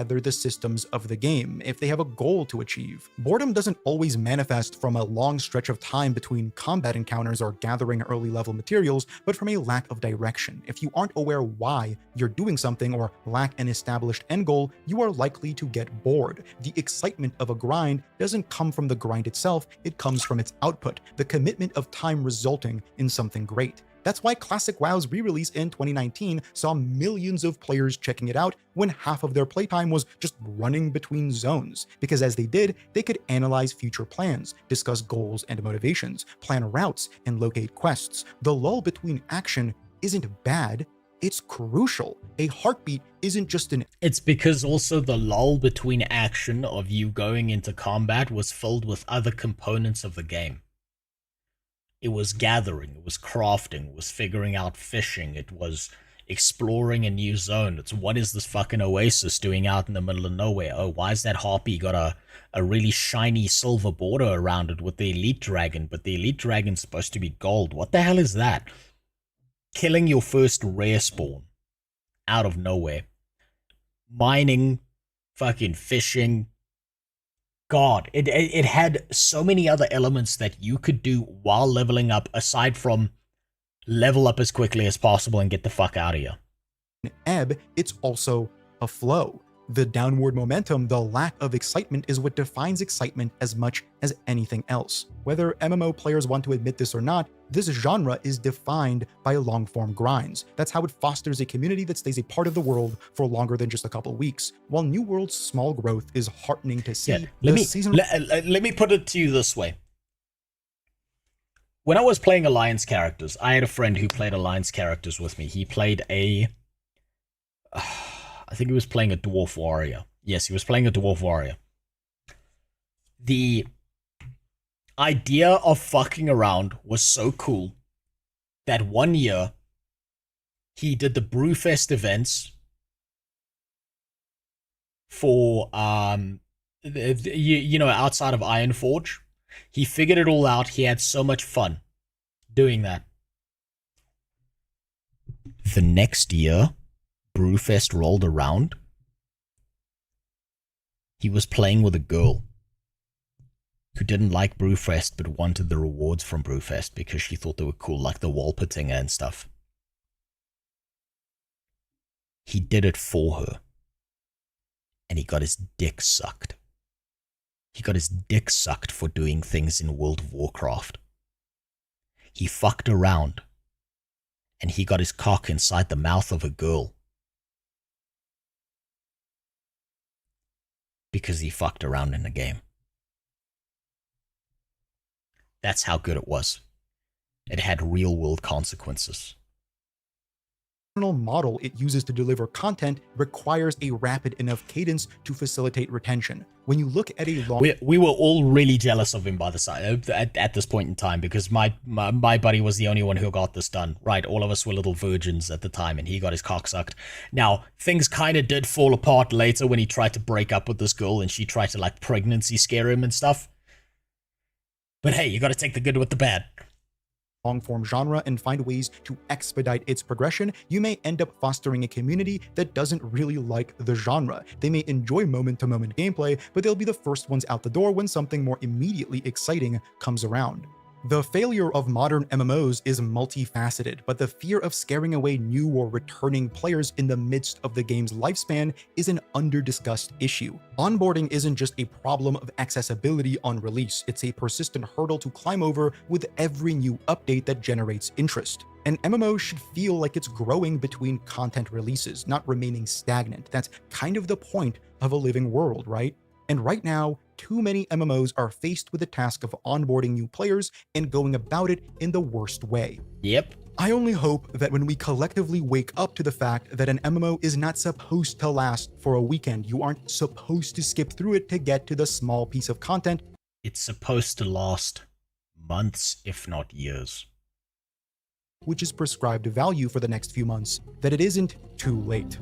The systems of the game if they have a goal to achieve. Boredom doesn't always manifest from a long stretch of time between combat encounters or gathering early level materials, but from a lack of direction. If you aren't aware why you're doing something or lack an established end goal, you are likely to get bored. The excitement of a grind doesn't come from the grind itself, it comes from its output, the commitment of time resulting in something great. That's why Classic WoW's re-release in 2019 saw millions of players checking it out when half of their playtime was just running between zones, because as they did, they could analyze future plans, discuss goals and motivations, plan routes, and locate quests. The lull between action isn't bad, it's crucial. A heartbeat isn't just an... It's because also the lull between action of you going into combat was filled with other components of the game. It was gathering, it was crafting, it was figuring out fishing, it was exploring a new zone. It's what is this fucking oasis doing out in the middle of nowhere? Oh, why is that harpy got a really shiny silver border around it with the elite dragon, but the elite dragon's supposed to be gold? What the hell is that? Killing your first rare spawn out of nowhere. Mining, fucking fishing. God, it had so many other elements that you could do while leveling up, aside from level up as quickly as possible and get the fuck out of here. Ebb, it's also a flow. The downward momentum, the lack of excitement, is what defines excitement as much as anything else. Whether MMO players want to admit this or not, this genre is defined by long-form grinds. That's how it fosters a community that stays a part of the world for longer than just a couple weeks. While New World's small growth is heartening to see, let me put it to you this way. When I was playing Alliance characters, I had a friend who played Alliance characters with me. He played I think he was playing a Dwarf Warrior. Yes, he was playing a Dwarf Warrior. The idea of fucking around was so cool that one year he did the Brewfest events for, you know, outside of Ironforge. He figured it all out. He had so much fun doing that. The next year, Brewfest rolled around. He was playing with a girl who didn't like Brewfest but wanted the rewards from Brewfest because she thought they were cool, like the Walpertinger and stuff. He did it for her. And he got his dick sucked. He got his dick sucked for doing things in World of Warcraft. He fucked around. And he got his cock inside the mouth of a girl. Because he fucked around in the game. That's how good it was. It had real world consequences. The model it uses to deliver content requires a rapid enough cadence to facilitate retention. When you look at a long... We were all really jealous of him by the side at this point in time, because my buddy was the only one who got this done. Right, all of us were little virgins at the time, and he got his cock sucked. Now, things kind of did fall apart later when he tried to break up with this girl, and she tried to, like, pregnancy scare him and stuff. But hey, you gotta take the good with the bad. Long-form genre and find ways to expedite its progression, you may end up fostering a community that doesn't really like the genre. They may enjoy moment-to-moment gameplay, but they'll be the first ones out the door when something more immediately exciting comes around. The failure of modern MMOs is multifaceted, but the fear of scaring away new or returning players in the midst of the game's lifespan is an under-discussed issue. Onboarding isn't just a problem of accessibility on release, it's a persistent hurdle to climb over with every new update that generates interest. An MMO should feel like it's growing between content releases, not remaining stagnant. That's kind of the point of a living world, right? And right now, too many MMOs are faced with the task of onboarding new players and going about it in the worst way. Yep. I only hope that when we collectively wake up to the fact that an MMO is not supposed to last for a weekend, you aren't supposed to skip through it to get to the small piece of content. It's supposed to last months, if not years. Which is prescribed value for the next few months, that it isn't too late.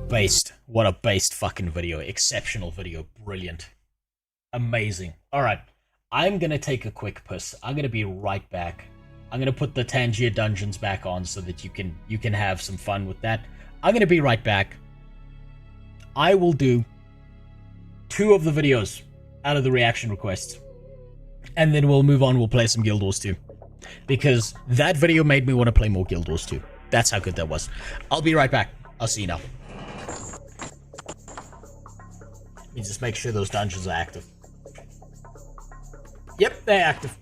Based. What a based fucking video. Exceptional video. Brilliant. Amazing. Alright. I'm gonna take a quick piss. I'm gonna be right back. I'm gonna put the Tangier dungeons back on so that you can have some fun with that. I'm gonna be right back. I will do 2 of the videos out of the reaction requests. And then we'll move on. We'll play some Guild Wars 2. Because that video made me want to play more Guild Wars 2. That's how good that was. I'll be right back. I'll see you now. Let me just make sure those dungeons are active. Yep, they're active.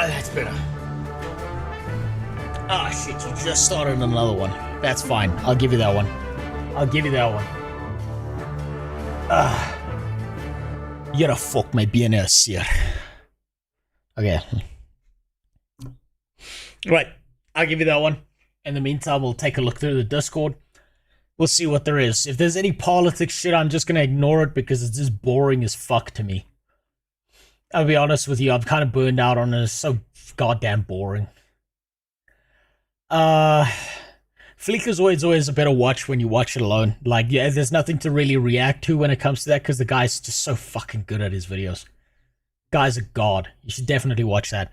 That's better. Ah, shit, you just started another one. That's fine. I'll give you that one. I'll give you that one. You're a fuck my BNS here. Okay. Right. I'll give you that one. In the meantime, we'll take a look through the Discord. We'll see what there is. If there's any politics shit, I'm just gonna ignore it because it's just boring as fuck to me. I'll be honest with you, I'm kind of burned out on it. It's so goddamn boring. Fleekerzoid's always a better watch when you watch it alone. Like, yeah, there's nothing to really react to when it comes to that because the guy's just so fucking good at his videos. Guy's a god. You should definitely watch that.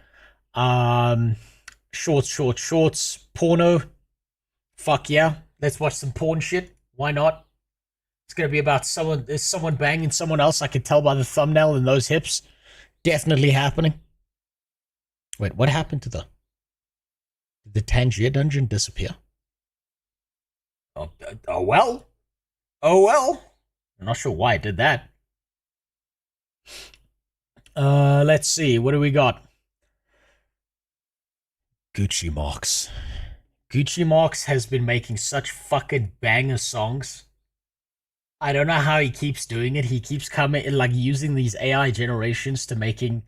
Shorts. Porno. Fuck yeah. Let's watch some porn shit. Why not? It's gonna be about someone banging someone else. I can tell by the thumbnail and those hips. Definitely happening. Wait, what happened to did the Tangier dungeon disappear? Oh well. I'm not sure why it did that. Let's see. What do we got? Gucci Marks. Gucci Marks has been making such fucking banger songs. I don't know how he keeps doing it. He keeps coming, like, using these AI generations to making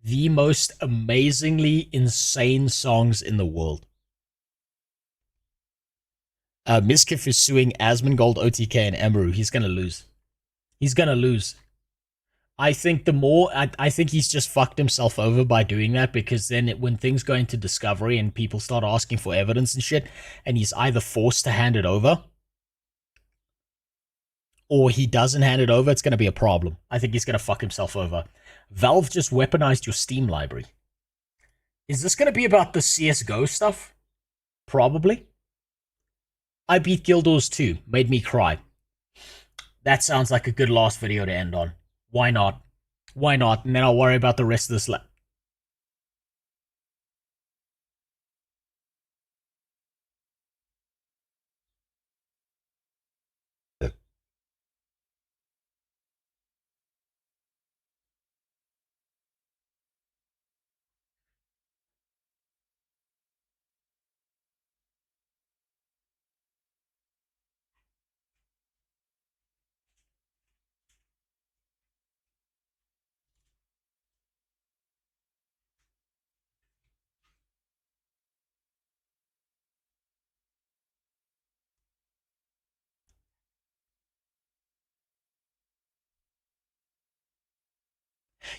the most amazingly insane songs in the world. Miskiff is suing Asmongold, OTK, and Amaru. He's gonna lose. He's gonna lose. I think I think he's just fucked himself over by doing that, because then when things go into discovery and people start asking for evidence and shit, and he's either forced to hand it over, or he doesn't hand it over, it's going to be a problem. I think he's going to fuck himself over. Valve just weaponized your Steam library. Is this going to be about the CSGO stuff? Probably. I beat Guild Wars 2. Made me cry. That sounds like a good last video to end on. Why not? Why not? And then I'll worry about the rest of this.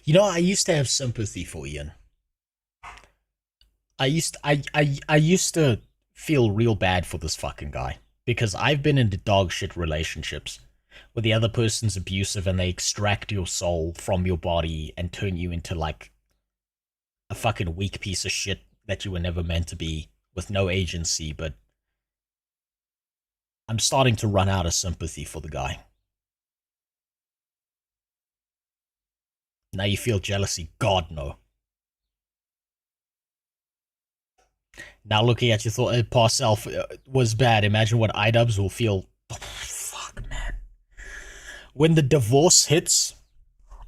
You know, I used to have sympathy for Ian. I used to feel real bad for this fucking guy, because I've been into dog shit relationships where the other person's abusive and they extract your soul from your body and turn you into, like, a fucking weak piece of shit that you were never meant to be, with no agency. But I'm starting to run out of sympathy for the guy. Now you feel jealousy? God, no. Now looking at your past self was bad. Imagine what iDubbbz will feel. Oh, fuck, man. When the divorce hits,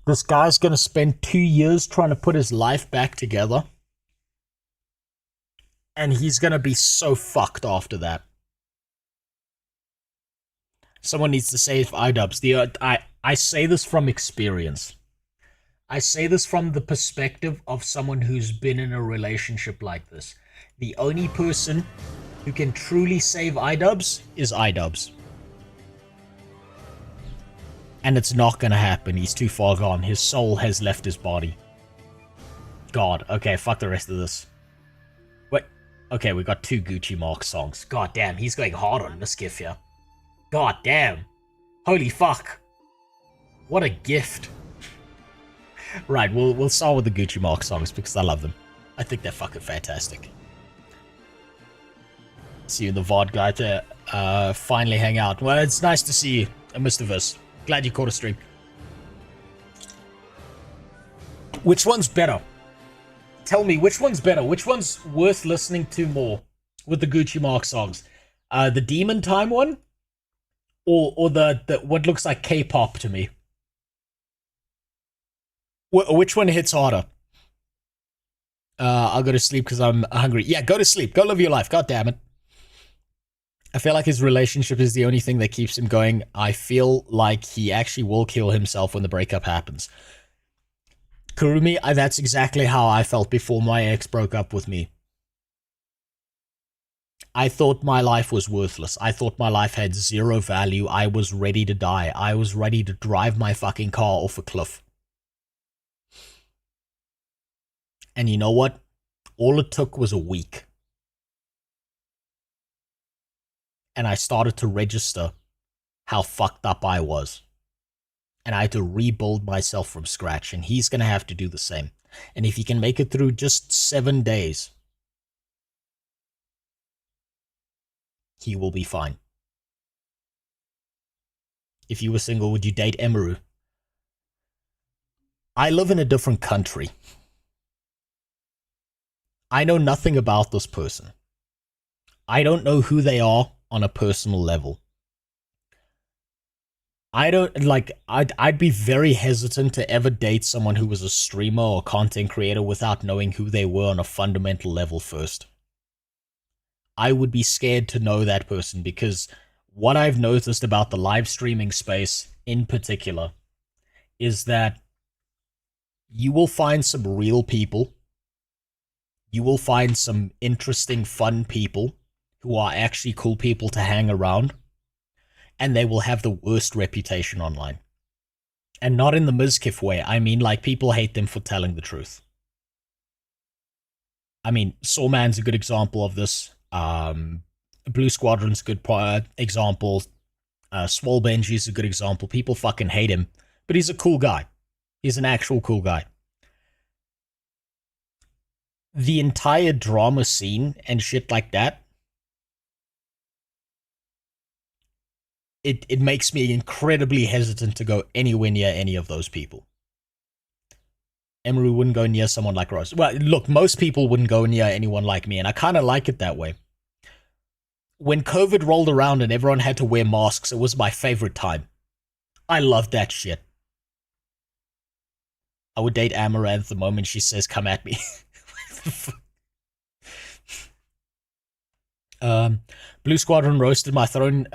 this guy's gonna spend 2 years trying to put his life back together. And he's gonna be so fucked after that. Someone needs to save iDubbbz. I say this from experience. I say this from the perspective of someone who's been in a relationship like this. The only person who can truly save iDubbbz is iDubbbz. And it's not gonna happen. He's too far gone. His soul has left his body. God. Okay, fuck the rest of this. Wait. Okay, we got 2 Gucci Mark songs. God damn, he's going hard on Miskiff here. God damn. Holy fuck. What a gift. Right, we'll start with the Gucci Mark songs because I love them. I think they're fucking fantastic. See you in the VOD, guy, to finally hang out. Well, it's nice to see you, Mr. Vis. Glad you caught a stream. Which one's better? Tell me, which one's better? Which one's worth listening to more with the Gucci Mark songs? The Demon Time one? Or the what looks like K-pop to me? Which one hits harder? I'll go to sleep because I'm hungry. Yeah, go to sleep. Go live your life. God damn it. I feel like his relationship is the only thing that keeps him going. I feel like he actually will kill himself when the breakup happens. Kurumi, that's exactly how I felt before my ex broke up with me. I thought my life was worthless. I thought my life had zero value. I was ready to die. I was ready to drive my fucking car off a cliff. And you know what? All it took was a week. And I started to register how fucked up I was. And I had to rebuild myself from scratch. And he's going to have to do the same. And if he can make it through just 7 days, he will be fine. If you were single, would you date Emeru? I live in a different country. I know nothing about this person. I don't know who they are on a personal level. I'd be very hesitant to ever date someone who was a streamer or content creator without knowing who they were on a fundamental level first. I would be scared to know that person because what I've noticed about the live streaming space in particular is that you will find some real people. You will find some interesting, fun people who are actually cool people to hang around. And they will have the worst reputation online. And not in the Mizkif way. I mean, like, people hate them for telling the truth. I mean, Sawman's a good example of this. Blue Squadron's a good example. Swole Benji's a good example. People fucking hate him. But he's a cool guy. He's an actual cool guy. The entire drama scene and shit like that, it makes me incredibly hesitant to go anywhere near any of those people. Emeru wouldn't go near someone like Rose. Well, look, most people wouldn't go near anyone like me, and I kind of like it that way. When COVID rolled around and everyone had to wear masks, it was my favorite time. I loved that shit. I would date Amaranth the moment she says, come at me. Blue Squadron roasted my Throne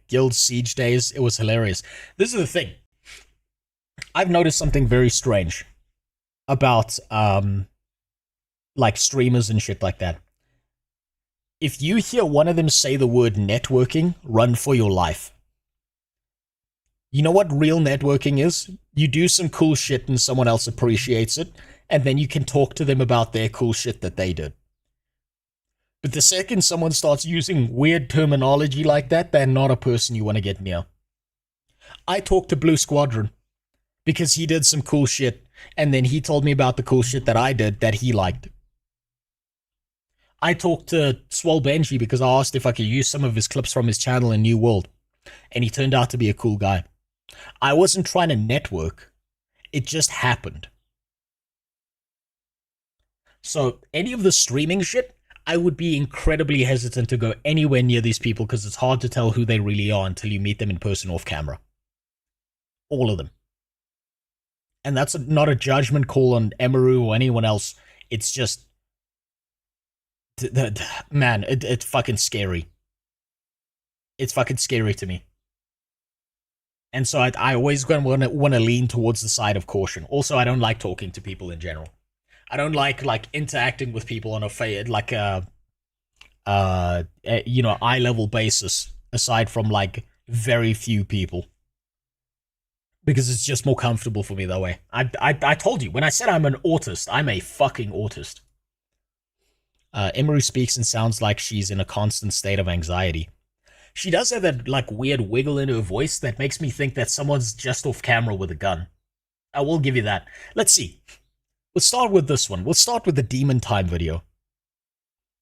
Guild Siege days. It was hilarious. This is the thing. I've noticed something very strange about like streamers and shit like that. If you hear one of them say the word networking, run for your life. You know what real networking is? You do some cool shit and someone else appreciates it, and then you can talk to them about their cool shit that they did. But the second someone starts using weird terminology like that, they're not a person you want to get near. I talked to Blue Squadron because he did some cool shit, and then he told me about the cool shit that I did that he liked. I talked to Swole Benji because I asked if I could use some of his clips from his channel in New World, and he turned out to be a cool guy. I wasn't trying to network. It just happened. So, any of the streaming shit, I would be incredibly hesitant to go anywhere near these people because it's hard to tell who they really are until you meet them in person off camera. All of them. And that's not a judgment call on Emeru or anyone else. It's just... man, it's fucking scary. It's fucking scary to me. And so I always want to lean towards the side of caution. Also, I don't like talking to people in general. I don't like interacting with people on a eye level basis, aside from like very few people, because it's just more comfortable for me that way. I told you when I said I'm an autist, I'm a fucking autist. Emeru speaks and sounds like she's in a constant state of anxiety. She does have that like weird wiggle in her voice that makes me think that someone's just off camera with a gun. I will give you that. Let's see. Let's start with this one. We'll start with the Demon Time video.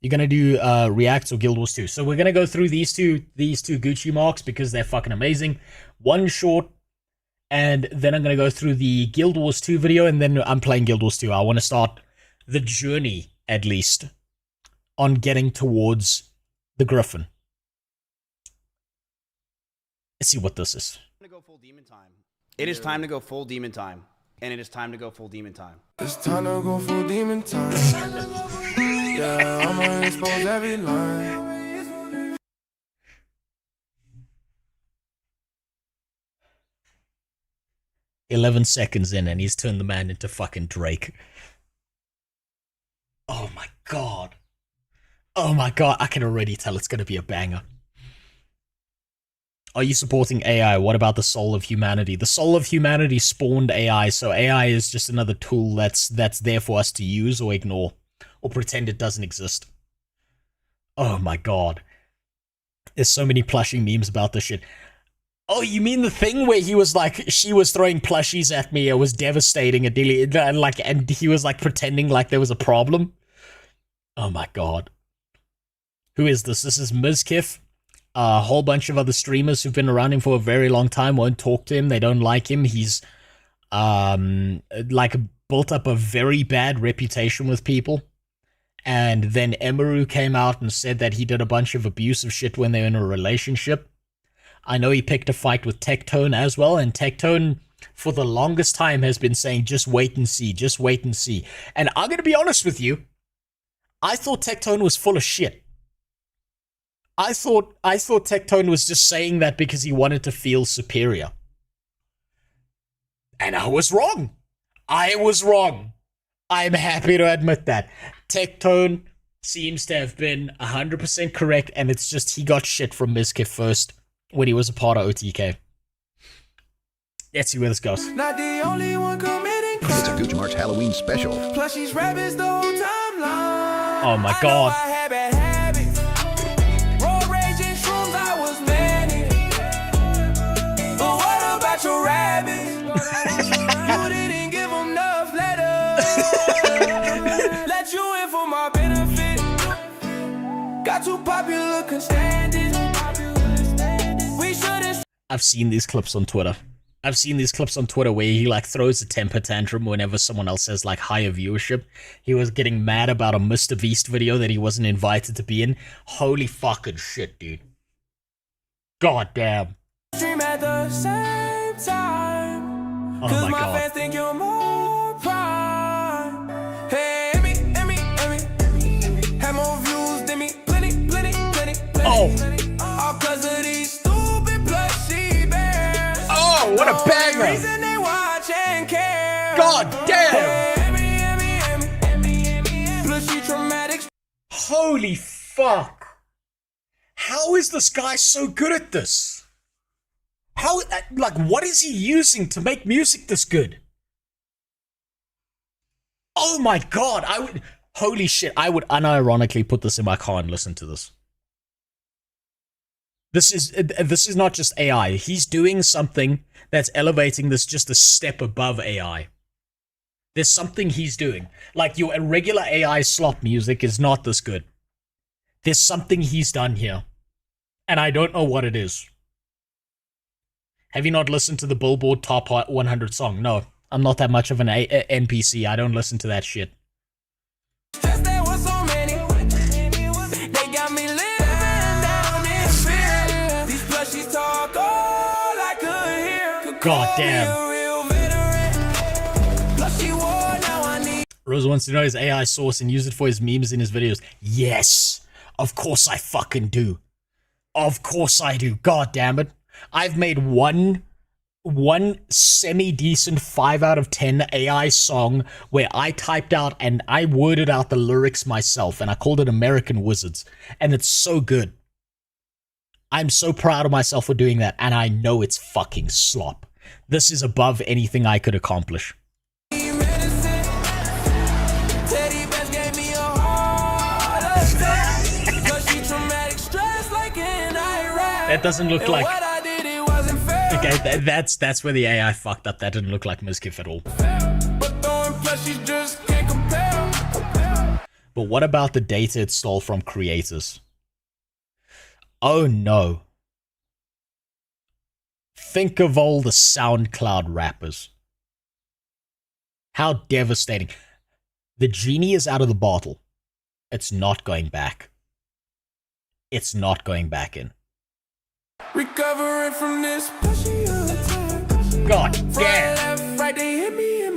You're gonna do Reacts or Guild Wars 2. So we're gonna go through these two Gucci marks because they're fucking amazing. One short, and then I'm gonna go through the Guild Wars 2 video, and then I'm playing Guild Wars 2. I want to start the journey, at least, on getting towards the Griffin. Let's see what this is. It is time to go full demon time. and it is time to go full demon time. It's time to go full demon time. Yeah, I'ma expose every line. "11 seconds in and he's turned the man into fucking Drake." Oh my god. Oh my god, I can already tell it's gonna be a banger. Are you supporting AI? What about the soul of humanity? The soul of humanity spawned AI, so AI is just another tool that's there for us to use or ignore, or pretend it doesn't exist. Oh my god. There's so many plushie memes about this shit. Oh, you mean the thing where he was like, she was throwing plushies at me, it was devastating, and he was like pretending like there was a problem? Oh my god. Who is this? This is Mizkif. A whole bunch of other streamers who've been around him for a very long time won't talk to him. They don't like him. He's like built up a very bad reputation with people. And then Emaru came out and said that he did a bunch of abusive shit when they were in a relationship. I know he picked a fight with Tectone as well, and Tectone for the longest time has been saying, just wait and see, just wait and see. And I'm gonna be honest with you, I thought Tectone was full of shit. I thought Tectone was just saying that because he wanted to feel superior. And I was wrong. I was wrong. I'm happy to admit that. Tectone seems to have been 100% correct, and it's just he got shit from Mizkif first when he was a part of OTK. Let's see where this goes. Not the only one committing crime. It's a Gooch March Halloween special. Plushies, rabbits, the whole timeline. Oh my god. Your rabbit. You didn't give them enough letters. Let you in for my benefit. Got too popular, can stand it. We shouldn't. I've seen these clips on Twitter. I've seen these clips on Twitter where he like throws a temper tantrum whenever someone else has like higher viewership. He was getting mad about a Mr. Beast video that he wasn't invited to be in. Holy fucking shit, dude. God damn. Stream at the same time. Oh my god. Fans think you're more prime. Hey, Emmy. Have more views than me. Plenty. Oh. All cause of these stupid plushie bears. Oh, what a banger. Reason they watch and care. God damn. Plushie traumatic. Holy fuck. How is this guy so good at this? How, like, what is he using to make music this good? Oh my god, holy shit, I would unironically put this in my car and listen to this. This is not just AI. He's doing something that's elevating this just a step above AI. There's something he's doing. Like, your regular AI slop music is not this good. There's something he's done here. And I don't know what it is. Have you not listened to the Billboard Top 100 song? No, I'm not that much of an NPC. I don't listen to that shit. God damn. Rose wants to know his AI source and use it for his memes in his videos. Yes, of course I fucking do. Of course I do. God damn it. I've made one semi-decent 5 out of 10 AI song where I typed out and I worded out the lyrics myself, and I called it American Wizards, and it's so good. I'm so proud of myself for doing that, and I know it's fucking slop. This is above anything I could accomplish. That doesn't look like... Okay, that's where the AI fucked up. That didn't look like Mizkif at all. But what about the data it stole from creators? Oh no. Think of all the SoundCloud rappers. How devastating. The genie is out of the bottle. It's not going back. It's not going back in. Recovering from this pushy attack. God damn. Left, right, they hit me in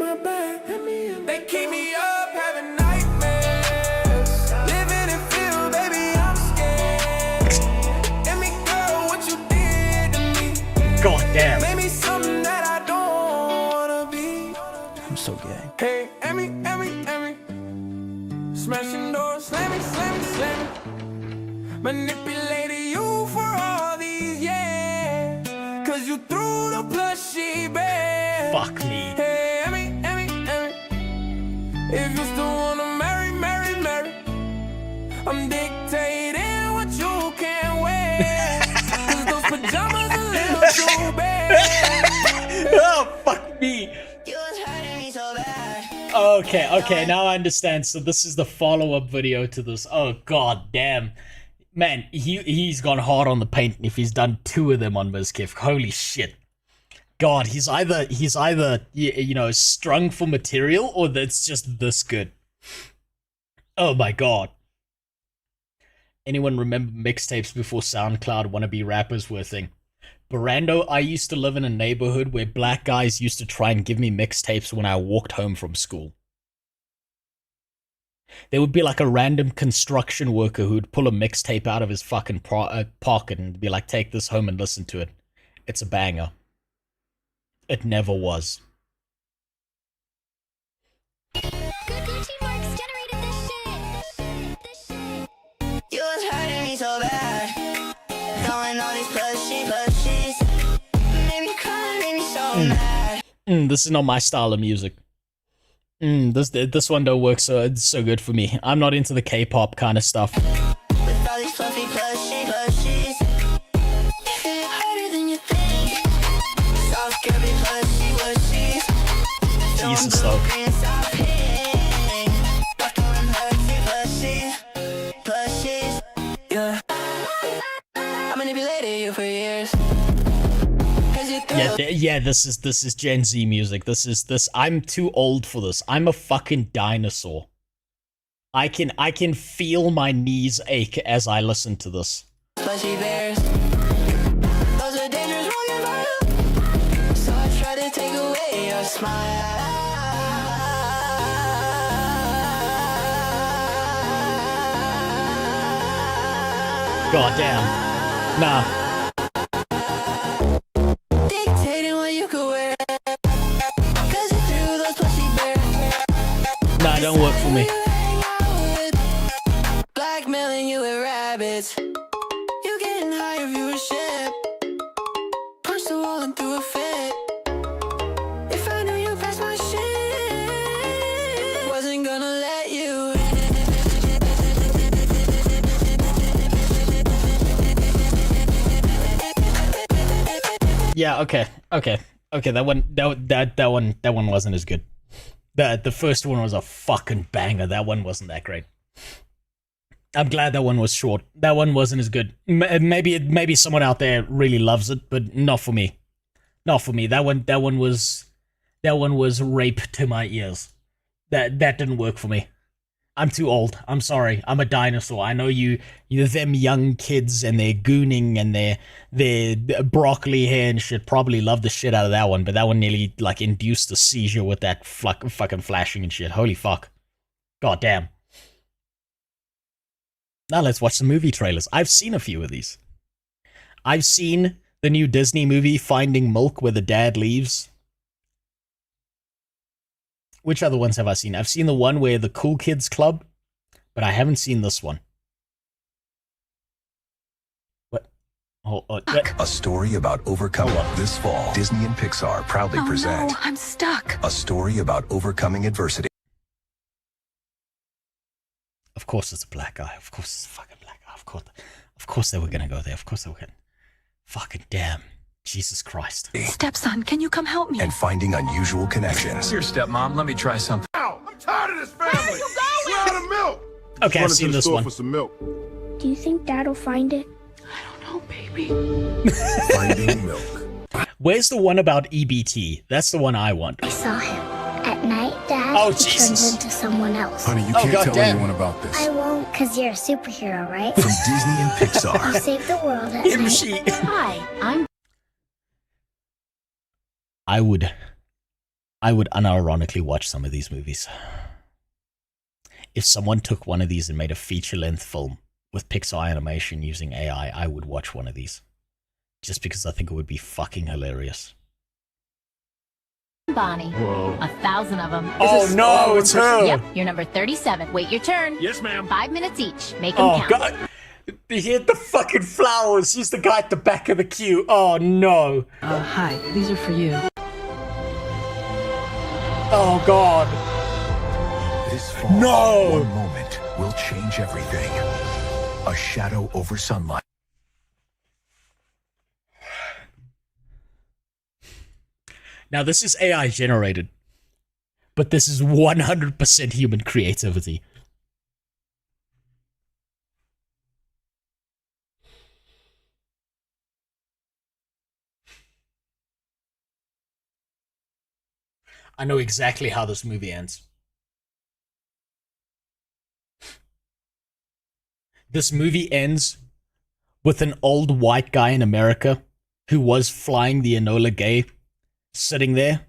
Manipulated you for all these years. Cause you threw the plushie bear. Fuck me. Hey, Emmy. If you still wanna marry, I'm dictating what you can wear. Cause those pajamas a little too bad. Oh, fuck me. Okay, now I understand. So this is the follow-up video to this. Oh, god damn. Man, he's gone hard on the paint if he's done 2 of them on Mizkif. Holy shit. God, he's either you know, strung for material or that's just this good. Oh my god. Anyone remember mixtapes before SoundCloud wannabe rappers were a thing? Barando, I used to live in a neighborhood where black guys used to try and give me mixtapes when I walked home from school. There would be like a random construction worker who'd pull a mixtape out of his fucking pocket and be like, take this home and listen to it. It's a banger. It never was. You was hurting me so bad. Throwing all these plushies. Made me cry, made me so mad. This is not my style of music. This one don't work so good for me. I'm not into the K-pop kind of stuff. With all these fluffy plushies. Harder than you think. Soft curvy plushies. Jesus though. Yeah. I manipulated you for years. Yeah, this is Gen Z music. I'm too old for this. I'm a fucking dinosaur. I can feel my knees ache as I listen to this. Plushy bears. Those are dangerous walking by. So I try to take away your smile. God damn. Nah. Dictating what you could wear. Cause you threw those plushy bears. Nah, don't work for me. Blackmailing you with rabbits. You getting higher viewership. Punch the wall and threw a fit. If I knew you passed my shit, wasn't gonna let you. Yeah, okay. That one wasn't as good. The first one was a fucking banger. That one wasn't that great. I'm glad that one was short. That one wasn't as good. Maybe someone out there really loves it, but not for me. Not for me. That one was rape to my ears. That didn't work for me. I'm too old. I'm sorry. I'm a dinosaur. I know you them young kids and their gooning and their broccoli hair and shit probably love the shit out of that one, but that one nearly like induced a seizure with that fucking flashing and shit. Holy fuck. God damn. Now let's watch some movie trailers. I've seen a few of these. I've seen the new Disney movie Finding Milk where the dad leaves. Which other ones have I seen? I've seen the one where the Cool Kids Club, but I haven't seen this one. What? A story about overcoming. This fall, Disney and Pixar proudly present. No, I'm stuck. A story about overcoming adversity. Of course it's a black guy. Of course it's a fucking black guy. Of course they were gonna go there. Of course they were gonna. Fucking damn. Jesus Christ. Stepson, can you come help me? And finding unusual connections. Here, stepmom, let me try something. Ow! I'm tired of this family. Where are you going? We're out of milk. Okay, I've seen this one. For some milk. Do you think Dad will find it? I don't know, baby. Finding milk. Where's the one about EBT? That's the one I want. I saw him at night, Dad. Oh, he Jesus. turns into someone else. Honey, you can't tell anyone about this. I won't, because you're a superhero, right? From Disney and Pixar. You save the world at Him, night. she. Hi, I'm... I would unironically watch some of these movies. If someone took one of these and made a feature-length film with Pixar animation using AI, I would watch one of these. Just because I think it would be fucking hilarious. Bonnie. Whoa. 1,000 of them. Oh no, it's her! Yep, you're number 37. Wait your turn. Yes, ma'am. 5 minutes each. Make them Oh count. god! He hit the fucking flowers. He's the guy at the back of the queue. Oh no. Hi, these are for you. Oh god. This fall, No! one moment will change everything. A shadow over sunlight. Now this is AI generated, but this is 100% human creativity. I know exactly how this movie ends. This movie ends with an old white guy in America who was flying the Enola Gay sitting there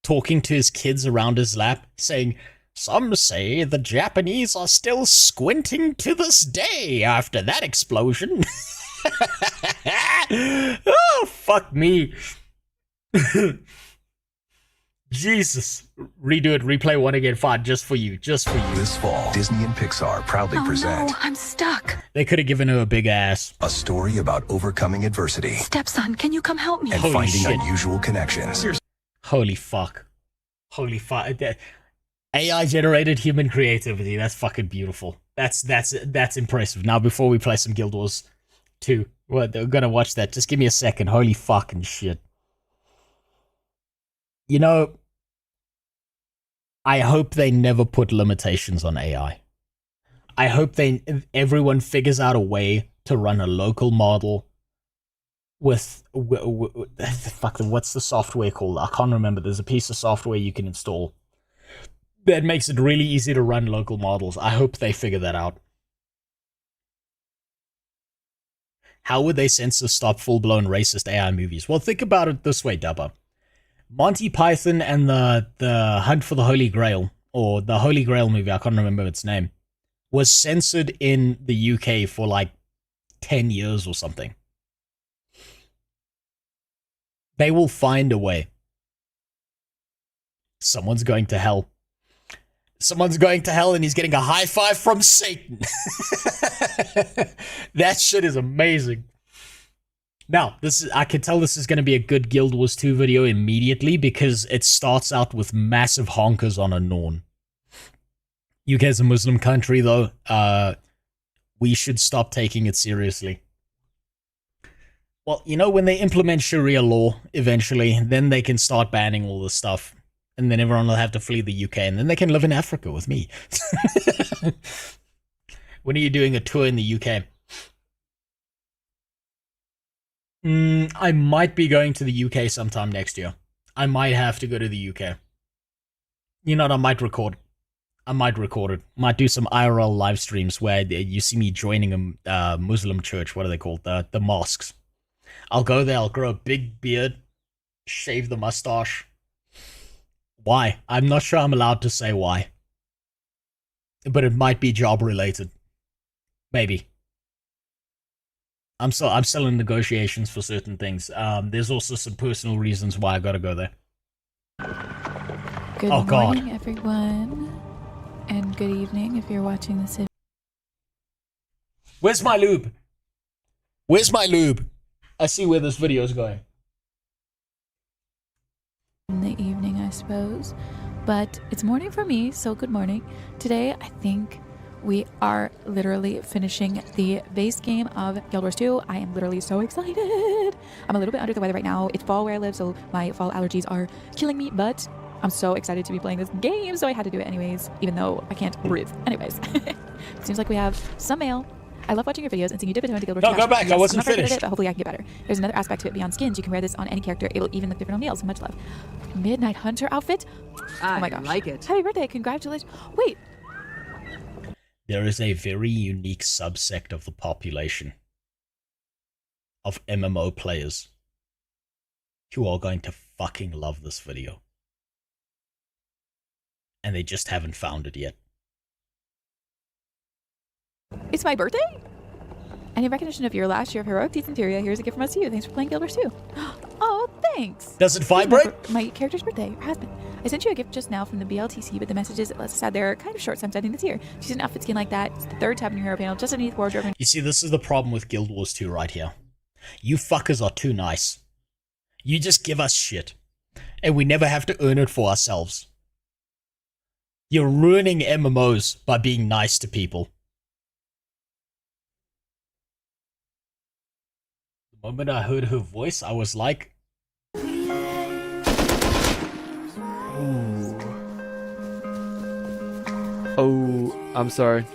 talking to his kids around his lap saying, "Some say the Japanese are still squinting to this day after that explosion." Oh, fuck me. Jesus. Redo it, replay one again, fine, just for you, just for you. This fall, Disney and Pixar proudly present No, I'm stuck. They could have given her a big ass. a story about overcoming adversity Stepson, can you come help me? and Holy finding shit. unusual connections. Holy fuck. Holy fuck. AI generated human creativity. That's fucking beautiful. That's impressive. Now before we play some Guild Wars 2, we're gonna watch that. Just give me a second. Holy fucking shit. You know, I hope they never put limitations on AI. I hope everyone figures out a way to run a local model with what's the software called? I can't remember. There's a piece of software you can install that makes it really easy to run local models. I hope they figure that out. How would they censor stop full-blown racist AI movies? Well, think about it this way, Dubba. Monty Python and the Hunt for the Holy Grail, or the Holy Grail movie, I can't remember its name, was censored in the UK for like 10 years or something. They will find a way. Someone's going to hell. Someone's going to hell and he's getting a high five from Satan. That shit is amazing. Now, I can tell this is going to be a good Guild Wars 2 video immediately because it starts out with massive honkers on a Norn. UK's a Muslim country, though. We should stop taking it seriously. Well, you know, when they implement Sharia law eventually, then they can start banning all this stuff. And then everyone will have to flee the UK, and then they can live in Africa with me. When are you doing a tour in the UK? I might be going to the UK sometime next year. I might have to go to the UK. You know what, I might record it. Might do some IRL live streams where you see me joining a Muslim church. What are they called? The mosques. I'll go there, I'll grow a big beard, shave the mustache. Why? I'm not sure I'm allowed to say why. But it might be job related. Maybe. I'm still in negotiations for certain things. There's also some personal reasons why I gotta go there. Good oh, morning, God. everyone. And good evening if you're watching this. Where's my lube? Where's my lube? I see where this video is going. In the evening, I suppose. But it's morning for me, so good morning. Today, I think we are literally finishing the base game of Guild Wars 2. I am literally so excited. I'm a little bit under the weather right now. It's fall where I live, so my fall allergies are killing me, but I'm so excited to be playing this game, so I had to do it anyways, even though I can't breathe. Anyways, seems like we have some mail. I love watching your videos and seeing you dip into Guild Wars 2. No, go back. I wasn't I'm not very good at finished. it, but hopefully I can get better. There's another aspect to it beyond skins. You can wear this on any character. It will even look different on males. Much love. Midnight Hunter outfit. Oh my gosh. like it. Happy birthday. Congratulations. Wait. There is a very unique subsect of the population of MMO players who are going to fucking love this video. And they just haven't found it yet. It's my birthday? And in recognition of your last year of heroic deeds in Tyria, here's a gift from us to you. Thanks for playing Guild Wars 2. Oh, thanks. Does it vibrate? My character's birthday. Or has been. I sent you a gift just now from the BLTC, but the messages said they're kind of short, so I'm sending this here. She's an outfit skin like that. It's the 3rd tab in your hero panel, just underneath wardrobe. You see, this is the problem with Guild Wars 2 right here. You fuckers are too nice. You just give us shit. And we never have to earn it for ourselves. You're ruining MMOs by being nice to people. The moment I heard her voice, I was like... Oh, I'm sorry.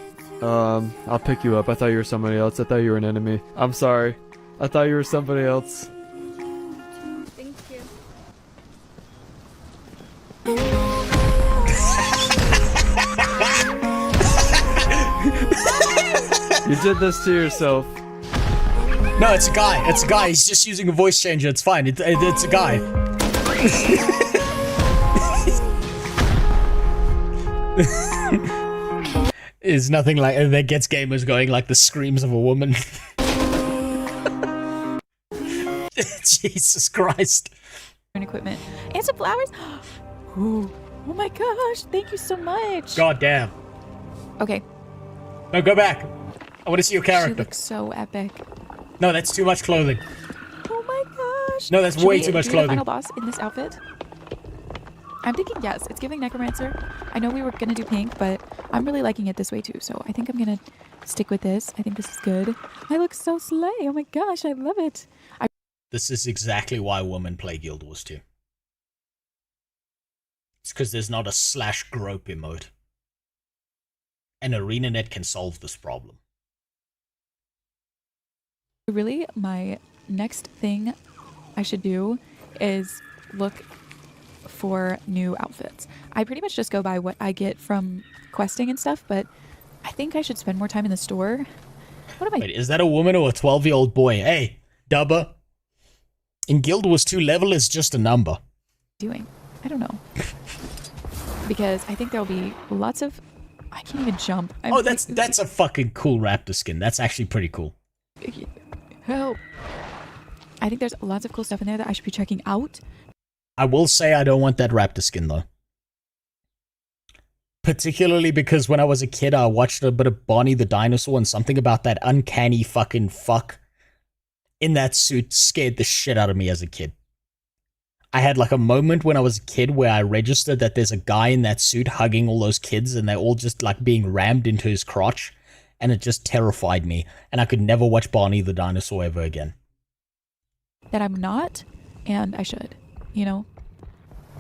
I'll pick you up. I thought you were somebody else. I thought you were an enemy. I'm sorry. I thought you were somebody else. Thank you. You did this to yourself. No, it's a guy. It's a guy. He's just using a voice changer. It's fine. It's a guy. It's nothing like that gets gamers going like the screams of a woman. Jesus Christ. Equipment and some flowers. Ooh. Oh my gosh, thank you so much. God damn. Okay. No, go back. I want to see your character. She looks so epic. No, that's too much clothing. Oh my gosh. No, that's way too much do clothing. The final boss in this outfit? I'm thinking yes. It's giving Necromancer. I know we were gonna do pink, but I'm really liking it this way too. So I think I'm gonna stick with this. I think this is good. I look so slay. Oh my gosh, I love it. This is exactly why women play Guild Wars 2. It's because there's not a /grope emote. And ArenaNet can solve this problem. Really, my next thing I should do is look for new outfits. I pretty much just go by what I get from questing and stuff, but I think I should spend more time in the store. What am I... Wait, is that a woman or a 12-year-old boy? Hey, Dubba. In Guild Wars 2, level is just a number. Doing? I don't know. Because I think there'll be lots of... I can't even jump. Oh, that's a fucking cool raptor skin. That's actually pretty cool. Help. I think there's lots of cool stuff in there that I should be checking out. I will say I don't want that raptor skin, though. Particularly because when I was a kid, I watched a bit of Barney the Dinosaur, and something about that uncanny fucking fuck in that suit scared the shit out of me as a kid. I had like a moment when I was a kid where I registered that there's a guy in that suit hugging all those kids and they're all just like being rammed into his crotch, and it just terrified me, and I could never watch Barney the Dinosaur ever again. That I'm not, and I should, you know?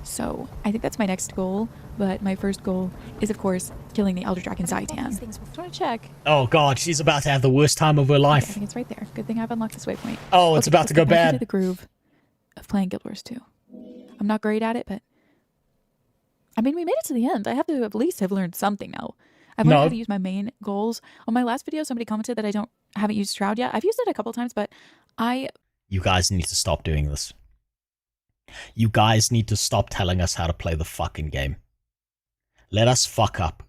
So I think that's my next goal, but my first goal is, of course, killing the Elder Dragon Zaitan. Just want to check. Oh god, she's about to have the worst time of her life. Okay, I think it's right there. Good thing I've unlocked this waypoint. Oh, it's about to go bad. Into the groove of playing Guild Wars 2. I'm not great at it, but I mean, we made it to the end. I have to at least have learned something now. I've learned how to use my main goals. On my last video, somebody commented that I haven't used Shroud yet. I've used it a couple times, but You guys need to stop doing this. You guys need to stop telling us how to play the fucking game. Let us fuck up.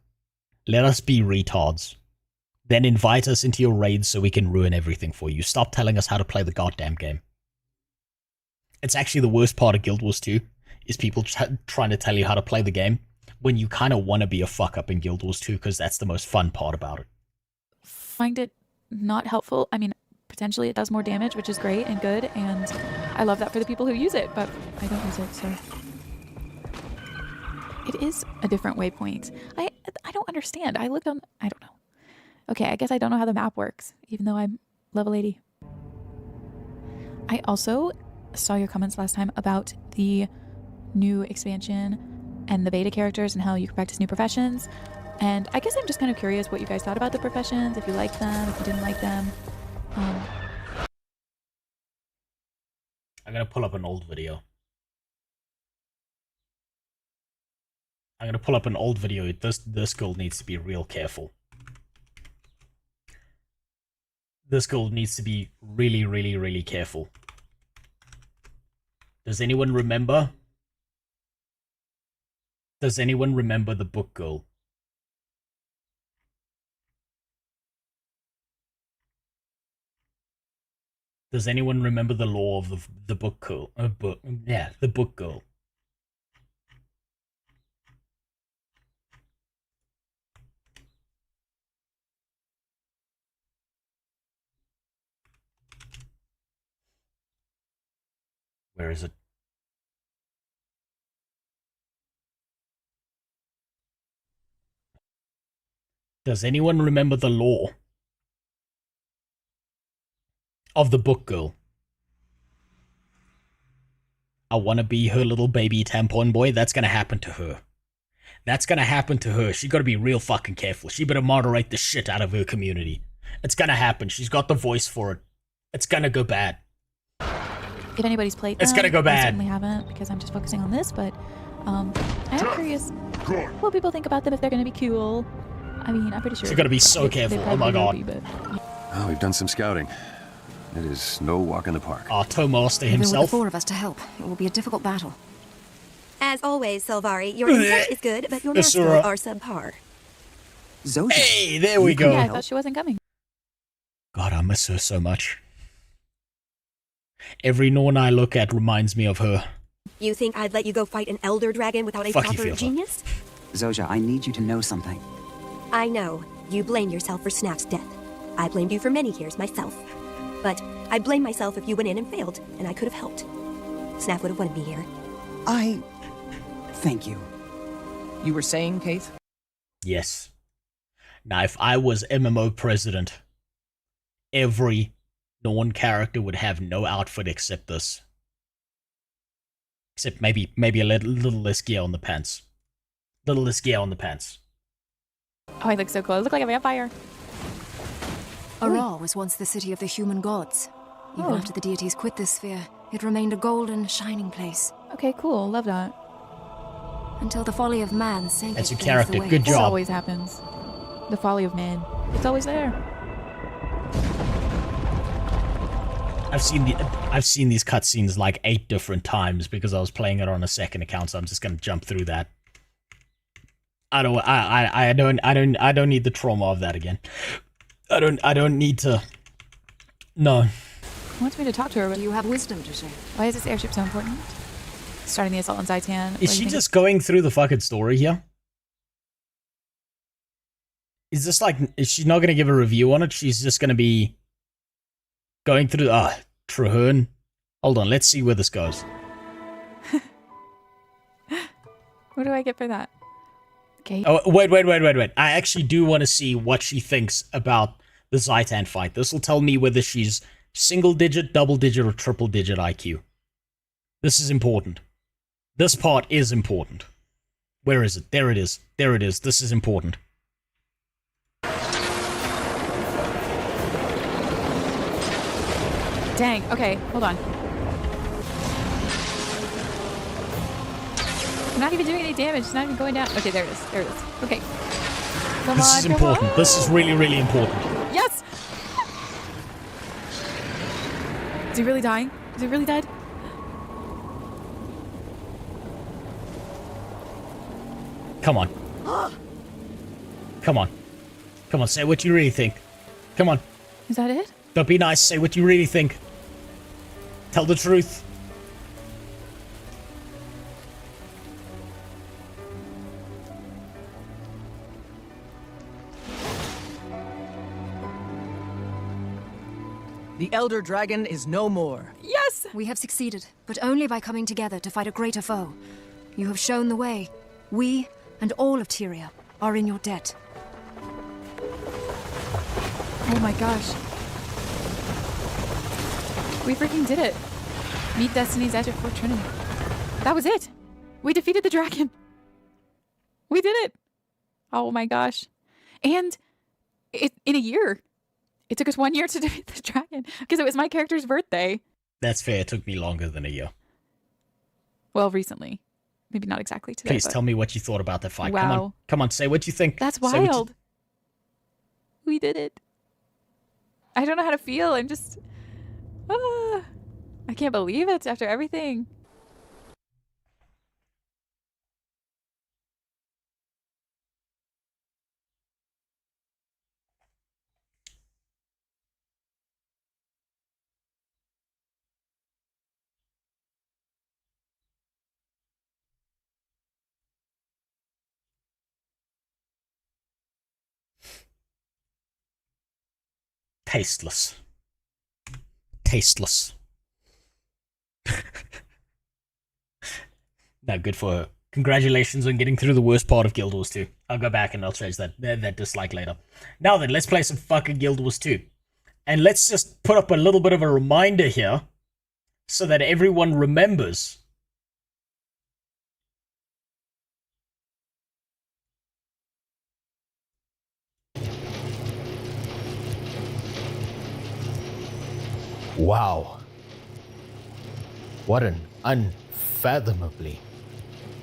Let us be retards. Then invite us into your raids so we can ruin everything for you. Stop telling us how to play the goddamn game. It's actually the worst part of Guild Wars 2, is people trying to tell you how to play the game when you kind of want to be a fuck up in Guild Wars 2, because that's the most fun part about it. Find it not helpful. I mean, potentially it does more damage, which is great and good, and I love that for the people who use it, but I don't use it, so... It is a different waypoint. I don't understand. I looked on... I don't know. Okay, I guess I don't know how the map works, even though I'm level 80. I also saw your comments last time about the new expansion and the beta characters and how you can practice new professions. And I guess I'm just kind of curious what you guys thought about the professions, if you liked them, if you didn't like them. I'm gonna pull up an old video. This girl needs to be real careful. This girl needs to be really, really, really careful. Does anyone remember? Does anyone remember the book girl? Does anyone remember the lore of the book girl? The book girl. Where is it? Does anyone remember the lore of the book girl? I want to be her little baby tampon boy. That's going to happen to her. That's going to happen to her. She got to be real fucking careful. She better moderate the shit out of her community. It's going to happen. She's got the voice for it. It's going to go bad. If anybody's played them, It's going to go I bad. certainly haven't because I'm just focusing on this, but I am curious what people think about them, if they're going to be cool. I mean, I'm pretty sure. She's got to be so careful. Oh my god. Oh, we've done some scouting. It is no walk in the park. Oh, Toemaster Even with the himself. 4 of us to help, it will be a difficult battle. As always, Selvari, your insight is good, but your math skills are subpar. Zoja. Hey, there we go. Yeah, I thought she wasn't coming. God, I miss her so much. Every Norn I look at reminds me of her. You think I'd let you go fight an elder dragon without a Fuck you, proper Fielder. genius? Zoja, I need you to know something. I know. You blame yourself for Snap's death. I blamed you for many years myself. But I'd blame myself if you went in and failed, and I could have helped. Snap would have wanted me here. Thank you. You were saying, Kate? Yes. Now, if I was MMO president, every Norn character would have no outfit except this. Except maybe a little less gear on the pants. Little less gear on the pants. Oh, I look so cool. I look like a vampire. Aral was once the city of the human gods. Even after the deities quit this sphere, it remained a golden, shining place. Okay, cool. Love that. Until the folly of man sank That's it your beneath character. the waves. Good This job. always happens. The folly of man. It's always there. I've seen these cutscenes like 8 different times because I was playing it on a second account, so I'm just gonna jump through that. I don't need the trauma of that again. I don't need to. No. He wants me to talk to her, but Do you have wisdom to share? why is this airship so important? Starting the assault on Zaitan. Is she just going through the fucking story here? Is this like, is she not gonna give a review on it? She's just gonna be going through, Traherne. Hold on, let's see where this goes. What do I get for that? Okay. Oh, wait. I actually do want to see what she thinks about the Zaitan fight. This will tell me whether she's single digit, double digit, or triple digit IQ. This is important. This part is important. Where is it? There it is. There it is. This is important. Dang. Okay, hold on. I'm not even doing any damage. It's not even going down. Okay, there it is. There it is. Okay. Come This on, is come important. on. This is really, really important. Yes! Is he really dying? Is he really dead? Come on. Come on. Come on, say what you really think. Come on. Is that it? Don't be nice. Say what you really think. Tell the truth. The Elder Dragon is no more. Yes! We have succeeded, but only by coming together to fight a greater foe. You have shown the way. We, and all of Tyria, are in your debt. Oh my gosh. We freaking did it. Meet Destiny's Edge at Fort Trinity. That was it. We defeated the dragon. We did it. Oh my gosh. And in a year. It took us 1 year to defeat the dragon because it was my character's birthday. That's fair. It took me longer than a year. Well, recently. Maybe not exactly today. Please but... tell me what you thought about the fight. Wow. Come on. Come on, say what you think. That's Say what wild. We did it. I don't know how to feel. I'm just... I can't believe it after everything. Tasteless. Tasteless. No, good for her. Congratulations on getting through the worst part of Guild Wars 2. I'll go back and I'll change that dislike later. Now then, let's play some fucking Guild Wars 2. And let's just put up a little bit of a reminder here so that everyone remembers. Wow. What an unfathomably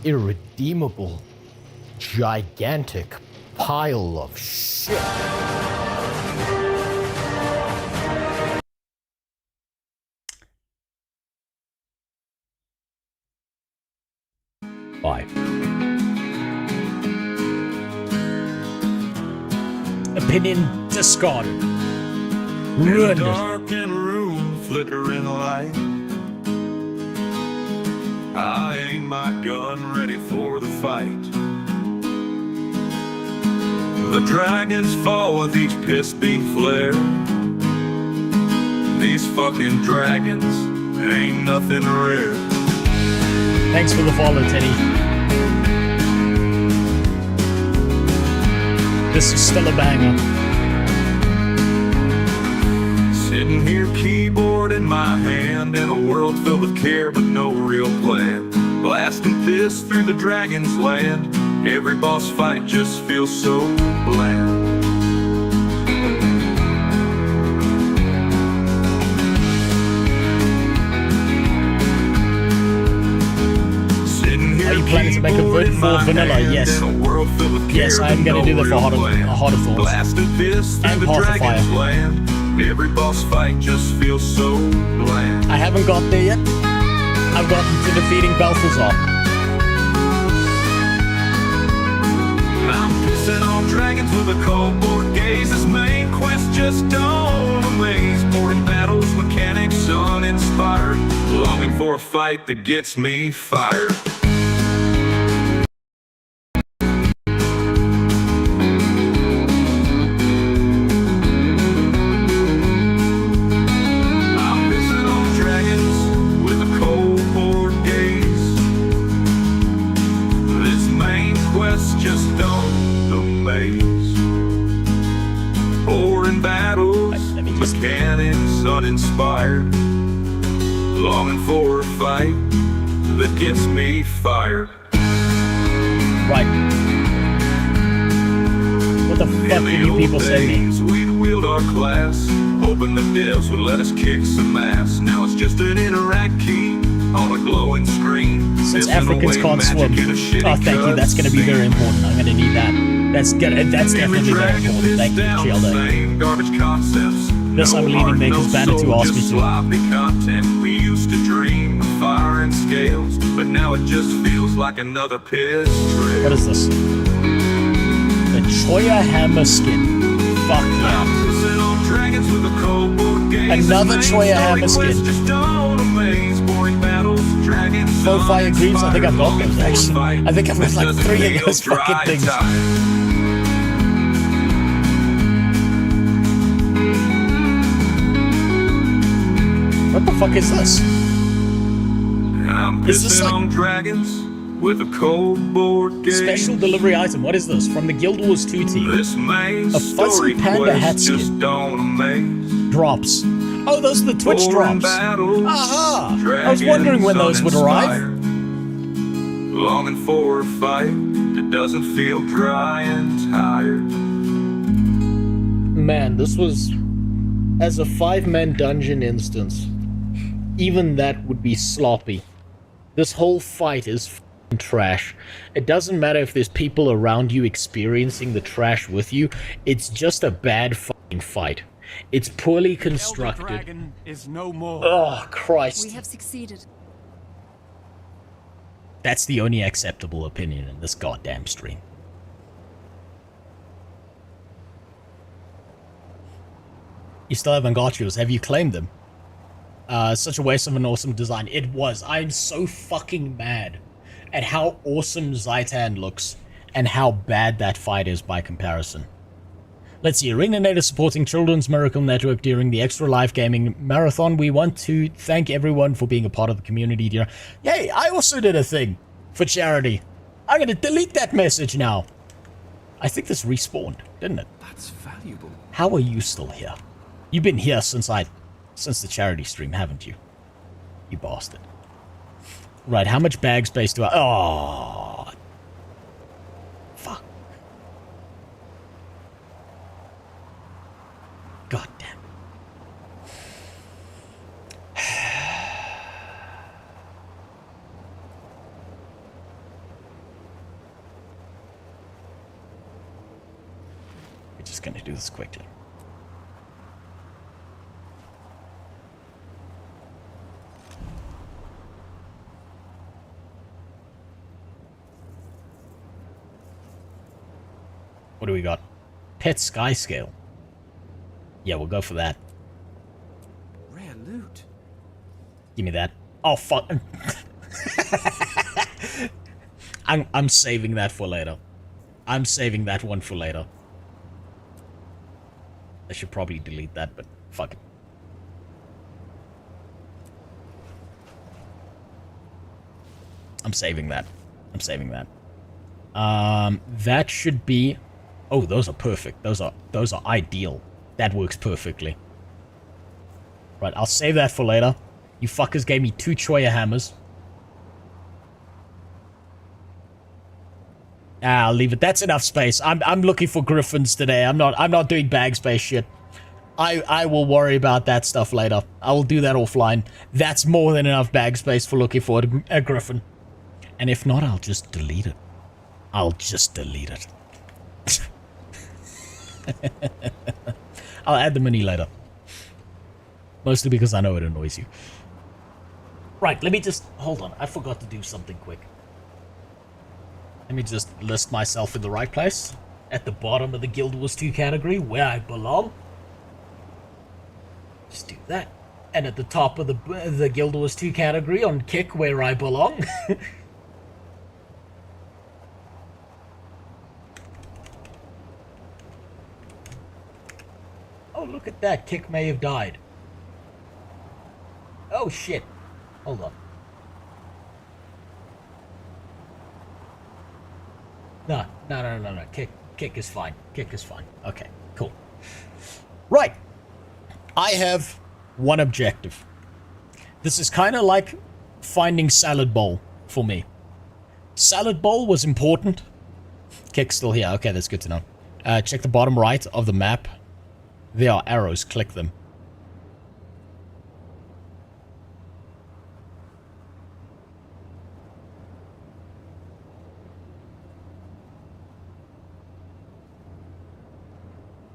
irredeemable, gigantic pile of shit. Five. Opinion discarded. Ruined. Darkened room, flickering light. I aim my gun, ready for the fight. The dragons fall with each piss beat flare. These fucking dragons ain't nothing rare. Thanks for the follow, Teddy. This is still a banger. Sitting here, keyboard in my hand, in a world filled with care but no real plan. Blasting fists through the dragon's land. Every boss fight just feels so bland. Are you planning to make a vote for vanilla? Yes. Yes, I'm gonna do that for Heart of Thorns. And Path of Fire. Every boss fight just feels so bland. I haven't got there yet. I've gotten to defeating Balthazar. I'm pissing on dragons with a cold board gaze. This main quest just don't amaze. Boring battles, mechanics uninspired. Longing for a fight that gets me fired. Uninspired, longing for a fight that gets me fired. Right. What the fuck do you people send me? We'd wield our class, hoping the devs would let us kick some ass. Now it's just an interact key on a glowing screen. Since Africans can't swim. Oh, thank you. That's going to be very important. I'm going to need that. That's definitely very important. Thank you, Shielda. Garbage concepts. This I'm leaving because Bandit 2 asked me to. Content. We used to dream of fire and scales, but now it just feels like another piss trail. What is this? The Choya Hammer skin. Fuck yeah. Another Choya Hammer skin. Fire Greaves, I think I've got those actually. I think I've got like 3 of those fucking things. What the fuck is this? Is this like dragons with a cold board game? Special delivery item? What is this? From the Guild Wars 2 team. This main a fuzzy panda hat skin. Drops. Oh, those are the Twitch drops. Aha! I was wondering when those would arrive. Longing for a fight that doesn't feel dry and tired. Man, this was as a 5-man dungeon instance. Even that would be sloppy. This whole fight is f***ing trash. It doesn't matter if there's people around you experiencing the trash with you. It's just a bad f***ing fight. It's poorly constructed. Dragon is no more. Oh, Christ. We have succeeded. That's the only acceptable opinion in this goddamn stream. You still haven't got yours. Have you claimed them? Such a waste of an awesome design. It was. I'm so fucking mad at how awesome Zaitan looks and how bad that fight is by comparison. Let's see. Arena Native supporting Children's Miracle Network during the Extra Life Gaming Marathon. We want to thank everyone for being a part of the community. Yay, I also did a thing. for charity. I'm gonna delete that message now. I think this respawned, didn't it? That's valuable. How are you still here? You've been here since the charity stream, haven't you? You bastard. Right, how much bag space do I... Oh. Fuck. God damn. We're just gonna do this quickly. What do we got? Pet sky scale. Yeah, we'll go for that. Rare loot. Give me that. Oh fuck. I'm saving that for later. I'm saving that one for later. I should probably delete that, but fuck it. I'm saving that. I'm saving that. That should be... Oh, those are perfect. Those are ideal. That works perfectly. Right, I'll save that for later. You fuckers gave me 2 Choya hammers. I'll leave it. That's enough space. I'm looking for griffins today. I'm not doing bag space shit. I will worry about that stuff later. I will do that offline. That's more than enough bag space for looking for a griffin. And if not, I'll just delete it. I'll just delete it. I'll add the mini later. Mostly because I know it annoys you. Right, let me just... Hold on, I forgot to do something quick. Let me just list myself in the right place. At the bottom of the Guild Wars 2 category, where I belong. Just do that. And at the top of the Guild Wars 2 category on Kick, where I belong. Oh, look at that. Kick may have died. Oh, shit. Hold on. No. Kick is fine. Kick is fine. Okay, cool. Right. I have one objective. This is kind of like finding Salad Bowl for me. Salad Bowl was important. Kick's still here. Okay, that's good to know. Check the bottom right of the map. There are arrows. Click them.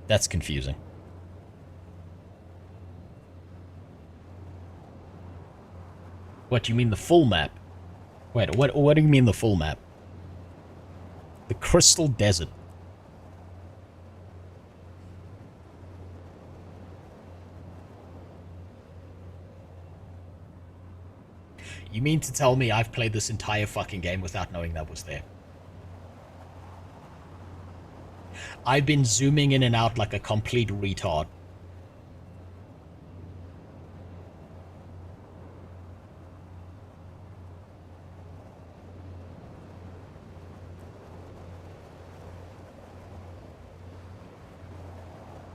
That's confusing. What, you mean the full map? Wait, what do you mean the full map? The Crystal Desert. You mean to tell me I've played this entire fucking game without knowing that was there? I've been zooming in and out like a complete retard.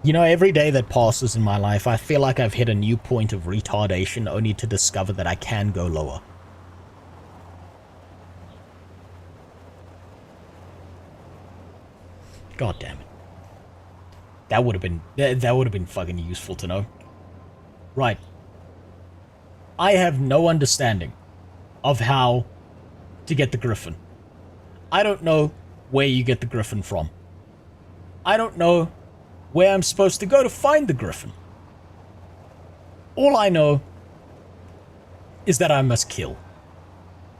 You know, every day that passes in my life, I feel like I've hit a new point of retardation only to discover that I can go lower. God damn it. That would have been fucking useful to know. Right. I have no understanding of how to get the Griffin. I don't know where you get the Griffin from. I don't know where I'm supposed to go to find the Griffin. All I know is that I must kill.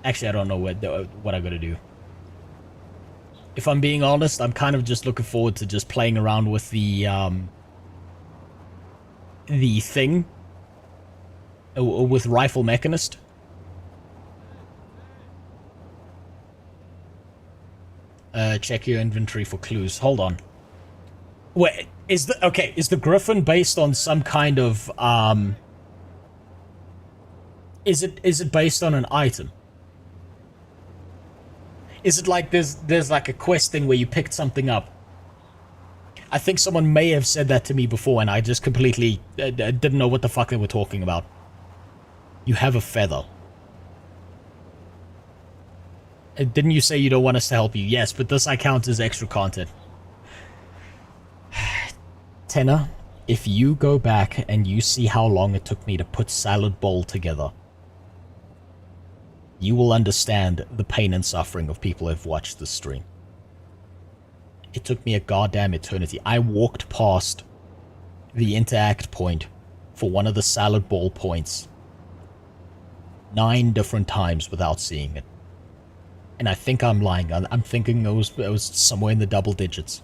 Actually, I don't know what I gotta do. If I'm being honest, I'm kind of just looking forward to just playing around with the thing. With Rifle Mechanist. Check your inventory for clues. Hold on. Wait, is the Griffin based on some kind of, is it based on an item? Is it like there's like a quest thing where you picked something up? I think someone may have said that to me before, and I just completely didn't know what the fuck they were talking about. You have a feather. Didn't you say you don't want us to help you? Yes, but this I count as extra content. Tenor, if you go back and you see how long it took me to put Salad Bowl together, you will understand the pain and suffering of people who have watched this stream. It took me a goddamn eternity. I walked past the interact point for one of the Salad Bowl points 9 different times without seeing it. And I think I'm lying. I'm thinking it was somewhere in the double digits.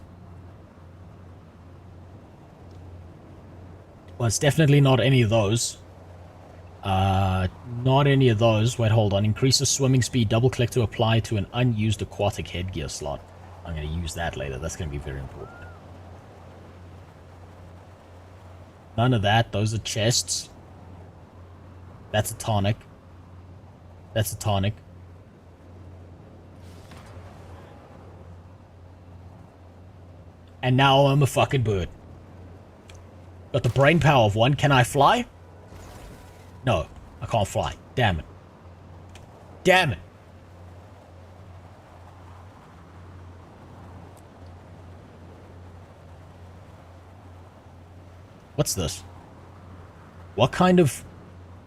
Well, it's definitely not any of those. Not any of those. Wait, hold on. Increases swimming speed. Double click to apply to an unused aquatic headgear slot. I'm going to use that later. That's going to be very important. None of that. Those are chests. That's a tonic. That's a tonic. And now I'm a fucking bird. Got the brain power of one. Can I fly? No, I can't fly. Damn it. Damn it. What's this? What kind of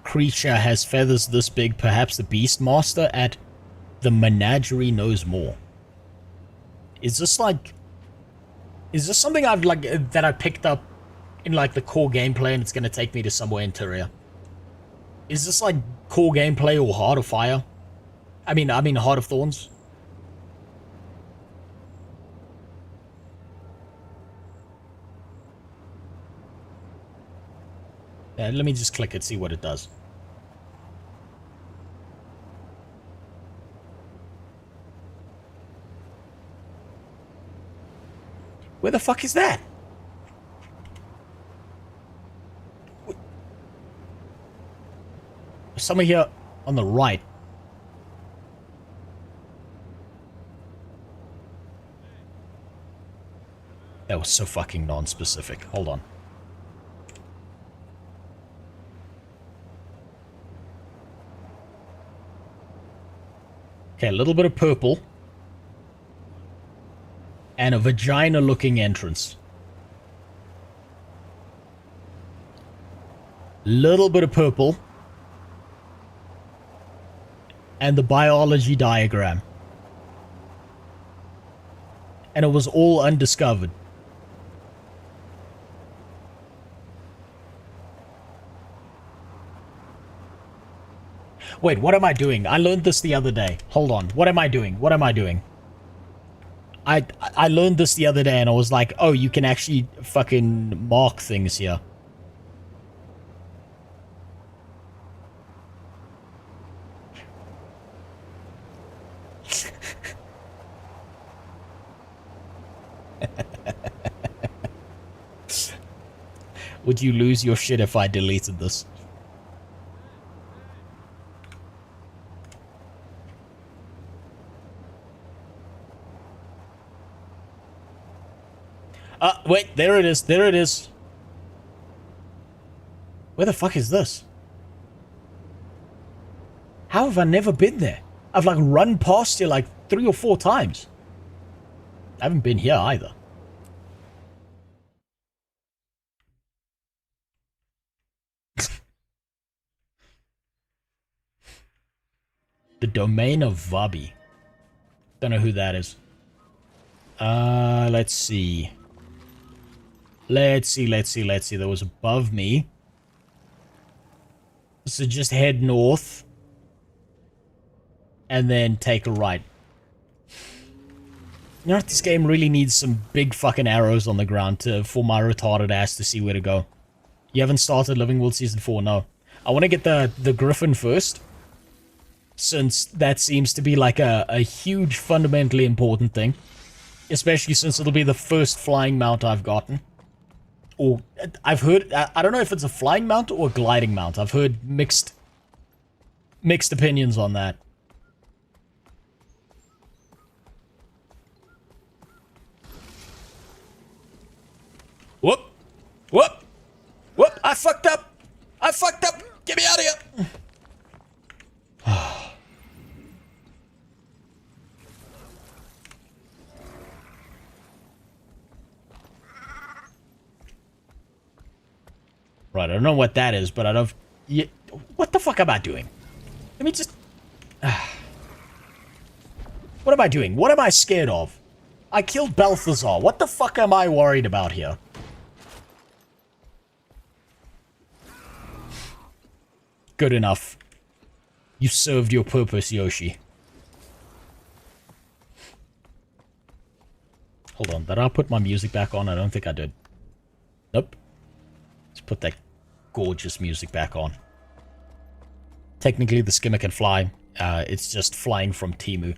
creature has feathers this big? Perhaps the Beastmaster at the Menagerie knows more. Is this like... Is this something I've like that I picked up in like the core gameplay and it's gonna take me to somewhere interior? Is this like core gameplay or Heart of Fire? I mean Heart of Thorns? Yeah, let me just click it, see what it does. Where the fuck is that? Somewhere here on the right. That was so fucking non-specific. Hold on. Okay, a little bit of purple. And a vagina-looking entrance. Little bit of purple. And the biology diagram. And it was all undiscovered. Wait, what am I doing? I learned this the other day. Hold on. What am I doing? What am I doing? I learned this the other day and I was like, oh, you can actually fucking mark things here. Would you lose your shit if I deleted this? Wait, there it is, there it is. Where the fuck is this? How have I never been there? I've like run past you like 3 or 4 times. I haven't been here either. The domain of Vabi. Don't know who that is. Let's see. Let's see. That was above me. So just head north. And then take a right. You know what? This game really needs some big fucking arrows on the ground for my retarded ass to see where to go. You haven't started Living World Season 4? No. I want to get the Griffin first. Since that seems to be like a huge, fundamentally important thing. Especially since it'll be the first flying mount I've gotten. Or, I've heard, I don't know if it's a flying mount or a gliding mount. I've heard mixed opinions on that. Whoop! Whoop! Whoop! I fucked up! I fucked up! Get me out of here! Right, I don't know what that is, but I don't... Yeah, what the fuck am I doing? Let me just... What am I doing? What am I scared of? I killed Balthazar. What the fuck am I worried about here? Good enough. You served your purpose, Yoshi. Hold on, did I put my music back on? I don't think I did. Nope. Let's put that gorgeous music back on. Technically, the skimmer can fly. It's just flying from Temu.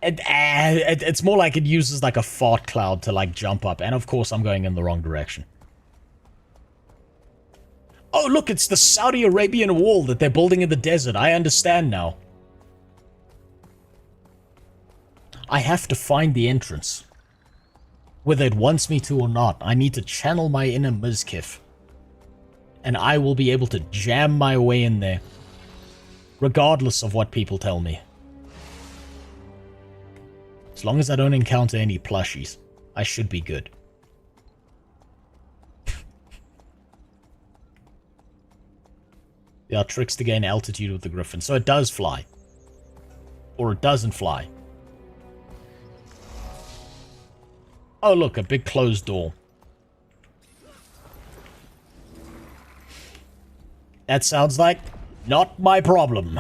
It's more like it uses like a fart cloud to like jump up. And of course, I'm going in the wrong direction. Oh, look, it's the Saudi Arabian wall that they're building in the desert. I understand now. I have to find the entrance. Whether it wants me to or not, I need to channel my inner Mizkif. And I will be able to jam my way in there. Regardless of what people tell me. As long as I don't encounter any plushies, I should be good. There are tricks to gain altitude with the Griffin. So it does fly. Or it doesn't fly. Oh look, a big closed door. That sounds like not my problem.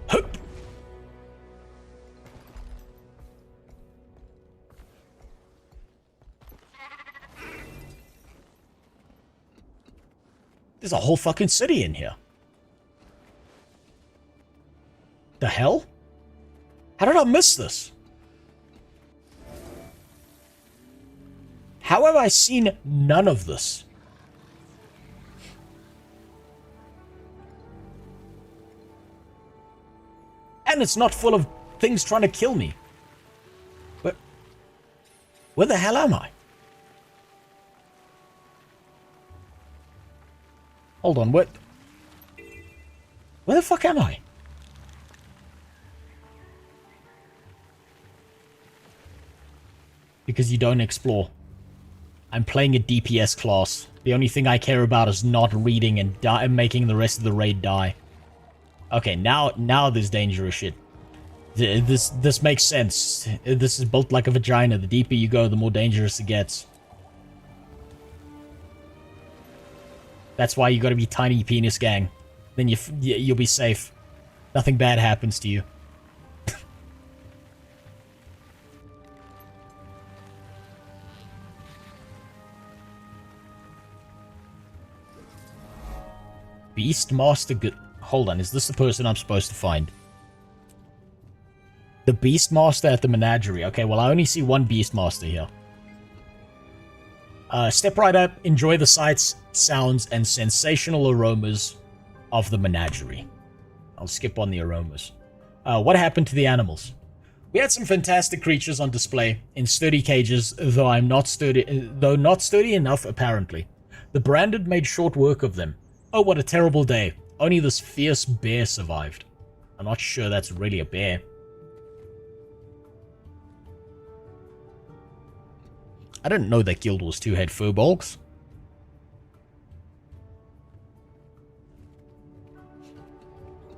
Hup. There's a whole fucking city in here. The hell? How did I miss this? How have I seen none of this? And it's not full of things trying to kill me. But where the hell am I? Hold on, what? Where the fuck am I? Because you don't explore. I'm playing a DPS class. The only thing I care about is not reading and making the rest of the raid die. Okay, now there's dangerous shit. This makes sense. This is built like a vagina. The deeper you go, the more dangerous it gets. That's why you gotta be tiny penis gang. Then you'll be safe. Nothing bad happens to you. Beastmaster... Hold on, is this the person I'm supposed to find? The Beastmaster at the Menagerie. Okay, well, I only see one Beastmaster here. Step right up, enjoy the sights, sounds, and sensational aromas of the Menagerie. I'll skip on the aromas. What happened to the animals? We had some fantastic creatures on display in sturdy cages, though not sturdy enough, apparently. The branded made short work of them. Oh, what a terrible day. Only this fierce bear survived. I'm not sure that's really a bear. I didn't know that guild was two-head furbolgs.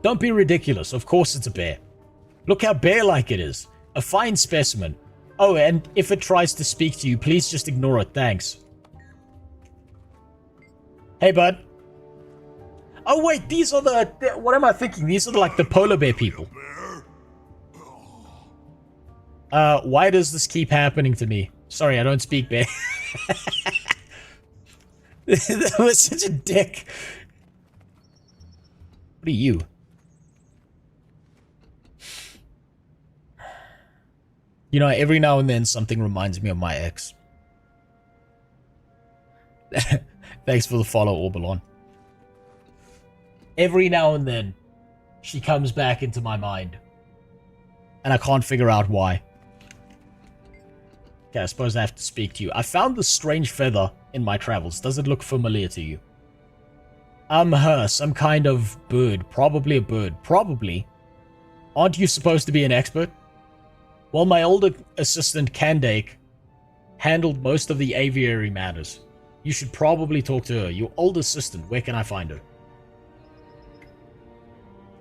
Don't be ridiculous. Of course it's a bear. Look how bear-like it is. A fine specimen. Oh, and if it tries to speak to you, please just ignore it. Thanks. Hey, bud. Oh, wait, these are the... What am I thinking? These are like the polar bear people. Why does this keep happening to me? Sorry, I don't speak bear. That was such a dick. What are you? You know, every now and then something reminds me of my ex. Thanks for the follow, Orbelon. Every now and then, she comes back into my mind. and I can't figure out why. Okay, I suppose I have to speak to you. I found this strange feather in my travels. Does it look familiar to you? Some kind of bird. Probably a bird. Probably. Aren't you supposed to be an expert? Well, my older assistant, Candake, handled most of the aviary matters. You should probably talk to her. Your old assistant. Where can I find her?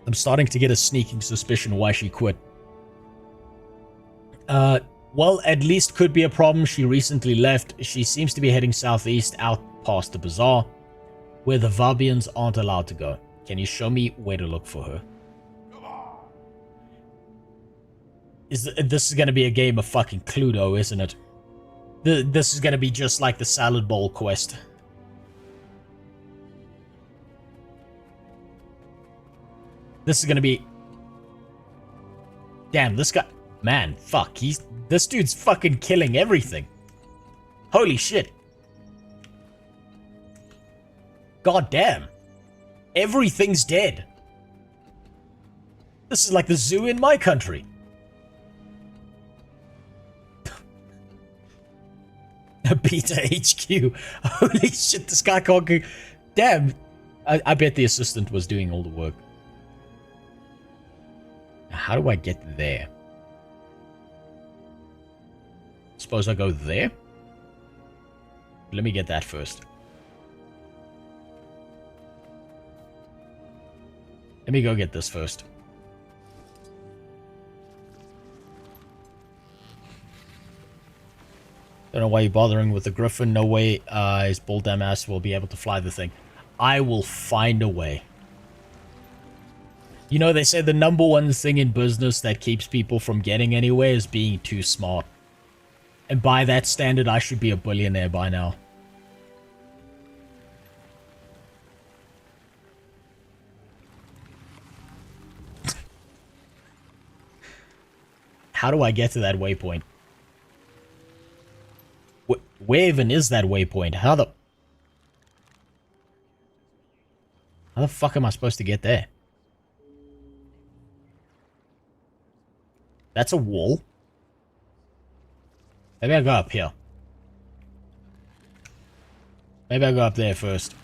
I'm starting to get a sneaking suspicion why she quit. Well, at least could be a problem. She recently left. She seems to be heading southeast out past the bazaar, where the Vabians aren't allowed to go. Can you show me where to look for her? This is going to be a game of fucking Cluedo, isn't it? This is going to be just like the salad bowl quest. This is going to be... Damn, this guy... Man, fuck, this dude's fucking killing everything. Holy shit. God damn. Everything's dead. This is like the zoo in my country. A beta HQ. Holy shit, this guy can't go... Damn. I bet the assistant was doing all the work. How do I get there? Suppose I go there? Let me get that first. Let me go get this first. Don't know why you're bothering with the Griffin. No way his bull damn ass will be able to fly the thing. I will find a way. You know, they say the #1 thing in business that keeps people from getting anywhere is being too smart. And by that standard, I should be a billionaire by now. How do I get to that waypoint? Where even is that waypoint? How the fuck am I supposed to get there? That's a wall. Maybe I go up here. Maybe I go up there first.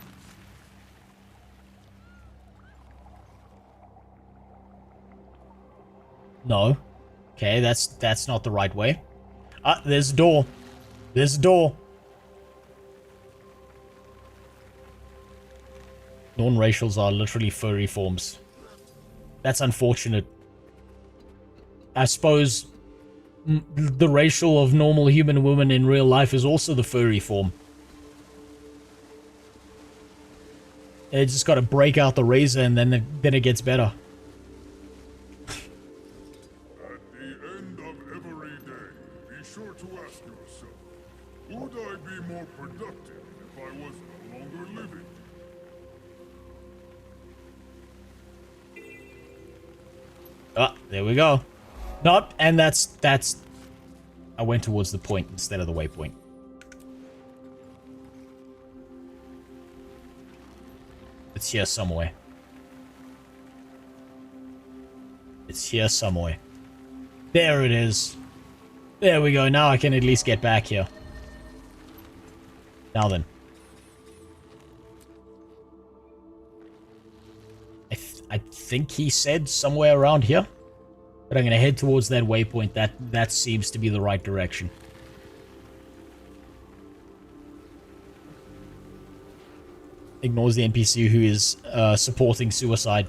No. Okay, that's not the right way. Ah, there's a door. There's a door. Non-racials are literally furry forms. That's unfortunate. I suppose the racial of normal human woman in real life is also the furry form. They just gotta break out the razor and then it gets better. At the end of every day, be sure to ask yourself, would I be more productive if I was no longer living? Ah, there we go. Nope, and that's... I went towards the point instead of the waypoint. It's here somewhere. It's here somewhere. There it is. There we go. Now I can at least get back here. Now then. I think he said somewhere around here. But I'm going to head towards that waypoint. That seems to be the right direction. Ignores the NPC who is supporting suicide.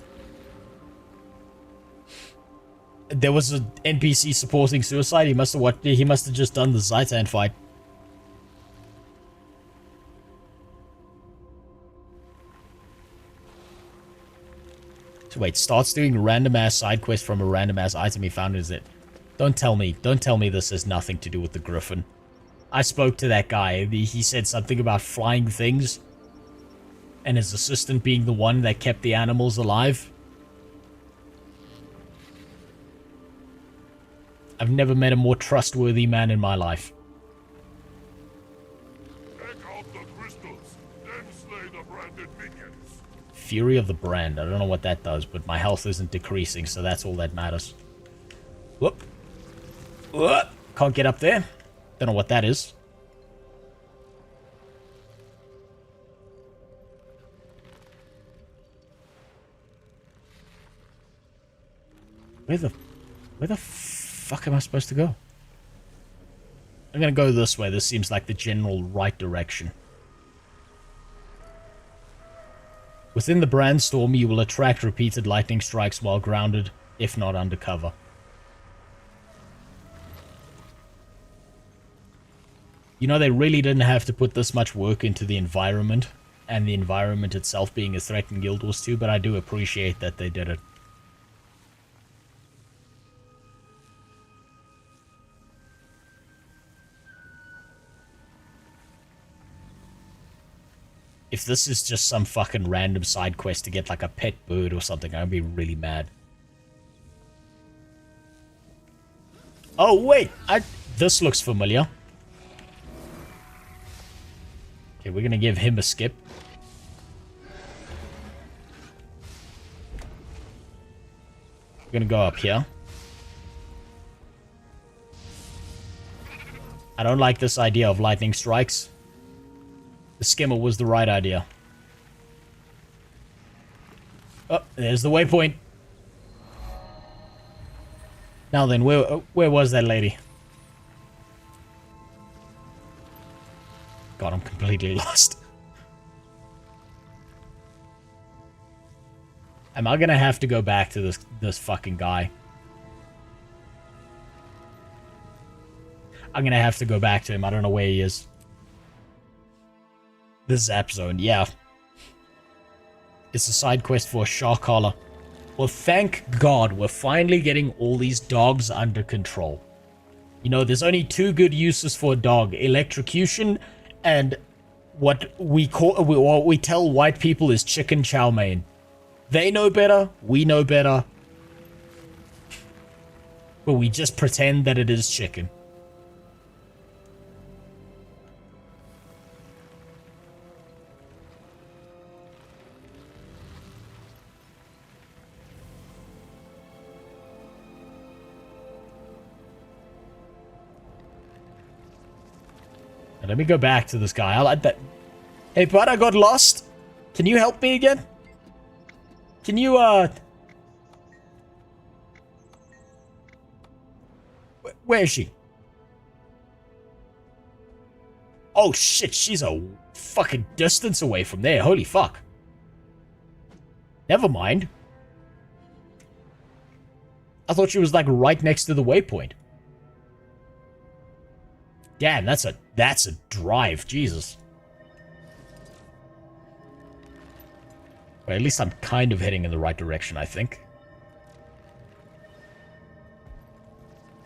There was an NPC supporting suicide. He must have just done the Zaitan fight. So wait, starts doing random ass side quest from a random ass item he found. Is it? Don't tell me this has nothing to do with the Griffin. I spoke to that guy. He said something about flying things. And his assistant being the one that kept the animals alive. I've never met a more trustworthy man in my life. Take out the crystals, then slay the branded minions. Fury of the Brand. I don't know what that does, but my health isn't decreasing, so that's all that matters. Whoop. Whoop. Can't get up there. Don't know what that is. Where the fuck am I supposed to go? I'm gonna go this way. This seems like the general right direction. Within the brandstorm, you will attract repeated lightning strikes while grounded, if not undercover. You know, they really didn't have to put this much work into the environment, and the environment itself being a threat in Guild Wars 2, but I do appreciate that they did it. If this is just some fucking random side quest to get like a pet bird or something, I'd be really mad. Oh wait, this looks familiar. Okay, we're gonna give him a skip. We're gonna go up here. I don't like this idea of lightning strikes. The skimmer was the right idea. Oh, there's the waypoint. Now then, where was that lady? God, I'm completely lost. Am I gonna have to go back to this fucking guy? I'm gonna have to go back to him. I don't know where he is. The Zap Zone, yeah. It's a side quest for a shark collar. Well, thank God we're finally getting all these dogs under control. You know, there's only two good uses for a dog. Electrocution and what we tell white people is chicken chow mein. They know better, we know better. But we just pretend that it is chicken. Let me go back to this guy. I like that. Hey, bud, I got lost. Can you help me again? Can you, Where is she? Oh, shit, she's a fucking distance away from there. Holy fuck. Never mind. I thought she was, like, right next to the waypoint. Damn, that's a drive, Jesus. Well, at least I'm kind of heading in the right direction, I think.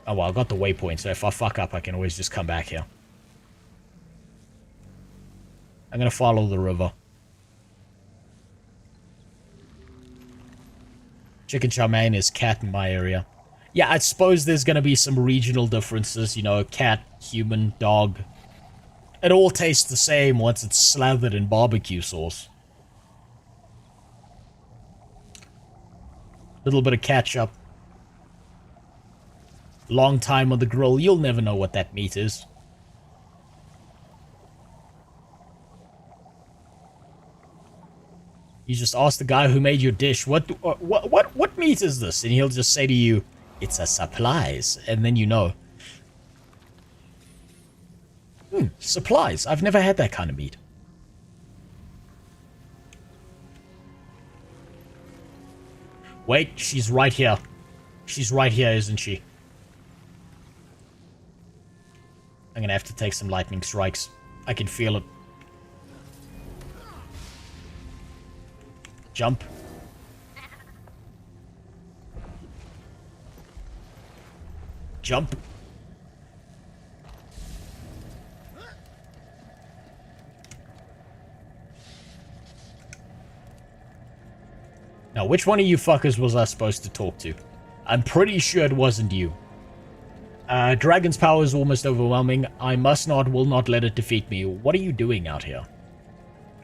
Oh, well, I got the waypoint, so if I fuck up, I can always just come back here. I'm gonna follow the river. Chicken chow mein is cat in my area. Yeah, I suppose there's gonna be some regional differences, you know, cat, human, dog. It all tastes the same once it's slathered in barbecue sauce. Little bit of ketchup. Long time on the grill, you'll never know what that meat is. You just ask the guy who made your dish, what meat is this? And he'll just say to you, it's a supplies, and then you know. Supplies. I've never had that kind of meat. Wait, she's right here. She's right here, isn't she? I'm gonna have to take some lightning strikes. I can feel it. Jump. Jump. Now, which one of you fuckers was I supposed to talk to? I'm pretty sure it wasn't you. Dragon's power is almost overwhelming. I will not let it defeat me. What are you doing out here?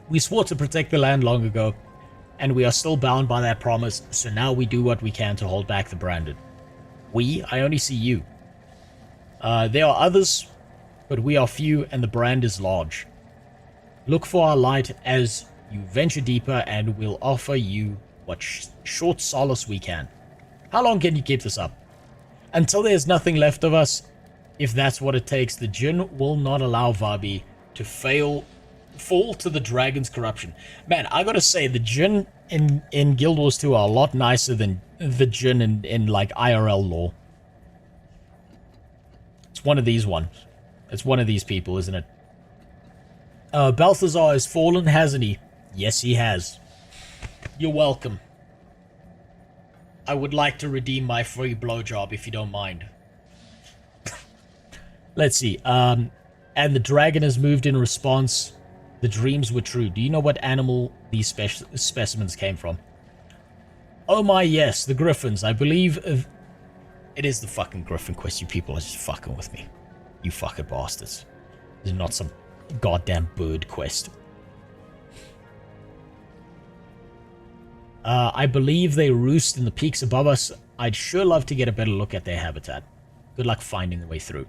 We swore to protect the land long ago, and we are still bound by that promise, so now we do what we can to hold back the branded. I only see you. There are others, but we are few and the brand is large. Look for our light as you venture deeper and we'll offer you what short solace we can. How long can you keep this up? Until there's nothing left of us. If that's what it takes, the Jinn will not allow Vabi to fall to the dragon's corruption. Man, I gotta say, the Jinn in Guild Wars 2 are a lot nicer than the Jinn in like IRL lore. It's one of these ones. It's one of these people, isn't it? Balthazar has fallen, hasn't he? Yes, he has. You're welcome. I would like to redeem my free blowjob if you don't mind. Let's see. And the dragon has moved in response. The dreams were true. Do you know what animal these specimens came from? Oh my, yes, the Griffins. I believe it is the fucking Griffin quest. You people are just fucking with me. You fucking bastards. This is not some goddamn bird quest. I believe they roost in the peaks above us. I'd sure love to get a better look at their habitat. Good luck finding the way through.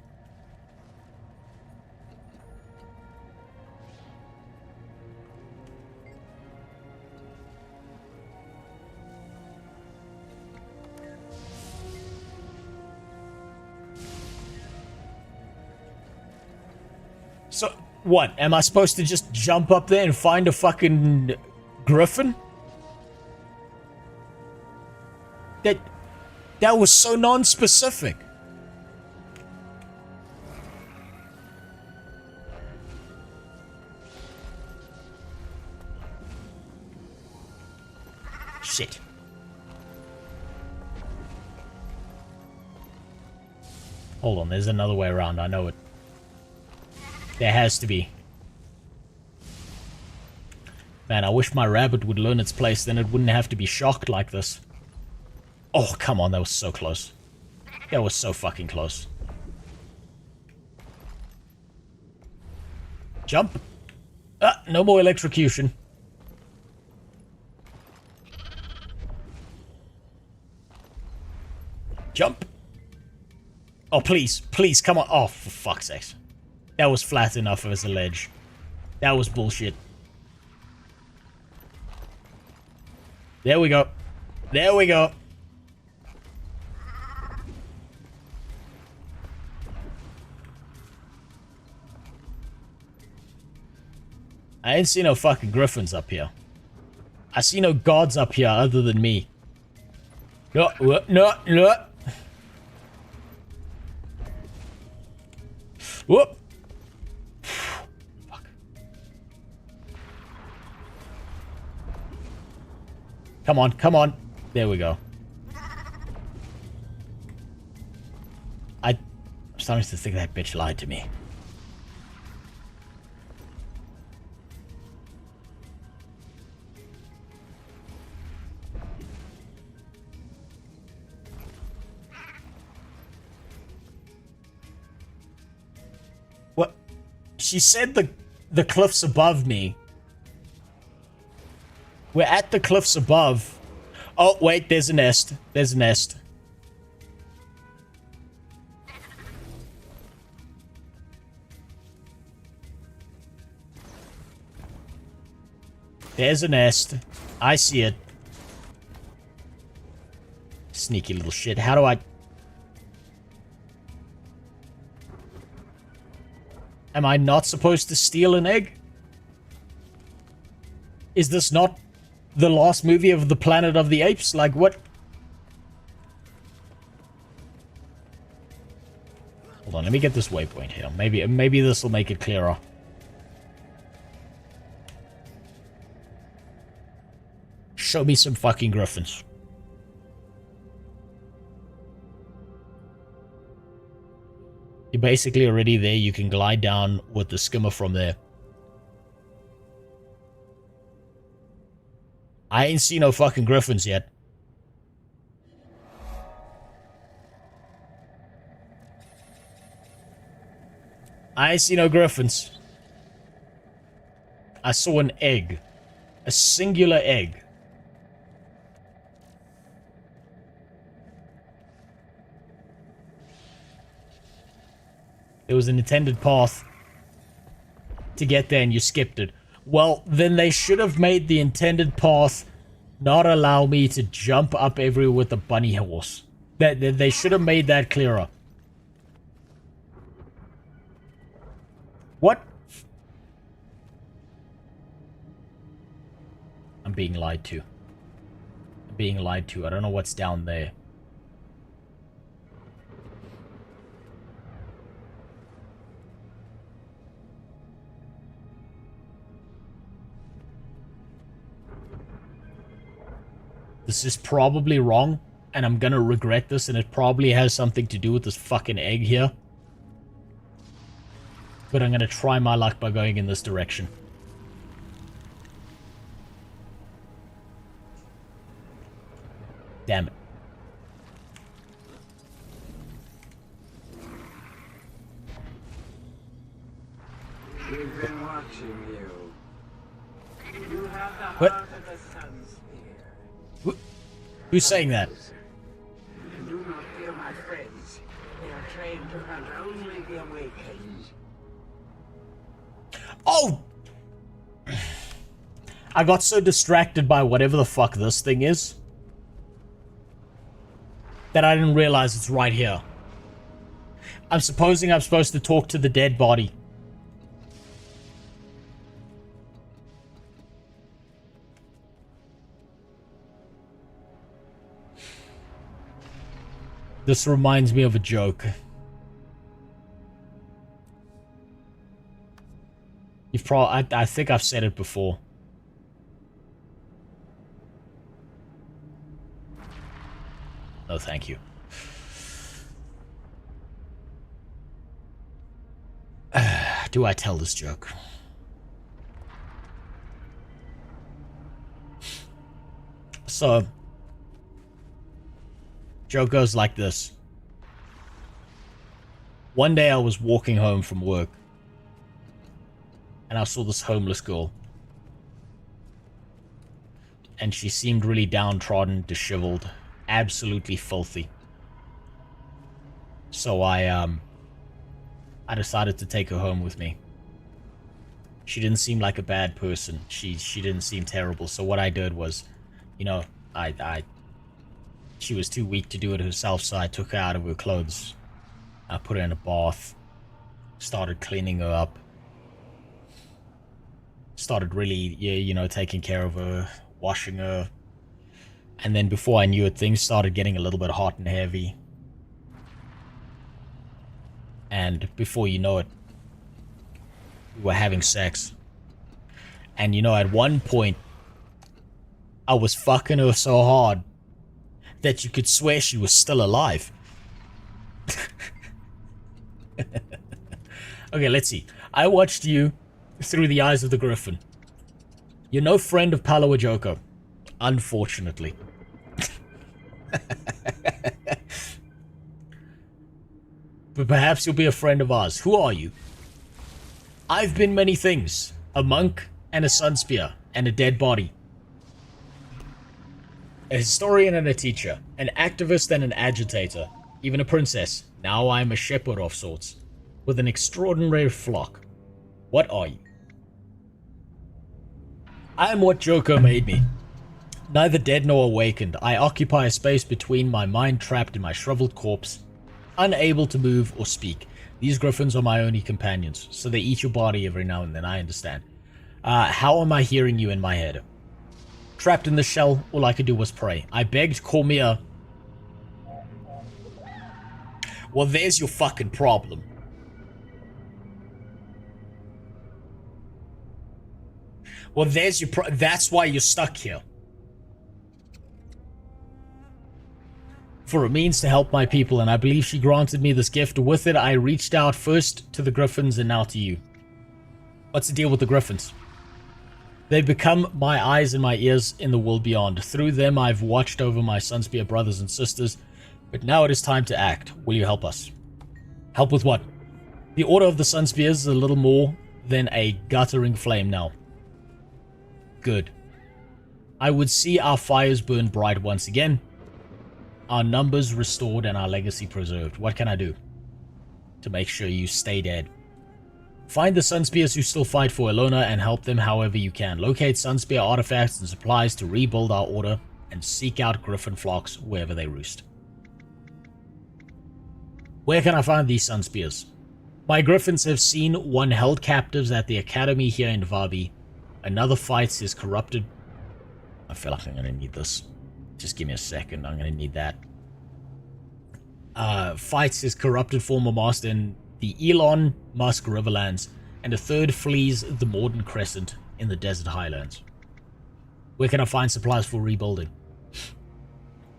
So, what? Am I supposed to just jump up there and find a fucking Griffin? That was so non-specific. Shit. Hold on, there's another way around, I know it. There has to be. Man, I wish my rabbit would learn its place, then it wouldn't have to be shocked like this. Oh, come on, that was so close. That was so fucking close. Jump. Ah, no more electrocution. Jump. Oh, please, please, come on. Oh, for fuck's sake. That was flat enough as a ledge. That was bullshit. There we go. There we go. I ain't see no fucking Griffins up here. I see no gods up here other than me. No, no, no. Whoop. Fuck. Come on, come on. There we go. I'm starting to think that bitch lied to me. What? She said the cliffs above me. We're at the cliffs above. Oh, wait, there's a nest. There's a nest. There's a nest. I see it. Sneaky little shit. How do I... Am I not supposed to steal an egg? Is this not the last movie of the Planet of the Apes? Like, what? Hold on, let me get this waypoint here. Maybe this will make it clearer. Show me some fucking Griffins. You're basically already there. You can glide down with the skimmer from there. I ain't seen no fucking Griffins yet. I ain't seen no Griffins. I saw an egg. A singular egg. There was an intended path to get there and you skipped it. Well, then they should have made the intended path not allow me to jump up everywhere with the bunny horse. They should have made that clearer. What? I'm being lied to. I'm being lied to. I don't know what's down there. This is probably wrong, and I'm gonna regret this, and it probably has something to do with this fucking egg here. But I'm gonna try my luck by going in this direction. Damn it. We've been watching you. You have the What? heart of a sun spear. Who's saying that? Do not fear my friends. They are trained to hunt only the awakened. Oh! I got so distracted by whatever the fuck this thing is that I didn't realize it's right here. I'm supposing I'm supposed to talk to the dead body. This reminds me of a joke. You've probably, I think I've said it before. No, thank you. Do I tell this joke? So, joke goes like this. One day I was walking home from work, and I saw this homeless girl. And she seemed really downtrodden, disheveled, absolutely filthy. So I decided to take her home with me. She didn't seem like a bad person. She didn't seem terrible. So what I did was, you know, she was too weak to do it herself, so I took her out of her clothes. I put her in a bath. Started cleaning her up. Started really, you know, taking care of her, washing her. And then before I knew it, things started getting a little bit hot and heavy. And before you know it, we were having sex. And you know, at one point, I was fucking her so hard that you could swear she was still alive. Okay, let's see. I watched you through the eyes of the Griffin. You're no friend of Palo Joko, unfortunately. But perhaps you'll be a friend of ours. Who are you? I've been many things. A monk and a sun spear and a dead body. A historian and a teacher. An activist and an agitator. Even a princess. Now I am a shepherd of sorts. With an extraordinary flock. What are you? I am what Joko made me. Neither dead nor awakened, I occupy a space between my mind trapped in my shriveled corpse, unable to move or speak. These griffins are my only companions, so they eat your body every now and then, I understand. How am I hearing you in my head? Trapped in the shell, all I could do was pray. I begged, call me a... Well, there's your fucking problem. Well, there's your that's why you're stuck here. For a means to help my people, and I believe she granted me this gift. With it, I reached out first to the Griffins and now to you. What's the deal with the Griffins? They've become my eyes and my ears in the world beyond. Through them, I've watched over my Sunspear brothers and sisters, but now it is time to act. Will you help us? Help with what? The Order of the Sunspears is a little more than a guttering flame now. Good. I would see our fires burn bright once again, our numbers restored and our legacy preserved. What can I do? to make sure you stay dead. Find the Sunspears who still fight for Elona and help them however you can. Locate Sunspear artifacts and supplies to rebuild our order, and seek out Griffin flocks wherever they roost. Where can I find these Sunspears? My Griffins have seen one held captives at the academy here in Vabi. Another fights his corrupted... I feel like I'm going to need this. Just give me a second, I'm going to need that. Fights his corrupted former master in the Elon Musk Riverlands, and a third flees the Morden Crescent in the Desert Highlands. Where can I find supplies for rebuilding?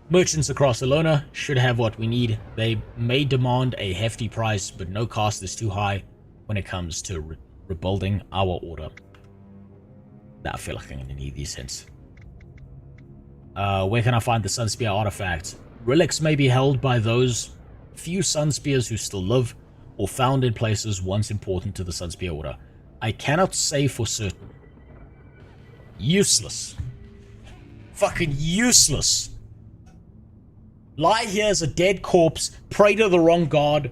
Merchants across Elona should have what we need. They may demand a hefty price, but no cost is too high when it comes to rebuilding our order. Nah, I feel like I'm going to need these hints. Where can I find the Sunspear artifacts? Relics may be held by those few Sunspears who still live, or found in places once important to the Sunspear order. I cannot say for certain. Useless. Fucking useless. Lie here as a dead corpse, pray to the wrong god,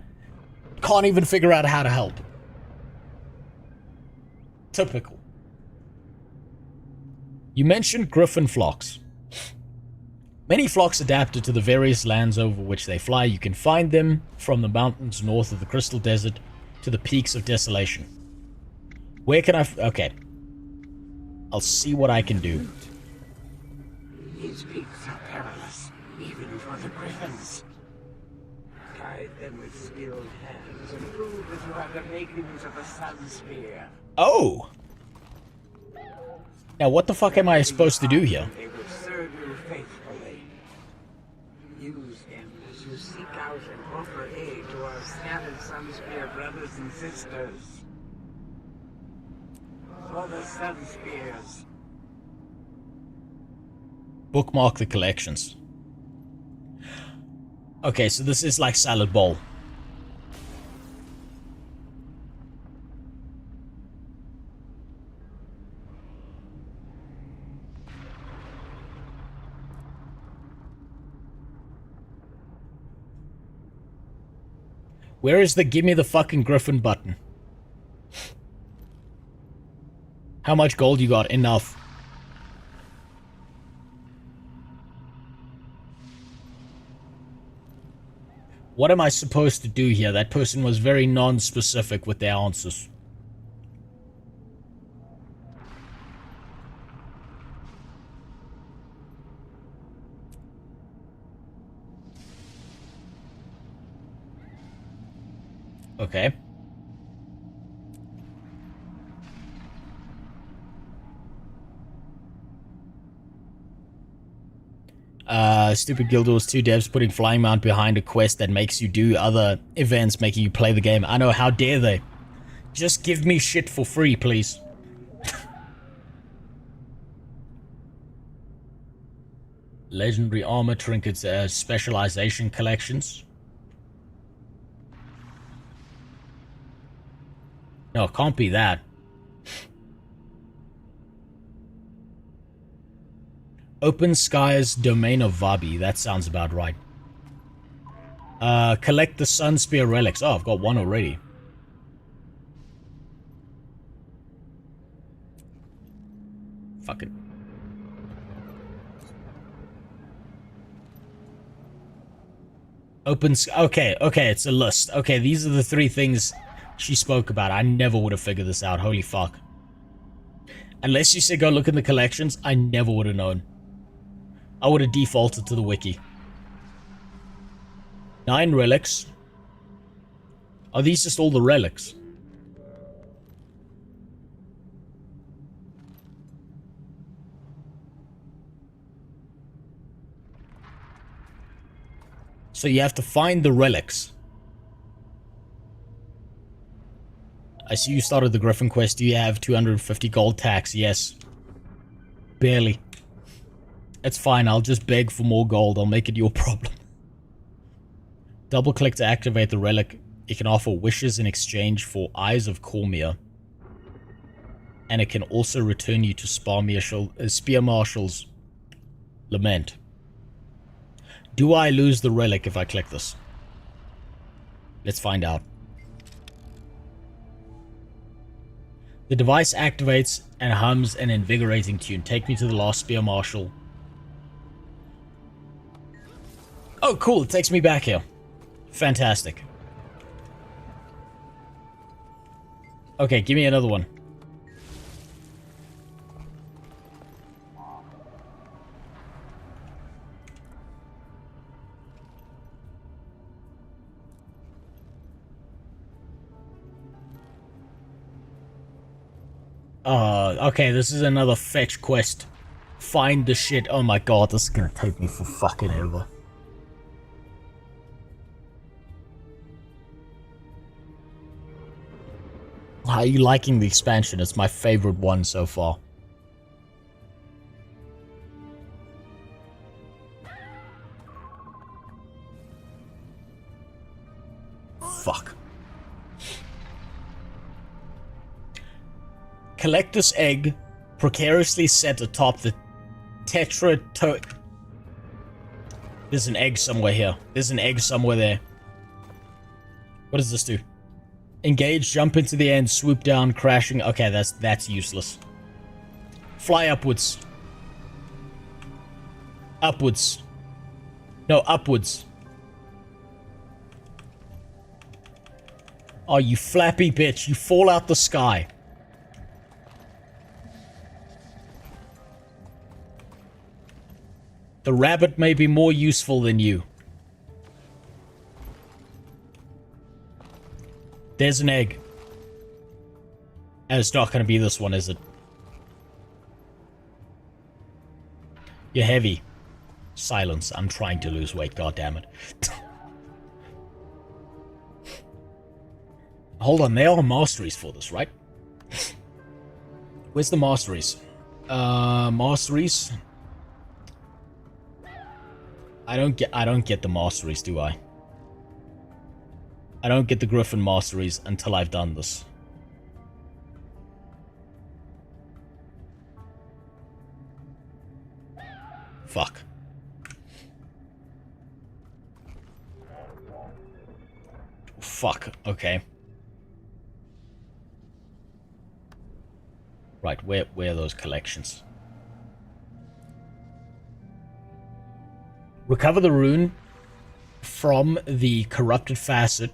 can't even figure out how to help. Typical. You mentioned Griffin flocks. Many flocks adapted to the various lands over which they fly. You can find them from the mountains north of the Crystal Desert to the peaks of Desolation. Where can I... Okay. I'll see what I can do. These peaks are perilous, even for the Griffins. Guide them with skilled hands and prove that you have the makings of a Sunspear. Oh! Now what the fuck am I supposed to do here? They will serve you faithfully. Use them as you seek out and offer aid to our scattered Sunspear brothers and sisters. For the Sunspears. Bookmark the collections. Okay, so this is like Salad Bowl. Where is the gimme the fucking Griffin button? How much gold you got? Enough. What am I supposed to do here? That person was very non-specific with their answers. Okay. Stupid Guild Wars 2 devs putting Flying Mount behind a quest that makes you do other events, making you play the game. I know, how dare they? Just give me shit for free, please. Legendary armor trinkets, specialization collections. No, it can't be that. Open Skies Domain of Vabi. That sounds about right. Collect the Sunspear relics. Oh, I've got one already. Fucking. Okay, it's a list. Okay, these are the 3 things she spoke about. I never would have figured this out. Holy fuck. Unless you said go look in the collections, I never would have known. I would have defaulted to the wiki. 9 relics. Are these just all the relics? So you have to find the relics. I see you started the Griffin quest. Do you have 250 gold tax? Yes. Barely. It's fine, I'll just beg for more gold. I'll make it your problem. Double click to activate the relic. It can offer wishes in exchange for Eyes of Cormia. And it can also return you to Spear Marshal's Lament. Do I lose the relic if I click this? Let's find out. The device activates and hums an invigorating tune. Take me to the last spear marshal. Oh, cool. It takes me back here. Fantastic. Okay, give me another one. Okay, this is another fetch quest. Find the shit. Oh my god, this is gonna take me for fucking ever. How are you liking the expansion? It's my favorite one so far. Fuck. Collect this egg, precariously set atop the tetra. There's an egg somewhere here. There's an egg somewhere there. What does this do? Engage, jump into the end, swoop down, crashing. Okay, that's useless. Fly upwards. Upwards. No, upwards. Oh, you flappy bitch. You fall out the sky. The rabbit may be more useful than you. There's an egg. And it's not going to be this one, is it? You're heavy. Silence. I'm trying to lose weight, goddammit. Hold on, there are masteries for this, right? Where's the masteries? Masteries? I don't get the masteries, do I? I don't get the Griffin masteries until I've done this. Fuck. Fuck, okay. Right, where are those collections? Recover the rune from the corrupted facet.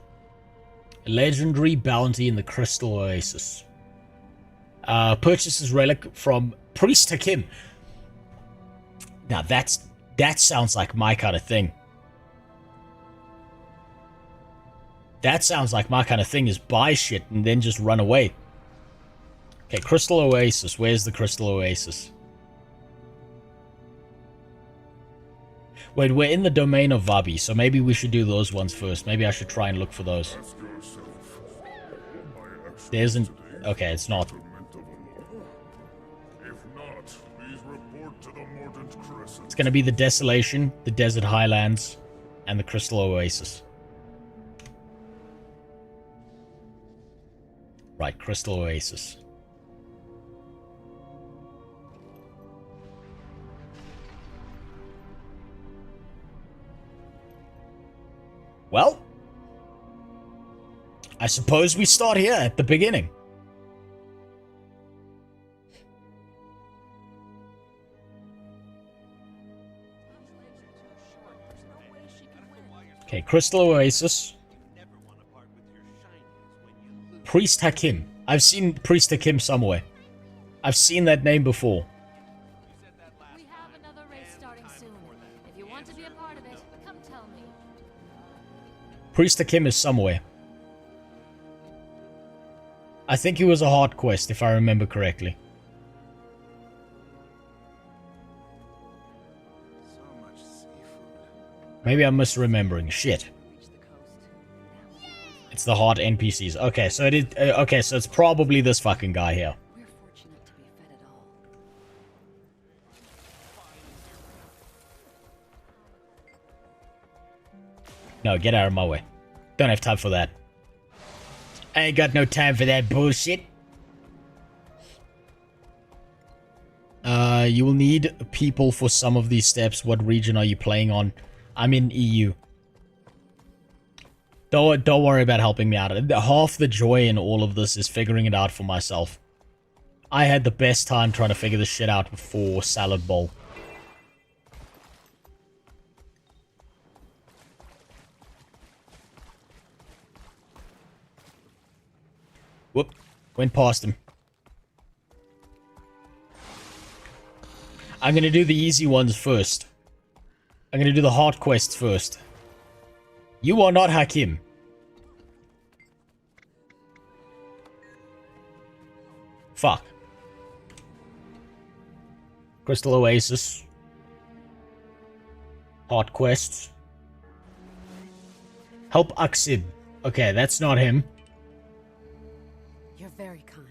Legendary bounty in the Crystal Oasis. Purchase his relic from Priest Hakim. Now that sounds like my kind of thing. That sounds like my kind of thing, is buy shit and then just run away. Okay, Crystal Oasis. Where's the Crystal Oasis? Wait, we're in the domain of Vabi, so maybe we should do those ones first. Maybe I should try and look for those. There isn't... Okay, it's not. It's gonna be the Desolation, the Desert Highlands, and the Crystal Oasis. Right, Crystal Oasis. Well, I suppose we start here at the beginning. Okay, Crystal Oasis. Priest Hakim. I've seen Priest Hakim somewhere. I've seen that name before. We have another race starting soon. If you want to be a part of it, come tell me. Priest Hakim is somewhere. I think it was a hard quest, if I remember correctly. Maybe I'm misremembering. Shit. It's the hard NPCs. Okay, so it is. Okay, so it's probably this fucking guy here. No, get out of my way. Don't have time for that. I ain't got no time for that bullshit. You will need people for some of these steps. What region are you playing on? I'm in EU. Don't worry about helping me out. Half the joy in all of this is figuring it out for myself. I had the best time trying to figure this shit out before Salad Bowl. Whoop. Went past him. I'm gonna do the easy ones first. I'm gonna do the hard quests first. You are not Hakim. Fuck. Crystal Oasis. Hard quests. Help Aksid. Okay, that's not him. You're very kind.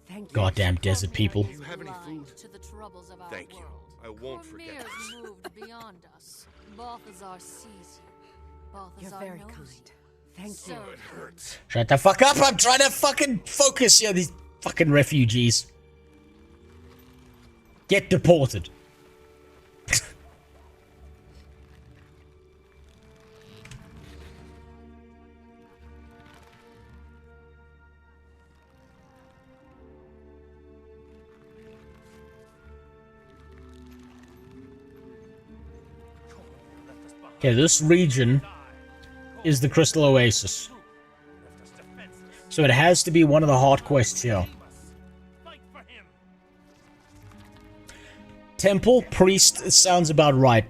Thank you. Goddamn desert people. You have any food? Thank you. I won't forget Cormier's moved beyond us. Balthazar sees you. Balthazar You're very knows kind. you. Thank So you. It hurts. Shut the fuck up! I'm trying to fucking focus here, these fucking refugees. Get deported. Okay, this region is the Crystal Oasis. So it has to be one of the hard quests here. Temple, priest, sounds about right.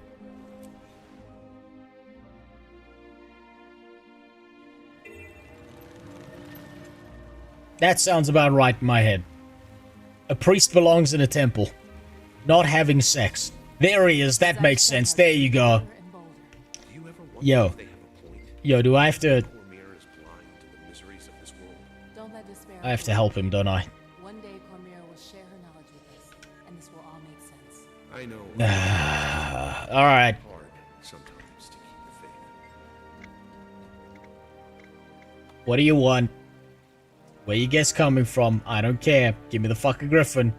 That sounds about right in my head. A priest belongs in a temple. Not having sex. There he is, that makes sense. There you go. Yo. Yo, do I have to... I have to help him, don't I? One day Cormier will share her knowledge with us, and this will all make sense. I know. Alright. Sometimes to keep the faith. What do you want? Where you guys coming from? I don't care. Give me the fucking Griffin.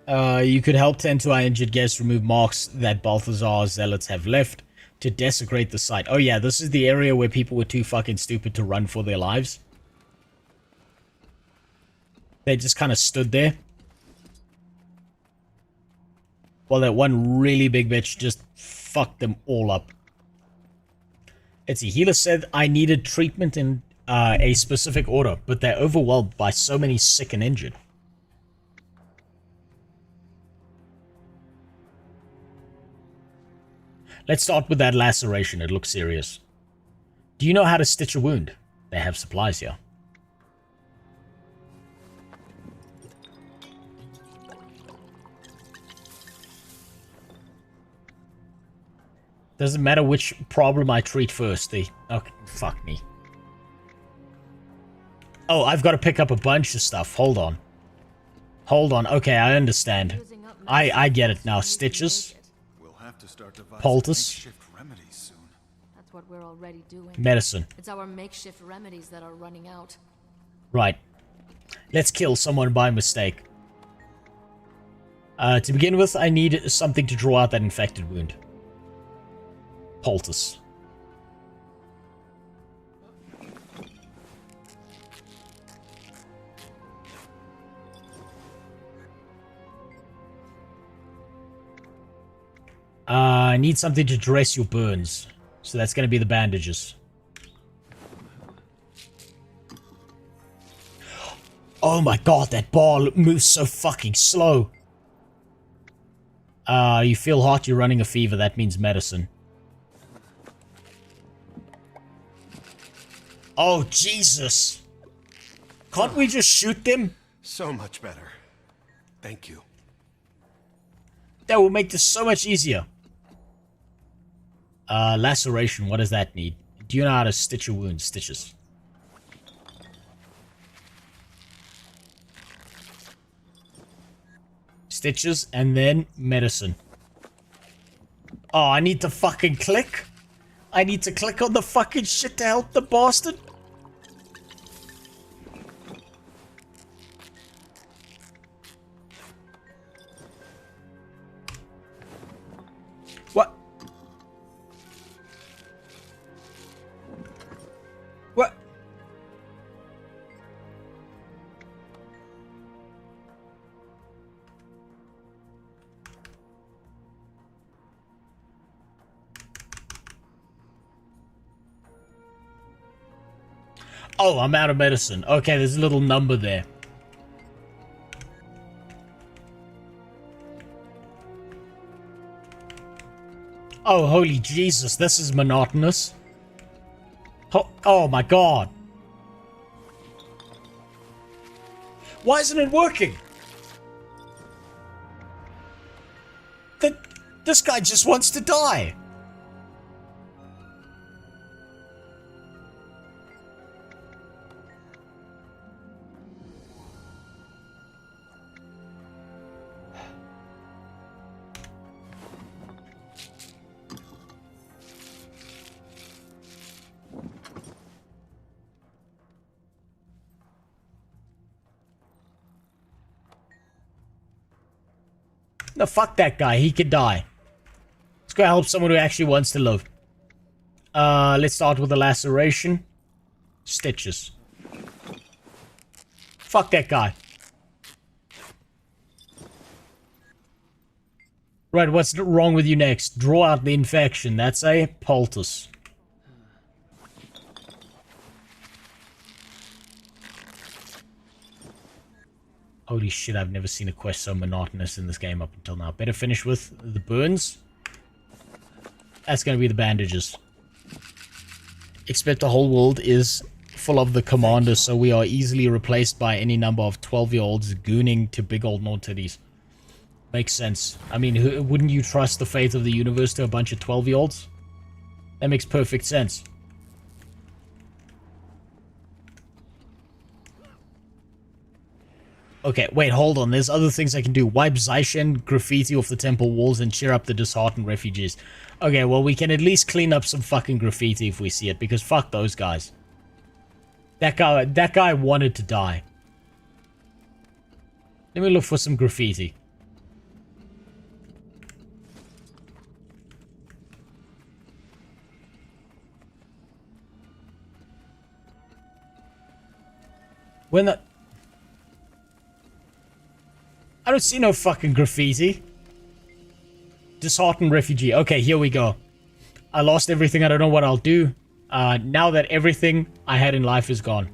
You could help tend to our injured guests, remove marks that Balthazar's zealots have left to desecrate the site. Oh yeah, this is the area where people were too fucking stupid to run for their lives. They just kind of stood there. Well, that one really big bitch just fucked them all up. Let's see, healer said I needed treatment in a specific order, but they're overwhelmed by so many sick and injured. Let's start with that laceration. It looks serious. Do you know how to stitch a wound? They have supplies here. Doesn't matter which problem I treat first. Okay, fuck me. Oh, I've got to pick up a bunch of stuff. Hold on. Hold on. Okay, I understand. I get it now. Stitches. Poultice. That's what we're already doing. Medicine. It's our makeshift remedies that are running out. Right. Let's kill someone by mistake. To begin with, I need something to draw out that infected wound. Poultice. I need something to dress your burns. So that's going to be the bandages. Oh my god, that ball moves so fucking slow. You feel hot, you're running a fever. That means medicine. Oh, Jesus. Can't we just shoot them? So much better. Thank you. That will make this so much easier. Laceration, what does that need? Do you know how to stitch a wound? Stitches. Stitches, and then medicine. Oh, I need to fucking click? I need to click on the fucking shit to help the bastard? What? What? Oh, I'm out of medicine. Okay, there's a little number there. Oh, holy Jesus, this is monotonous. Oh my god. Why isn't it working? This guy just wants to die. No, fuck that guy. He can die. Let's go help someone who actually wants to live. Let's start with a laceration. Stitches. Fuck that guy. Right, what's wrong with you next? Draw out the infection. That's a poultice. Holy shit, I've never seen a quest so monotonous in this game up until now. Better finish with the burns. That's gonna be the bandages. Except the whole world is full of the commanders, so we are easily replaced by any number of 12-year-olds gooning to big old naughties. Makes sense. I mean, wouldn't you trust the fate of the universe to a bunch of 12-year-olds? That makes perfect sense. Okay, wait, hold on. There's other things I can do. Wipe Zaishen graffiti off the temple walls and cheer up the disheartened refugees. Okay, well, we can at least clean up some fucking graffiti if we see it, because fuck those guys. That guy wanted to die. Let me look for some graffiti. When the... I don't see no fucking graffiti. Disheartened refugee. Okay, here we go. I lost everything. I don't know what I'll do. Now that everything I had in life is gone.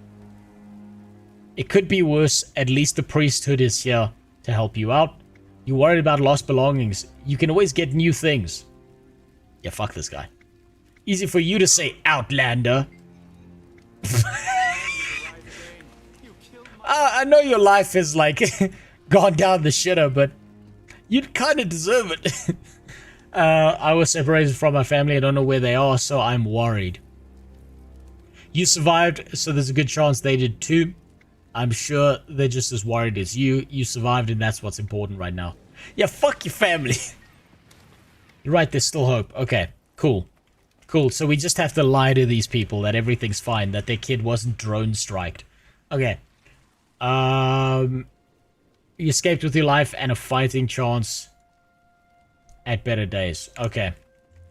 It could be worse. At least the priesthood is here to help you out. You worried about lost belongings. You can always get new things. Yeah, fuck this guy. Easy for you to say, Outlander. I know your life is like... gone down the shitter, but you'd kind of deserve it. I was separated from my family. I don't know where they are, so I'm worried. You survived, so there's a good chance they did too. I'm sure they're just as worried as you. You survived, and that's what's important right now. Yeah, fuck your family. You're right, there's still hope. Okay, cool. Cool, so we just have to lie to these people that everything's fine, that their kid wasn't drone striked. Okay. You escaped with your life and a fighting chance at better days. Okay,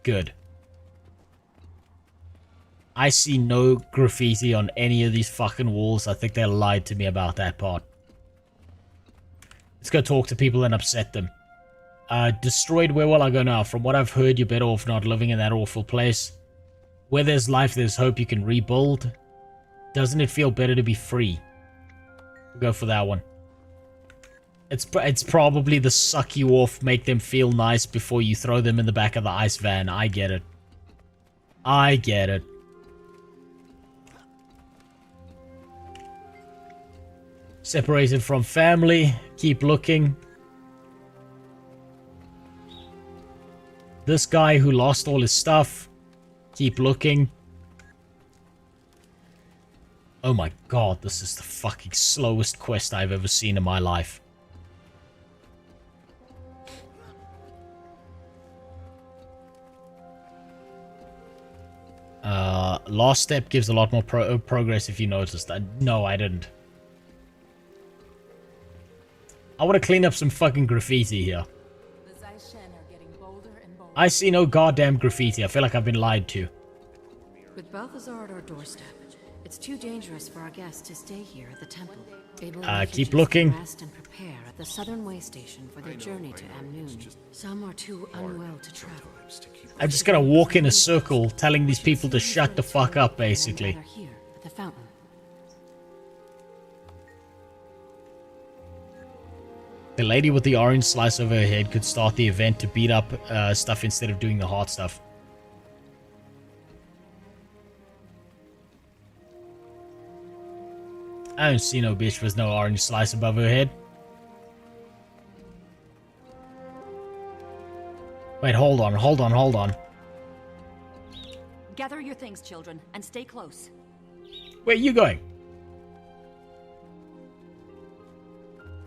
good. I see no graffiti on any of these fucking walls. I think they lied to me about that part. Let's go talk to people and upset them. Destroyed, where will I go now? From what I've heard, you're better off not living in that awful place. Where there's life, there's hope you can rebuild. Doesn't it feel better to be free? We'll go for that one. It's probably the suck you off, make them feel nice before you throw them in the back of the ice van. I get it. I get it. Separated from family. Keep looking. This guy who lost all his stuff. Keep looking. Oh my god, this is the fucking slowest quest I've ever seen in my life. Last step gives a lot more progress if you noticed. No, I didn't. I want to clean up some fucking graffiti here. I see no goddamn graffiti. I feel like I've been lied to. With Balthazar at our doorstep, it's too dangerous for our guests to stay here at the temple. Keep looking. Rest and prepare at the southern way station for their journey to Amnoon. Some are too unwell to travel. I'm just gonna walk in a circle telling these people to shut the fuck up, basically. Here at the fountain. The lady with the orange slice over her head could start the event to beat up stuff instead of doing the hard stuff. I don't see no bitch with no orange slice above her head. Wait, hold on. Gather your things, children, and stay close. Where are you going?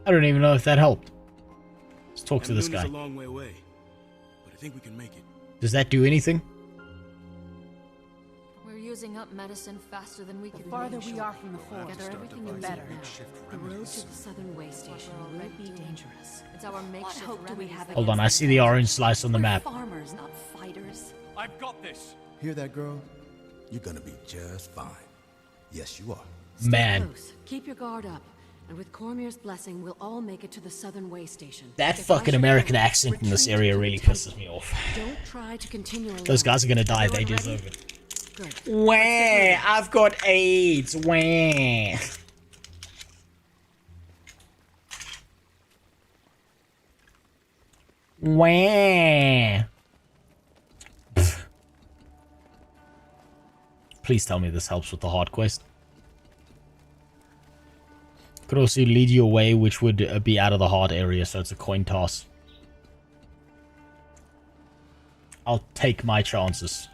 I don't even know if that helped. Let's talk to this guy. It's a long way away, but I think we can make it. Does that do anything? We're using up medicine faster than we can. The farther we are from the forest, Gather everything you better. The road to the southern way station will be dangerous. It's our makeshift hope do we have Hold on, I see the orange slice on the map. Farmers, not fighters. I've got this. Hear that, girl? You're gonna be just fine. Yes, you are. Man. Close. Keep your guard up. And with Cormier's blessing, we'll all make it to the southern way station. That If fucking I should American fail, accent in this retreat area to really the temple. pisses me off. Don't try to continue alone. Those guys are gonna die, they Everyone deserve ready? it. Good. Wah, I've got AIDS. Wah. Wah. Pfft. Please tell me this helps with the hard quest. Could also lead you away, which would be out of the hard area, so it's a coin toss. I'll take my chances.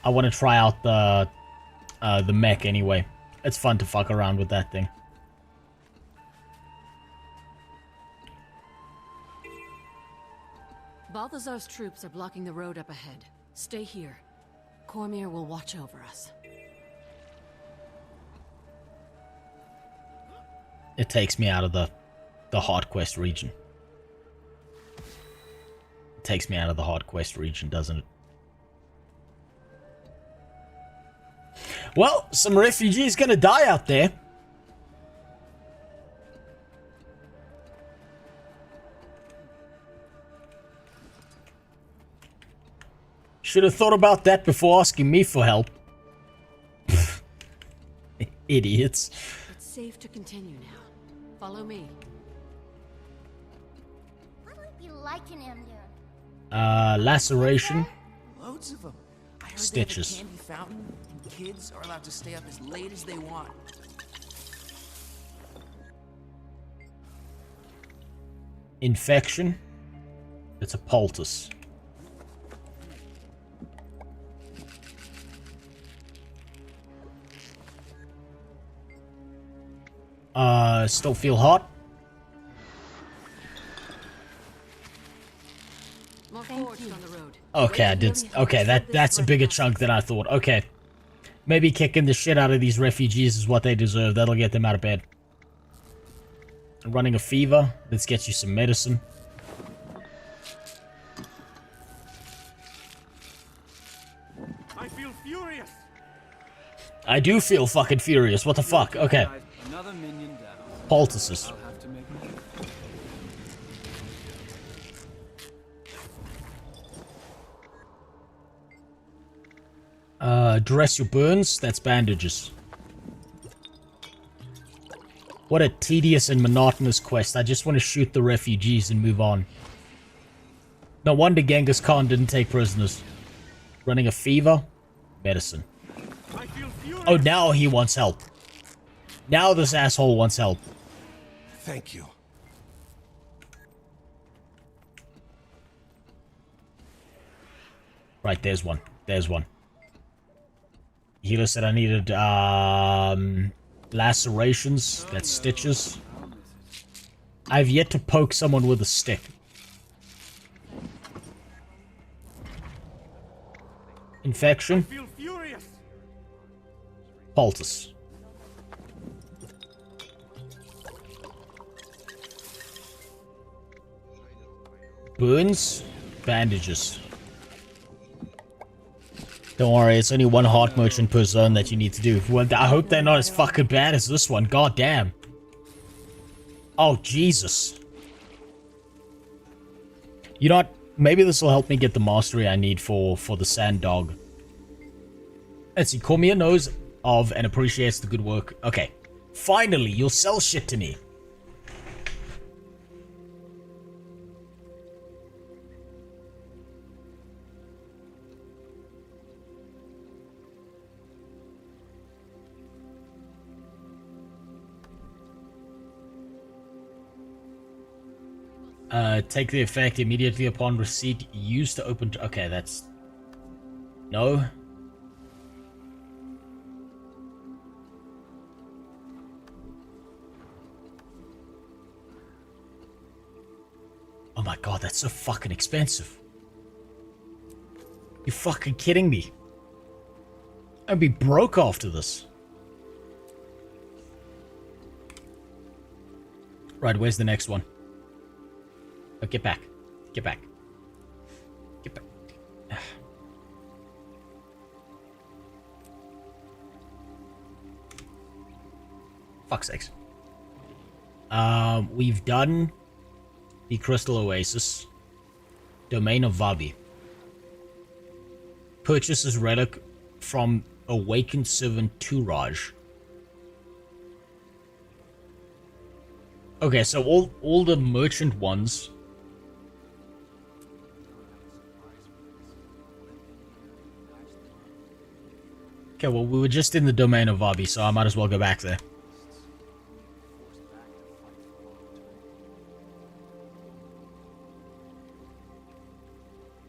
I want to try out the mech anyway. It's fun to fuck around with that thing. Balthazar's troops are blocking the road up ahead. Stay here. Cormier will watch over us. It takes me out of the hard quest region. It takes me out of the hard quest region, doesn't it? Well, some refugees gonna die out there. Should have thought about that before asking me for help. Idiots. It's safe to continue now. Follow me. What would be like in Amnon? Laceration. Loads of them. I heard Stitches. they have a candy fountain, and kids are allowed to stay up as late as they want. Infection. It's a poultice. Still feel hot? More forged on the road. Okay, I did. Okay, that's a bigger chunk than I thought. Okay. Maybe kicking the shit out of these refugees is what they deserve. That'll get them out of bed. Running a fever. Let's get you some medicine. I feel furious. I do feel fucking furious. What the fuck? Okay. Another minion down. Poultices. I'll have to make my... Dress your burns. That's bandages. What a tedious and monotonous quest. I just want to shoot the refugees and move on. No wonder Genghis Khan didn't take prisoners. Running a fever? Medicine. Oh, now he wants help. Now this asshole wants help. Thank you. Right, there's one. There's one. Healer said I needed, lacerations. That's stitches. I've yet to poke someone with a stick. Infection. Poultice. Burns. Bandages. Don't worry, it's only one heart merchant per zone that you need to do. Well, I hope they're not as fucking bad as this one. God damn. Oh, Jesus. You know what? Maybe this will help me get the mastery I need for the sand dog. Let's see. Cormier knows of and appreciates the good work. Okay. Finally, you'll sell shit to me. Take the effect immediately upon receipt. Use to open... Okay, that's... No. Oh my god, that's so fucking expensive. You fucking kidding me? I'd be broke after this. Right, where's the next one? Oh, get back. Get back. Get back. Fuck's sakes. We've done the Crystal Oasis. Domain of Vabi. Purchases relic from Awakened Servant Turaj. Okay, so all the merchant ones. Okay, well, we were just in the domain of Vabi, so I might as well go back there.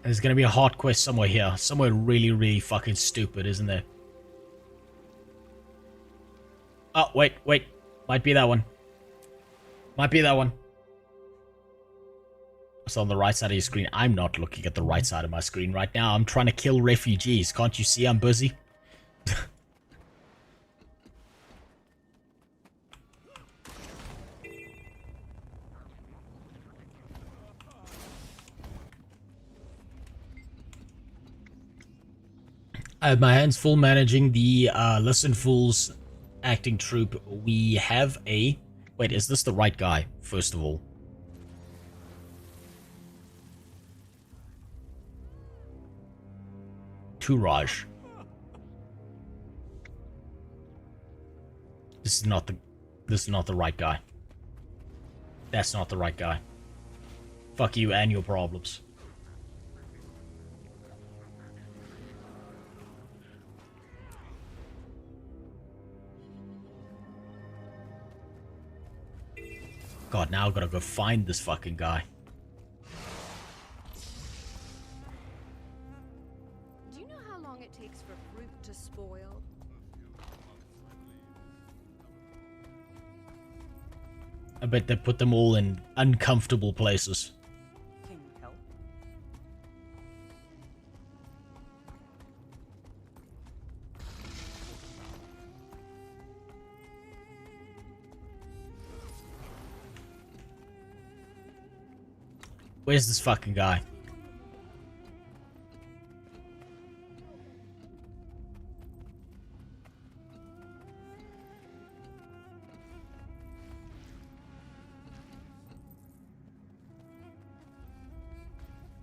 There's gonna be a hard quest somewhere here. Somewhere really, really fucking stupid, isn't there? Oh, wait. Might be that one. Might be that one. It's on the right side of your screen. I'm not looking at the right side of my screen right now. I'm trying to kill refugees. Can't you see I'm busy? I have my hands full managing the Listen Fools acting troupe. We have a... Wait, is this the right guy, first of all? Turaj. This is not the right guy. That's not the right guy. Fuck you and your problems. God, now I've got to go find this fucking guy. Do you know how long it takes for fruit to spoil? I bet they put them all in uncomfortable places. Can you help? Where's this fucking guy?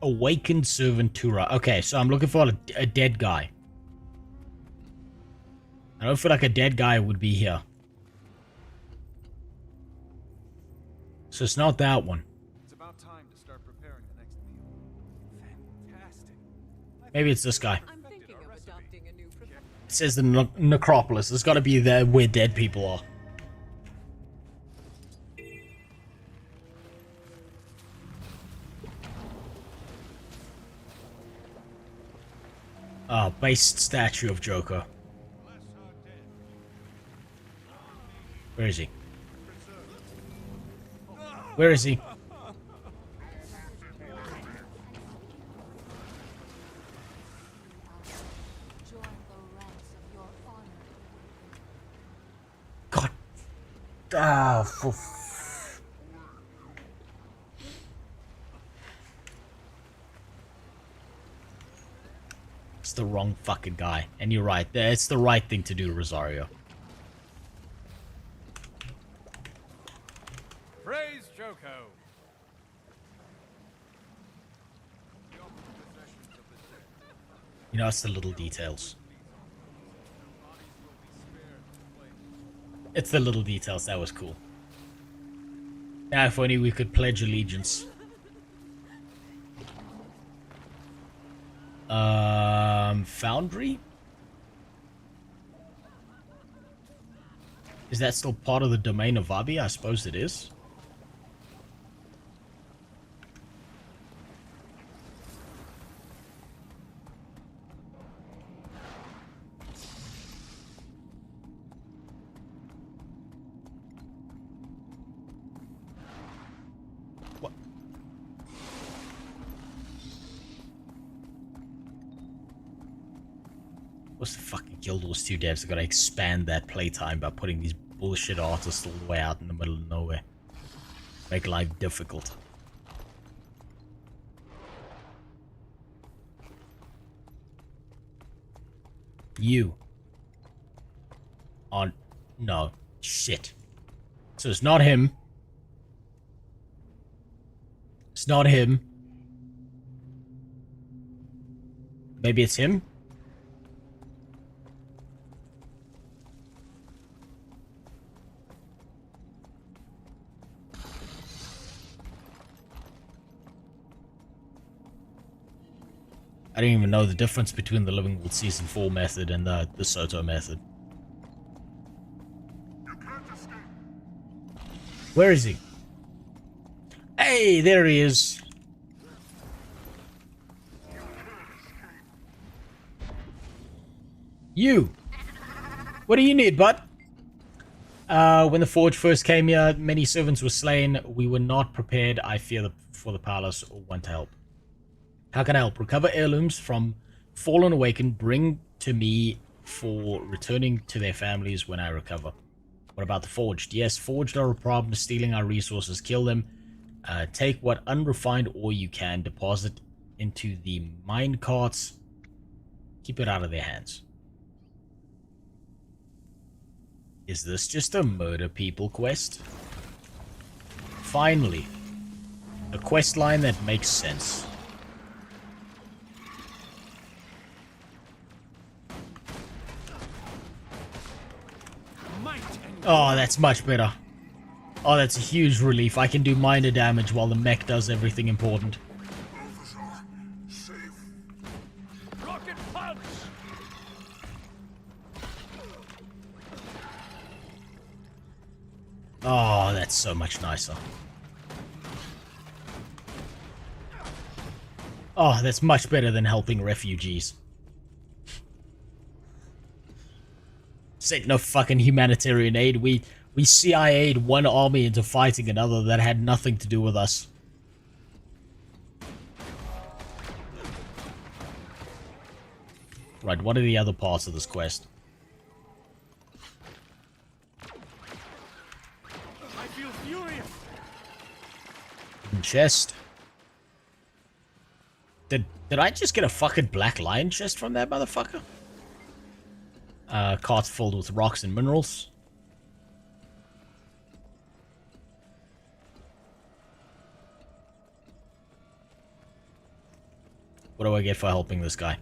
Awakened Servant Tura. Okay, so I'm looking for a dead guy. I don't feel like a dead guy would be here. So it's not that one. It's about time to start preparing the next meal. Fantastic. Maybe it's this guy. I'm thinking of adopting a new profession. It says the necropolis. There's got to be there where dead people are. Ah, based statue of Joker. Where is he? Where is he? God. Ah, for... It's the wrong fucking guy. And you're right. It's the right thing to do, Rosario. Praise Joko. You know, it's the little details. It's the little details. That was cool. Now, if only we could pledge allegiance. Foundry? Is that still part of the domain of Vabi? I suppose it is. What's the fucking Guild Wars 2 devs are gonna expand that playtime by putting these bullshit artists all the way out in the middle of nowhere. Make life difficult. You. On. No. Shit. So it's not him. It's not him. Maybe it's him? I don't even know the difference between the Living World Season 4 method and the Soto method. Where is he? Hey, there he is. You. What do you need, bud? When the Forge first came here, many servants were slain. We were not prepared, I fear, for the palace or want to help. How can I help? Recover heirlooms from Fallen Awakened. Bring to me for returning to their families when I recover. What about the Forged? Yes, Forged are a problem. Stealing our resources. Kill them. Take what unrefined ore you can. Deposit into the mine carts. Keep it out of their hands. Is this just a murder people quest? Finally. A quest line that makes sense. Oh, that's much better. Oh, that's a huge relief. I can do minor damage while the mech does everything important. Rocket punch! Oh, that's so much nicer. Oh, that's much better than helping refugees. Said no fucking humanitarian aid. We CIA'd one army into fighting another that had nothing to do with us. Right, what are the other parts of this quest? I feel furious. Chest. Did I just get a fucking black lion chest from that motherfucker? Carts filled with rocks and minerals. What do I get for helping this guy?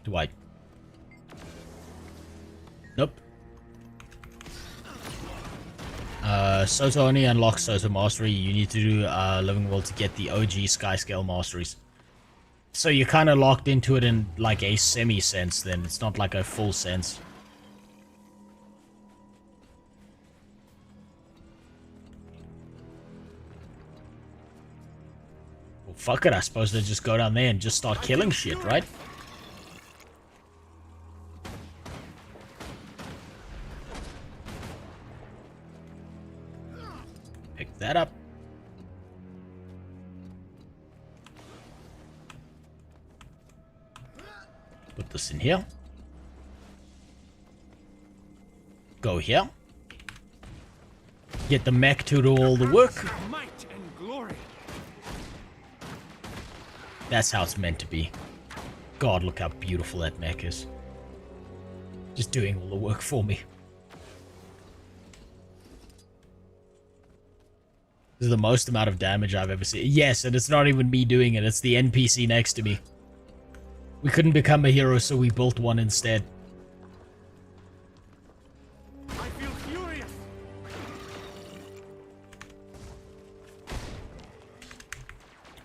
Do I? Nope. Soto only unlocks Soto Mastery. You need to do Living World to get the OG Sky Scale Masteries. So you're kind of locked into it in like a semi-sense then. It's not like a full sense. Well, fuck it. I suppose they just go down there and just start killing shit, right? Pick that up. Put this in here. Go here. Get the mech to do all the work. Might and glory. That's how it's meant to be. God, look how beautiful that mech is. Just doing all the work for me. This is the most amount of damage I've ever seen. Yes, and it's not even me doing it. It's the NPC next to me. We couldn't become a hero, so we built one instead. I feel furious.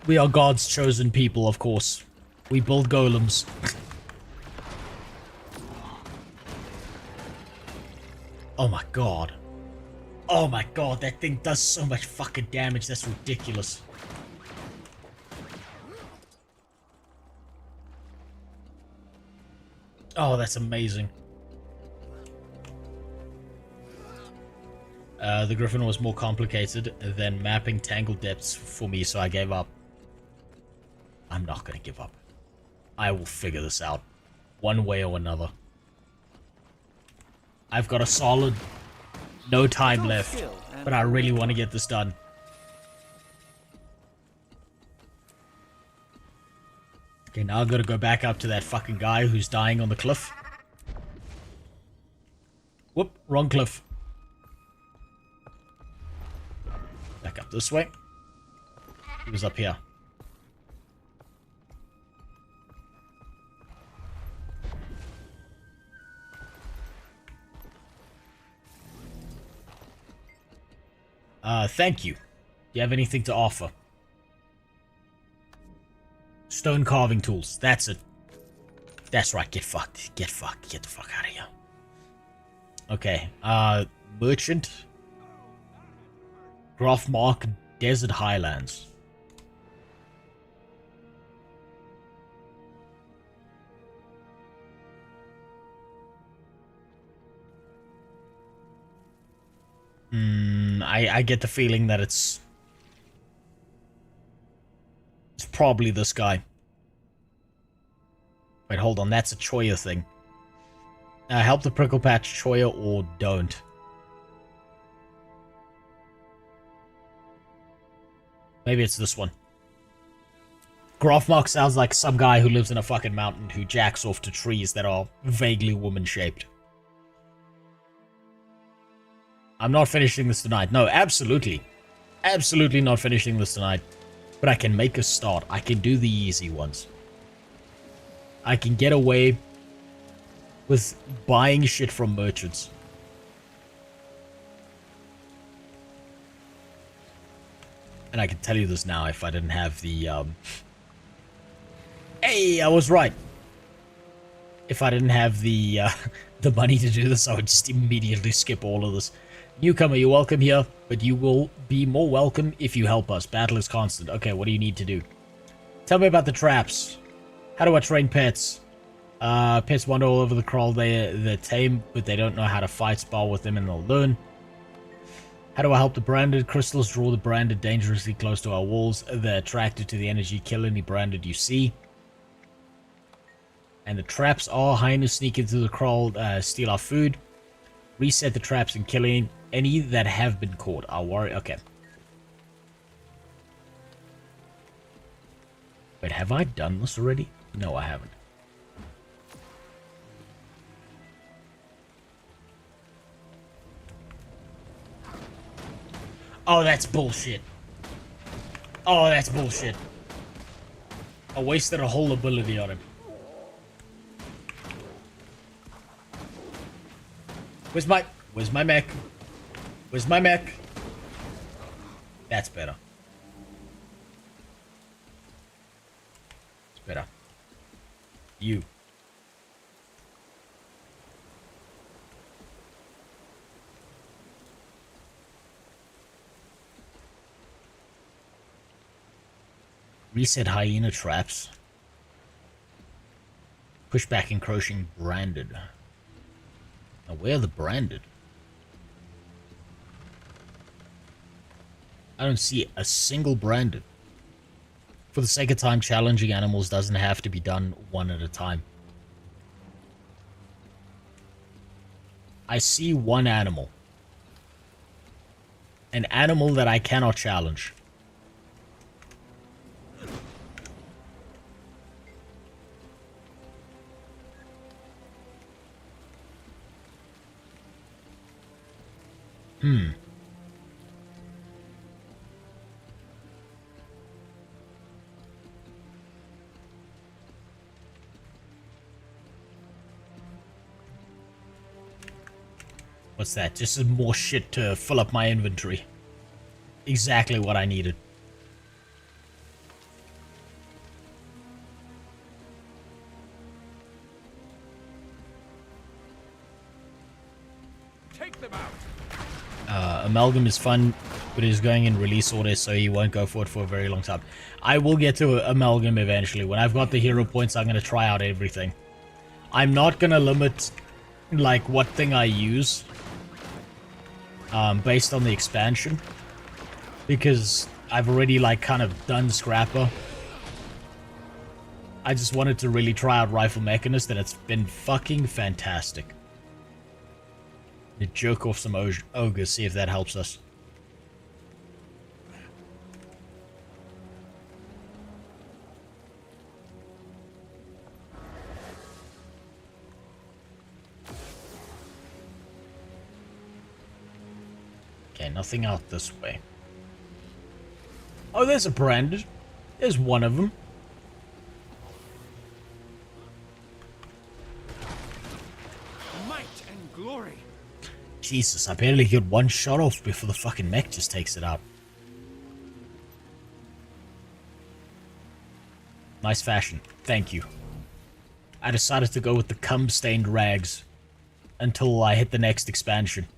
We are God's chosen people, of course. We build golems. Oh my god. Oh my god, that thing does so much fucking damage, that's ridiculous. Oh, that's amazing. The Griffin was more complicated than mapping tangle depths for me, so I gave up. I'm not gonna give up. I will figure this out, one way or another. I've got a solid no time left, but I really want to get this done. Okay, now I've got to go back up to that fucking guy who's dying on the cliff. Whoop, wrong cliff. Back up this way. He was up here. Thank you. Do you have anything to offer? Stone carving tools. That's it. That's right. Get fucked. Get fucked. Get the fuck out of here. Okay. Merchant. Grafmark Desert Highlands. I get the feeling that it's probably this guy. Wait, hold on, that's a Choya thing. Help the Prickle Patch Choya or don't. Maybe it's this one. Grafmark sounds like some guy who lives in a fucking mountain who jacks off to trees that are vaguely woman-shaped. I'm not finishing this tonight. No, absolutely. Absolutely not finishing this tonight. But I can make a start. I can do the easy ones. I can get away with buying shit from merchants. And I can tell you this now if I didn't have the, Hey, I was right. If I didn't have the money to do this, I would just immediately skip all of this. Newcomer, you're welcome here, but you will be more welcome if you help us. Battle is constant. Okay, what do you need to do? Tell me about the traps. How do I train pets? Pets wander all over the crawl. They're tame, but they don't know how to fight. Spar with them and they'll learn. How do I help the branded? Crystals draw the branded dangerously close to our walls. They're attracted to the energy. Kill any branded you see. And the traps are hyenas sneak into the crawl, steal our food. Reset the traps and kill any that have been caught. I'll worry. Okay. Wait, have I done this already? No, I haven't. Oh, that's bullshit. Oh, that's bullshit. I wasted a whole ability on him. Where's my mech? Where's my mech? That's better. It's better. You. Reset hyena traps. Pushback encroaching branded. Now, where are the branded? I don't see a single branded. For the sake of time, challenging animals doesn't have to be done one at a time. I see one animal. An animal that I cannot challenge. What's that? Just some more shit to fill up my inventory. Exactly what I needed. Take them out. Amalgam is fun, but it is going in release order, so you won't go for it for a very long time. I will get to Amalgam eventually. When I've got the hero points, I'm going to try out everything. I'm not going to limit, like, what thing I use. based on the expansion, because I've already like kind of done Scrapper. I just wanted to really try out Rifle Mechanist, and it's been fucking fantastic. You jerk off some ogres, see if that helps us. Okay, nothing out this way. Oh, there's a branded. There's one of them. Might and glory. Jesus, I barely get one shot off before the fucking mech just takes it out. Nice fashion. Thank you. I decided to go with the cum-stained rags until I hit the next expansion.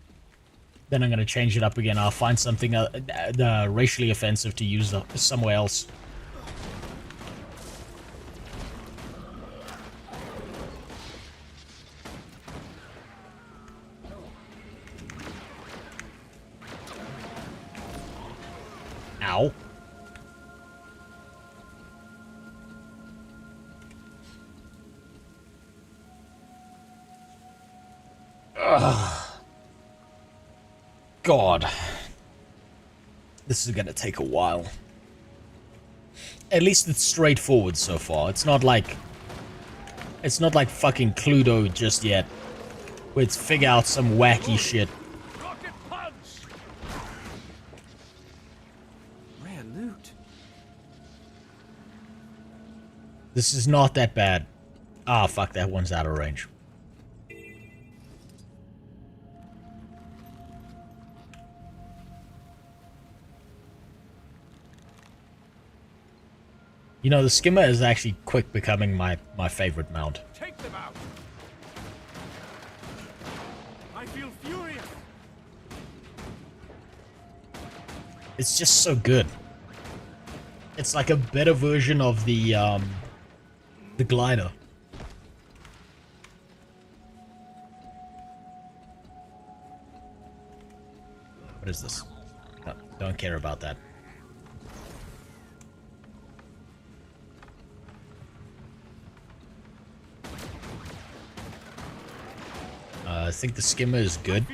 Then I'm going to change it up again. I'll find something racially offensive to use somewhere else. Ow. Ugh. God. This is gonna take a while. At least it's straightforward so far. It's not like fucking Cluedo just yet. Where it's figure out some wacky shit. Rocket punch. Rare loot. This is not that bad. Ah, fuck, that one's out of range. You know, the skimmer is actually quick becoming my favorite mount. Take them out. I feel furious. It's just so good. It's like a better version of the glider. What is this? No, don't care about that. I think the skimmer is good.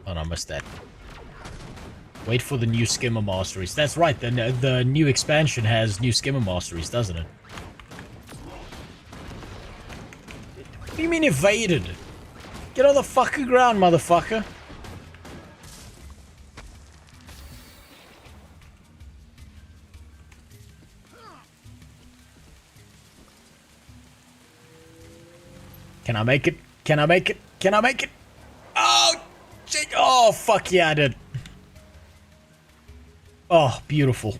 Oh no, I missed that. Wait for the new skimmer masteries. That's right, the new expansion has new skimmer masteries, doesn't it? What do you mean evaded? Get on the fucking ground, motherfucker. Can I make it? Can I make it? Can I make it? Oh, shit. Oh, fuck yeah, I did. Oh, beautiful.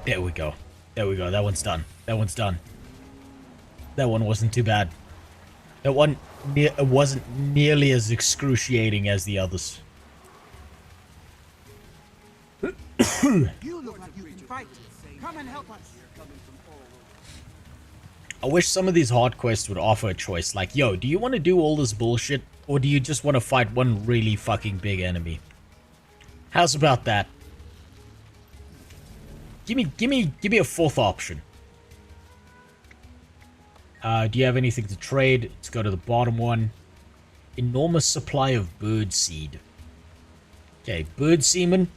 There we go. There we go. That one's done. That one's done. That one wasn't too bad. That one wasn't nearly as excruciating as the others. You look like you can fight. Come and help us. I wish some of these hard quests would offer a choice. Like, yo, do you want to do all this bullshit? Or do you just want to fight one really fucking big enemy? How's about that? Give me a fourth option. Do you have anything to trade? Let's go to the bottom one. Enormous supply of bird seed. Okay, bird semen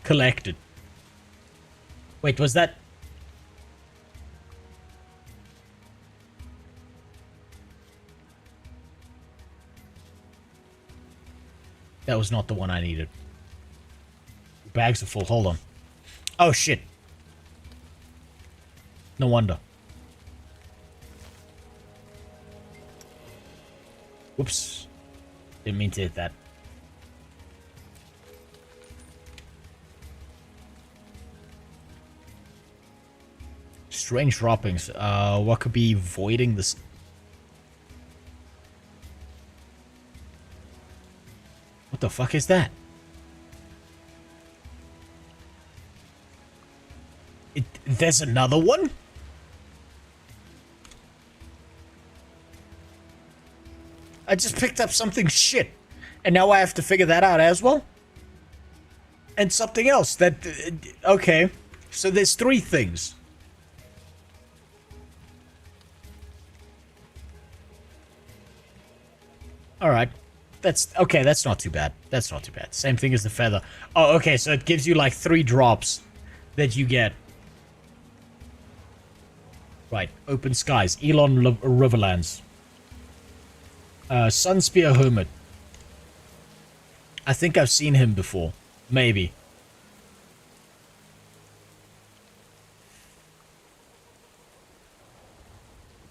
collected. Wait, was that... That was not the one I needed. Bags are full. Hold on. Oh, shit. No wonder. Whoops. Didn't mean to hit that. Strange droppings. What could be voiding this? What the fuck is that? There's another one? I just picked up something shit. And now I have to figure that out as well? And something else that... okay. So there's 3 things. Alright. That's... okay, that's not too bad. That's not too bad. Same thing as the feather. Oh, okay, so it gives you like 3 drops that you get. Right. Open skies. Elon Riverlands. Sunspear Hermit. I think I've seen him before. Maybe.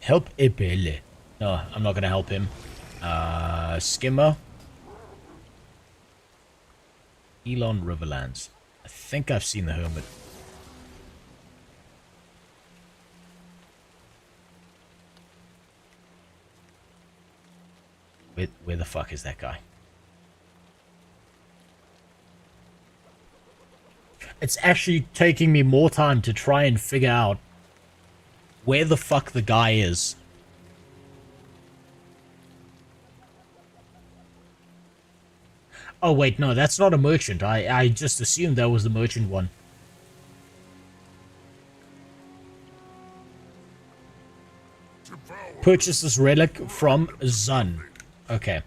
Help Ebele. No, I'm not gonna help him. Skimmer. Elon Riverlands. I think I've seen the Hermit. Where the fuck is that guy? It's actually taking me more time to try and figure out where the fuck the guy is. Oh wait, no, that's not a merchant. I just assumed that was the merchant one. Purchase this relic from Zun. Okay.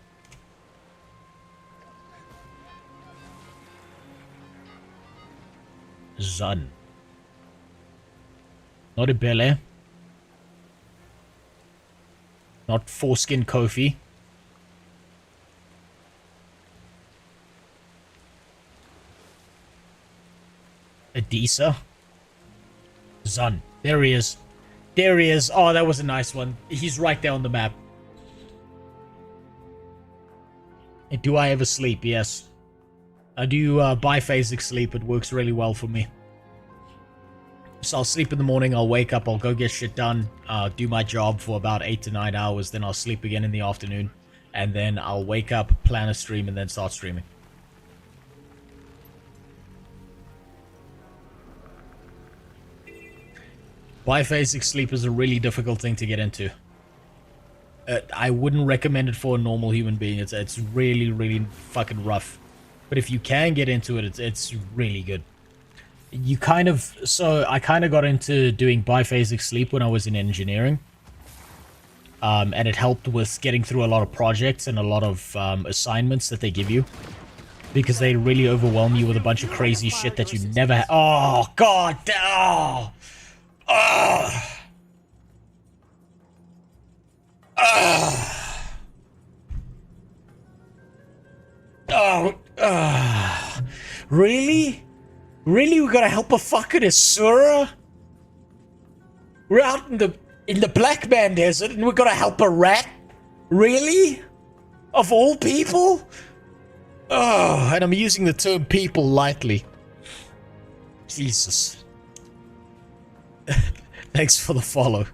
Zun. Not a Bele. Not Foreskin Kofi. Adisa. Zun. There he is. There he is. Oh, that was a nice one. He's right there on the map. And do I ever sleep? Yes. I do biphasic sleep. It works really well for me. So I'll sleep in the morning, I'll wake up, I'll go get shit done, do my job for about 8 to 9 hours, then I'll sleep again in the afternoon, and then I'll wake up, plan a stream, and then start streaming. Biphasic sleep is a really difficult thing to get into. I wouldn't recommend it for a normal human being. It's really, really fucking rough. But if you can get into it, it's really good. You kind of... so, I kind of got into doing biphasic sleep when I was in engineering. And it helped with getting through a lot of projects and a lot of assignments that they give you. Because they really overwhelm you with a bunch of crazy shit that you never... oh, god! Oh! Oh! Oh! Really? Really, we gotta help a fucking Asura? We're out in the Black Man Desert and we gotta help a rat? Really? Of all people? Oh, and I'm using the term people lightly. Jesus. Thanks for the follow.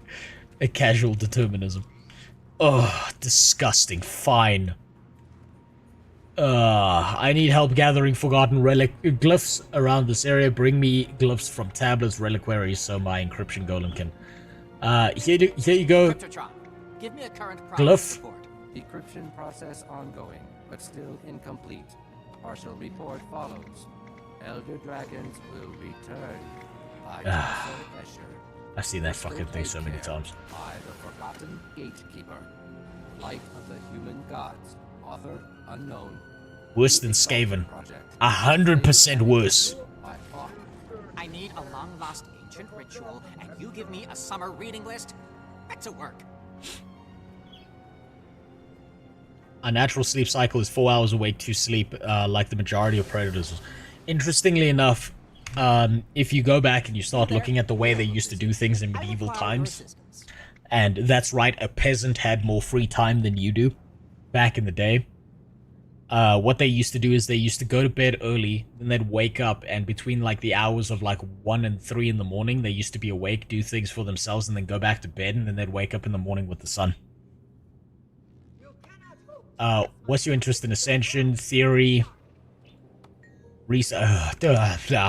A casual determinism. Oh, disgusting. Fine. I need help gathering forgotten glyphs around this area. Bring me glyphs from tablets, reliquaries, so my encryption golem can... here you go. Give me a current Glyph. report. Decryption process ongoing, but still incomplete. Partial report follows. Elder dragons will return. By pressure. I've seen that fucking thing so many times. By the forgotten gatekeeper. Light of the human gods. Author unknown. Worse than Skaven. 100% worse. I need a long-lost ancient ritual, and you give me a summer reading list? Back to work. A natural sleep cycle is 4 hours awake to sleep, like the majority of predators. Interestingly enough, if you go back and you start looking at the way they used to do things in medieval times, and that's right, a peasant had more free time than you do back in the day. What they used to do is they used to go to bed early, then they'd wake up, and between like the hours of like 1 and 3 in the morning, they used to be awake, do things for themselves, and then go back to bed, and then they'd wake up in the morning with the sun. What's your interest in Ascension, Theory, I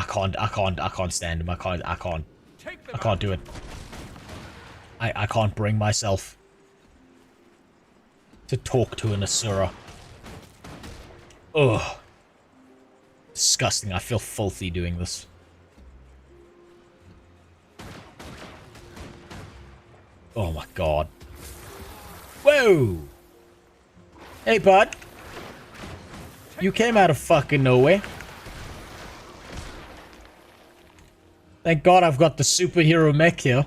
can't stand him. I can't. I can't do it. I can't bring myself to talk to an Asura. Ugh. Disgusting. I feel filthy doing this. Oh my god. Whoa! Hey, bud. You came out of fucking nowhere. Thank god I've got the superhero mech here.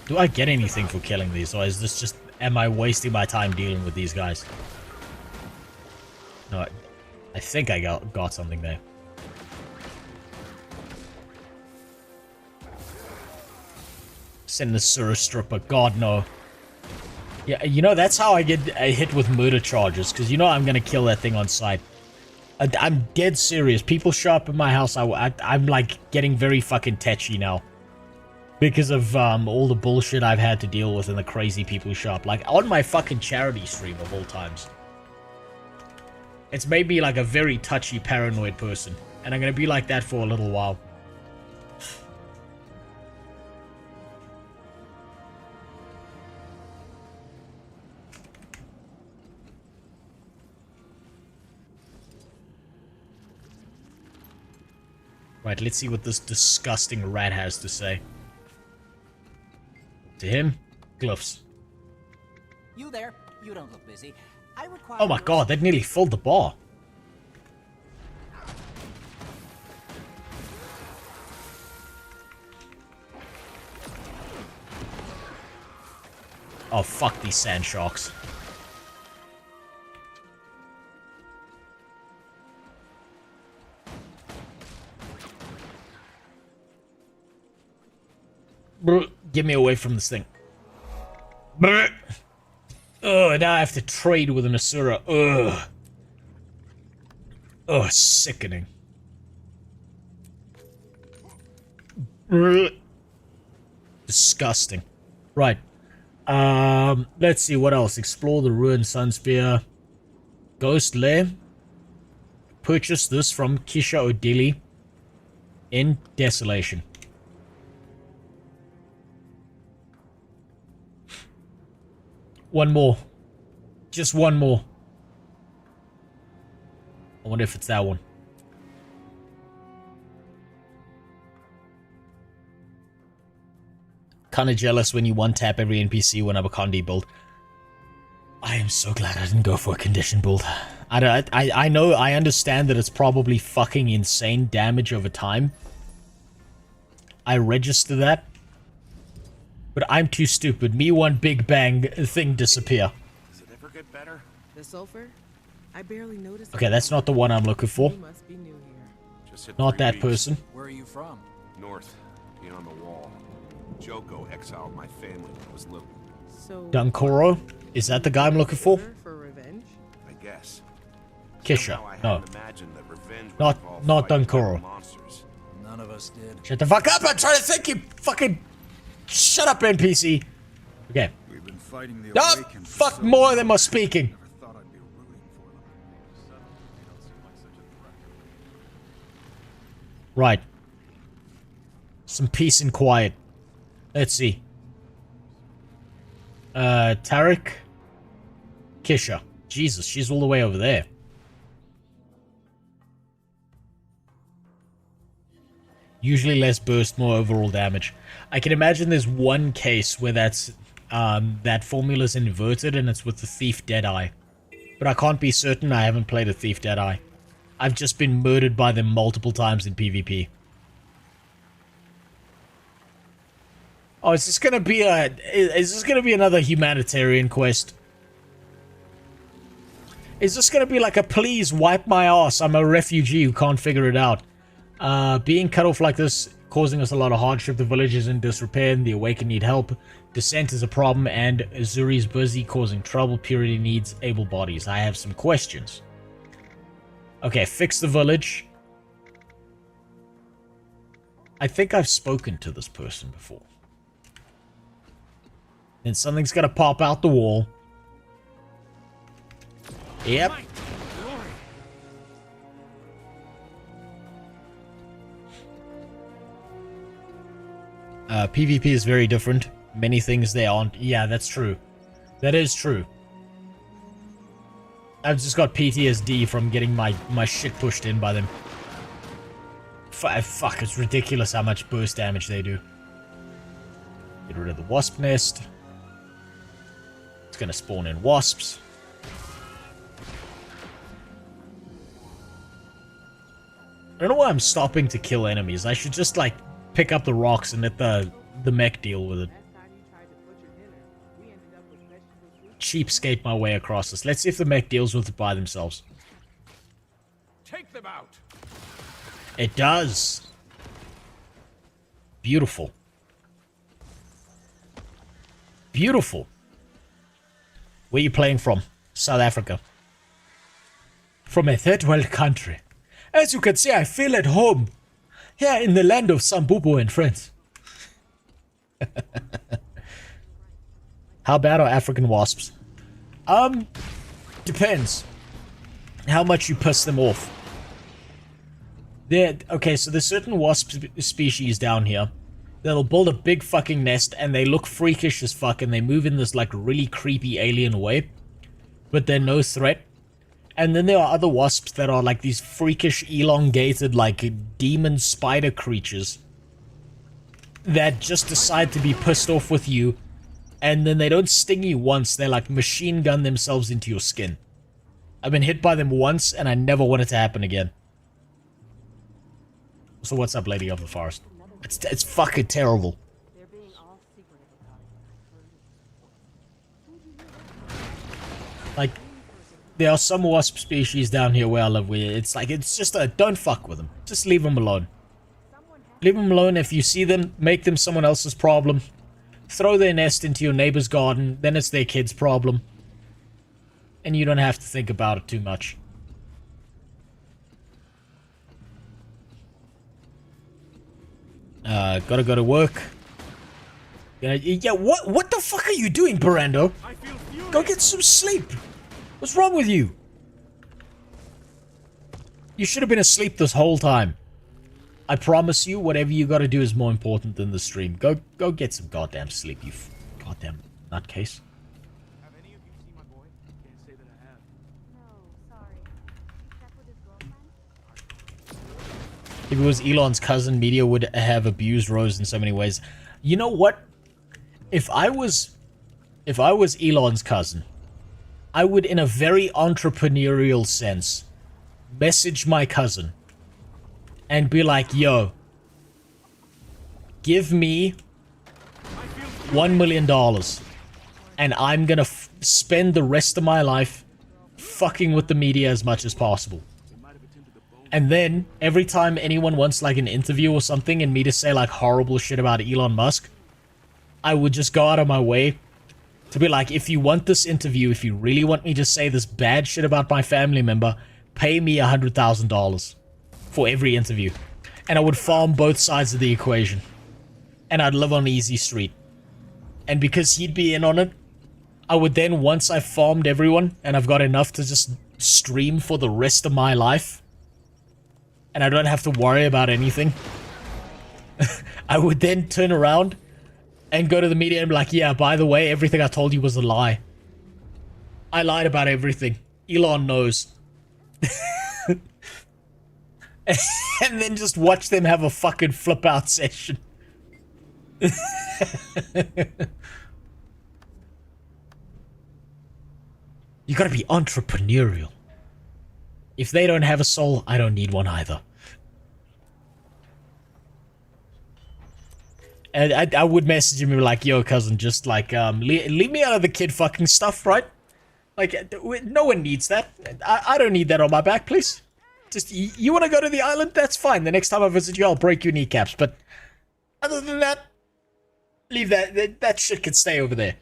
Do I get anything for killing these, or is this just... Am I wasting my time dealing with these guys? No, I think I got something there. Send the Sura Stripper. God, no. Yeah, you know, that's how I get hit with murder charges, because you know I'm going to kill that thing on sight. I'm dead serious. People show up in my house, I'm like getting very fucking tetchy now. Because of all the bullshit I've had to deal with and the crazy people who show up. Like, on my fucking charity stream of all times. It's made me like a very touchy, paranoid person. And I'm gonna be like that for a little while. Right, let's see what this disgusting rat has to say. To him, glyphs. You there? You don't look busy. I require. Oh my god, that nearly filled the bar. Oh fuck these sand sharks. Get me away from this thing. Oh, now I have to trade with an Asura. Ugh. Oh, sickening. Disgusting. Right. Let's see what else. Explore the ruined Sunspear. Ghost Lair. Purchase this from Kisha Odili in Desolation. One more. Just one more. I wonder if it's that one. Kinda jealous when you one-tap every NPC when I'm a Condi build. I am so glad I didn't go for a condition build. I know, I understand that it's probably fucking insane damage over time. I register that. But I'm too stupid. Me one big bang thing disappear. Does it ever get better? The sulfur? I barely noticed. Okay, that's not the one I'm looking for. You must be new here. Just hit Not 3 that weeks. person. Where are you from? North, beyond the wall. Joko exiled my family when I was little. So Dunkoro? Is that the guy I'm looking for? For revenge? I guess. Kisha. Somehow I No. hadn't imagined that revenge would Not involve fighting Dunkoro. monsters. None of us did. Shut the fuck up! I'm trying to think, you fucking... Shut up, NPC. Okay. We've been fighting the No, Awakened for fuck so more long. than my speaking. Never thought I'd be rooting for them. Suddenly, they don't seem like such a threat. Right. Some peace and quiet. Let's see. Tarek. Kisha. Jesus, she's all the way over there. Usually less burst, more overall damage. I can imagine there's one case where that's that formula's inverted and it's with the Thief Deadeye. But I can't be certain. I haven't played a Thief Deadeye. I've just been murdered by them multiple times in PvP. Oh, is this gonna be another humanitarian quest? Is this gonna be like a please wipe my ass, I'm a refugee who can't figure it out? Being cut off like this causing us a lot of hardship. The village is in disrepair and the Awakened need help. Descent is a problem and Azuri's busy causing trouble. Purity needs able bodies. I have some questions. Okay, fix the village. I think I've spoken to this person before. Then something's gonna pop out the wall. Yep. PvP is very different. Many things they aren't. Yeah, that's true. That is true. I've just got PTSD from getting my shit pushed in by them. Fuck, it's ridiculous how much burst damage they do. Get rid of the wasp nest. It's gonna spawn in wasps. I don't know why I'm stopping to kill enemies. I should just, like, pick up the rocks and let the mech deal with it. Cheapskate my way across this. Let's see if the mech deals with it by themselves. Take them out. It does. Beautiful. Beautiful. Where are you playing from? South Africa. From a third world country. As you can see, I feel at home. Here in the land of Sambubo and friends. How bad are African wasps? Depends. How much you piss them off. Okay, so there's certain wasp species down here that'll build a big fucking nest and they look freakish as fuck and they move in this like really creepy alien way, but they're no threat. And then there are other wasps that are like these freakish elongated like demon spider creatures that just decide to be pissed off with you, and then they don't sting you once, they like machine gun themselves into your skin. I've been hit by them once and I never want it to happen again. So what's up, Lady of the Forest? It's fucking terrible. Like, there are some wasp species down here where I live where it's like, it's just a, don't fuck with them. Just leave them alone. Leave them alone. If you see them, make them someone else's problem. Throw their nest into your neighbor's garden, then it's their kid's problem. And you don't have to think about it too much. Gotta go to work. Yeah, what the fuck are you doing, Brando? Go get some sleep. What's wrong with you? You should have been asleep this whole time. I promise you, whatever you gotta do is more important than the stream. Go get some goddamn sleep, you goddamn nutcase. Have any of you seen my boy? Can't say that I have. No, sorry. Check with his girlfriend? If it was Elon's cousin, media would have abused Rose in so many ways. You know what? If I was Elon's cousin, I would, in a very entrepreneurial sense, message my cousin and be like, yo, give me $1 million and I'm gonna spend the rest of my life fucking with the media as much as possible. And then, every time anyone wants like an interview or something and me to say like horrible shit about Elon Musk, I would just go out of my way to be like, if you want this interview, if you really want me to say this bad shit about my family member, pay me $100,000 for every interview. And I would farm both sides of the equation. And I'd live on Easy Street. And because he'd be in on it, I would then, once I've farmed everyone and I've got enough to just stream for the rest of my life, and I don't have to worry about anything, I would then turn around and go to the media and be like, yeah, by the way, everything I told you was a lie. I lied about everything. Elon knows. And then just watch them have a fucking flip out session. You gotta be entrepreneurial. If they don't have a soul, I don't need one either. And I would message him and be like, yo, cousin, just like, leave me out of the kid fucking stuff, right? Like, no one needs that. I don't need that on my back, please. Just, you want to go to the island? That's fine. The next time I visit you, I'll break your kneecaps. But other than that, leave that. That shit could stay over there.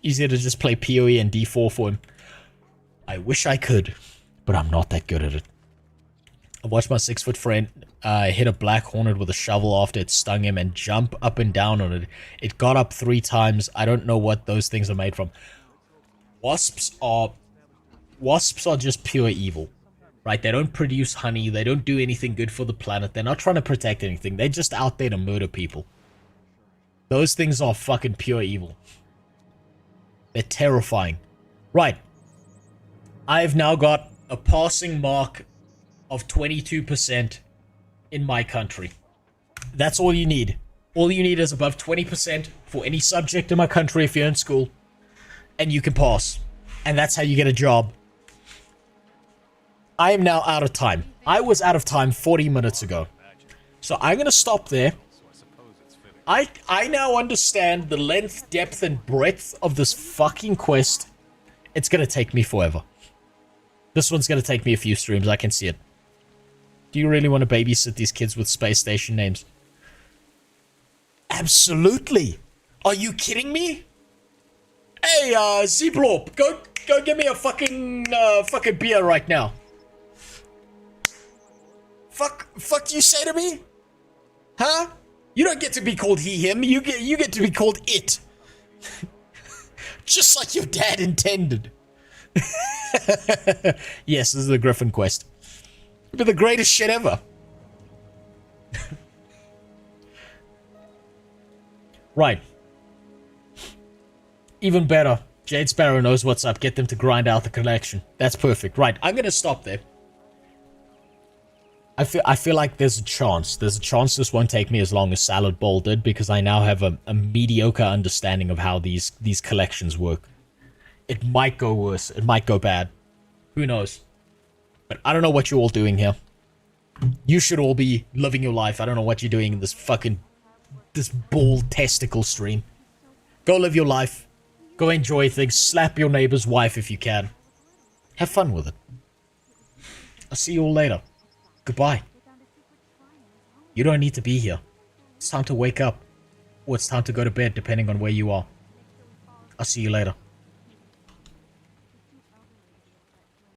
Easier to just play PoE and D4 for him. I wish I could, but I'm not that good at it. I watched my 6-foot friend hit a black hornet with a shovel after it stung him and jump up and down on it. It got up 3 times. I don't know what those things are made from. Wasps are just pure evil, right? They don't produce honey. They don't do anything good for the planet. They're not trying to protect anything. They're just out there to murder people. Those things are fucking pure evil. They're terrifying. Right. I've now got a passing mark of 22% in my country. That's all you need. All you need is above 20% for any subject in my country if you're in school. And you can pass. And that's how you get a job. I am now out of time. I was out of time 40 minutes ago. So I'm going to stop there. I now understand the length, depth, and breadth of this fucking quest. It's going to take me forever. This one's going to take me a few streams. I can see it. Do you really want to babysit these kids with space station names? Absolutely. Are you kidding me? Hey, Zeblorp, go get me a fucking beer right now. Fuck you say to me? Huh? You don't get to be called he, him. You get to be called it. Just like your dad intended. Yes, this is the Griffin quest. It'll be the greatest shit ever. Right. Even better. Jade Sparrow knows what's up. Get them to grind out the collection. That's perfect. Right, I'm gonna stop there. I feel like there's a chance. There's a chance this won't take me as long as Salad Bowl did, because I now have a mediocre understanding of how these collections work. It might go worse. It might go bad. Who knows? But I don't know what you're all doing here. You should all be living your life. I don't know what you're doing in this ball testicle stream. Go live your life. Go enjoy things. Slap your neighbor's wife if you can. Have fun with it. I'll see you all later. Goodbye. You don't need to be here. It's time to wake up. Or it's time to go to bed, depending on where you are. I'll see you later.